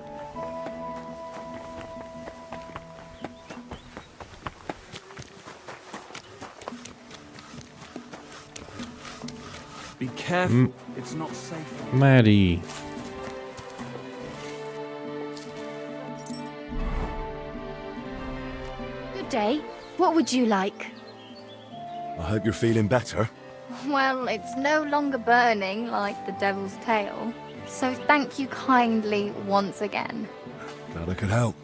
Be careful. It's not safe. Maddie. Good day. What would you like? I hope you're feeling better. Well, it's no longer burning like the devil's tail. So thank you kindly once again. Glad I could help.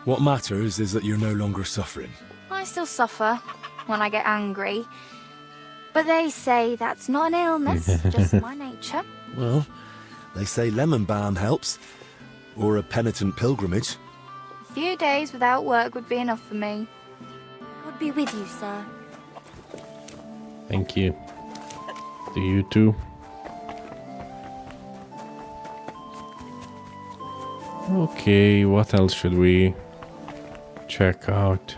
What matters is that you're no longer suffering. I still suffer when I get angry. But they say that's not an illness, just my nature. Well, they say lemon balm helps. Or a penitent pilgrimage. A few days without work would be enough for me. God be with you, sir. Thank you. To you too. Okay, what else should we check out?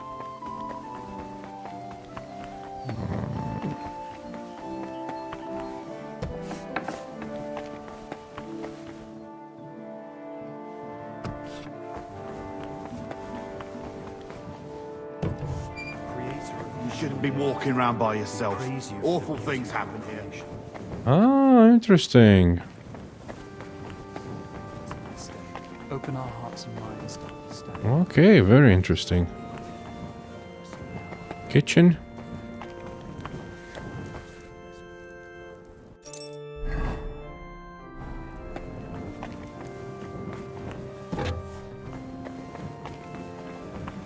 You shouldn't be walking around by yourself. Awful things happen here. Ah, interesting. Open our hearts and minds to understand. Okay, very interesting. Kitchen.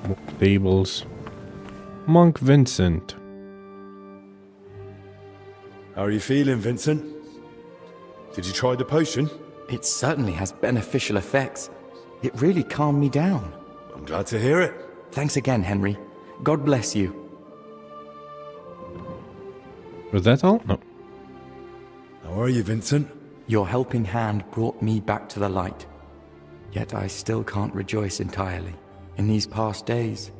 Book tables. Monk Vincent. How are you feeling, Vincent? Did you try the potion? It certainly has beneficial effects. It really calmed me down. I'm glad to hear it. Thanks again, Henry. God bless you. Was that all? No. How are you, Vincent? Your helping hand brought me back to the light. Yet I still can't rejoice entirely. In these past days,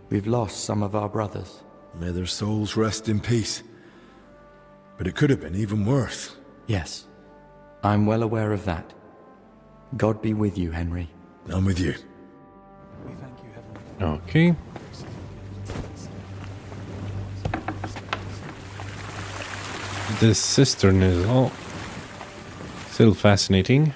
we've lost some of our brothers. May their souls rest in peace. But it could have been even worse. Yes, I'm well aware of that. God be with you, Henry. I'm with you. Okay. This cistern is all still fascinating.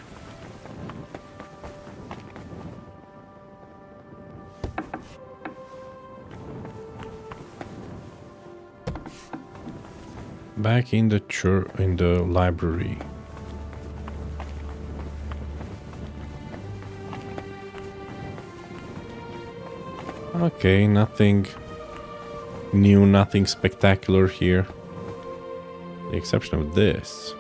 Back in the church, in the library. Okay, nothing new, nothing spectacular here. The exception of this.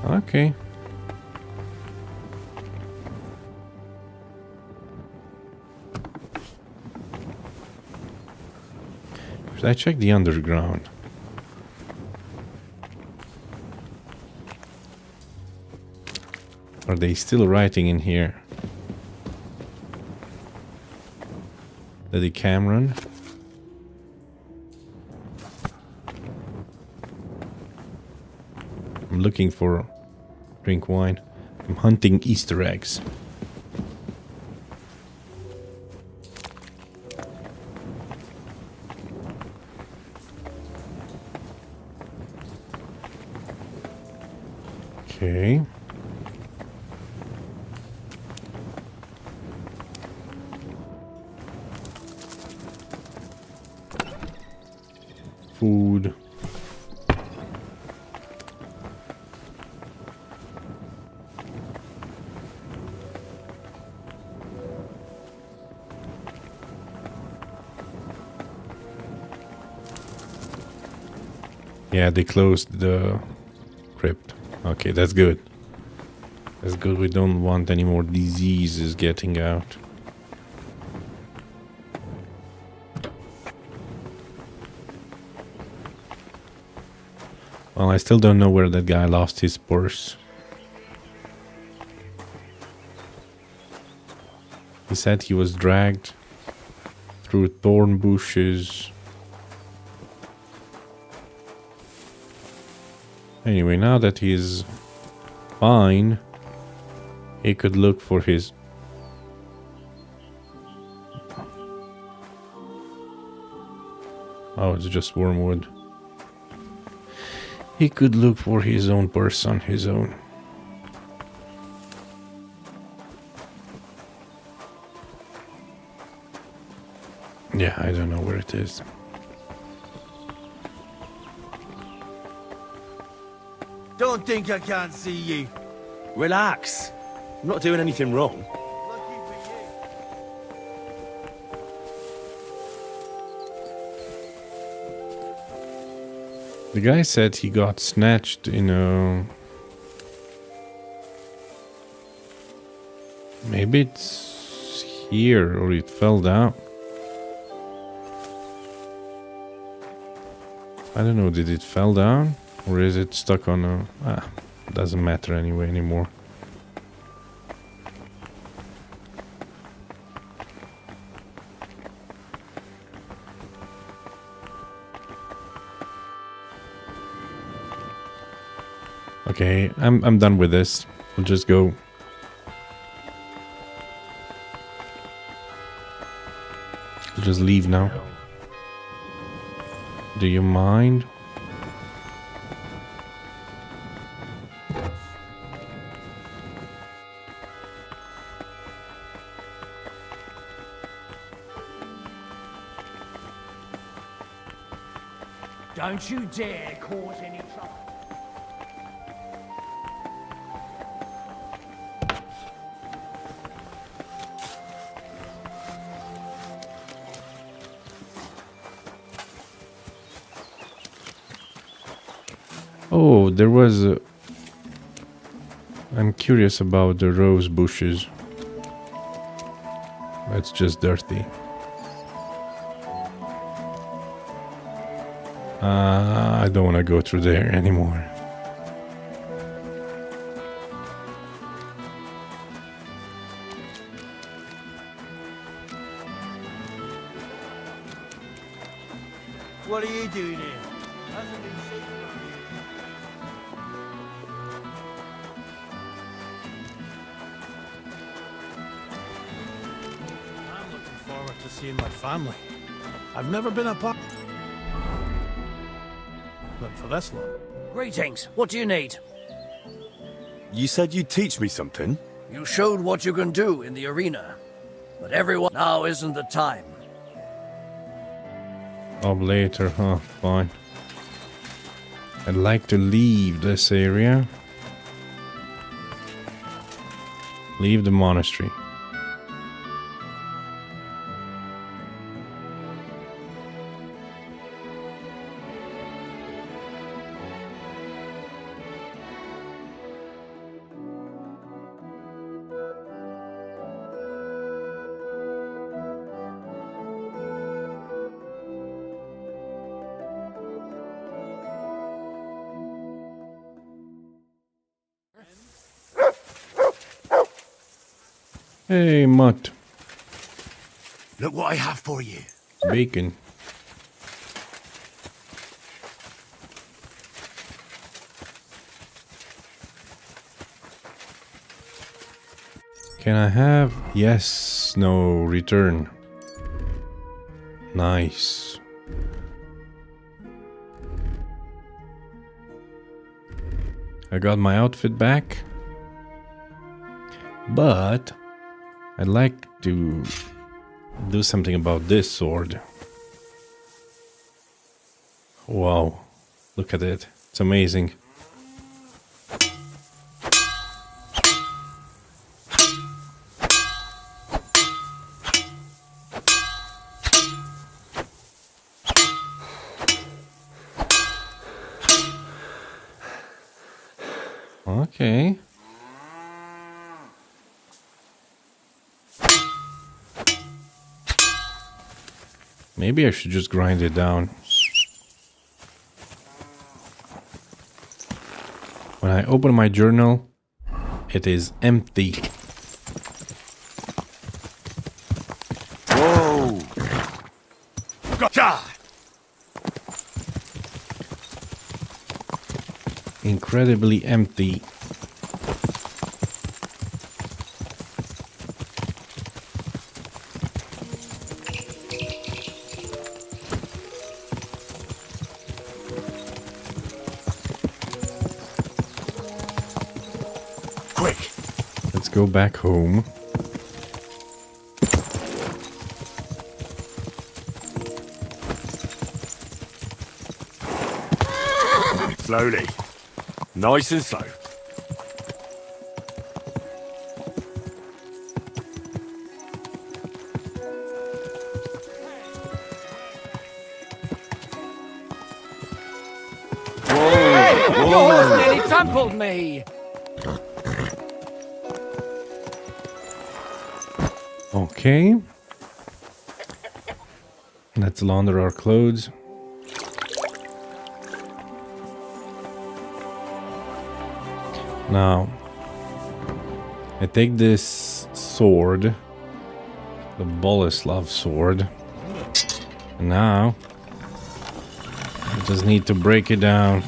Okay. Should I check the underground? Are they still writing in here? Lady Cameron? I'm looking for drink wine. I'm hunting Easter eggs. Okay. Food. Yeah, they closed the crypt. Okay, that's good. That's good. We don't want any more diseases getting out. Well, I still don't know where that guy lost his purse. He said he was dragged through thorn bushes. Anyway, now that he's fine, he could look for his... Oh, it's just wormwood. He could look for his own purse on his own. Yeah, I don't know where it is. Don't think I can't see you. Relax. I'm not doing anything wrong. The guy said he got snatched in a... Maybe it's here, or it fell down. I don't know, did it fall down? Or is it stuck on a... Ah, doesn't matter anyway anymore. Okay, I'm done with this. We'll just go. We'll just leave now. Do you mind? Don't you dare cause any trouble. Oh, there was a... I'm curious about the rose bushes. It's just dirty. I don't want to go through there anymore. what are you doing here? I'm looking forward to seeing my family. I've never been a part. But for this one. Greetings. What do you need? You said you'd teach me something? You showed what you can do in the arena. But everyone... Now isn't the time. Up later, huh? Fine. I'd like to leave this area. Leave the monastery. Hey, Mutt. Look what I have for you. Bacon. Can I have? Yes, no, return. Nice. I got my outfit back. But I'd like to do something about this sword. Wow, look at it. It's amazing. Okay. Maybe I should just grind it down. When I open my journal, it is empty. Whoa! Gotcha! Incredibly empty. Let's go back home. Slowly. Nice and slow. Hey, your horse nearly trampled me. Okay. Let's launder our clothes. Now, I take this sword, the Boleslav sword, and now I just need to break it down.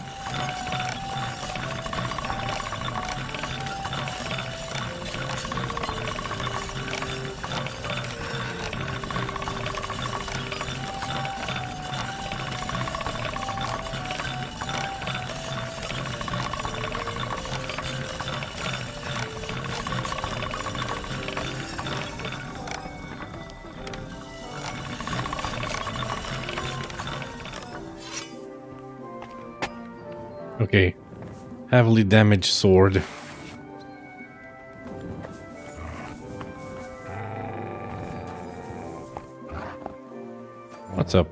Okay, heavily damaged sword. What's up?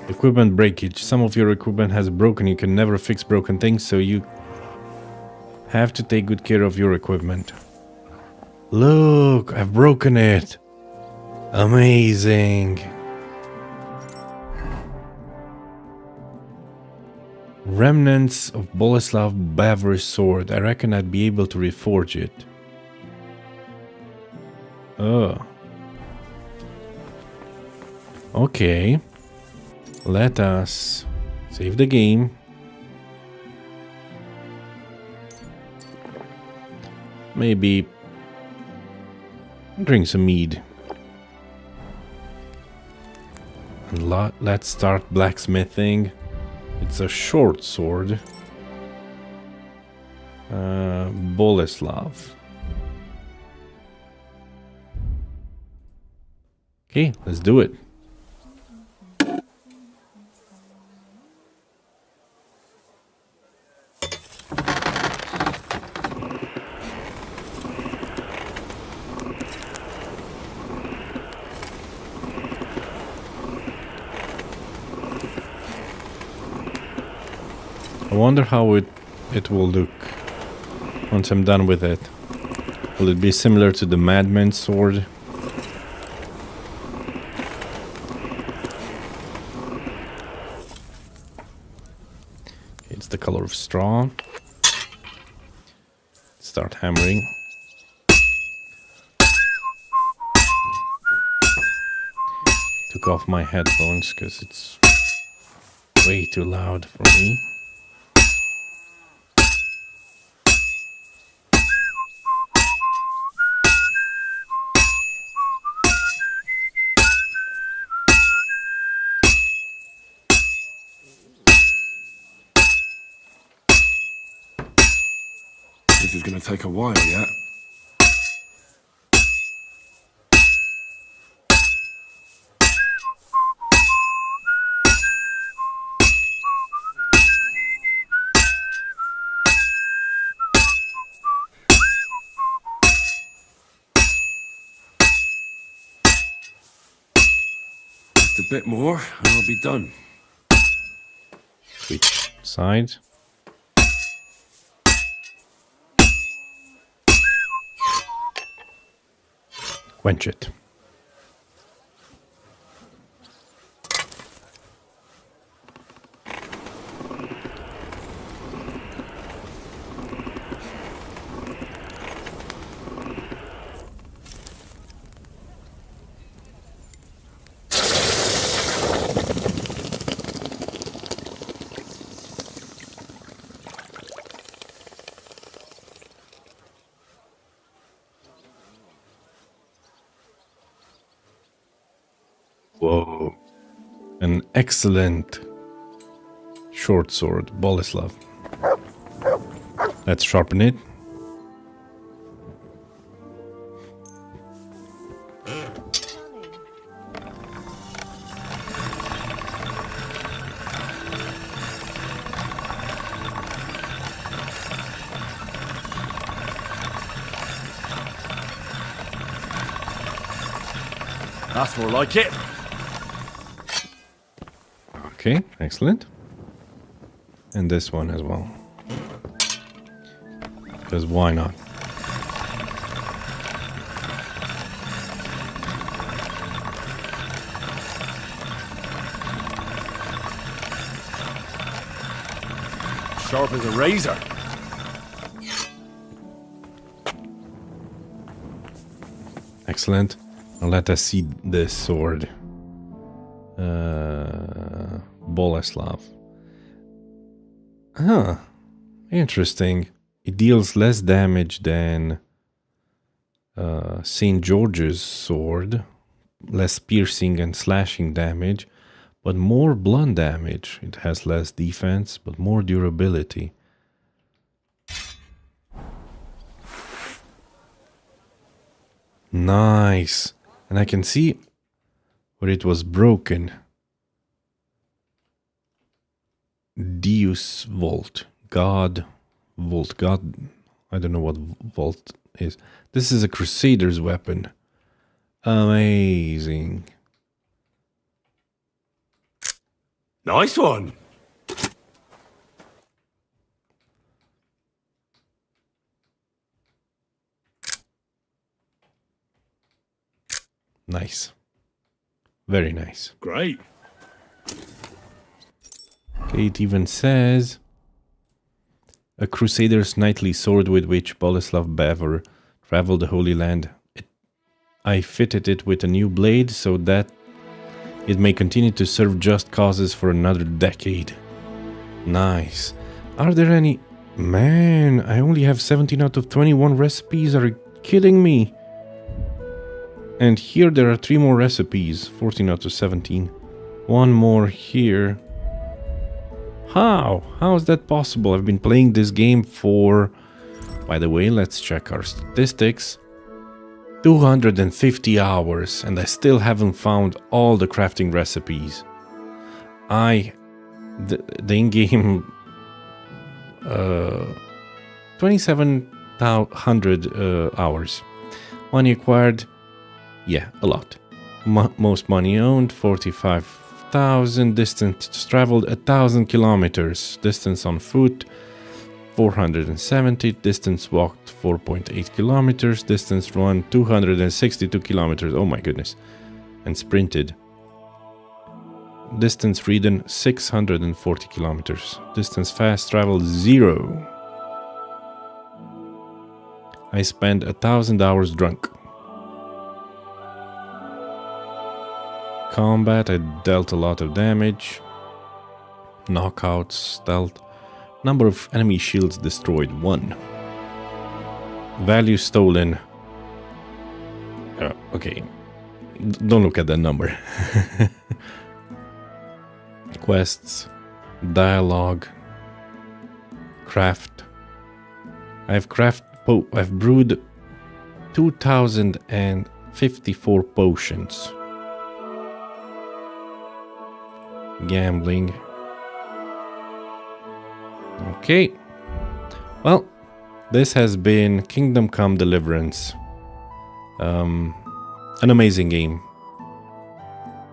Equipment breakage. Some of your equipment has broken. You can never fix broken things, so you have to take good care of your equipment. Look, I've broken it. Amazing. Remnants of Boleslav Bavor's sword. I reckon I'd be able to reforge it. Oh. Okay. Let us save the game. Maybe drink some mead. And let's start blacksmithing. It's a short sword. Boleslav. Okay, let's do it. I wonder how it will look once I'm done with it. Will it be similar to the Madman's sword? It's the color of straw. Start hammering. Took off my headphones because it's way too loud for me. This is going to take a while yet. Just a bit more and I'll be done. Switch side. Quench it. Whoa. An excellent short sword, Boleslav. Let's sharpen it. That's more like it. Okay, excellent. And this one as well. Because why not? Sharp as a razor. Excellent. Now let us see this sword. Boleslav. Huh. Interesting. It deals less damage than St. George's sword. Less piercing and slashing damage, but more blunt damage. It has less defense, but more durability. Nice. And I can see where it was broken. Deus Volt. God Volt. God. I don't know what Volt is. This is a Crusader's weapon. Amazing. Nice one. Nice. Very nice. Great. Okay, it even says a Crusader's knightly sword with which Boleslav Baver traveled the Holy Land. I fitted it with a new blade so that it may continue to serve just causes for another decade. Nice. Are there any... Man, I only have 17 out of 21 recipes. Are you kidding me? And here there are 3 more recipes. 14 out of 17. 1 more here. How? How is that possible? I've been playing this game for... By the way, let's check our statistics. 250 hours, and I still haven't found all the crafting recipes. The in-game 2,700 hours. Money acquired, yeah, a lot. Most money owned, 45,000. Distance traveled, 1,000 kilometers. Distance on foot, 470. Distance walked, 4.8 kilometers. Distance run, 262 kilometers. Oh my goodness. And sprinted. Distance ridden, 640 kilometers. Distance fast traveled, 0. I spent 1,000 hours drunk. Combat, I dealt a lot of damage. Knockouts, stealth. Number of enemy shields destroyed, 1. Value stolen. Okay. Don't look at that number. Quests. Dialogue. Craft. I've brewed 2,054 potions. Gambling. Okay. Well, this has been Kingdom Come Deliverance. An amazing game.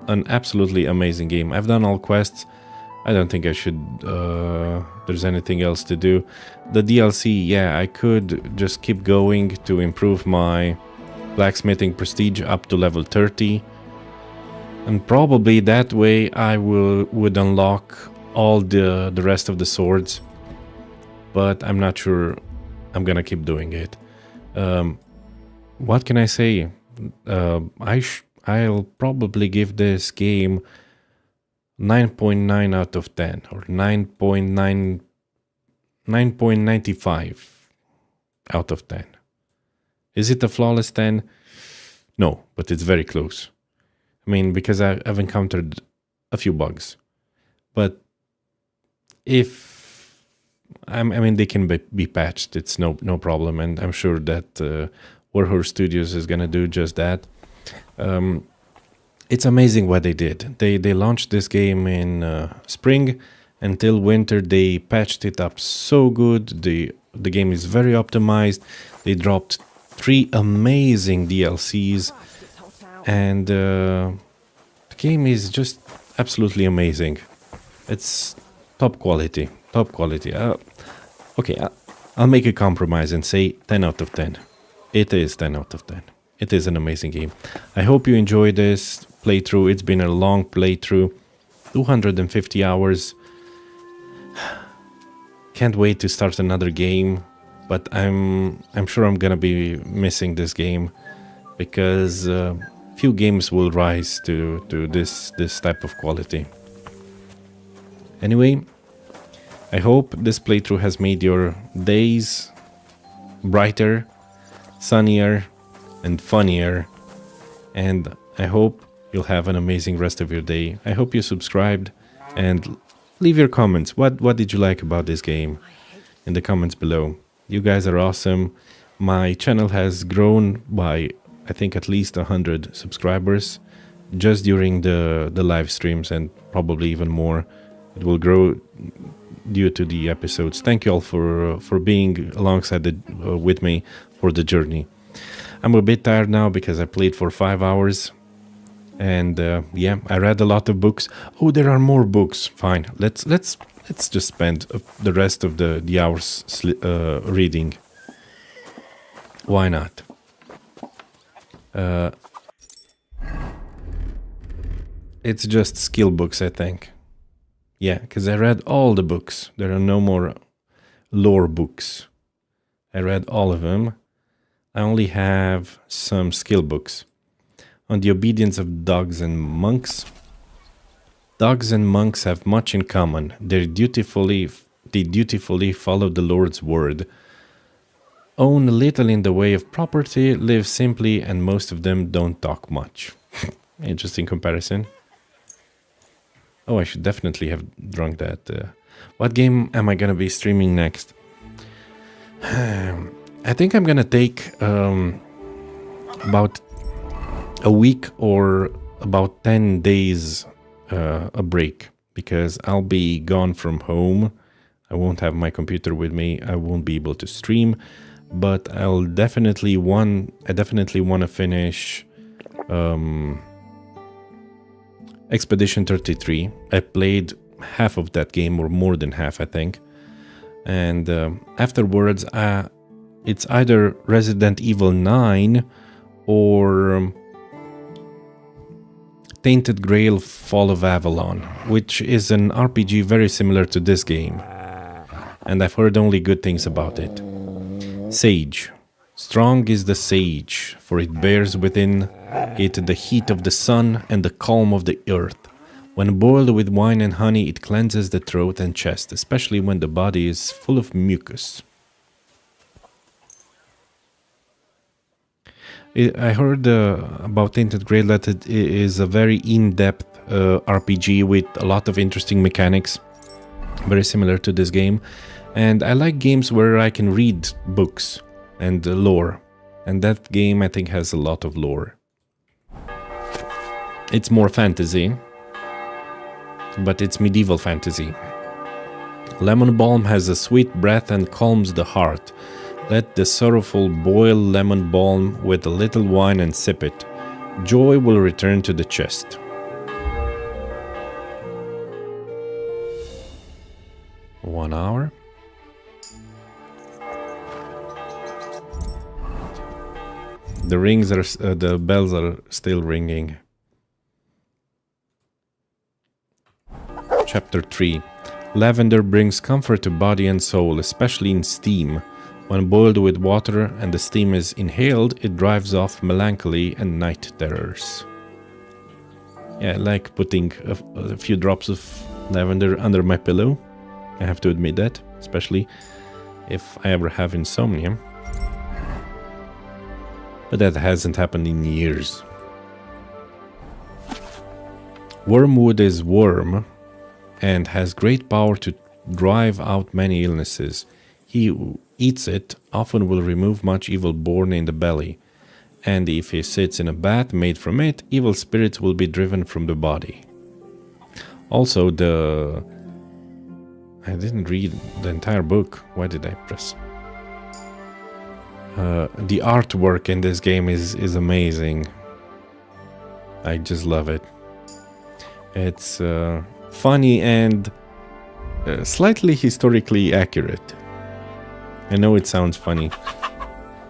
An absolutely amazing game. I've done all quests. I don't think I should... there's anything else to do. The DLC, yeah, I could just keep going to improve my blacksmithing prestige up to level 30. And probably that way I would unlock all the rest of the swords. But I'm not sure I'm gonna keep doing it. What can I say? I'll probably give this game 9.9 out of 10 or 9.95 out of 10. Is it a flawless 10? No, but it's very close. I mean, because I've encountered a few bugs. But if... I mean, they can be patched. It's no problem. And I'm sure that Warhorse Studios is going to do just that. It's amazing what they did. They launched this game in spring. Until winter, they patched it up so good. The game is very optimized. They dropped 3 amazing DLCs. And the game is just absolutely amazing. It's top quality. Top quality. Okay, I'll make a compromise and say 10 out of 10. It is 10 out of 10. It is an amazing game. I hope you enjoyed this playthrough. It's been a long playthrough. 250 hours. Can't wait to start another game. But I'm sure I'm gonna be missing this game. Because few games will rise to this type of quality. Anyway, I hope this playthrough has made your days brighter, sunnier, and funnier. And I hope you'll have an amazing rest of your day. I hope you subscribed and leave your comments. What did you like about this game in the comments below? You guys are awesome. My channel has grown by, I think, at least 100 subscribers just during the live streams, and probably even more. It will grow due to the episodes. Thank you all for being alongside with me for the journey. I'm a bit tired now because I played for 5 hours. And yeah, I read a lot of books. Oh, there are more books. Fine. Let's just spend the rest of the hours reading. Why not? It's just skill books, I think. Yeah, because I read all the books. There are no more lore books. I read all of them. I only have some skill books. on the obedience of dogs and monks. Dogs and monks have much in common. They dutifully follow the Lord's word, own little in the way of property, live simply, and most of them don't talk much. Interesting comparison. Oh, I should definitely have drunk that. What game am I gonna be streaming next? I think I'm gonna take about a week or about 10 days a break, because I'll be gone from home. I won't have my computer with me. I won't be able to stream, but I definitely want to finish Expedition 33. I played half of that game, or more than half, I think. And afterwards, it's either Resident Evil 9 or Tainted Grail Fall of Avalon, which is an RPG very similar to this game. And I've heard only good things about it. Sage. Strong is the sage, for it bears within it the heat of the sun and the calm of the earth. When boiled with wine and honey, it cleanses the throat and chest, especially when the body is full of mucus. I heard about Tainted Grail that it is a very in-depth RPG with a lot of interesting mechanics, very similar to this game. And I like games where I can read books and lore. And that game, I think, has a lot of lore. It's more fantasy, but it's medieval fantasy. Lemon balm has a sweet breath and calms the heart. Let the sorrowful boil lemon balm with a little wine and sip it. Joy will return to the chest. One hour. The bells are still ringing. Chapter 3. Lavender brings comfort to body and soul, especially in steam. When boiled with water and the steam is inhaled, it drives off melancholy and night terrors. Yeah, I like putting a few drops of lavender under my pillow. I have to admit that, especially if I ever have insomnia. But that hasn't happened in years. Wormwood is worm and has great power to drive out many illnesses. He who eats it often will remove much evil born in the belly, and if he sits in a bath made from it, evil spirits will be driven from the body. Also, I didn't read the entire book. Why did I press? The artwork in this game is amazing. I just love it. It's funny and slightly historically accurate. I know it sounds funny.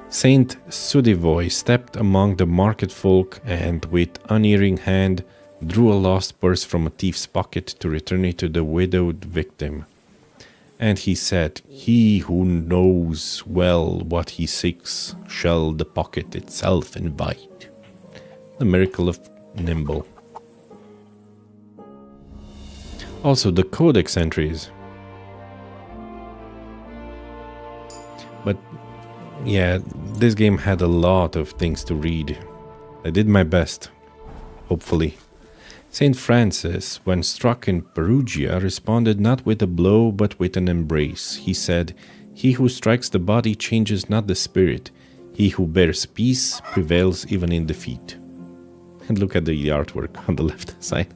Saint Sudivoy stepped among the market folk and with unerring hand drew a lost purse from a thief's pocket to return it to the widowed victim. And he said, "He who knows well what he seeks shall the pocket itself invite." The miracle of Nimble. Also the codex entries. But yeah, this game had a lot of things to read. I did my best, hopefully. Saint Francis, when struck in Perugia, responded not with a blow but with an embrace. He said, "He who strikes the body changes not the spirit. He who bears peace prevails even in defeat." And look at the artwork on the left side.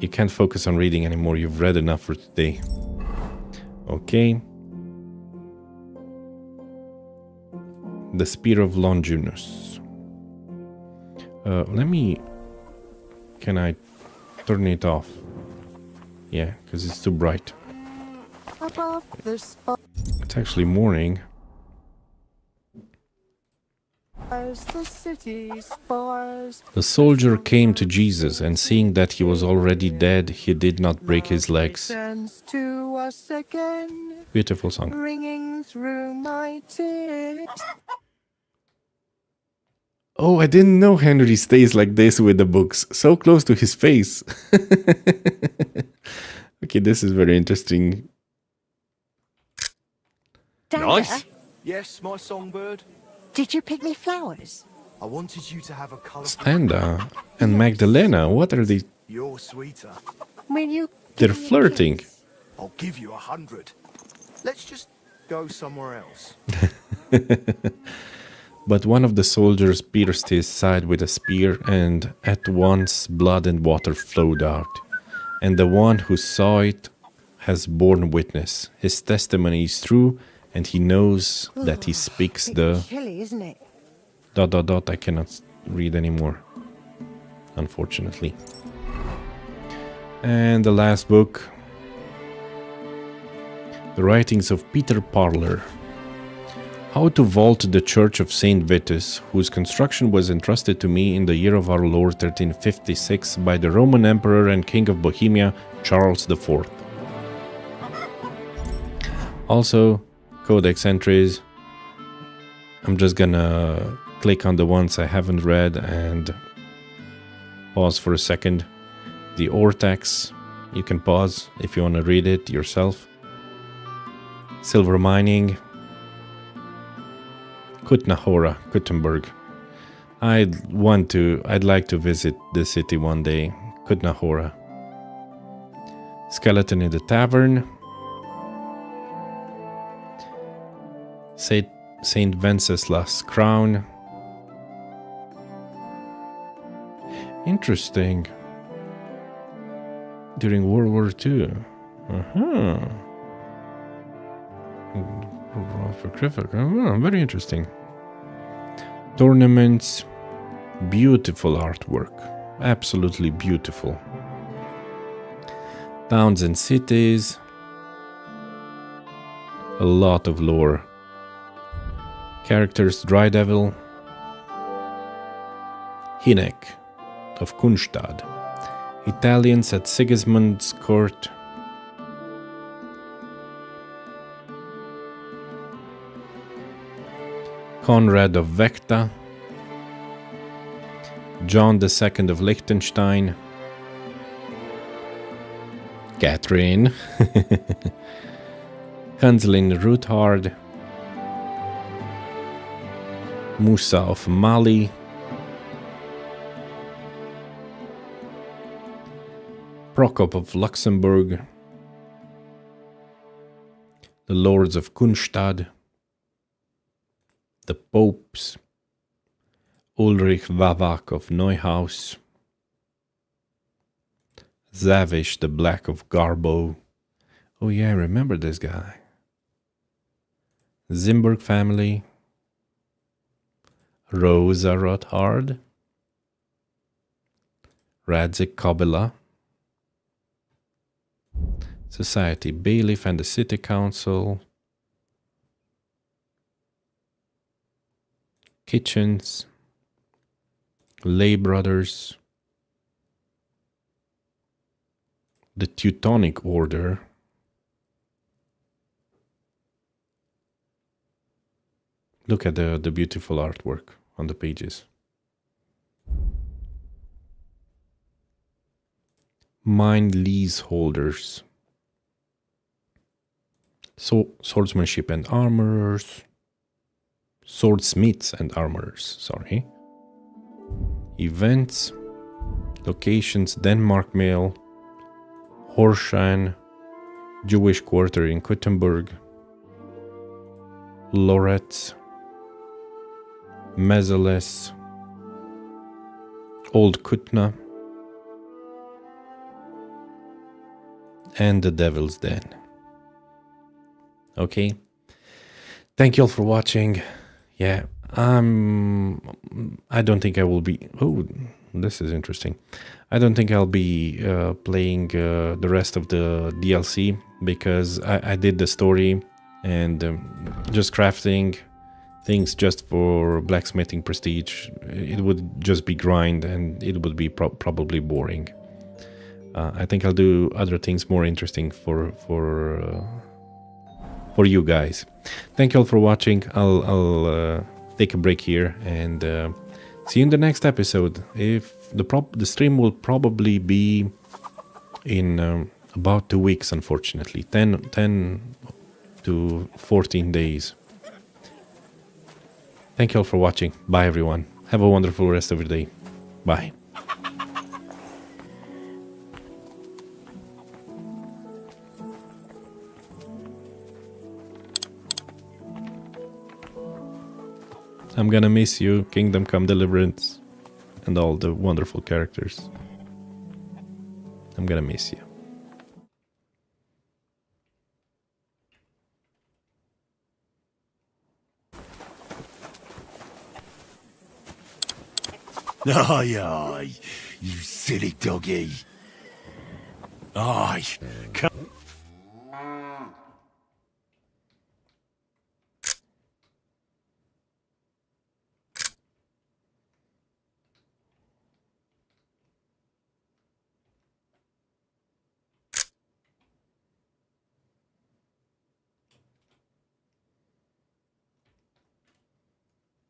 You can't focus on reading anymore. You've read enough for today. Okay. The Spear of Longinus. Can I turn it off? Yeah, because it's too bright. It's actually morning. The soldier came to Jesus, and seeing that he was already dead, he did not break his legs. Beautiful song. Oh, I didn't know Henry stays like this with the books, so close to his face. Okay, this is very interesting. Nice. Yes, my songbird. Did you pick me flowers? I wanted you to have a colourful... Standa and Magdalena, what are they? You're sweeter. Will you? They're flirting. I'll give you 100. Let's just go somewhere else. But one of the soldiers pierced his side with a spear, and at once blood and water flowed out. And the one who saw it has borne witness. His testimony is true, and he knows that he speaks the... Chilly, isn't it? ... I cannot read anymore, unfortunately. And the last book, The Writings of Peter Parler. How to Vault the Church of St. Vitus, whose construction was entrusted to me in the year of our Lord 1356 by the Roman Emperor and King of Bohemia, Charles IV. Also, Codex entries. I'm just gonna click on the ones I haven't read and pause for a second. The Ortax, you can pause if you want to read it yourself. Silver Mining. Kutnahora, Kuttenberg. I'd like to visit the city one day. Kutnahora. Skeleton in the Tavern. Saint Wenceslas Crown. Interesting. During World War II. Very interesting. Tournaments. Beautiful artwork. Absolutely beautiful. Towns and cities. A lot of lore. Characters: Dry Devil. Hinek of Kunstad. Italians at Sigismund's court. Conrad of Vecta. John II of Liechtenstein. Catherine. Hanselin Ruthard. Musa of Mali. Prokop of Luxembourg. The Lords of Kunstad. The Popes. Ulrich Vavak of Neuhaus. Zavish the Black of Garbo. Oh yeah, I remember this guy. Zimburg family. Rosa Rothard. Radzik Kobila. Society Bailiff and the City Council. Kitchens. Lay Brothers. The Teutonic Order. Look at the beautiful artwork on the pages. Mine leaseholders. Swordsmanship and armorers. Swordsmiths and armorers, sorry. Events. Locations: Denmark Mail. Horshan. Jewish Quarter in Kuttenberg. Loretz. Mezeles. Old Kutna. And the Devil's Den. Okay. Thank you all for watching. Yeah, I don't think I will be... Oh, this is interesting. I don't think I'll be playing the rest of the DLC because I did the story and just crafting things just for blacksmithing prestige. It would just be grind and it would be probably boring. I think I'll do other things more interesting for you guys. Thank you all for watching. I'll take a break here and See you in the next episode. If the stream will probably be in about 2 weeks, unfortunately. 10 to 14 days. Thank you all for watching. Bye, everyone. Have a wonderful rest of your day. Bye. I'm gonna miss you, Kingdom Come Deliverance, and all the wonderful characters. I'm gonna miss you. Aye, aye, you silly doggy. Aye, come.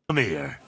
Come here.